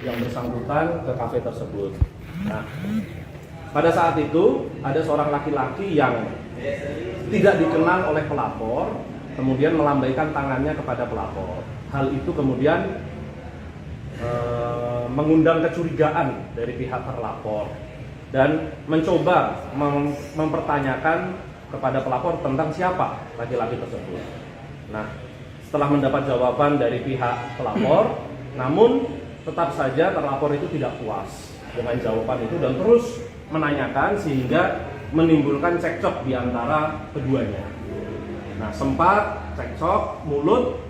yang bersangkutan ke kafe tersebut. Nah, pada saat itu ada seorang laki-laki yang tidak dikenal oleh pelapor, kemudian melambaikan tangannya kepada pelapor. Hal itu kemudian mengundang kecurigaan dari pihak terlapor dan mencoba mempertanyakan kepada pelapor tentang siapa laki-laki tersebut. Nah, setelah mendapat jawaban dari pihak pelapor, namun tetap saja terlapor itu tidak puas dengan jawaban itu dan terus menanyakan sehingga menimbulkan cekcok di antara keduanya. Nah, sempat cekcok mulut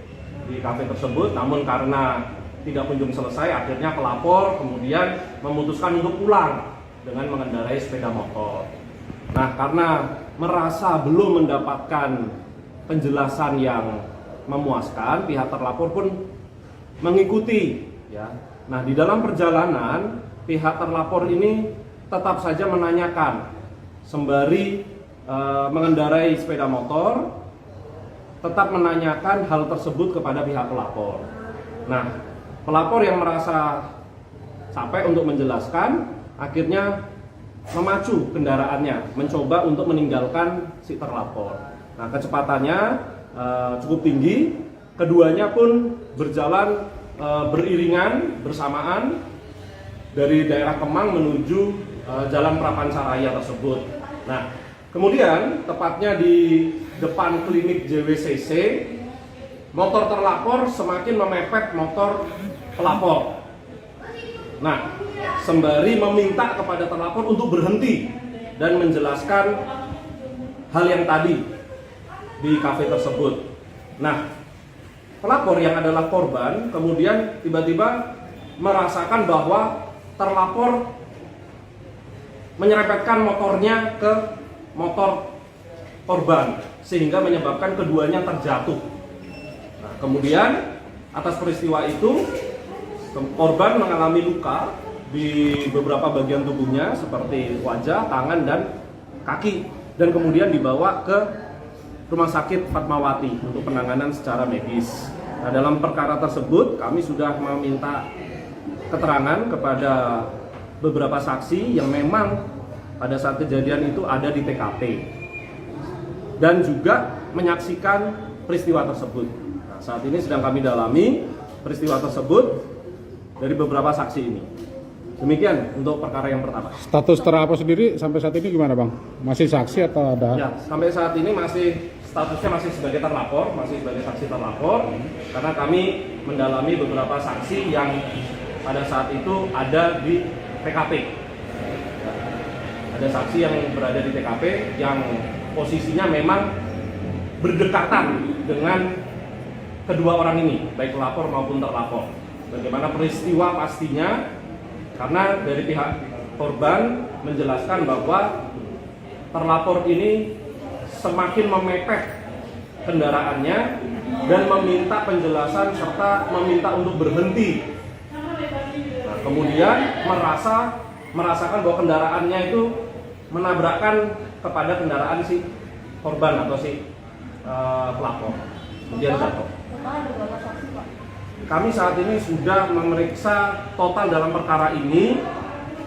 di kafe tersebut, namun karena tidak kunjung selesai, akhirnya pelapor kemudian memutuskan untuk pulang dengan mengendarai sepeda motor. Nah, karena merasa belum mendapatkan penjelasan yang memuaskan, pihak terlapor pun mengikuti. Ya. Nah, di dalam perjalanan, pihak terlapor ini tetap saja menanyakan sembari mengendarai sepeda motor, tetap menanyakan hal tersebut kepada pihak pelapor. Nah, pelapor yang merasa capek untuk menjelaskan, akhirnya memacu kendaraannya, mencoba untuk meninggalkan si terlapor. Nah, kecepatannya cukup tinggi, keduanya pun berjalan beriringan bersamaan dari daerah Kemang menuju Jalan Prapancaraya tersebut. Nah, kemudian tepatnya di depan klinik JWCC, motor terlapor semakin memepet motor pelapor. Nah, sembari meminta kepada terlapor untuk berhenti dan menjelaskan hal yang tadi di kafe tersebut. Nah, pelapor yang adalah korban kemudian tiba-tiba merasakan bahwa terlapor menyerempetkan motornya ke motor korban sehingga menyebabkan keduanya terjatuh. Nah, kemudian atas peristiwa itu korban mengalami luka di beberapa bagian tubuhnya seperti wajah, tangan, dan kaki, dan kemudian dibawa ke Rumah Sakit Fatmawati untuk penanganan secara medis. Nah, dalam perkara tersebut kami sudah meminta keterangan kepada beberapa saksi yang memang pada saat kejadian itu ada di TKP dan juga menyaksikan peristiwa tersebut. Nah, saat ini sedang kami dalami peristiwa tersebut dari beberapa saksi ini. Demikian untuk perkara yang pertama. Status terlapor sendiri sampai saat ini gimana, Bang? Masih saksi atau ada? Ya, sampai saat ini statusnya masih sebagai terlapor, masih sebagai saksi terlapor, karena kami mendalami beberapa saksi yang pada saat itu ada di TKP. Ada saksi yang berada di TKP yang posisinya memang berdekatan dengan kedua orang ini, baik pelapor maupun terlapor. Bagaimana peristiwa pastinya? Karena dari pihak korban menjelaskan bahwa terlapor ini semakin memepet kendaraannya dan meminta penjelasan serta meminta untuk berhenti. Nah, kemudian merasakan bahwa kendaraannya itu menabrakkan kepada kendaraan si korban atau si pelapor, kemudian jatuh. Kami saat ini sudah memeriksa total dalam perkara ini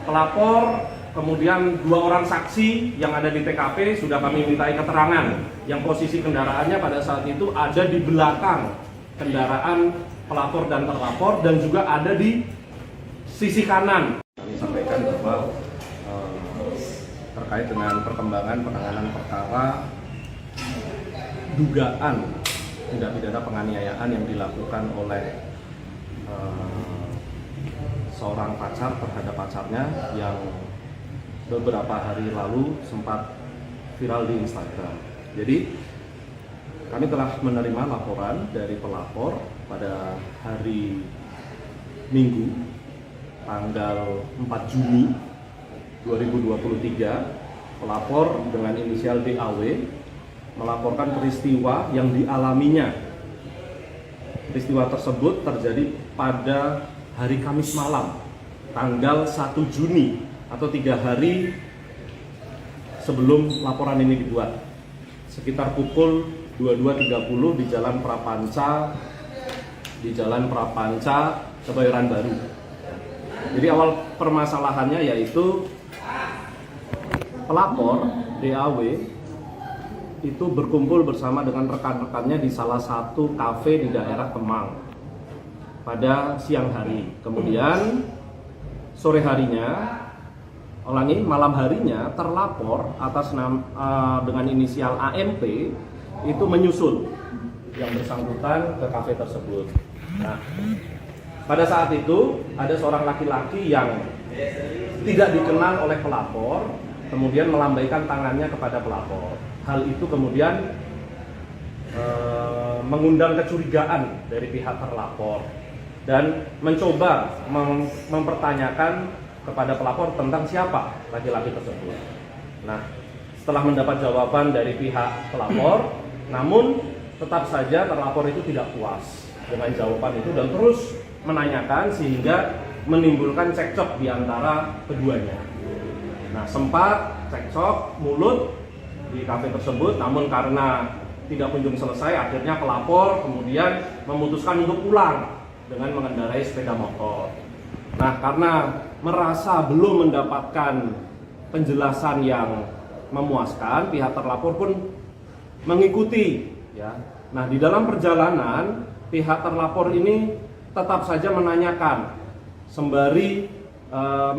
pelapor, kemudian 2 orang saksi yang ada di TKP sudah kami mintai keterangan yang posisi kendaraannya pada saat itu ada di belakang kendaraan pelapor dan terlapor dan juga ada di sisi kanan. Kami sampaikan bahwa terkait dengan perkembangan penanganan perkara dugaan tindak pidana penganiayaan yang dilakukan oleh seorang pacar terhadap pacarnya yang beberapa hari lalu sempat viral di Instagram. Jadi kami telah menerima laporan dari pelapor pada hari Minggu tanggal 4 Juni 2023. Pelapor dengan inisial DAW melaporkan peristiwa yang dialaminya. Peristiwa tersebut terjadi pada hari Kamis malam, tanggal 1 Juni atau 3 hari sebelum laporan ini dibuat. Sekitar pukul 22.30 di Jalan Prapanca, Kebayoran Baru. Jadi awal permasalahannya yaitu pelapor DAW itu berkumpul bersama dengan rekan-rekannya di salah satu kafe di daerah Kemang pada siang hari. Kemudian sore harinya, malam harinya terlapor atas dengan inisial AMP itu menyusul yang bersangkutan ke kafe tersebut. Nah, pada saat itu ada seorang laki-laki yang tidak dikenal oleh pelapor, kemudian melambaikan tangannya kepada pelapor. Hal itu kemudian mengundang kecurigaan dari pihak terlapor dan mencoba mempertanyakan kepada pelapor tentang siapa laki-laki tersebut. Nah, setelah mendapat jawaban dari pihak pelapor, namun tetap saja terlapor itu tidak puas dengan jawaban itu dan terus menanyakan sehingga menimbulkan cekcok di antara keduanya. Nah, sempat cekcok mulut di kafe tersebut, namun karena tidak kunjung selesai, akhirnya pelapor kemudian memutuskan untuk pulang dengan mengendarai sepeda motor. Nah, karena merasa belum mendapatkan penjelasan yang memuaskan, pihak terlapor pun mengikuti. Ya. Nah, di dalam perjalanan, pihak terlapor ini tetap saja menanyakan sembari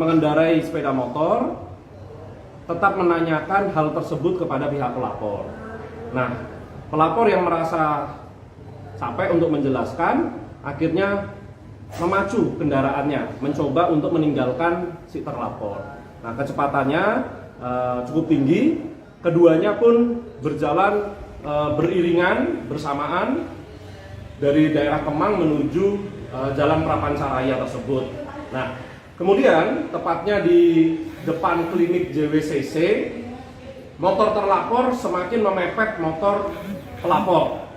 mengendarai sepeda motor, tetap menanyakan hal tersebut kepada pihak pelapor. Nah, pelapor yang merasa capek untuk menjelaskan, akhirnya memacu kendaraannya, mencoba untuk meninggalkan si terlapor. Nah, kecepatannya cukup tinggi, keduanya pun berjalan beriringan bersamaan dari daerah Kemang menuju Jalan Prapancaraya tersebut. Nah, kemudian tepatnya di depan klinik JWCC, motor terlapor semakin memepet motor pelapor.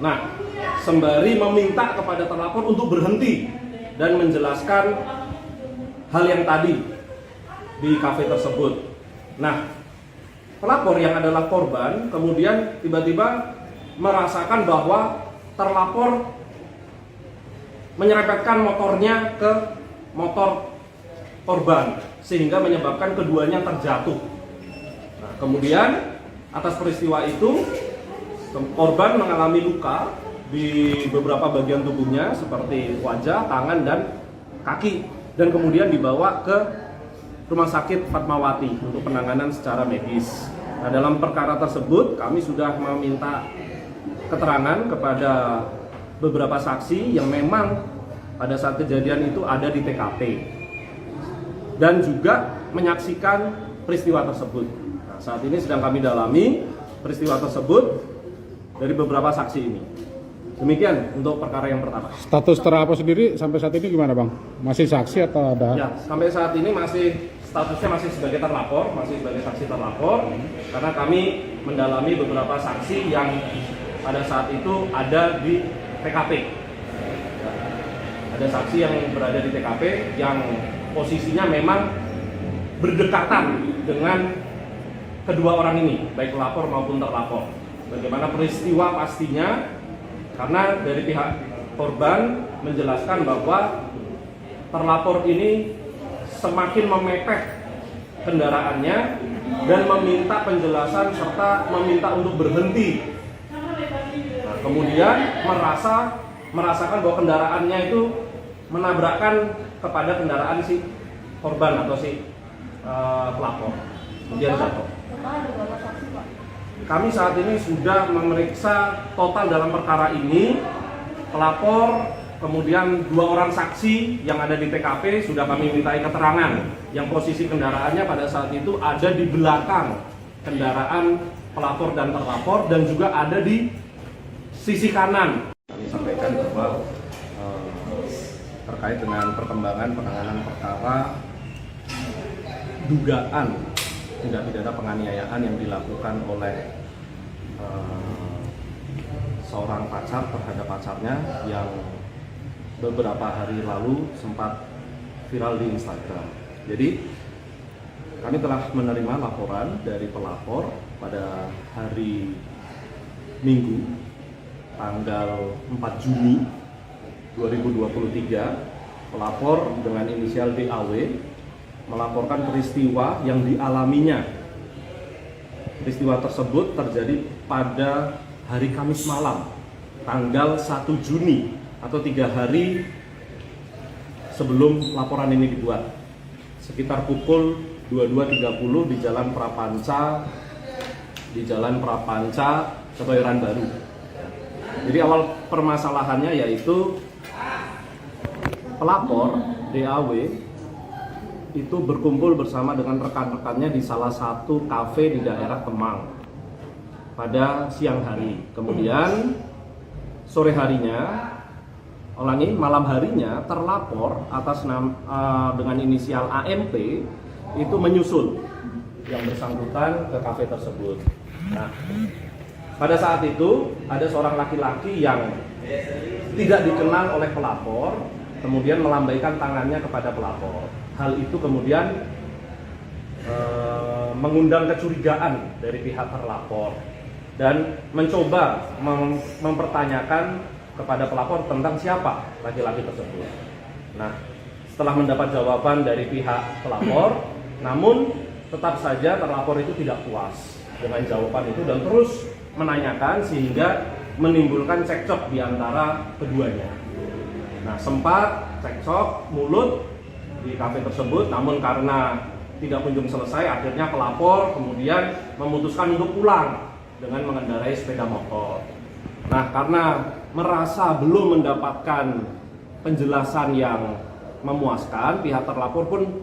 Nah, sembari meminta kepada terlapor untuk berhenti dan menjelaskan hal yang tadi di kafe tersebut. Nah, pelapor yang adalah korban kemudian tiba-tiba merasakan bahwa terlapor menyerempetkan motornya ke motor korban sehingga menyebabkan keduanya terjatuh. Nah, kemudian atas peristiwa itu korban mengalami luka di beberapa bagian tubuhnya seperti wajah, tangan, dan kaki, dan kemudian dibawa ke Rumah Sakit Fatmawati untuk penanganan secara medis. Nah, dalam perkara tersebut kami sudah meminta keterangan kepada beberapa saksi yang memang pada saat kejadian itu ada di TKP dan juga menyaksikan peristiwa tersebut. Nah, saat ini sedang kami dalami peristiwa tersebut dari beberapa saksi ini. Demikian untuk perkara yang pertama. Status terlapor sendiri sampai saat ini gimana Bang? Masih saksi atau ada? Ya, sampai saat ini statusnya masih sebagai terlapor, masih sebagai saksi terlapor, karena kami mendalami beberapa saksi yang pada saat itu ada di TKP. Ada saksi yang berada di TKP yang posisinya memang berdekatan dengan kedua orang ini, baik pelapor maupun terlapor. Bagaimana peristiwa pastinya, karena dari pihak korban menjelaskan bahwa terlapor ini semakin memepet kendaraannya dan meminta penjelasan serta meminta untuk berhenti. Nah, kemudian merasakan bahwa kendaraannya itu menabrakkan kepada kendaraan si korban atau si pelapor, kemudian jatuh. Kami saat ini sudah memeriksa total dalam perkara ini pelapor, kemudian 2 orang saksi yang ada di TKP sudah kami mintai keterangan yang posisi kendaraannya pada saat itu ada di belakang kendaraan pelapor dan terlapor dan juga ada di sisi kanan. Kami sampaikan bahwa terkait dengan perkembangan penanganan perkara dugaan tindak pidana penganiayaan yang dilakukan oleh seorang pacar terhadap pacarnya yang beberapa hari lalu sempat viral di Instagram. Jadi kami telah menerima laporan dari pelapor pada hari Minggu tanggal 4 Juni 2023. Pelapor dengan inisial DAW melaporkan peristiwa yang dialaminya. Peristiwa tersebut terjadi pada hari Kamis malam, tanggal 1 Juni atau 3 hari sebelum laporan ini dibuat. Sekitar pukul 22.30 di Jalan Prapanca, Kebayoran Baru. Jadi awal permasalahannya yaitu pelapor DAW itu berkumpul bersama dengan rekan-rekannya di salah satu kafe di daerah Kemang pada siang hari. Kemudian sore harinya, malam harinya terlapor atas dengan inisial AMP itu menyusul yang bersangkutan ke kafe tersebut. Nah, pada saat itu ada seorang laki-laki yang tidak dikenal oleh pelapor, kemudian melambaikan tangannya kepada pelapor. Hal itu kemudian mengundang kecurigaan dari pihak terlapor dan mencoba mempertanyakan kepada pelapor tentang siapa laki-laki tersebut. Nah, setelah mendapat jawaban dari pihak pelapor, namun tetap saja terlapor itu tidak puas dengan jawaban itu dan terus menanyakan sehingga menimbulkan cekcok di antara keduanya. Nah, sempat cekcok mulut di kafe tersebut, namun karena tidak kunjung selesai, akhirnya pelapor kemudian memutuskan untuk pulang dengan mengendarai sepeda motor. Nah, karena merasa belum mendapatkan penjelasan yang memuaskan, pihak terlapor pun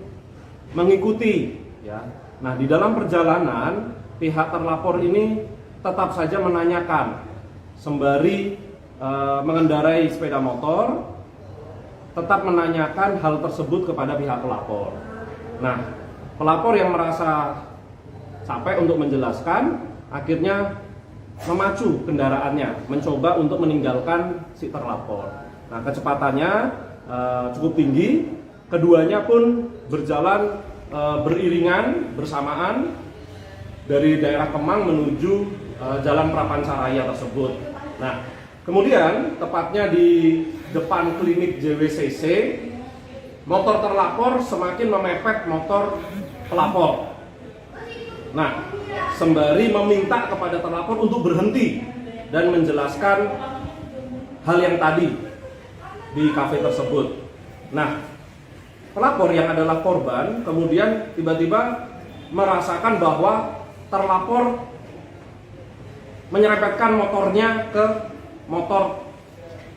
mengikuti. Ya. Nah, di dalam perjalanan pihak terlapor ini tetap saja menanyakan sembari mengendarai sepeda motor, tetap menanyakan hal tersebut kepada pihak pelapor. Nah, pelapor yang merasa capek untuk menjelaskan, akhirnya memacu kendaraannya, mencoba untuk meninggalkan si terlapor. Nah, kecepatannya cukup tinggi, keduanya pun berjalan beriringan bersamaan dari daerah Kemang menuju Jalan Prapancaraya tersebut. Nah, kemudian tepatnya di depan klinik JWCC, motor terlapor semakin memepet motor pelapor. Nah, sembari meminta kepada terlapor untuk berhenti dan menjelaskan hal yang tadi di kafe tersebut. Nah, pelapor yang adalah korban kemudian tiba-tiba merasakan bahwa terlapor menyerempetkan motornya ke motor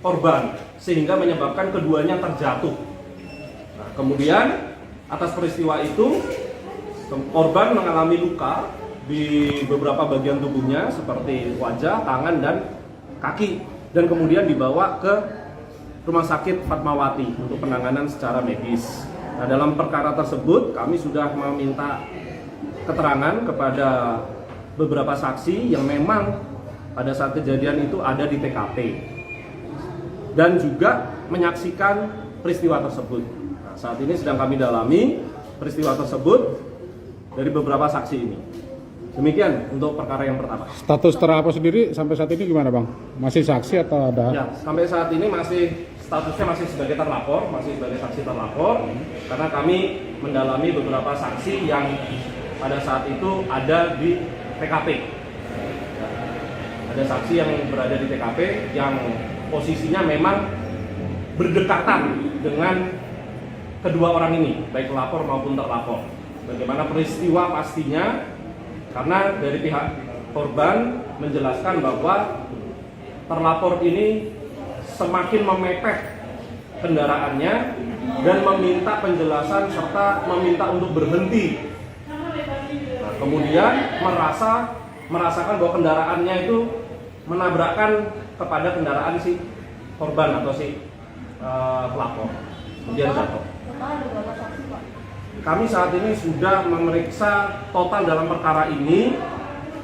korban sehingga menyebabkan keduanya terjatuh. Nah, kemudian atas peristiwa itu korban mengalami luka di beberapa bagian tubuhnya seperti wajah, tangan, dan kaki, dan kemudian dibawa ke Rumah Sakit Fatmawati untuk penanganan secara medis. Nah, dalam perkara tersebut kami sudah meminta keterangan kepada beberapa saksi yang memang pada saat kejadian itu ada di TKP dan juga menyaksikan peristiwa tersebut. Nah, saat ini sedang kami dalami peristiwa tersebut dari beberapa saksi ini. Demikian untuk perkara yang pertama. Status terlapor sendiri sampai saat ini gimana, Bang? Masih saksi atau ada? Ya, sampai saat ini statusnya masih sebagai terlapor, masih sebagai saksi terlapor, karena kami mendalami beberapa saksi yang pada saat itu ada di TKP. Ada saksi yang berada di TKP yang posisinya memang berdekatan dengan kedua orang ini, baik pelapor maupun terlapor. Bagaimana peristiwa pastinya, karena dari pihak korban menjelaskan bahwa terlapor ini semakin memepet kendaraannya dan meminta penjelasan serta meminta untuk berhenti. Nah, kemudian merasakan bahwa kendaraannya itu menabrakkan kepada kendaraan si korban atau si pelapor, kemudian jatuh. Kami saat ini sudah memeriksa total dalam perkara ini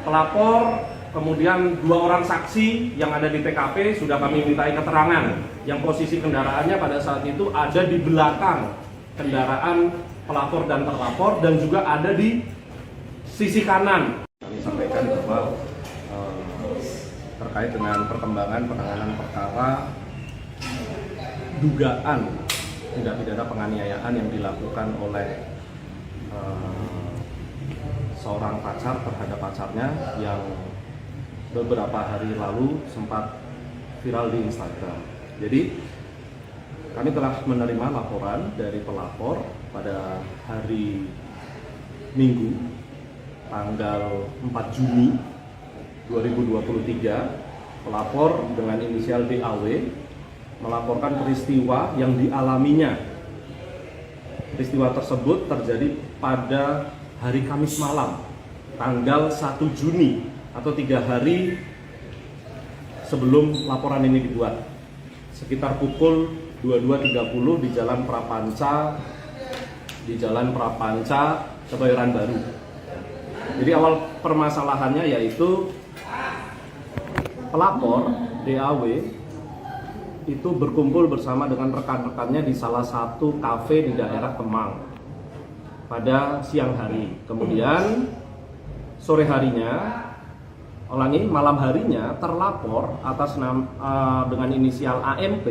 pelapor, kemudian 2 orang saksi yang ada di TKP sudah kami mintai keterangan yang posisi kendaraannya pada saat itu ada di belakang kendaraan pelapor dan terlapor dan juga ada di sisi kanan. Kami sampaikan bahwa terkait dengan perkembangan penanganan perkara dugaan tindak pidana penganiayaan yang dilakukan oleh seorang pacar terhadap pacarnya yang beberapa hari lalu sempat viral di Instagram. Jadi kami telah menerima laporan dari pelapor pada hari Minggu tanggal 4 Juni 2023. Pelapor dengan inisial DAW melaporkan peristiwa yang dialaminya. Peristiwa tersebut terjadi pada hari Kamis malam, tanggal 1 Juni atau 3 hari sebelum laporan ini dibuat. Sekitar pukul 22.30 di Jalan Prapanca, Kebayoran Baru. Jadi awal permasalahannya yaitu pelapor DAW itu berkumpul bersama dengan rekan-rekannya di salah satu kafe di daerah Kemang pada siang hari. Kemudian sore harinya, malam harinya terlapor atas dengan inisial AMP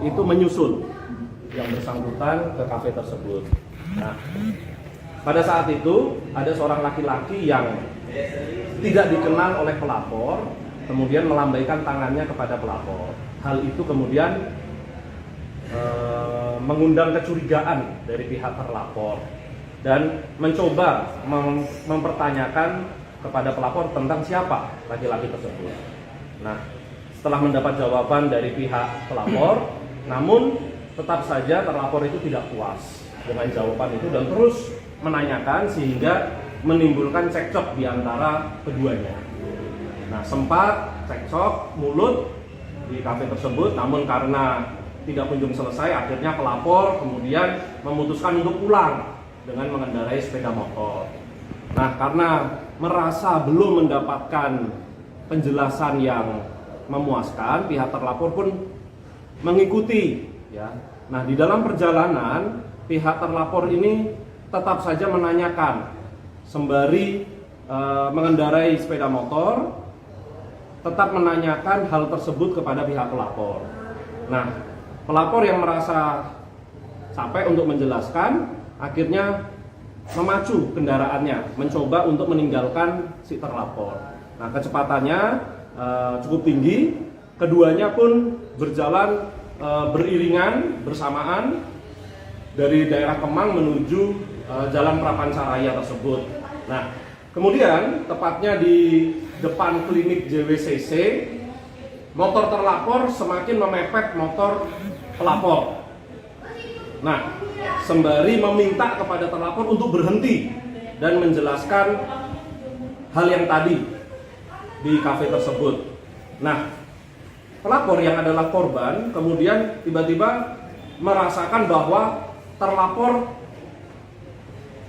itu menyusul yang bersangkutan ke kafe tersebut. Nah, pada saat itu ada seorang laki-laki yang tidak dikenal oleh pelapor kemudian melambaikan tangannya kepada pelapor. Hal itu kemudian mengundang kecurigaan dari pihak terlapor dan mencoba mempertanyakan kepada pelapor tentang siapa laki-laki tersebut. Nah, setelah mendapat jawaban dari pihak pelapor, namun tetap saja terlapor itu tidak puas dengan jawaban itu dan terus menanyakan sehingga menimbulkan cekcok di antara keduanya. Nah, sempat cekcok mulut di kafe tersebut, namun karena tidak kunjung selesai, akhirnya pelapor kemudian memutuskan untuk pulang dengan mengendarai sepeda motor. Nah, karena merasa belum mendapatkan penjelasan yang memuaskan, pihak terlapor pun mengikuti, ya. Nah, di dalam perjalanan pihak terlapor ini tetap saja menanyakan sembari mengendarai sepeda motor, tetap menanyakan hal tersebut kepada pihak pelapor. Nah, pelapor yang merasa capek untuk menjelaskan, akhirnya memacu kendaraannya, mencoba untuk meninggalkan si terlapor. Nah, kecepatannya cukup tinggi, keduanya pun berjalan beriringan bersamaan dari daerah Kemang menuju Jalan Prapancaraya tersebut. Nah, kemudian tepatnya di depan klinik JWCC, motor terlapor semakin memepet motor pelapor. Nah, sembari meminta kepada terlapor untuk berhenti dan menjelaskan hal yang tadi di kafe tersebut. Nah, pelapor yang adalah korban kemudian tiba-tiba merasakan bahwa terlapor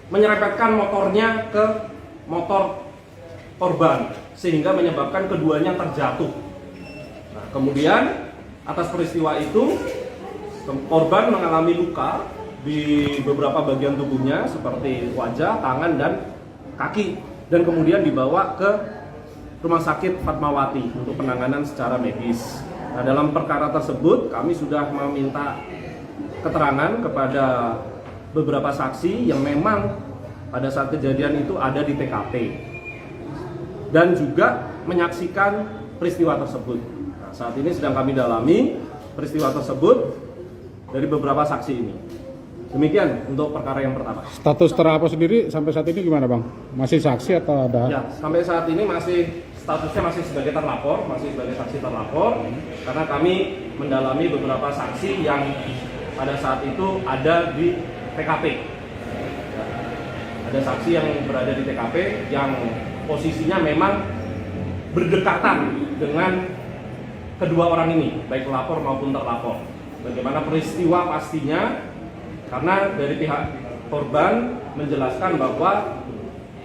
menyerempetkan motornya ke motor korban sehingga menyebabkan keduanya terjatuh. Nah, kemudian atas peristiwa itu korban mengalami luka di beberapa bagian tubuhnya seperti wajah, tangan, dan kaki, dan kemudian dibawa ke Rumah Sakit Fatmawati untuk penanganan secara medis. Nah, dalam perkara tersebut kami sudah meminta keterangan kepada beberapa saksi yang memang pada saat kejadian itu ada di TKP dan juga menyaksikan peristiwa tersebut. Nah, saat ini sedang kami dalami peristiwa tersebut dari beberapa saksi ini. Demikian untuk perkara yang pertama. Status terlapor sendiri sampai saat ini gimana Bang? Masih saksi atau ada? Ya, sampai saat ini statusnya masih sebagai terlapor, masih sebagai saksi terlapor, karena kami mendalami beberapa saksi yang pada saat itu ada di TKP. Ada saksi yang berada di TKP yang posisinya memang berdekatan dengan kedua orang ini, baik pelapor maupun terlapor. Bagaimana peristiwa pastinya, karena dari pihak korban menjelaskan bahwa